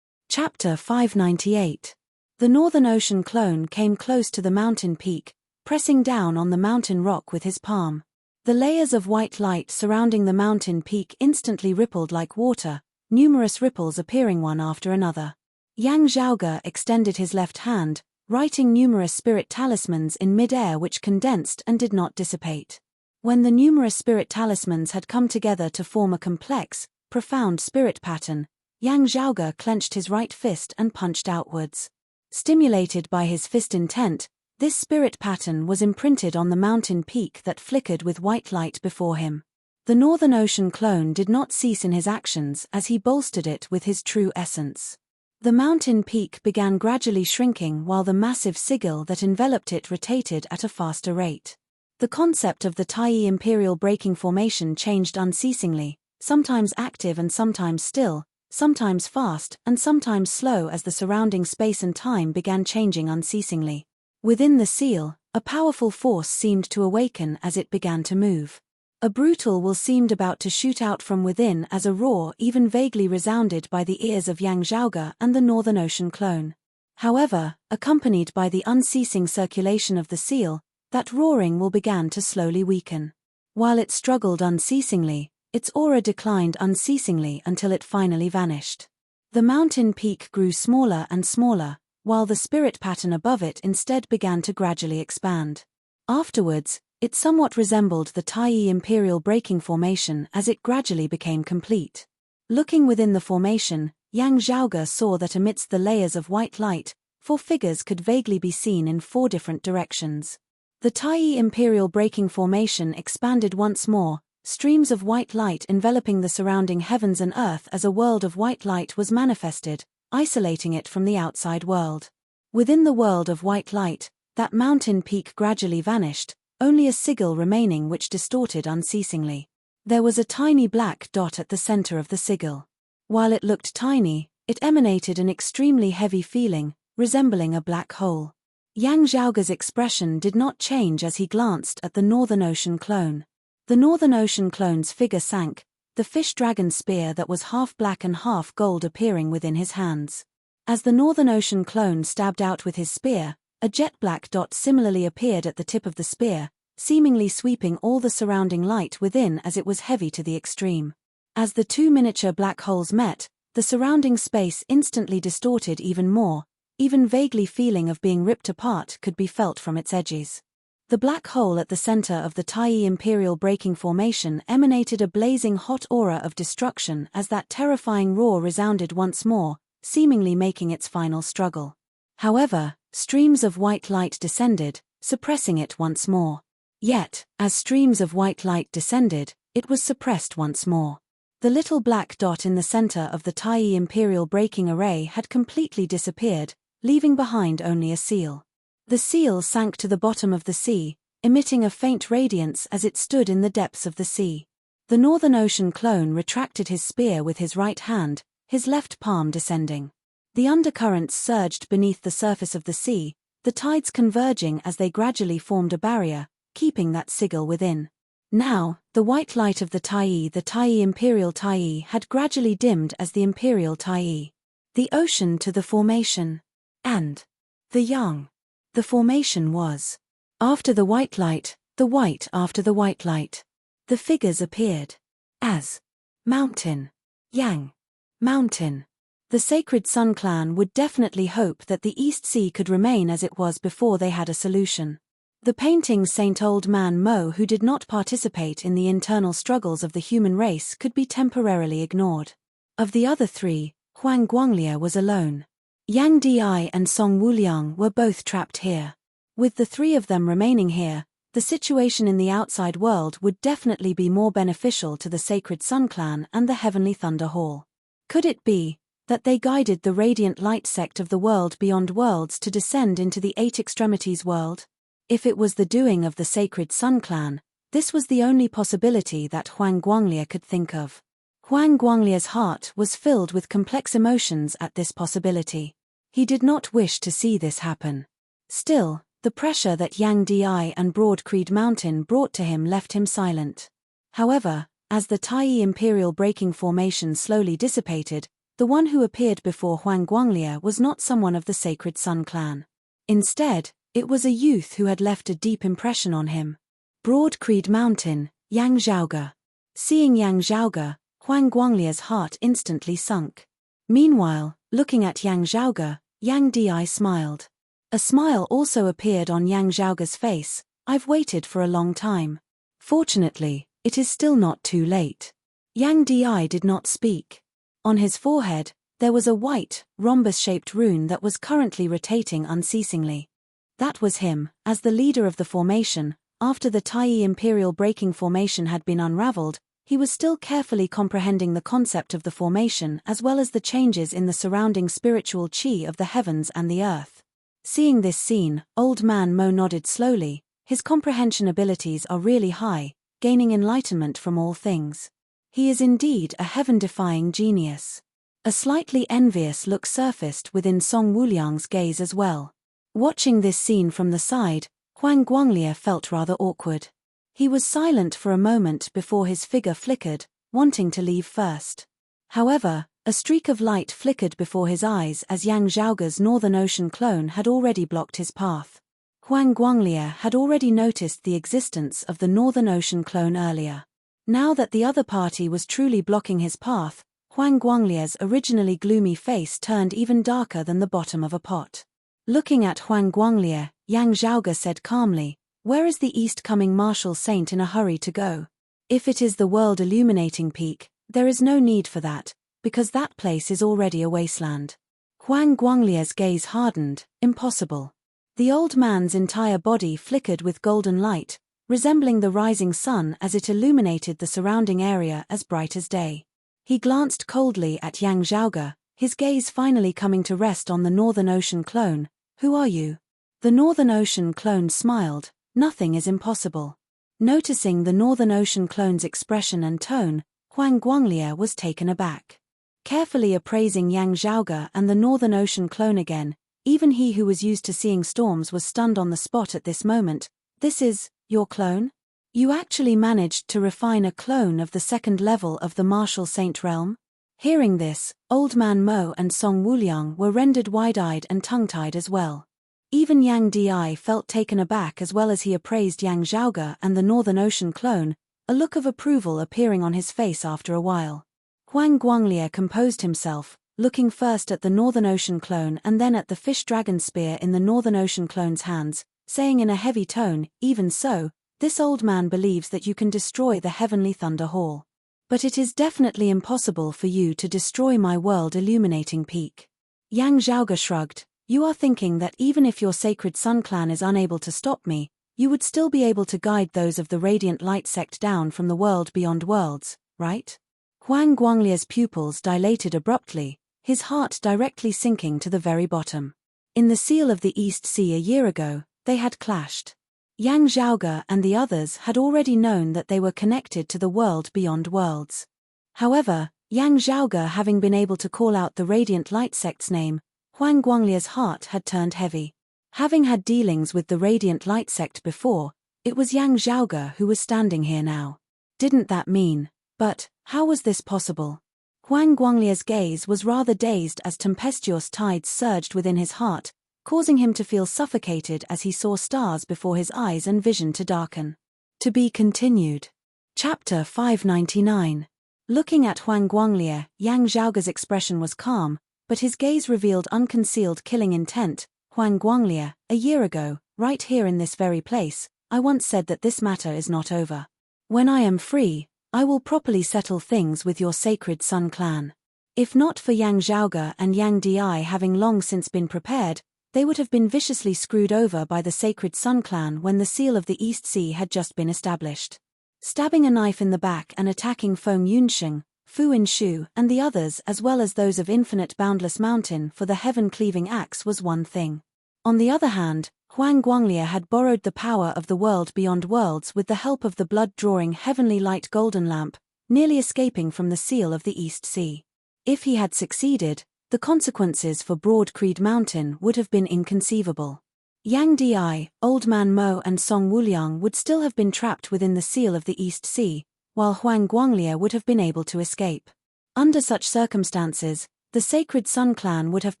Chapter 598. The Northern Ocean clone came close to the mountain peak, pressing down on the mountain rock with his palm. The layers of white light surrounding the mountain peak instantly rippled like water, numerous ripples appearing one after another. Yang Zhaoge extended his left hand, writing numerous spirit talismans in mid-air which condensed and did not dissipate. When the numerous spirit talismans had come together to form a complex, profound spirit pattern, Yang Zhaoge clenched his right fist and punched outwards. Stimulated by his fist intent, this spirit pattern was imprinted on the mountain peak that flickered with white light before him. The Northern Ocean clone did not cease in his actions as he bolstered it with his true essence. The mountain peak began gradually shrinking while the massive sigil that enveloped it rotated at a faster rate. The concept of the Taiyi Imperial Breaking Formation changed unceasingly, sometimes active and sometimes still, sometimes fast and sometimes slow as the surrounding space and time began changing unceasingly. Within the seal, a powerful force seemed to awaken as it began to move. A brutal will seemed about to shoot out from within as a roar even vaguely resounded by the ears of Yang Zhaoge and the Northern Ocean clone. However, accompanied by the unceasing circulation of the seal, that roaring will began to slowly weaken. While it struggled unceasingly, its aura declined unceasingly until it finally vanished. The mountain peak grew smaller and smaller, while the spirit pattern above it instead began to gradually expand. Afterwards, it somewhat resembled the Taiyi Imperial Breaking Formation as it gradually became complete. Looking within the formation, Yang Zhaoge saw that amidst the layers of white light, 4 figures could vaguely be seen in 4 different directions. The Taiyi Imperial Breaking Formation expanded once more, streams of white light enveloping the surrounding heavens and earth as a world of white light was manifested, isolating it from the outside world. Within the world of white light, that mountain peak gradually vanished, only a sigil remaining which distorted unceasingly. There was a tiny black dot at the center of the sigil. While it looked tiny, it emanated an extremely heavy feeling, resembling a black hole. Yang Zhaoge's expression did not change as he glanced at the Northern Ocean clone. The Northern Ocean clone's figure sank, the fish dragon spear that was half black and half gold appearing within his hands. As the Northern Ocean clone stabbed out with his spear, a jet black dot similarly appeared at the tip of the spear, seemingly sweeping all the surrounding light within as it was heavy to the extreme. As the 2 miniature black holes met, the surrounding space instantly distorted even more, even vaguely feeling of being ripped apart could be felt from its edges. The black hole at the center of the Taiyi Imperial Breaking Formation emanated a blazing hot aura of destruction as that terrifying roar resounded once more, seemingly making its final struggle. However, streams of white light descended, suppressing it once more. Yet, as streams of white light descended, it was suppressed once more. The little black dot in the center of the Taiyi Imperial Breaking Array had completely disappeared, leaving behind only a seal. The seal sank to the bottom of the sea, emitting a faint radiance as it stood in the depths of the sea. The Northern Ocean clone retracted his spear with his right hand, his left palm descending. The undercurrents surged beneath the surface of the sea, the tides converging as they gradually formed a barrier, keeping that sigil within. Now, the white light of the Taiyi Imperial Taiyi had gradually dimmed as the Imperial Taiyi. The ocean to the formation. And the yang. The formation was. After the white light, the white after the white light. The figures appeared. As. Mountain. Yang. Mountain. The Sacred Sun clan would definitely hope that the East Sea could remain as it was before they had a solution. The painting Saint Old Man Mo, who did not participate in the internal struggles of the human race, could be temporarily ignored. Of the other 3, Huang Guanglie was alone. Yang Di and Song Wuliang were both trapped here. With the 3 of them remaining here, the situation in the outside world would definitely be more beneficial to the Sacred Sun clan and the Heavenly Thunder Hall. Could it be that they guided the Radiant Light sect of the world beyond worlds to descend into the 8 extremities world? If it was the doing of the Sacred Sun clan, this was the only possibility that Huang Guanglie could think of. Huang Guanglie's heart was filled with complex emotions at this possibility. He did not wish to see this happen. Still, the pressure that Yang Di and Broad Creed Mountain brought to him left him silent. However, as the Taiyi Imperial Breaking Formation slowly dissipated, the one who appeared before Huang Guanglie was not someone of the Sacred Sun clan. Instead, it was a youth who had left a deep impression on him. Broad Creed Mountain, Yang Zhaoge. Seeing Yang Zhaoge, Huang Guanglia's heart instantly sunk. Meanwhile, looking at Yang Zhaoge, Yang Di smiled. A smile also appeared on Yang Zhaoge's face. I've waited for a long time. Fortunately, it is still not too late. Yang Di did not speak. On his forehead, there was a white, rhombus-shaped rune that was currently rotating unceasingly. That was him, as the leader of the formation. After the Taiyi Imperial Breaking Formation had been unraveled, he was still carefully comprehending the concept of the formation as well as the changes in the surrounding spiritual qi of the heavens and the earth. Seeing this scene, Old Man Mo nodded slowly. His comprehension abilities are really high, gaining enlightenment from all things. He is indeed a heaven-defying genius. A slightly envious look surfaced within Song Wuliang's gaze as well. Watching this scene from the side, Huang Guanglia felt rather awkward. He was silent for a moment before his figure flickered, wanting to leave first. However, a streak of light flickered before his eyes as Yang Zhaoge's Northern Ocean clone had already blocked his path. Huang Guanglia had already noticed the existence of the Northern Ocean clone earlier. Now that the other party was truly blocking his path, Huang Guanglia's originally gloomy face turned even darker than the bottom of a pot. Looking at Huang Guanglia, Yang Zhaoge said calmly, "Where is the east-coming martial saint in a hurry to go? If it is the world illuminating peak, there is no need for that, because that place is already a wasteland." Huang Guanglia's gaze hardened. Impossible. The old man's entire body flickered with golden light, resembling the rising sun as it illuminated the surrounding area as bright as day. He glanced coldly at Yang Zhaoge, his gaze finally coming to rest on the Northern Ocean clone. "Who are you?" The Northern Ocean clone smiled. "Nothing is impossible." Noticing the Northern Ocean clone's expression and tone, Huang Guanglia was taken aback. Carefully appraising Yang Zhaoge and the Northern Ocean clone again, even he who was used to seeing storms was stunned on the spot at this moment. "This is your clone? You actually managed to refine a clone of the second level of the martial saint realm?" Hearing this, Old Man Mo and Song Wuliang were rendered wide-eyed and tongue-tied as well. Even Yang Di felt taken aback as well as he appraised Yang Zhaoge and the Northern Ocean clone, a look of approval appearing on his face after a while. Huang Guanglia composed himself, looking first at the Northern Ocean clone and then at the fish dragon spear in the Northern Ocean clone's hands, saying in a heavy tone, "Even so, this old man believes that you can destroy the Heavenly Thunder Hall. But it is definitely impossible for you to destroy my world illuminating peak." Yang Zhaoge shrugged. "You are thinking that even if your sacred Sun clan is unable to stop me, you would still be able to guide those of the Radiant Light sect down from the world beyond worlds, right?" Huang Guanglia's pupils dilated abruptly, his heart directly sinking to the very bottom. In the Seal of the East Sea a year ago, they had clashed. Yang Zhaoge and the others had already known that they were connected to the world beyond worlds. However, Yang Zhaoge having been able to call out the Radiant Light sect's name, Huang Guanglia's heart had turned heavy. Having had dealings with the Radiant Light sect before, it was Yang Zhaoge who was standing here now. Didn't that mean? But, how was this possible? Huang Guanglia's gaze was rather dazed as tempestuous tides surged within his heart, causing him to feel suffocated as he saw stars before his eyes and vision to darken. To be continued. Chapter 599. Looking at Huang Guanglia, Yang Zhaoge's expression was calm, but his gaze revealed unconcealed killing intent. "Huang Guanglia, a year ago, right here in this very place, I once said that this matter is not over. When I am free, I will properly settle things with your sacred Sun clan." If not for Yang Zhaoge and Yang Di having long since been prepared, they would have been viciously screwed over by the sacred Sun clan when the Seal of the East Sea had just been established. Stabbing a knife in the back and attacking Feng Yunsheng, Fu Inshu, and the others as well as those of Infinite Boundless Mountain for the heaven-cleaving axe was one thing. On the other hand, Huang Guanglia had borrowed the power of the world beyond worlds with the help of the blood-drawing heavenly light golden lamp, nearly escaping from the Seal of the East Sea. If he had succeeded, the consequences for Broad Creed Mountain would have been inconceivable. Yang Di, Old Man Mo and Song Wuliang would still have been trapped within the Seal of the East Sea, while Huang Guanglia would have been able to escape. Under such circumstances, the Sacred Sun clan would have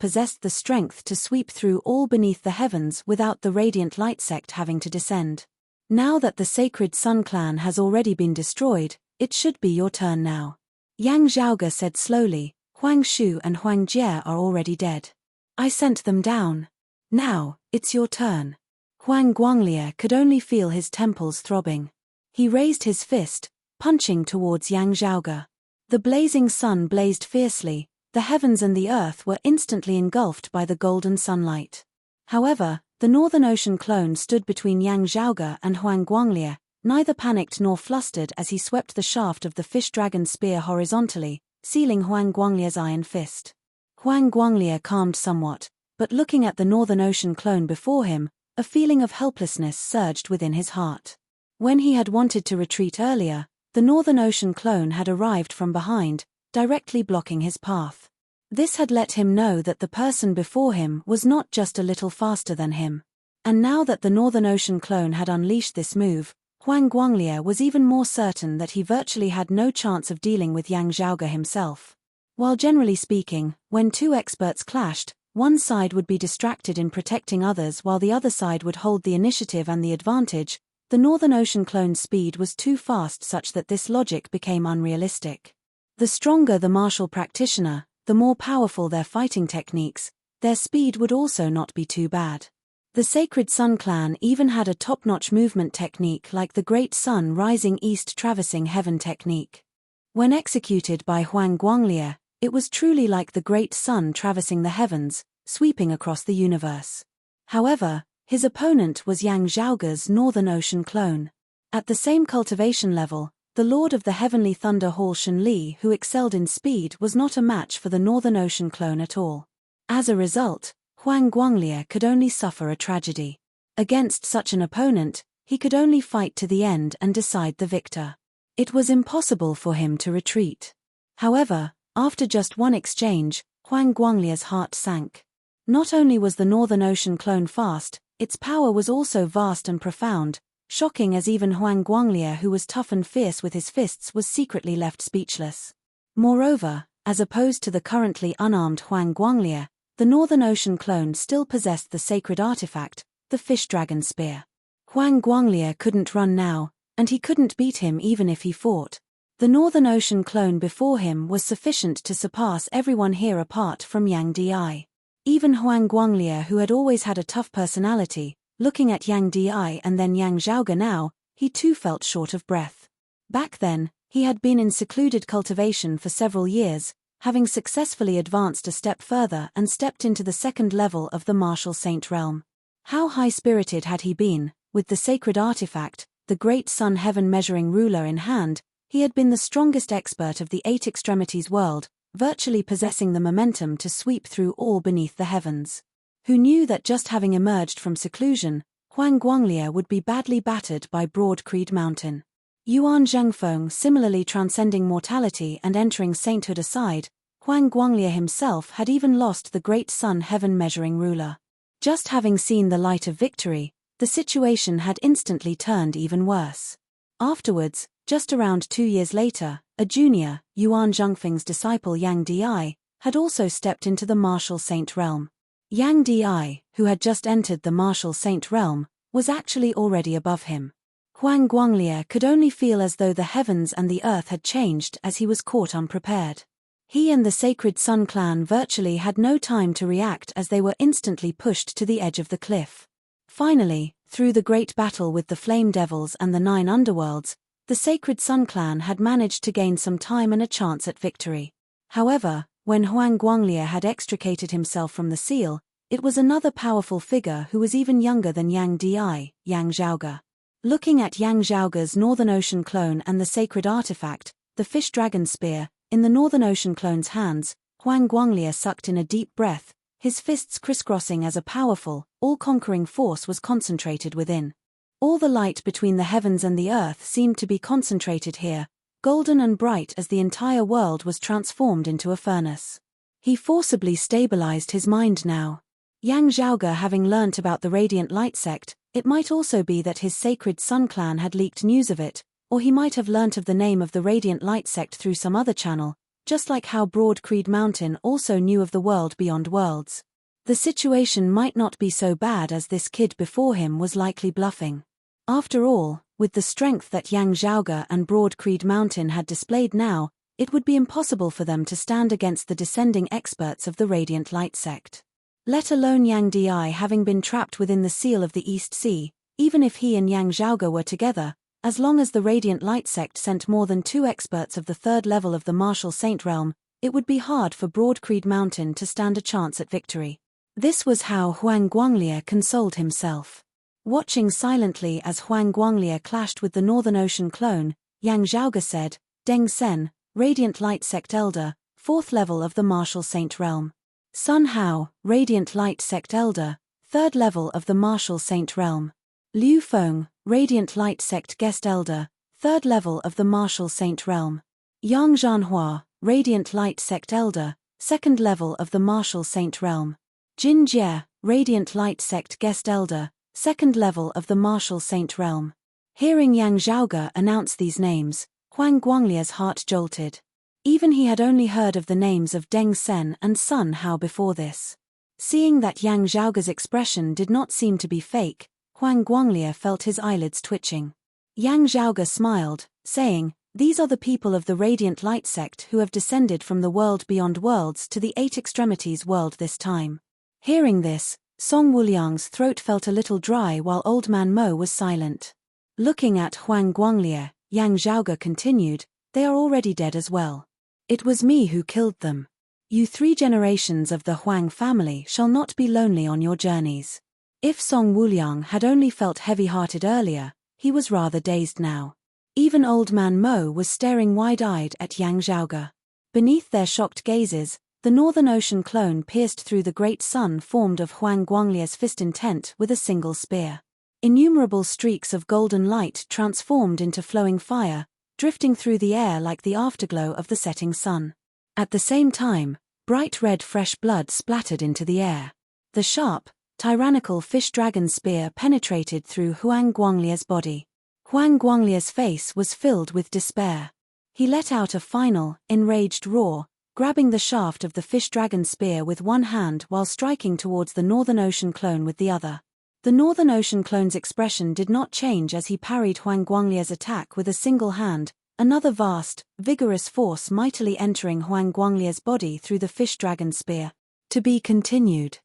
possessed the strength to sweep through all beneath the heavens without the Radiant Light sect having to descend. Now that the Sacred Sun clan has already been destroyed, it should be your turn now. Yang Zhaoge said slowly, Huang Shu and Huang Jie are already dead. I sent them down. Now, it's your turn. Huang Guanglie could only feel his temples throbbing. He raised his fist, punching towards Yang Zhaoge. The blazing sun blazed fiercely, the heavens and the earth were instantly engulfed by the golden sunlight. However, the Northern Ocean clone stood between Yang Zhaoge and Huang Guanglie, neither panicked nor flustered as he swept the shaft of the fish dragon spear horizontally, sealing Huang Guanglie's iron fist. Huang Guanglie calmed somewhat, but looking at the Northern Ocean clone before him, a feeling of helplessness surged within his heart. When he had wanted to retreat earlier, the Northern Ocean clone had arrived from behind, directly blocking his path. This had let him know that the person before him was not just a little faster than him. And now that the Northern Ocean clone had unleashed this move, Huang Guanglie was even more certain that he virtually had no chance of dealing with Yang Zhaoge himself. While generally speaking, when two experts clashed, one side would be distracted in protecting others while the other side would hold the initiative and the advantage, the Northern Ocean clone's speed was too fast such that this logic became unrealistic. The stronger the martial practitioner, the more powerful their fighting techniques, their speed would also not be too bad. The Sacred Sun clan even had a top-notch movement technique like the Great Sun Rising East Traversing Heaven technique. When executed by Huang Guanglie, it was truly like the Great Sun traversing the heavens, sweeping across the universe. However, his opponent was Yang Zhaoge's Northern Ocean clone. At the same cultivation level, the Lord of the Heavenly Thunder Hall Shen Li, who excelled in speed, was not a match for the Northern Ocean clone at all. As a result, Huang Guanglie could only suffer a tragedy. Against such an opponent, he could only fight to the end and decide the victor. It was impossible for him to retreat. However, after just one exchange, Huang Guanglie's heart sank. Not only was the Northern Ocean clone fast, its power was also vast and profound, shocking as even Huang Guanglie, who was tough and fierce with his fists, was secretly left speechless. Moreover, as opposed to the currently unarmed Huang Guanglie, the Northern Ocean clone still possessed the sacred artifact, the fish dragon spear. Huang Guanglie couldn't run now, and he couldn't beat him even if he fought. The Northern Ocean clone before him was sufficient to surpass everyone here apart from Yang Di. Even Huang Guanglie, who had always had a tough personality, looking at Yang Di and then Yang Zhaoge now, he too felt short of breath. Back then, he had been in secluded cultivation for several years, having successfully advanced a step further and stepped into the second level of the martial saint realm. How high-spirited had he been, with the sacred artifact, the great sun heaven measuring ruler in hand, he had been the strongest expert of the eight extremities world, virtually possessing the momentum to sweep through all beneath the heavens. Who knew that just having emerged from seclusion, Huang Guanglie would be badly battered by Broad Creed Mountain. Yuan Zhengfeng similarly transcending mortality and entering sainthood aside, Huang Guanglie himself had even lost the great sun heaven measuring ruler. Just having seen the light of victory, the situation had instantly turned even worse. Afterwards, just around 2 years later, a junior, Yuan Zhengfeng's disciple Yang Di, had also stepped into the martial saint realm. Yang Di, who had just entered the martial saint realm, was actually already above him. Huang Guanglie could only feel as though the heavens and the earth had changed as he was caught unprepared. He and the Sacred Sun clan virtually had no time to react as they were instantly pushed to the edge of the cliff. Finally, through the great battle with the Flame Devils and the 9 underworlds, the Sacred Sun clan had managed to gain some time and a chance at victory. However, when Huang Guanglie had extricated himself from the seal, it was another powerful figure who was even younger than Yang Di, Yang Zhaoge. Looking at Yang Zhaoge's Northern Ocean clone and the sacred artifact, the fish dragon spear, in the Northern Ocean clone's hands, Huang Guanglie sucked in a deep breath, his fists crisscrossing as a powerful, all-conquering force was concentrated within. All the light between the heavens and the earth seemed to be concentrated here, golden and bright as the entire world was transformed into a furnace. He forcibly stabilized his mind now. Yang Zhaoge having learnt about the Radiant Light sect, it might also be that his Sacred Sun clan had leaked news of it, or he might have learnt of the name of the Radiant Light sect through some other channel, just like how Broad Creed Mountain also knew of the world beyond worlds. The situation might not be so bad as this kid before him was likely bluffing. After all, with the strength that Yang Zhaoge and Broad Creed Mountain had displayed now, It would be impossible for them to stand against the descending experts of the Radiant Light sect. Let alone Yang Di having been trapped within the seal of the East Sea, even if he and Yang Zhaoge were together, as long as the Radiant Light sect sent more than 2 experts of the 3rd level of the Martial Saint realm, it would be hard for Broadcreed Mountain to stand a chance at victory. This was how Huang Guanglie consoled himself. Watching silently as Huang Guanglie clashed with the Northern Ocean clone, Yang Zhaoge said, Deng Sen, Radiant Light Sect Elder, 4th level of the Martial Saint realm. Sun Hao, Radiant Light Sect Elder, 3rd level of the Martial Saint realm. Liu Feng, Radiant Light Sect Guest Elder, 3rd level of the Martial Saint realm. Yang Zhanhua, Radiant Light Sect Elder, 2nd level of the Martial Saint realm. Jin Jie, Radiant Light Sect Guest Elder, 2nd level of the Martial Saint realm. Hearing Yang Zhaoge announce these names, Huang Guanglie's heart jolted. Even he had only heard of the names of Deng Sen and Sun Hao before this. Seeing that Yang Zhaoge's expression did not seem to be fake, Huang Guanglie felt his eyelids twitching. Yang Zhaoge smiled, saying, These are the people of the Radiant Light sect who have descended from the world beyond worlds to the 8 extremities world this time. Hearing this, Song Wuliang's throat felt a little dry while Old Man Mo was silent. Looking at Huang Guanglie, Yang Zhaoge continued, They are already dead as well. It was me who killed them. You 3 generations of the Huang family shall not be lonely on your journeys. If Song Wuliang had only felt heavy-hearted earlier, he was rather dazed now. Even Old Man Mo was staring wide-eyed at Yang Zhaoge. Beneath their shocked gazes, the Northern Ocean clone pierced through the great sun formed of Huang Guanglie's fist intent with a single spear. Innumerable streaks of golden light transformed into flowing fire, drifting through the air like the afterglow of the setting sun. At the same time, bright red fresh blood splattered into the air. The sharp, tyrannical fish dragon spear penetrated through Huang Guanglie's body. Huang Guanglie's face was filled with despair. He let out a final, enraged roar, grabbing the shaft of the fish dragon spear with one hand while striking towards the Northern Ocean clone with the other. The Northern Ocean clone's expression did not change as he parried Huang Guanglie's attack with a single hand, another vast, vigorous force mightily entering Huang Guanglie's body through the fish dragon spear. To be continued.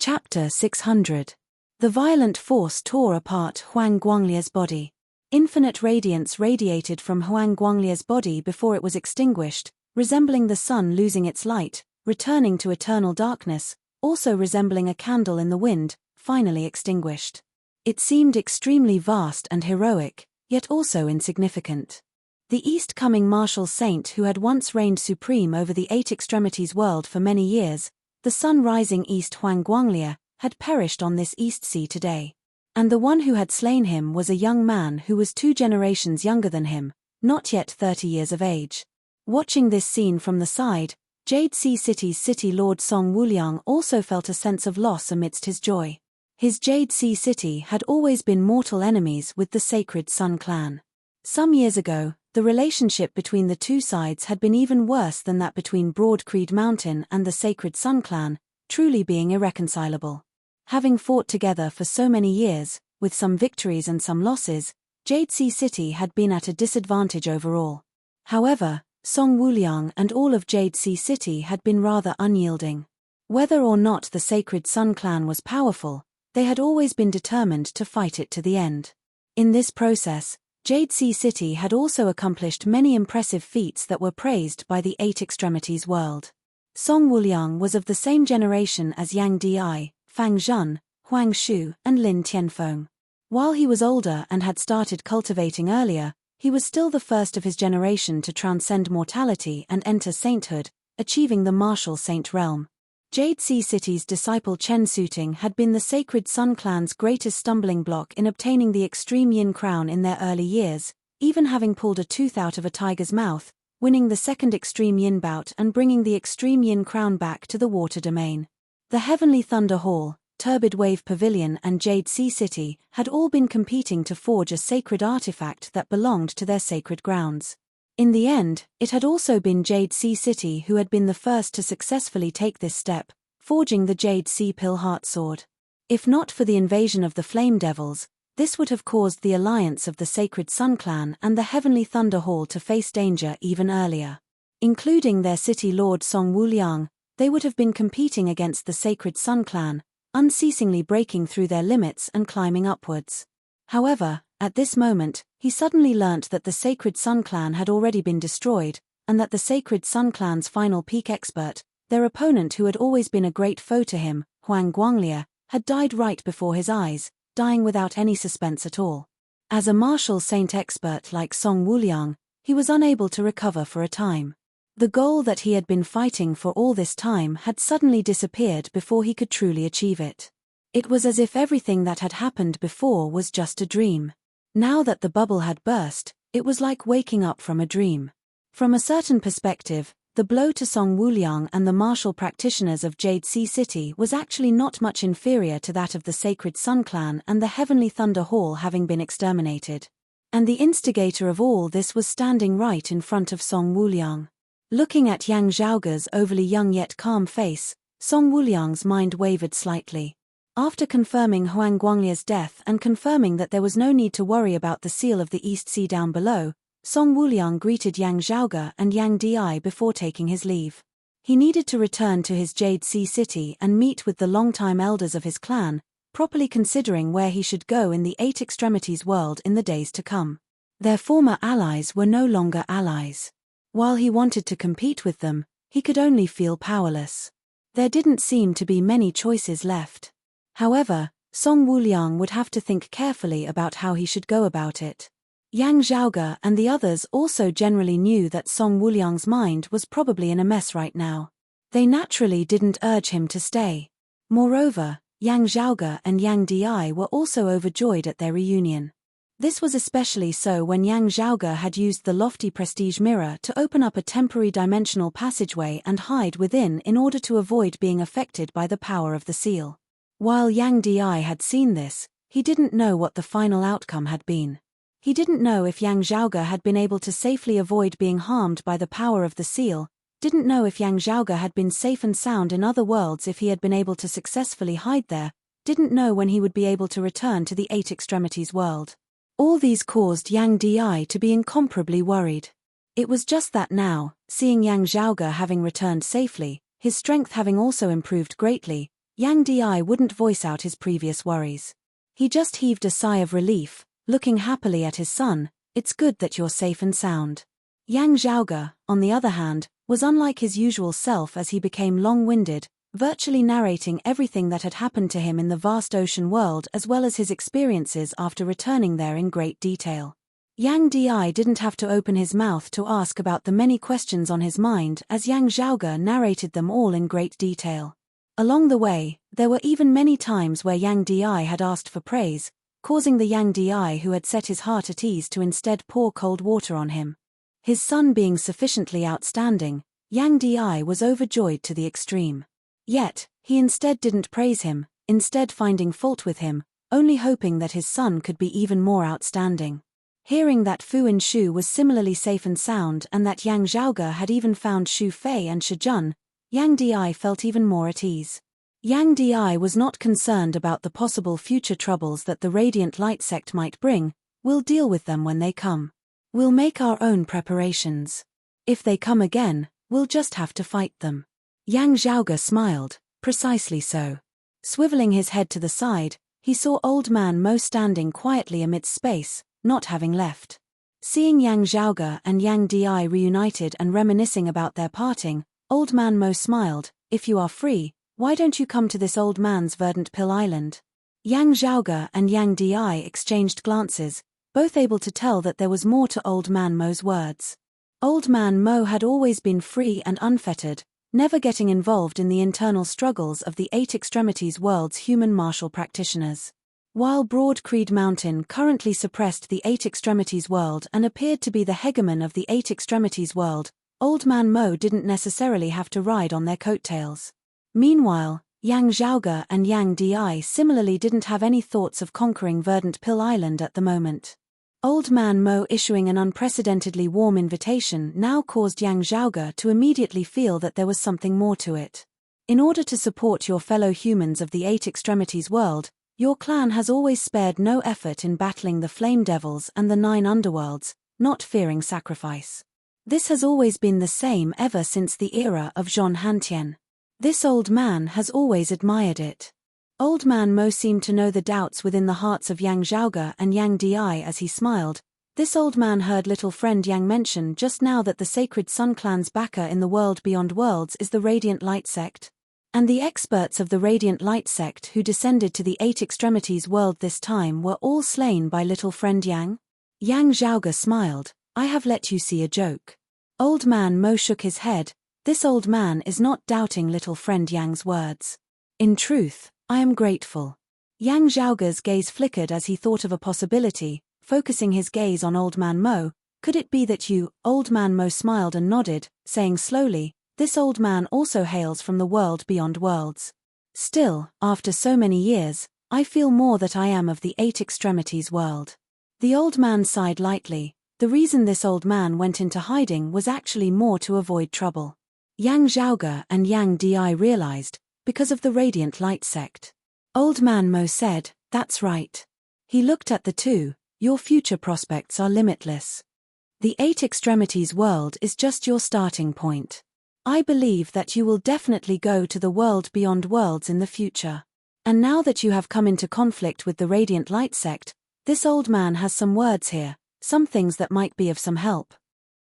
Chapter 600. The violent force tore apart Huang Guanglie's body. Infinite radiance radiated from Huang Guanglie's body before it was extinguished, resembling the sun losing its light, returning to eternal darkness, also resembling a candle in the wind, finally extinguished. It seemed extremely vast and heroic, yet also insignificant. The east-coming martial saint who had once reigned supreme over the 8 extremities world for many years, the sun-rising east Huang Guanglie, had perished on this East Sea today. And the one who had slain him was a young man who was 2 generations younger than him, not yet 30 years of age. Watching this scene from the side, Jade Sea City's city lord Song Wuliang also felt a sense of loss amidst his joy. His Jade Sea City had always been mortal enemies with the Sacred Sun clan. Some years ago, the relationship between the 2 sides had been even worse than that between Broadcreed Mountain and the Sacred Sun clan, truly being irreconcilable. Having fought together for so many years, with some victories and some losses, Jade Sea City had been at a disadvantage overall. However, Song Wuliang and all of Jade Sea City had been rather unyielding. Whether or not the Sacred Sun clan was powerful, they had always been determined to fight it to the end. In this process, Jade Sea City had also accomplished many impressive feats that were praised by the 8 extremities world. Song Wuliang was of the same generation as Yang Di, Fang Zhen, Huang Shu, and Lin Tianfeng. While he was older and had started cultivating earlier, he was still the first of his generation to transcend mortality and enter sainthood, achieving the martial saint realm. Jade Sea City's disciple Chen Suting had been the Sacred Sun clan's greatest stumbling block in obtaining the Extreme Yin crown in their early years, even having pulled a tooth out of a tiger's mouth, winning the 2nd Extreme Yin bout and bringing the Extreme Yin crown back to the water domain. The Heavenly Thunder Hall, Turbid Wave Pavilion and Jade Sea City had all been competing to forge a sacred artifact that belonged to their sacred grounds. In the end, it had also been Jade Sea City who had been the first to successfully take this step, forging the Jade Sea Pill Heart Sword. If not for the invasion of the Flame Devils, this would have caused the alliance of the Sacred Sun clan and the Heavenly Thunder Hall to face danger even earlier. Including their city lord Song Wuliang, they would have been competing against the Sacred Sun clan, unceasingly breaking through their limits and climbing upwards. However, at this moment, he suddenly learnt that the Sacred Sun clan had already been destroyed, and that the Sacred Sun clan's final peak expert, their opponent who had always been a great foe to him, Huang Guanglia, had died right before his eyes, dying without any suspense at all. As a martial saint expert like Song Wuliang, he was unable to recover for a time. The goal that he had been fighting for all this time had suddenly disappeared before he could truly achieve it. It was as if everything that had happened before was just a dream. Now that the bubble had burst, it was like waking up from a dream. From a certain perspective, the blow to Song Wuliang and the martial practitioners of Jade Sea City was actually not much inferior to that of the Sacred Sun clan and the Heavenly Thunder Hall having been exterminated. And the instigator of all this was standing right in front of Song Wuliang. Looking at Yang Zhaoge's overly young yet calm face, Song Wuliang's mind wavered slightly. After confirming Huang Guanglia's death and confirming that there was no need to worry about the seal of the East Sea down below, Song Wuliang greeted Yang Zhaoge and Yang Di before taking his leave. He needed to return to his Jade Sea City and meet with the longtime elders of his clan, properly considering where he should go in the Eight Extremities world in the days to come. Their former allies were no longer allies. While he wanted to compete with them, he could only feel powerless. There didn't seem to be many choices left. However, Song Wuliang would have to think carefully about how he should go about it. Yang Zhaoge and the others also generally knew that Song Wuliang's mind was probably in a mess right now. They naturally didn't urge him to stay. Moreover, Yang Zhaoge and Yang Di were also overjoyed at their reunion. This was especially so when Yang Zhaoge had used the lofty prestige mirror to open up a temporary dimensional passageway and hide within in order to avoid being affected by the power of the seal. While Yang Di had seen this, he didn't know what the final outcome had been. He didn't know if Yang Zhaoge had been able to safely avoid being harmed by the power of the seal, didn't know if Yang Zhaoge had been safe and sound in other worlds if he had been able to successfully hide there, didn't know when he would be able to return to the Eight Extremities world. All these caused Yang Di to be incomparably worried. It was just that now, seeing Yang Zhaoge having returned safely, his strength having also improved greatly, Yang Di wouldn't voice out his previous worries. He just heaved a sigh of relief, looking happily at his son. "It's good that you're safe and sound." Yang Zhaoge, on the other hand, was unlike his usual self as he became long-winded, virtually narrating everything that had happened to him in the vast ocean world as well as his experiences after returning there in great detail. Yang Di didn't have to open his mouth to ask about the many questions on his mind as Yang Zhaoge narrated them all in great detail. Along the way, there were even many times where Yang Di had asked for praise, causing the Yang Di who had set his heart at ease to instead pour cold water on him. His son being sufficiently outstanding, Yang Di was overjoyed to the extreme. Yet, he instead didn't praise him, instead finding fault with him, only hoping that his son could be even more outstanding. Hearing that Fu Henshu was similarly safe and sound and that Yang Zhaoge had even found Xu Fei and Shijun, Yang Di felt even more at ease. Yang Di was not concerned about the possible future troubles that the Radiant Light sect might bring. "We'll deal with them when they come. We'll make our own preparations. If they come again, we'll just have to fight them." Yang Zhaoge smiled. Precisely so. Swiveling his head to the side, he saw Old Man Mo standing quietly amidst space, not having left. Seeing Yang Zhaoge and Yang Di reunited and reminiscing about their parting, Old Man Mo smiled. "If you are free, why don't you come to this old man's verdant pill island?" Yang Zhaoge and Yang Di exchanged glances, both able to tell that there was more to Old Man Mo's words. Old Man Mo had always been free and unfettered, never getting involved in the internal struggles of the Eight Extremities world's human martial practitioners. While Broad Creed Mountain currently suppressed the Eight Extremities world and appeared to be the hegemon of the Eight Extremities world, Old Man Mo didn't necessarily have to ride on their coattails. Meanwhile, Yang Zhaoge and Yang Di similarly didn't have any thoughts of conquering Verdant Pill Island at the moment. Old Man Mo issuing an unprecedentedly warm invitation now caused Yang Zhaoge to immediately feel that there was something more to it. In order to support your fellow humans of the Eight Extremities world, your clan has always spared no effort in battling the Flame Devils and the 9 underworlds, not fearing sacrifice. This has always been the same ever since the era of Zhong Hantian. This old man has always admired it. Old Man Mo seemed to know the doubts within the hearts of Yang Zhaoge and Yang Di as he smiled. This old man heard little friend Yang mention just now that the sacred Sun Clan's backer in the world beyond worlds is the Radiant Light Sect. And the experts of the Radiant Light Sect who descended to the Eight Extremities world this time were all slain by little friend Yang? Yang Zhaoge smiled. I have let you see a joke. Old Man Mo shook his head. This old man is not doubting little friend Yang's words. In truth, I am grateful. Yang Zhaoge's gaze flickered as he thought of a possibility, focusing his gaze on Old Man Mo. Could it be that you, Old Man Mo smiled and nodded, saying slowly, this old man also hails from the world beyond worlds. Still, after so many years, I feel more that I am of the Eight Extremities world. The old man sighed lightly. The reason this old man went into hiding was actually more to avoid trouble. Yang Zhaoge and Yang Di realized, because of the Radiant Light Sect. Old Man Mo said, that's right. He looked at the two. Your future prospects are limitless. The Eight Extremities world is just your starting point. I believe that you will definitely go to the world beyond worlds in the future. And now that you have come into conflict with the Radiant Light Sect, this old man has some words here, some things that might be of some help.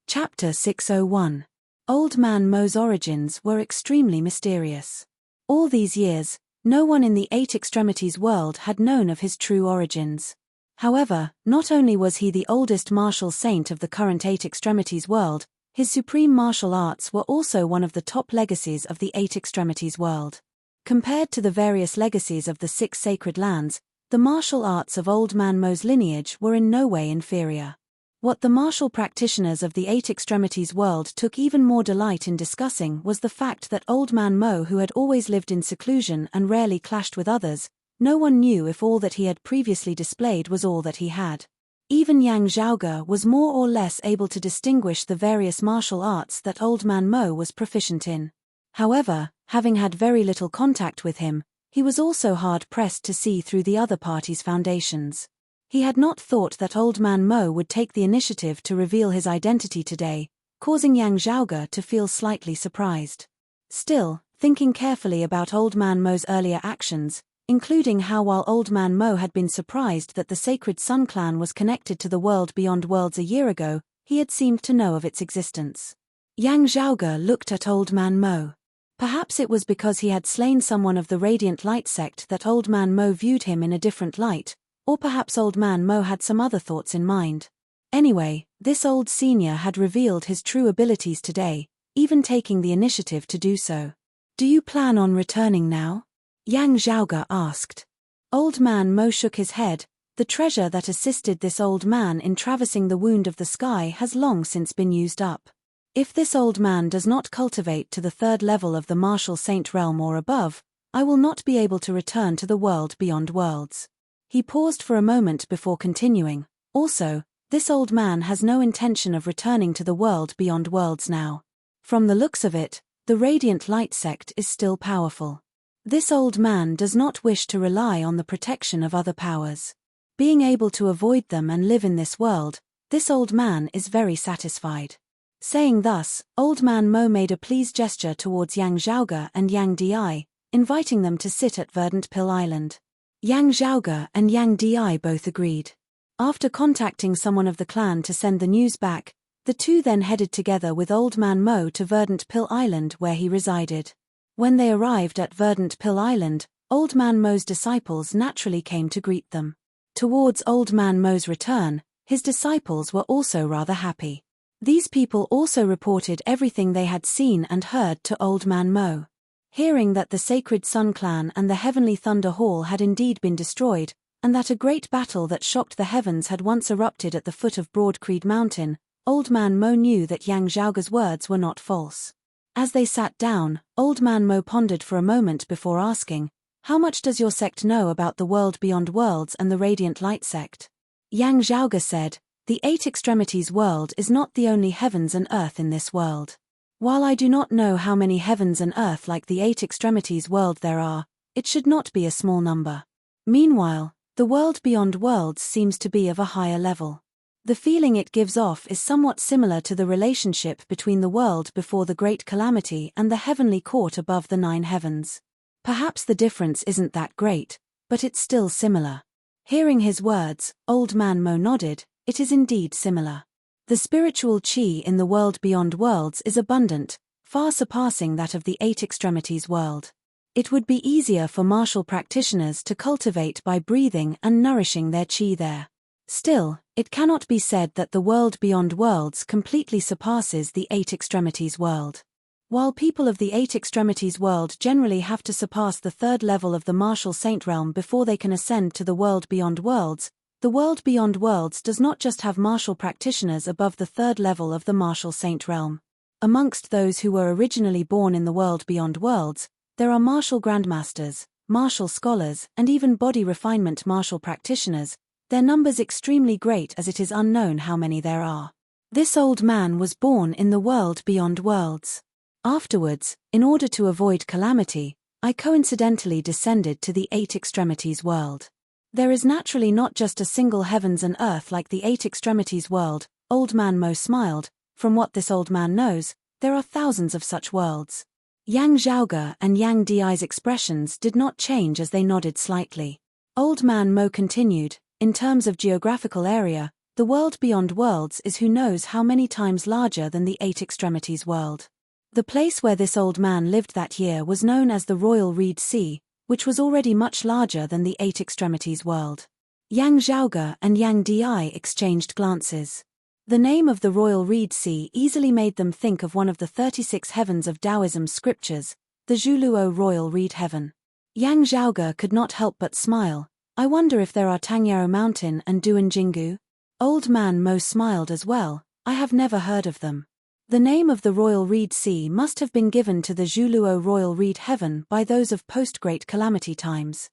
Chapter 601. Old Man Mo's origins were extremely mysterious. All these years, no one in the Eight Extremities world had known of his true origins. However, not only was he the oldest martial saint of the current Eight Extremities world, his supreme martial arts were also one of the top legacies of the Eight Extremities world. Compared to the various legacies of the Six Sacred Lands, the martial arts of Old Man Mo's lineage were in no way inferior. What the martial practitioners of the Eight Extremities world took even more delight in discussing was the fact that Old Man Mo, who had always lived in seclusion and rarely clashed with others, no one knew if all that he had previously displayed was all that he had. Even Yang Zhaoge was more or less able to distinguish the various martial arts that Old Man Mo was proficient in. However, having had very little contact with him, he was also hard-pressed to see through the other party's foundations. He had not thought that Old Man Mo would take the initiative to reveal his identity today, causing Yang Zhaoge to feel slightly surprised. Still, thinking carefully about Old Man Mo's earlier actions, including how while Old Man Mo had been surprised that the sacred Sun Clan was connected to the world beyond worlds a year ago, he had seemed to know of its existence. Yang Zhaoge looked at Old Man Mo. Perhaps it was because he had slain someone of the Radiant Light Sect that Old Man Mo viewed him in a different light, or perhaps Old Man Mo had some other thoughts in mind. Anyway, this old senior had revealed his true abilities today, even taking the initiative to do so. Do you plan on returning now? Yang Zhaoge asked. Old Man Mo shook his head. The treasure that assisted this old man in traversing the wound of the sky has long since been used up. If this old man does not cultivate to the third level of the martial saint realm or above, I will not be able to return to the world beyond worlds. He paused for a moment before continuing. Also, this old man has no intention of returning to the world beyond worlds now. From the looks of it, the Radiant Light Sect is still powerful. This old man does not wish to rely on the protection of other powers. Being able to avoid them and live in this world, this old man is very satisfied. Saying thus, Old Man Mo made a pleased gesture towards Yang Zhaoge and Yang Di, inviting them to sit at Verdant Pill Island. Yang Zhaoge and Yang Di both agreed. After contacting someone of the clan to send the news back, the two then headed together with Old Man Mo to Verdant Pill Island where he resided. When they arrived at Verdant Pill Island, Old Man Mo's disciples naturally came to greet them. Towards Old Man Mo's return, his disciples were also rather happy. These people also reported everything they had seen and heard to Old Man Mo. Hearing that the Sacred Sun Clan and the Heavenly Thunder Hall had indeed been destroyed, and that a great battle that shocked the heavens had once erupted at the foot of Broad Creed Mountain, Old Man Mo knew that Yang Zhaoge's words were not false. As they sat down, Old Man Mo pondered for a moment before asking, "How much does your sect know about the world beyond worlds and the Radiant Light Sect?" Yang Zhaoge said, "The Eight Extremities world is not the only heavens and earth in this world. While I do not know how many heavens and earth like the Eight Extremities world there are, it should not be a small number. Meanwhile, the world beyond worlds seems to be of a higher level. The feeling it gives off is somewhat similar to the relationship between the world before the great calamity and the heavenly court above the 9 heavens. Perhaps the difference isn't that great, but it's still similar. Hearing his words, Old Man Mo nodded. It is indeed similar. The spiritual chi in the world beyond worlds is abundant, far surpassing that of the 8 extremities world. It would be easier for martial practitioners to cultivate by breathing and nourishing their chi there. Still, it cannot be said that the world beyond worlds completely surpasses the 8 extremities world. While people of the 8 extremities world generally have to surpass the 3rd level of the martial saint realm before they can ascend to the world beyond worlds, the world beyond worlds does not just have martial practitioners above the 3rd level of the martial saint realm. Amongst those who were originally born in the world beyond worlds, there are martial grandmasters, martial scholars, and even body refinement martial practitioners, their numbers extremely great as it is unknown how many there are. This old man was born in the world beyond worlds. Afterwards, in order to avoid calamity, I coincidentally descended to the 8 extremities world. There is naturally not just a single heavens and earth like the 8 extremities world. Old Man Mo smiled. From what this old man knows, there are thousands of such worlds. Yang Zhaoge and Yang Di's expressions did not change as they nodded slightly. Old Man Mo continued, in terms of geographical area, the world beyond worlds is who knows how many times larger than the 8 extremities world. The place where this old man lived that year was known as the Royal Reed Sea, which was already much larger than the 8 extremities world. Yang Zhaoge and Yang Di exchanged glances. The name of the Royal Reed Sea easily made them think of one of the 36 heavens of Taoism's scriptures, the Zhuluo Royal Reed Heaven. Yang Zhaoge could not help but smile. I wonder if there are Tangyao Mountain and Duan Jinggu? Old Man Mo smiled as well. I have never heard of them. The name of the Royal Reed Sea must have been given to the Zhuluo Royal Reed Heaven by those of post-Great Calamity times.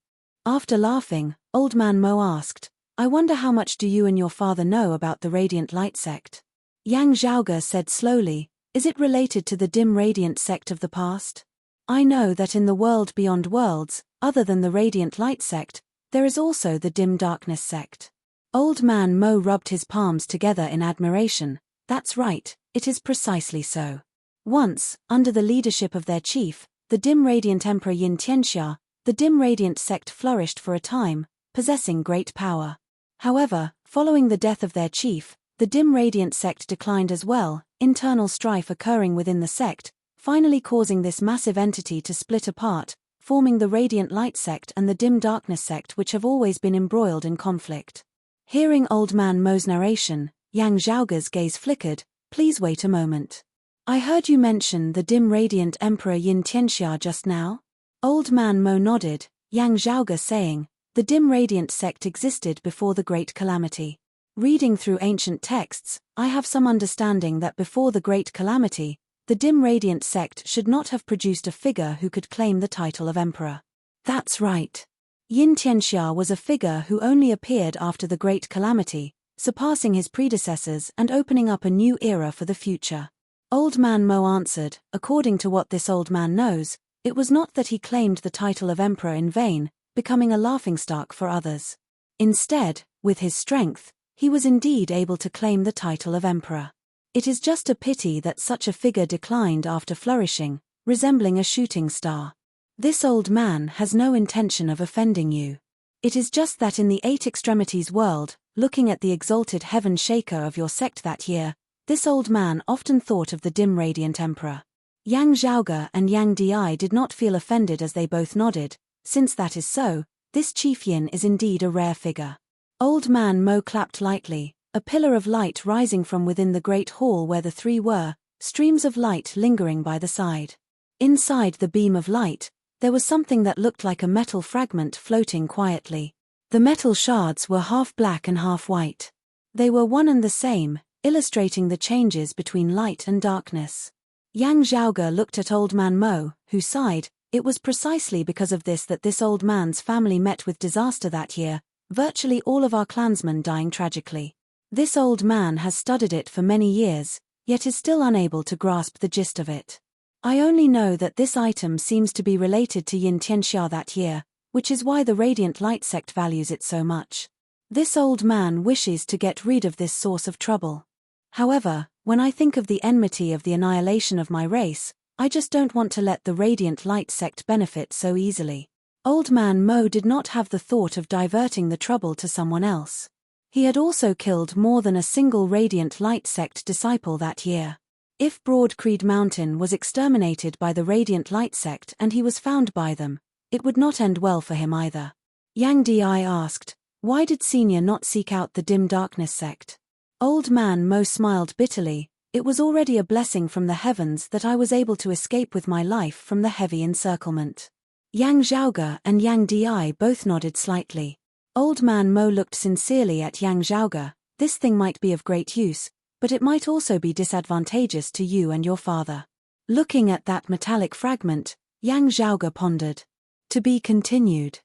After laughing, Old Man Mo asked, I wonder how much do you and your father know about the Radiant Light sect? Yang Zhaoge said slowly, is it related to the dim radiant sect of the past? I know that in the world beyond worlds, other than the Radiant Light sect, there is also the dim darkness sect. Old Man Mo rubbed his palms together in admiration. That's right, it is precisely so. Once, under the leadership of their chief, the dim radiant emperor Yin Tianxia, the dim radiant sect flourished for a time, possessing great power. However, following the death of their chief, the dim radiant sect declined as well, internal strife occurring within the sect, finally causing this massive entity to split apart, forming the Radiant Light sect and the Dim Darkness sect, which have always been embroiled in conflict. Hearing Old Man Mo's narration, Yang Zhaoge's gaze flickered. Please wait a moment. I heard you mention the dim radiant Emperor Yin Tianxia just now? Old Man Mo nodded, Yang Zhaoge saying, the dim radiant sect existed before the Great Calamity. Reading through ancient texts, I have some understanding that before the Great Calamity, the dim radiant sect should not have produced a figure who could claim the title of emperor. That's right. Yin Tianxia was a figure who only appeared after the Great Calamity, surpassing his predecessors and opening up a new era for the future. Old Man Mo answered, according to what this old man knows, it was not that he claimed the title of emperor in vain, becoming a laughingstock for others. Instead, with his strength, he was indeed able to claim the title of emperor. It is just a pity that such a figure declined after flourishing, resembling a shooting star. This old man has no intention of offending you. It is just that in the 8 extremities world, looking at the exalted heaven shaker of your sect that year, this old man often thought of the dim radiant emperor. Yang Zhaoge and Yang Di did not feel offended as they both nodded. Since that is so, this chief Yin is indeed a rare figure. Old Man Mo clapped lightly, a pillar of light rising from within the great hall where the three were, streams of light lingering by the side. Inside the beam of light, there was something that looked like a metal fragment floating quietly. The metal shards were half black and half white. They were one and the same, illustrating the changes between light and darkness. Yang Zhaoge looked at Old Man Mo, who sighed. It was precisely because of this that this old man's family met with disaster that year, virtually all of our clansmen dying tragically. This old man has studied it for many years, yet is still unable to grasp the gist of it. I only know that this item seems to be related to Yin Tianxia that year, which is why the Radiant Light sect values it so much. This old man wishes to get rid of this source of trouble. However, when I think of the enmity of the annihilation of my race, I just don't want to let the Radiant Light sect benefit so easily. Old Man Mo did not have the thought of diverting the trouble to someone else. He had also killed more than a single Radiant Light sect disciple that year. If Broad Creed Mountain was exterminated by the Radiant Light sect and he was found by them, it would not end well for him either. Yang Di asked, "Why did Senior not seek out the Dim Darkness sect?" Old Man Mo smiled bitterly. "It was already a blessing from the heavens that I was able to escape with my life from the heavy encirclement." Yang Zhaoge and Yang Di both nodded slightly. Old Man Mo looked sincerely at Yang Zhaoge. "This thing might be of great use, but it might also be disadvantageous to you and your father." Looking at that metallic fragment, Yang Zhaoge pondered. To be continued.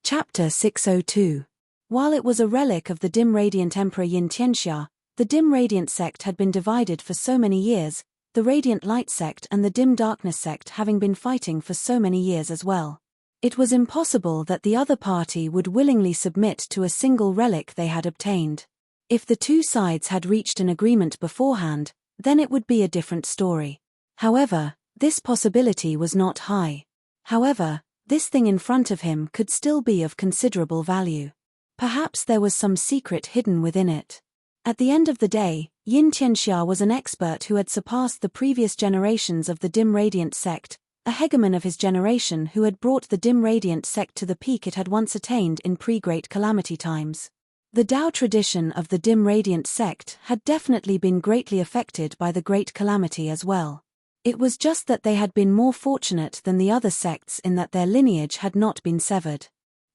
Chapter 602. While it was a relic of the dim radiant Emperor Yin Tianxia, the dim radiant sect had been divided for so many years, the Radiant Light sect and the Dim Darkness sect having been fighting for so many years as well. It was impossible that the other party would willingly submit to a single relic they had obtained. If the two sides had reached an agreement beforehand, then it would be a different story. However, this possibility was not high. However, this thing in front of him could still be of considerable value. Perhaps there was some secret hidden within it. At the end of the day, Yin Tianxia was an expert who had surpassed the previous generations of the Dim Radiant sect, a hegemon of his generation who had brought the Dim Radiant sect to the peak it had once attained in pre-Great Calamity times. The Tao tradition of the Dim Radiant sect had definitely been greatly affected by the Great Calamity as well. It was just that they had been more fortunate than the other sects in that their lineage had not been severed.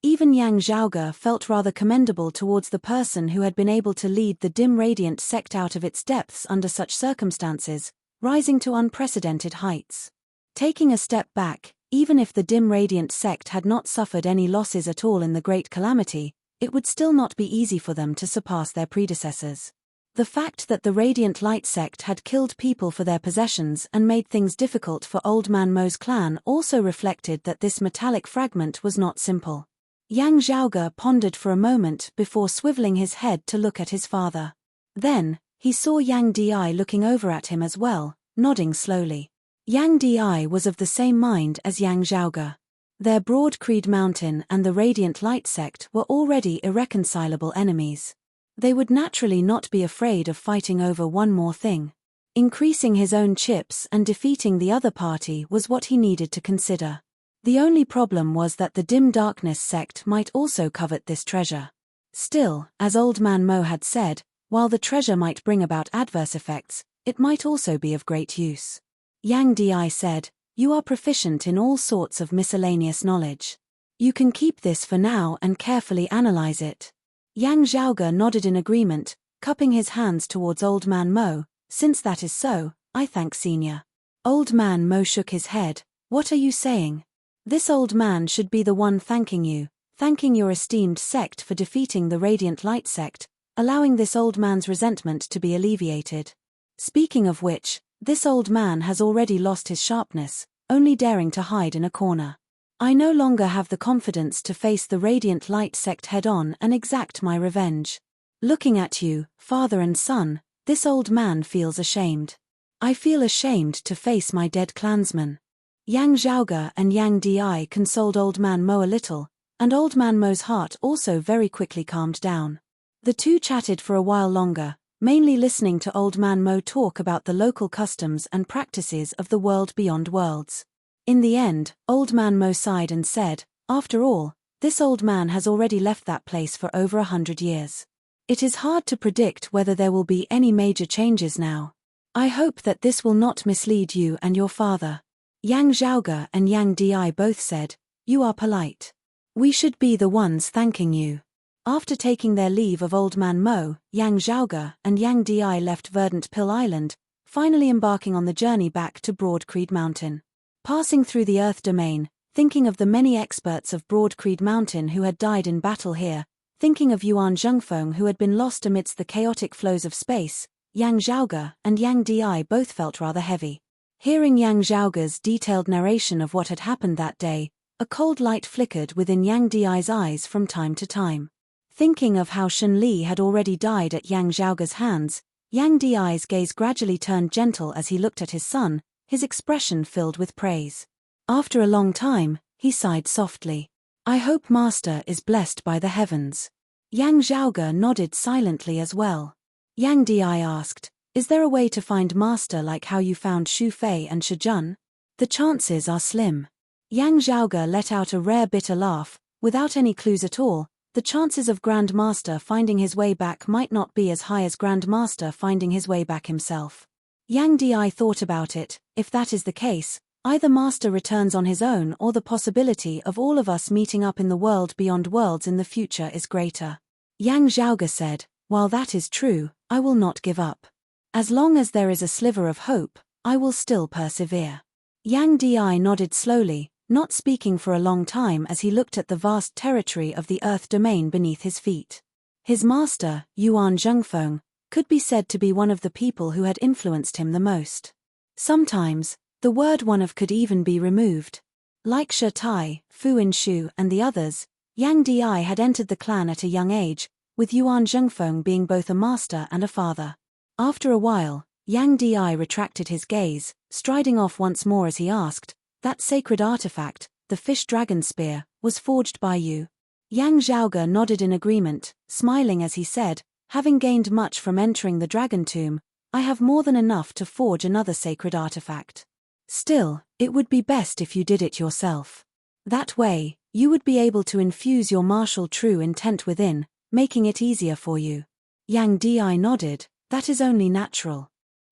Even Yang Zhaoge felt rather commendable towards the person who had been able to lead the Dim Radiant sect out of its depths under such circumstances, rising to unprecedented heights. Taking a step back, even if the Dim Radiant sect had not suffered any losses at all in the Great Calamity, it would still not be easy for them to surpass their predecessors. The fact that the Radiant Light sect had killed people for their possessions and made things difficult for Old Man Mo's clan also reflected that this metallic fragment was not simple. Yang Zhaoge pondered for a moment before swiveling his head to look at his father. Then, he saw Yang Di looking over at him as well, nodding slowly. Yang Di was of the same mind as Yang Zhaoge. Their Broad Creed Mountain and the Radiant Light sect were already irreconcilable enemies. They would naturally not be afraid of fighting over one more thing. Increasing his own chips and defeating the other party was what he needed to consider. The only problem was that the Dim Darkness sect might also covet this treasure. Still, as Old Man Mo had said, while the treasure might bring about adverse effects, it might also be of great use. Yang Di said, "You are proficient in all sorts of miscellaneous knowledge. You can keep this for now and carefully analyze it." Yang Zhaoge nodded in agreement, cupping his hands towards Old Man Mo. "Since that is so, I thank Senior." Old Man Mo shook his head. "What are you saying? This old man should be the one thanking you, thanking your esteemed sect for defeating the Radiant Light sect, allowing this old man's resentment to be alleviated. Speaking of which, this old man has already lost his sharpness, only daring to hide in a corner. I no longer have the confidence to face the Radiant Light sect head-on and exact my revenge. Looking at you, father and son, this old man feels ashamed. I feel ashamed to face my dead clansmen." Yang Zhaoge and Yang Di consoled Old Man Mo a little, and Old Man Mo's heart also very quickly calmed down. The two chatted for a while longer, mainly listening to Old Man Mo talk about the local customs and practices of the world beyond worlds. In the end, Old Man Mo sighed and said, "After all, this old man has already left that place for over 100 years. It is hard to predict whether there will be any major changes now. I hope that this will not mislead you and your father." Yang Zhaoge and Yang Di both said, "You are polite. We should be the ones thanking you." After taking their leave of Old Man Mo, Yang Zhaoge and Yang Di left Verdant Pill Island, finally embarking on the journey back to Broad Creed Mountain. Passing through the Earth domain, thinking of the many experts of Broad Creed Mountain who had died in battle here, thinking of Yuan Zhengfeng who had been lost amidst the chaotic flows of space, Yang Zhaoge and Yang Di both felt rather heavy. Hearing Yang Zhaoge's detailed narration of what had happened that day, a cold light flickered within Yang Di's eyes from time to time. Thinking of how Shen Li had already died at Yang Zhaoge's hands, Yang Di's gaze gradually turned gentle as he looked at his son, his expression filled with praise. After a long time, he sighed softly. I hope Master is blessed by the heavens. Yang Zhaoge nodded silently as well. Yang Di asked, is there a way to find Master like how you found Xu Fei and Shijun? The chances are slim. Yang Zhaoge let out a rare bitter laugh. Without any clues at all, the chances of Grand Master finding his way back might not be as high as Grand Master finding his way back himself. Yang Di thought about it. If that is the case, either Master returns on his own or the possibility of all of us meeting up in the world beyond worlds in the future is greater. Yang Zhaoge said, while that is true, I will not give up. As long as there is a sliver of hope, I will still persevere. Yang Di nodded slowly, not speaking for a long time as he looked at the vast territory of the earth domain beneath his feet. His master, Yuan Zhengfeng, could be said to be one of the people who had influenced him the most. Sometimes, the word one of could even be removed. Like Shi Tai, Fu Inshu and the others, Yang Di had entered the clan at a young age, with Yuan Zhengfeng being both a master and a father. After a while, Yang Di retracted his gaze, striding off once more as he asked, that sacred artifact, the fish dragon spear, was forged by you? Yang Zhaoge nodded in agreement, smiling as he said, having gained much from entering the dragon tomb, I have more than enough to forge another sacred artifact. Still, it would be best if you did it yourself. That way, you would be able to infuse your martial true intent within, making it easier for you. Yang Di nodded, that is only natural.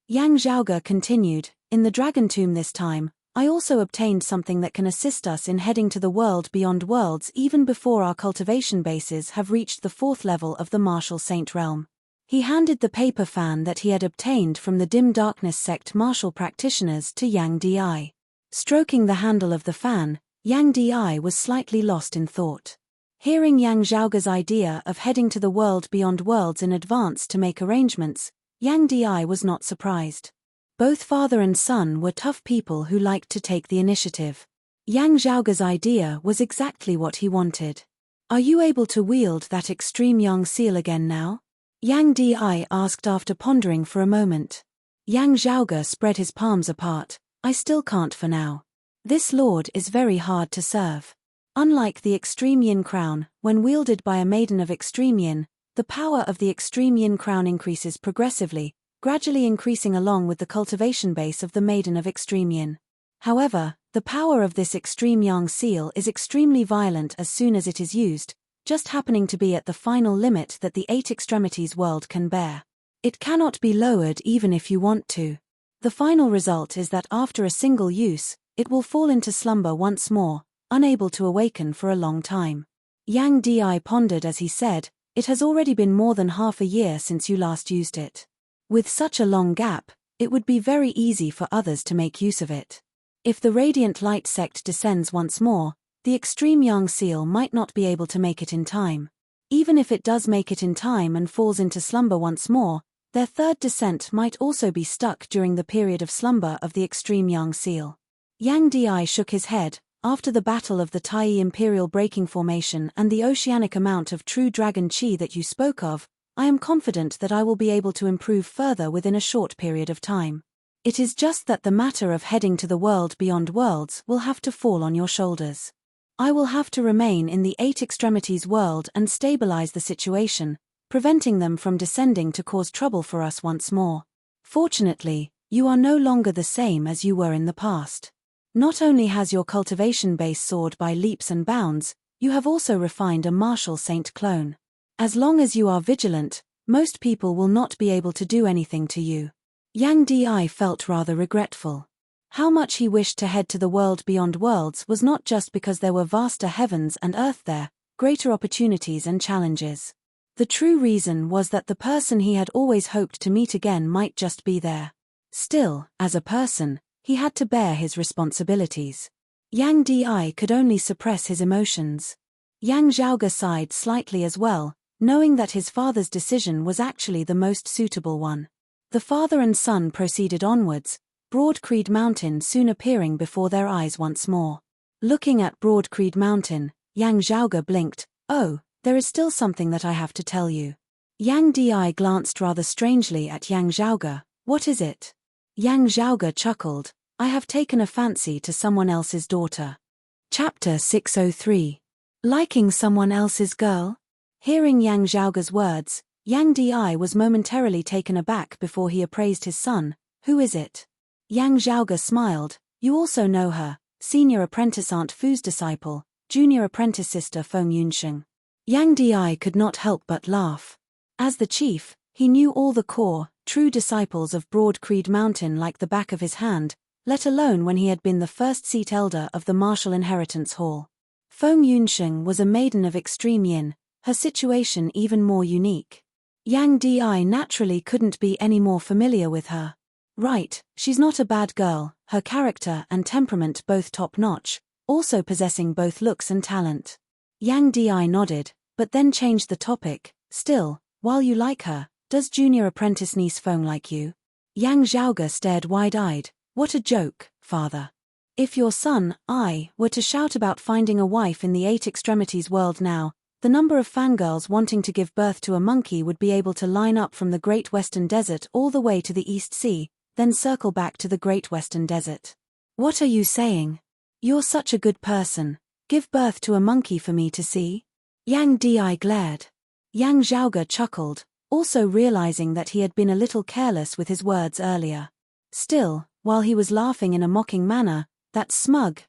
Yang Zhaoge continued, in the dragon tomb this time, I also obtained something that can assist us in heading to the world beyond worlds even before our cultivation bases have reached the 4th level of the martial saint realm. He handed the paper fan that he had obtained from the dim darkness sect martial practitioners to Yang Di. Stroking the handle of the fan, Yang Di was slightly lost in thought. Hearing Yang Zhaoge's idea of heading to the world beyond worlds in advance to make arrangements, Yang Di was not surprised. Both father and son were tough people who liked to take the initiative. Yang Zhaoge's idea was exactly what he wanted. Are you able to wield that extreme yang seal again now? Yang Di asked after pondering for a moment. Yang Zhaoge spread his palms apart, I still can't for now. This lord is very hard to serve. Unlike the extreme yin crown, when wielded by a maiden of extreme yin, the power of the extreme yin crown increases progressively, gradually increasing along with the cultivation base of the maiden of extreme yin. However, the power of this extreme yang seal is extremely violent as soon as it is used, just happening to be at the final limit that the 8 extremities world can bear. It cannot be lowered even if you want to. The final result is that after a single use, it will fall into slumber once more, unable to awaken for a long time. Yang Di pondered as he said, it has already been more than half a year since you last used it. With such a long gap, it would be very easy for others to make use of it. If the radiant light sect descends once more, the extreme yang seal might not be able to make it in time. Even if it does make it in time and falls into slumber once more, their third descent might also be stuck during the period of slumber of the extreme yang seal. Yang Di shook his head. After the battle of the Tai Imperial Breaking Formation and the oceanic amount of true dragon chi that you spoke of, I am confident that I will be able to improve further within a short period of time. It is just that the matter of heading to the world beyond worlds will have to fall on your shoulders. I will have to remain in the 8 extremities world and stabilize the situation, preventing them from descending to cause trouble for us once more. Fortunately, you are no longer the same as you were in the past. Not only has your cultivation base soared by leaps and bounds, you have also refined a martial saint clone. As long as you are vigilant, most people will not be able to do anything to you. Yang Di felt rather regretful. How much he wished to head to the world beyond worlds was not just because there were vaster heavens and earth there, greater opportunities and challenges. The true reason was that the person he had always hoped to meet again might just be there. Still, as a person, he had to bear his responsibilities. Yang Di could only suppress his emotions. Yang Zhaoge sighed slightly as well, knowing that his father's decision was actually the most suitable one. The father and son proceeded onwards, Broad Creed Mountain soon appearing before their eyes once more. Looking at Broad Creed Mountain, Yang Zhaoge blinked, oh, there is still something that I have to tell you. Yang Di glanced rather strangely at Yang Zhaoge. What is it? Yang Zhaoge chuckled. I have taken a fancy to someone else's daughter. Chapter 603. Liking someone else's girl? Hearing Yang Zhaoge's words, Yang Di was momentarily taken aback before he appraised his son. Who is it? Yang Zhaoge smiled. You also know her, senior apprentice Aunt Fu's disciple, junior apprentice sister Feng Yunsheng. Yang Di could not help but laugh. As the chief, he knew all the core, true disciples of Broad Creed Mountain like the back of his hand, let alone when he had been the first seat elder of the martial inheritance hall. Feng Yunsheng was a maiden of extreme yin, her situation even more unique. Yang Di naturally couldn't be any more familiar with her. Right, she's not a bad girl, her character and temperament both top-notch, also possessing both looks and talent. Yang Di nodded, but then changed the topic. Still, while you like her, does junior apprentice niece Feng like you? Yang Zhaoge stared wide-eyed. What a joke, father. If your son, I, were to shout about finding a wife in the Eight Extremities world now, the number of fangirls wanting to give birth to a monkey would be able to line up from the Great Western Desert all the way to the East Sea, then circle back to the Great Western Desert. What are you saying? You're such a good person. Give birth to a monkey for me to see? Yang Di glared. Yang Zhaoge chuckled, also realizing that he had been a little careless with his words earlier. Still, while he was laughing in a mocking manner, that smug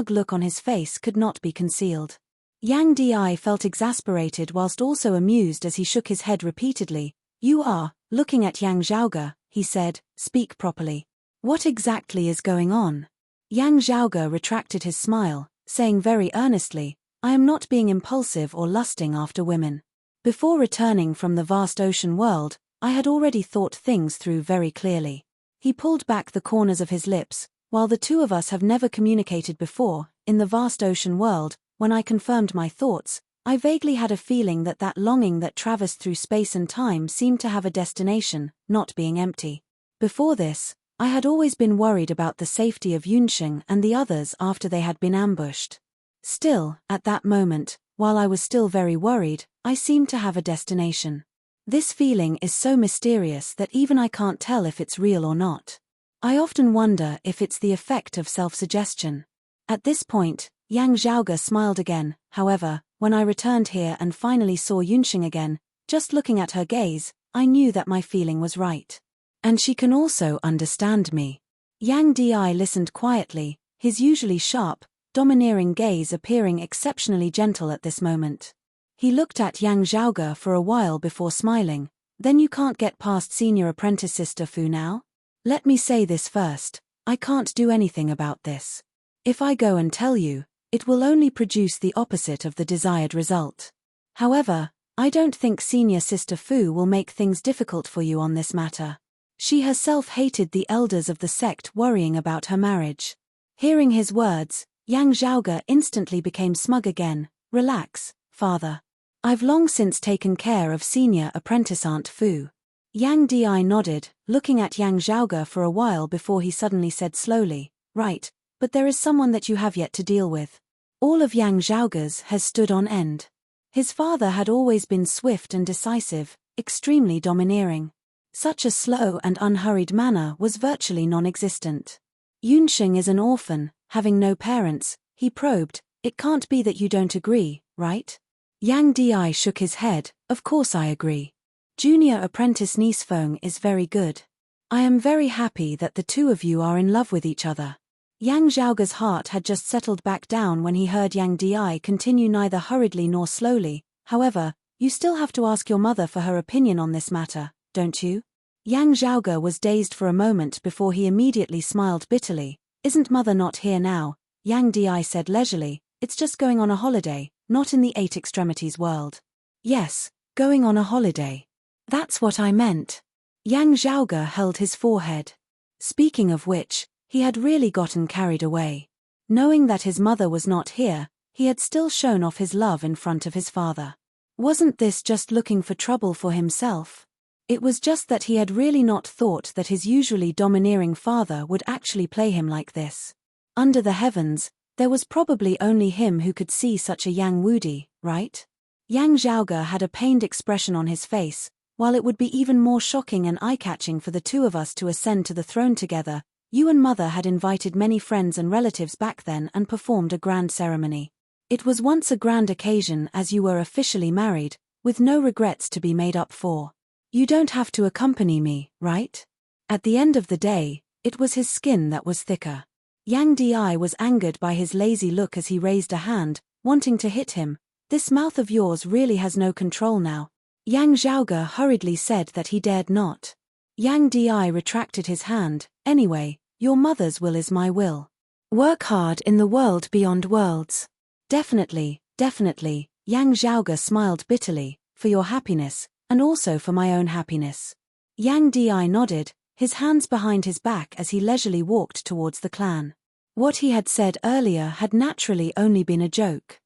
look on his face could not be concealed. Yang Di felt exasperated whilst also amused as he shook his head repeatedly. You are, looking at Yang Zhaoge, he said, speak properly. What exactly is going on? Yang Zhaoge retracted his smile, saying very earnestly, I am not being impulsive or lusting after women. Before returning from the vast ocean world, I had already thought things through very clearly. He pulled back the corners of his lips. While the two of us have never communicated before, in the vast ocean world, when I confirmed my thoughts, I vaguely had a feeling that that longing that traversed through space and time seemed to have a destination, not being empty. Before this, I had always been worried about the safety of Yunsheng and the others after they had been ambushed. Still, at that moment, while I was still very worried, I seemed to have a destination. This feeling is so mysterious that even I can't tell if it's real or not. I often wonder if it's the effect of self-suggestion. At this point, Yang Zhaoge smiled again. However, when I returned here and finally saw Yunsheng again, just looking at her gaze, I knew that my feeling was right. And she can also understand me. Yang Di listened quietly, his usually sharp, domineering gaze appearing exceptionally gentle at this moment. He looked at Yang Zhaoge for a while before smiling. Then you can't get past senior apprentice sister Fu now? Let me say this first, I can't do anything about this. If I go and tell you, it will only produce the opposite of the desired result. However, I don't think senior sister Fu will make things difficult for you on this matter. She herself hated the elders of the sect worrying about her marriage. Hearing his words, Yang Zhaoge instantly became smug again. Relax, father. I've long since taken care of senior apprentice Aunt Fu. Yang Di nodded, looking at Yang Zhaoge for a while before he suddenly said slowly, right, but there is someone that you have yet to deal with. All of Yang Zhaoge's has stood on end. His father had always been swift and decisive, extremely domineering. Such a slow and unhurried manner was virtually non-existent. Yunsheng is an orphan, having no parents, he probed. It can't be that you don't agree, right? Yang Di shook his head. Of course I agree. Junior apprentice niece Feng is very good. I am very happy that the two of you are in love with each other. Yang Zhaoge's heart had just settled back down when he heard Yang Di continue neither hurriedly nor slowly. However, you still have to ask your mother for her opinion on this matter, don't you? Yang Zhaoge was dazed for a moment before he immediately smiled bitterly. Isn't mother not here now? Yang Di said leisurely. It's just going on a holiday, not in the Eight Extremities world. Yes, going on a holiday. That's what I meant. Yang Zhaoge held his forehead. Speaking of which, he had really gotten carried away. Knowing that his mother was not here, he had still shown off his love in front of his father. Wasn't this just looking for trouble for himself? It was just that he had really not thought that his usually domineering father would actually play him like this. Under the heavens, there was probably only him who could see such a Yang Wudi, right? Yang Zhaoge had a pained expression on his face. While it would be even more shocking and eye-catching for the two of us to ascend to the throne together, you and Mother had invited many friends and relatives back then and performed a grand ceremony. It was once a grand occasion as you were officially married, with no regrets to be made up for. You don't have to accompany me, right? At the end of the day, it was his skin that was thicker. Yang Di was angered by his lazy look as he raised a hand, wanting to hit him. This mouth of yours really has no control now. Yang Zhaoge hurriedly said that he dared not. Yang Di retracted his hand. Anyway, your mother's will is my will. Work hard in the world beyond worlds. Definitely, definitely, Yang Zhaoge smiled bitterly, for your happiness, and also for my own happiness. Yang Di nodded, his hands behind his back as he leisurely walked towards the clan. What he had said earlier had naturally only been a joke.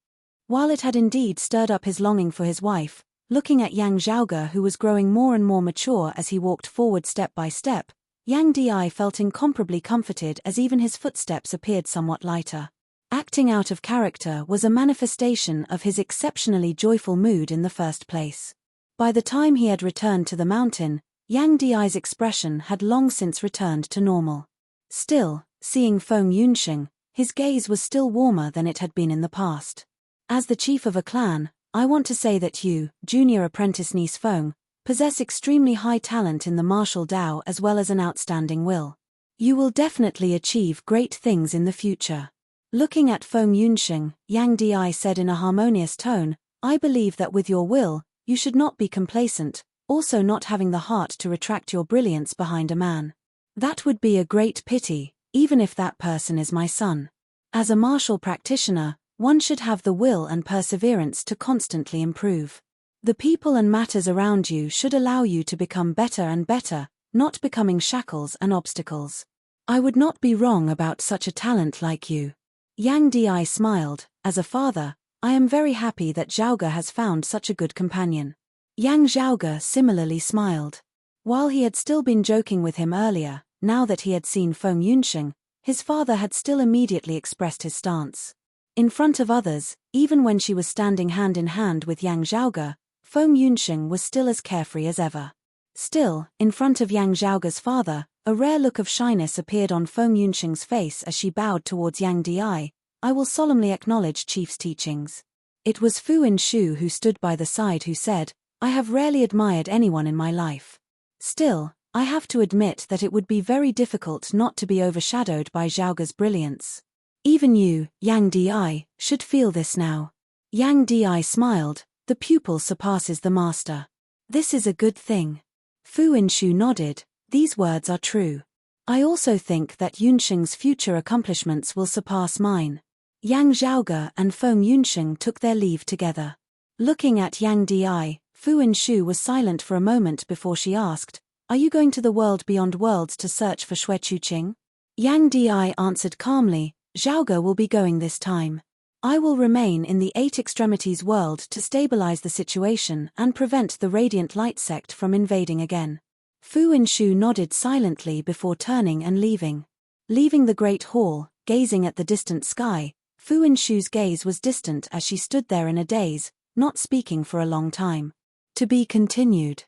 While it had indeed stirred up his longing for his wife, looking at Yang Zhaoge, who was growing more and more mature as he walked forward step by step, Yang Di felt incomparably comforted as even his footsteps appeared somewhat lighter. Acting out of character was a manifestation of his exceptionally joyful mood in the first place. By the time he had returned to the mountain, Yang Di's expression had long since returned to normal. Still, seeing Feng Yunxing, his gaze was still warmer than it had been in the past. As the chief of a clan, I want to say that you, junior apprentice niece Feng, possess extremely high talent in the martial Dao as well as an outstanding will. You will definitely achieve great things in the future. Looking at Feng Yunxing, Yang Di said in a harmonious tone, I believe that with your will, you should not be complacent, also not having the heart to retract your brilliance behind a man. That would be a great pity, even if that person is my son. As a martial practitioner, one should have the will and perseverance to constantly improve. The people and matters around you should allow you to become better and better, not becoming shackles and obstacles. I would not be wrong about such a talent like you. Yang Di smiled. As a father, I am very happy that Zhaoge has found such a good companion. Yang Zhaoge similarly smiled. While he had still been joking with him earlier, now that he had seen Feng Yunxing, his father had still immediately expressed his stance. In front of others, even when she was standing hand in hand with Yang Zhaoge, Feng Yunxing was still as carefree as ever. Still, in front of Yang Zhaoge's father, a rare look of shyness appeared on Feng Yunxing's face as she bowed towards Yang Di. I will solemnly acknowledge Chief's teachings. It was Fu Inshu who stood by the side who said, I have rarely admired anyone in my life. Still, I have to admit that it would be very difficult not to be overshadowed by Zhaoge's brilliance. Even you, Yang Di, should feel this now. Yang Di smiled, the pupil surpasses the master. This is a good thing. Fu Inshu nodded, these words are true. I also think that Yunxing's future accomplishments will surpass mine. Yang Zhaoge and Feng Yunxing took their leave together. Looking at Yang Di, Fu Inshu was silent for a moment before she asked, Are you going to the world beyond worlds to search for Xue Chuqing? Yang Di answered calmly, Zhaoge will be going this time. I will remain in the Eight Extremities world to stabilize the situation and prevent the Radiant Light sect from invading again. Fu Inshu nodded silently before turning and leaving. Leaving the Great Hall, gazing at the distant sky, Fu Inshu's gaze was distant as she stood there in a daze, not speaking for a long time. To be continued.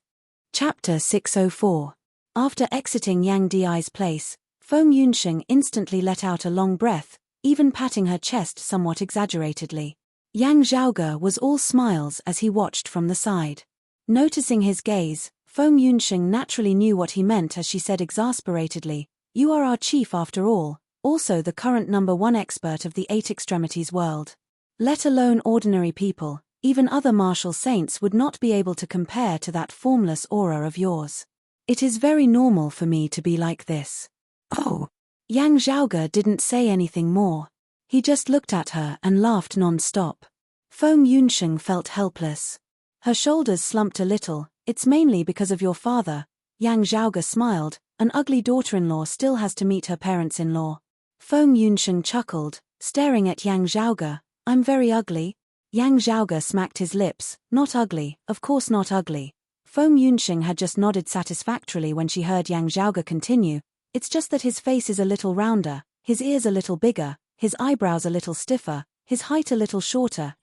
Chapter 604. After exiting Yang Di's place, Feng Yunxing instantly let out a long breath, even patting her chest somewhat exaggeratedly. Yang Zhaoge was all smiles as he watched from the side. Noticing his gaze, Feng Yunxing naturally knew what he meant as she said exasperatedly, You are our chief after all, also the current #1 expert of the Eight Extremities world. Let alone ordinary people, even other martial saints would not be able to compare to that formless aura of yours. It is very normal for me to be like this. Oh. Yang Zhaoge didn't say anything more. He just looked at her and laughed non-stop. Feng Yunxing felt helpless. Her shoulders slumped a little. It's mainly because of your father. Yang Zhaoge smiled. An ugly daughter-in-law still has to meet her parents-in-law. Feng Yunxing chuckled, staring at Yang Zhaoge. I'm very ugly? Yang Zhaoge smacked his lips. Not ugly, of course not ugly. Feng Yunxing had just nodded satisfactorily when she heard Yang Zhaoge continue. It's just that his face is a little rounder, his ears a little bigger, his eyebrows a little stiffer, his height a little shorter.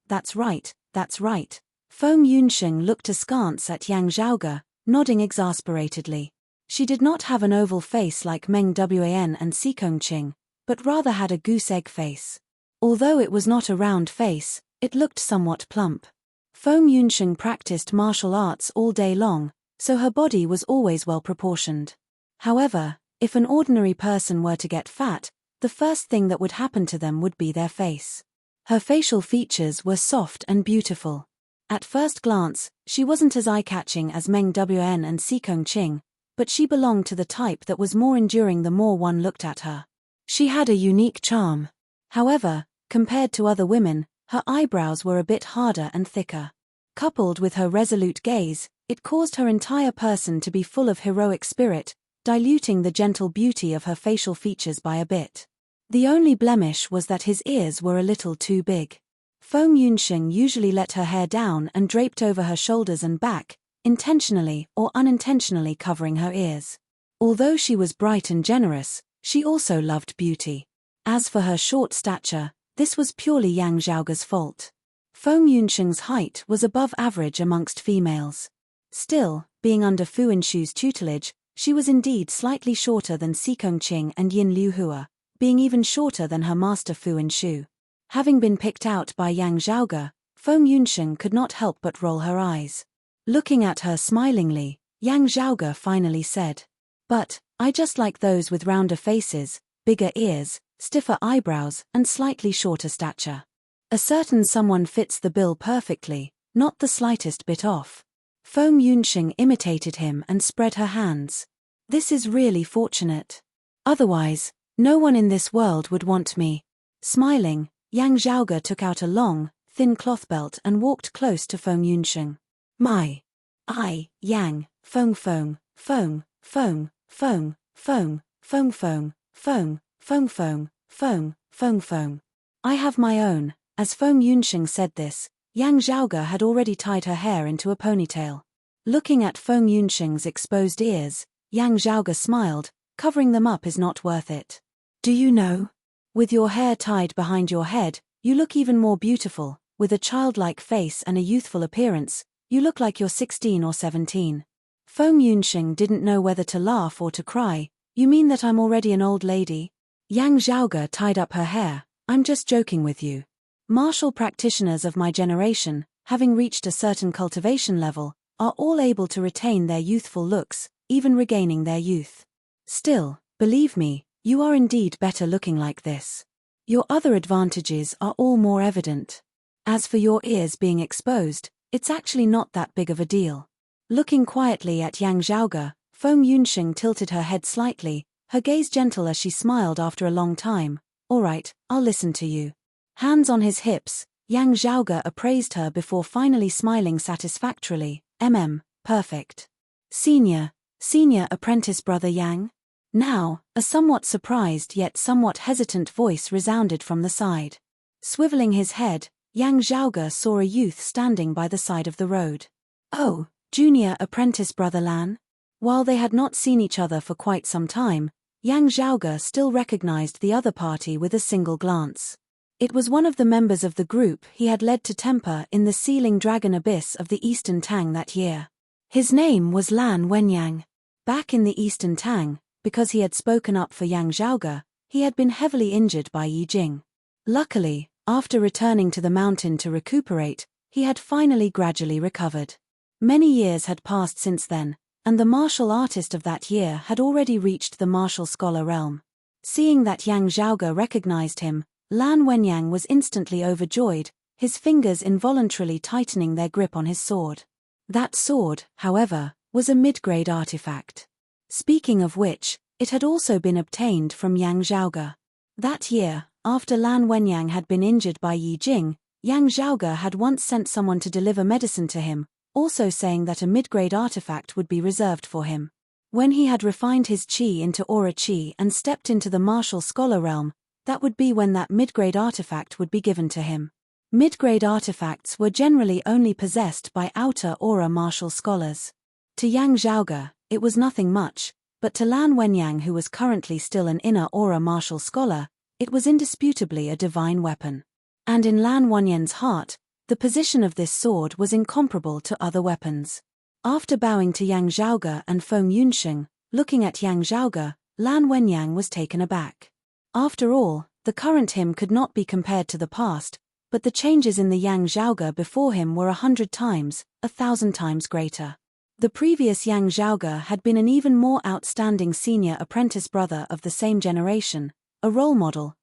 That's right, that's right. Feng Yunsheng looked askance at Yang Zhaoge, nodding exasperatedly. She did not have an oval face like Meng Wan and Sikong Qing, but rather had a goose-egg face. Although it was not a round face, it looked somewhat plump. Feng Yunsheng practiced martial arts all day long, so her body was always well proportioned. However, if an ordinary person were to get fat, the first thing that would happen to them would be their face. Her facial features were soft and beautiful. At first glance, she wasn't as eye-catching as Meng Wan and Sikong Qing, but she belonged to the type that was more enduring the more one looked at her. She had a unique charm. However, compared to other women, her eyebrows were a bit harder and thicker. Coupled with her resolute gaze, it caused her entire person to be full of heroic spirit, diluting the gentle beauty of her facial features by a bit. The only blemish was that his ears were a little too big. Feng Yunsheng usually let her hair down and draped over her shoulders and back, intentionally or unintentionally covering her ears. Although she was bright and generous, she also loved beauty. As for her short stature, this was purely Yang Zhaoge's fault. Feng Yunsheng's height was above average amongst females. Still, being under Fu Inshu's tutelage, she was indeed slightly shorter than Sikong Qing and Yin Liuhua, being even shorter than her master Fu Inshu. Having been picked out by Yang Zhaoge, Feng Yunsheng could not help but roll her eyes. Looking at her smilingly, Yang Zhaoge finally said, "But, I just like those with rounder faces, bigger ears, stiffer eyebrows and slightly shorter stature. A certain someone fits the bill perfectly, not the slightest bit off." Feng Yunsheng imitated him and spread her hands. "This is really fortunate. Otherwise, no one in this world would want me." Smiling, Yang Zhaoge took out a long, thin cloth belt and walked close to Feng Yunsheng. Yang, Feng, Feng, Feng, Feng, Feng, Feng, Feng, Feng, Feng, Feng, Feng, Feng, Feng, Feng. I have my own." As Feng Yunsheng said this, Yang Zhaoge had already tied her hair into a ponytail. Looking at Feng Yunsheng's exposed ears, Yang Zhaoge smiled, "Covering them up is not worth it. Do you know? With your hair tied behind your head, you look even more beautiful. With a childlike face and a youthful appearance, you look like you're 16 or 17. Feng Yunsheng didn't know whether to laugh or to cry. "You mean that I'm already an old lady?" Yang Zhaoge tied up her hair. "I'm just joking with you. Martial practitioners of my generation, having reached a certain cultivation level, are all able to retain their youthful looks, even regaining their youth. Still, believe me, you are indeed better looking like this. Your other advantages are all more evident. As for your ears being exposed, it's actually not that big of a deal." Looking quietly at Yang Zhaoge, Feng Yunsheng tilted her head slightly, her gaze gentle as she smiled after a long time. "All right, I'll listen to you." Hands on his hips, Yang Zhaoge appraised her before finally smiling satisfactorily. Perfect. Senior apprentice brother Yang?" Now, a somewhat surprised yet somewhat hesitant voice resounded from the side. Swiveling his head, Yang Zhaoge saw a youth standing by the side of the road. "Oh, junior apprentice brother Lan?" While they had not seen each other for quite some time, Yang Zhaoge still recognized the other party with a single glance. It was one of the members of the group he had led to temper in the sealing dragon abyss of the Eastern Tang that year. His name was Lan Wenyang. Back in the Eastern Tang, because he had spoken up for Yang Zhaoge, he had been heavily injured by Yi Jing. Luckily, after returning to the mountain to recuperate, he had finally gradually recovered. Many years had passed since then, and the martial artist of that year had already reached the martial scholar realm. Seeing that Yang Zhaoge recognized him, Lan Wenyang was instantly overjoyed, his fingers involuntarily tightening their grip on his sword. That sword, however, was a mid-grade artifact. Speaking of which, it had also been obtained from Yang Zhaoge. That year, after Lan Wenyang had been injured by Yi Jing, Yang Zhaoge had once sent someone to deliver medicine to him, also saying that a mid-grade artifact would be reserved for him. When he had refined his qi into aura qi and stepped into the martial scholar realm, that would be when that mid-grade artifact would be given to him. Mid-grade artifacts were generally only possessed by outer aura martial scholars. To Yang Zhaoge, it was nothing much, but to Lan Wenyang, who was currently still an inner aura martial scholar, it was indisputably a divine weapon. And in Lan Wenyang's heart, The position of this sword was incomparable to other weapons. After bowing to Yang Zhaoge and Feng Yunsheng, looking at Yang Zhaoge, Lan Wenyang was taken aback. After all, the current him could not be compared to the past, but the changes in the Yang Zhaoge before him were 100 times, 1,000 times greater. The previous Yang Zhaoge had been an even more outstanding senior apprentice brother of the same generation, a role model.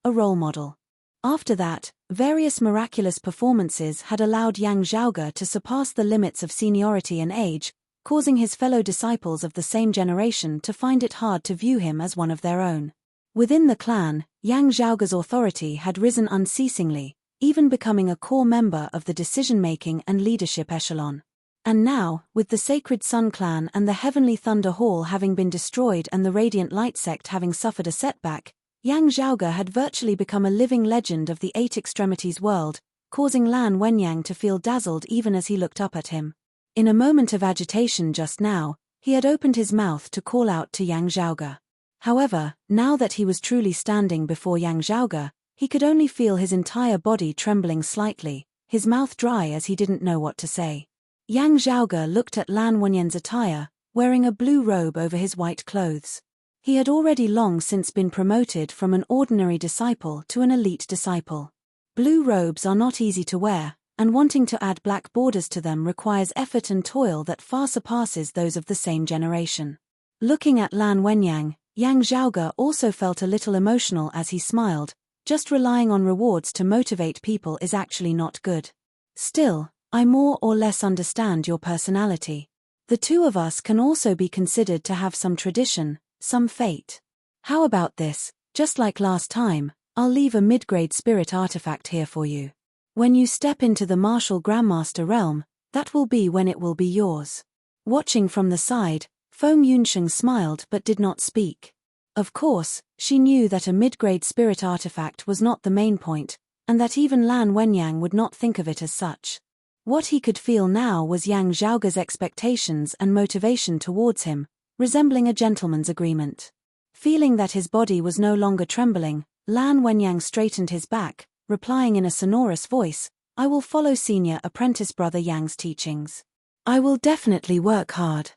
After that, various miraculous performances had allowed Yang Zhaoge to surpass the limits of seniority and age, causing his fellow disciples of the same generation to find it hard to view him as one of their own. Within the clan, Yang Zhaoge's authority had risen unceasingly, even becoming a core member of the decision-making and leadership echelon. And now, with the Sacred Sun clan and the Heavenly Thunder Hall having been destroyed and the Radiant Light sect having suffered a setback, Yang Zhaoge had virtually become a living legend of the Eight Extremities world, causing Lan Wenyang to feel dazzled even as he looked up at him. In a moment of agitation just now, he had opened his mouth to call out to Yang Zhaoge. However, now that he was truly standing before Yang Zhaoge, he could only feel his entire body trembling slightly, his mouth dry as he didn't know what to say. Yang Zhaoge looked at Lan Wenyang's attire, wearing a blue robe over his white clothes. He had already long since been promoted from an ordinary disciple to an elite disciple. Blue robes are not easy to wear, and wanting to add black borders to them requires effort and toil that far surpasses those of the same generation. Looking at Lan Wenyang, Yang Zhaoge also felt a little emotional as he smiled. Just relying on rewards to motivate people is actually not good. Still, I more or less understand your personality. The two of us can also be considered to have some tradition, some fate. How about this? Just like last time, I'll leave a mid-grade spirit artifact here for you. When you step into the martial grandmaster realm, that will be when it will be yours. Watching from the side, Feng Yunsheng smiled but did not speak. Of course, she knew that a mid-grade spirit artifact was not the main point, and that even Lan Wenyang would not think of it as such. What he could feel now was Yang Zhaoge's expectations and motivation towards him, resembling a gentleman's agreement. Feeling that his body was no longer trembling, Lan Wenyang straightened his back, replying in a sonorous voice, "I will follow senior apprentice brother Yang's teachings. I will definitely work hard."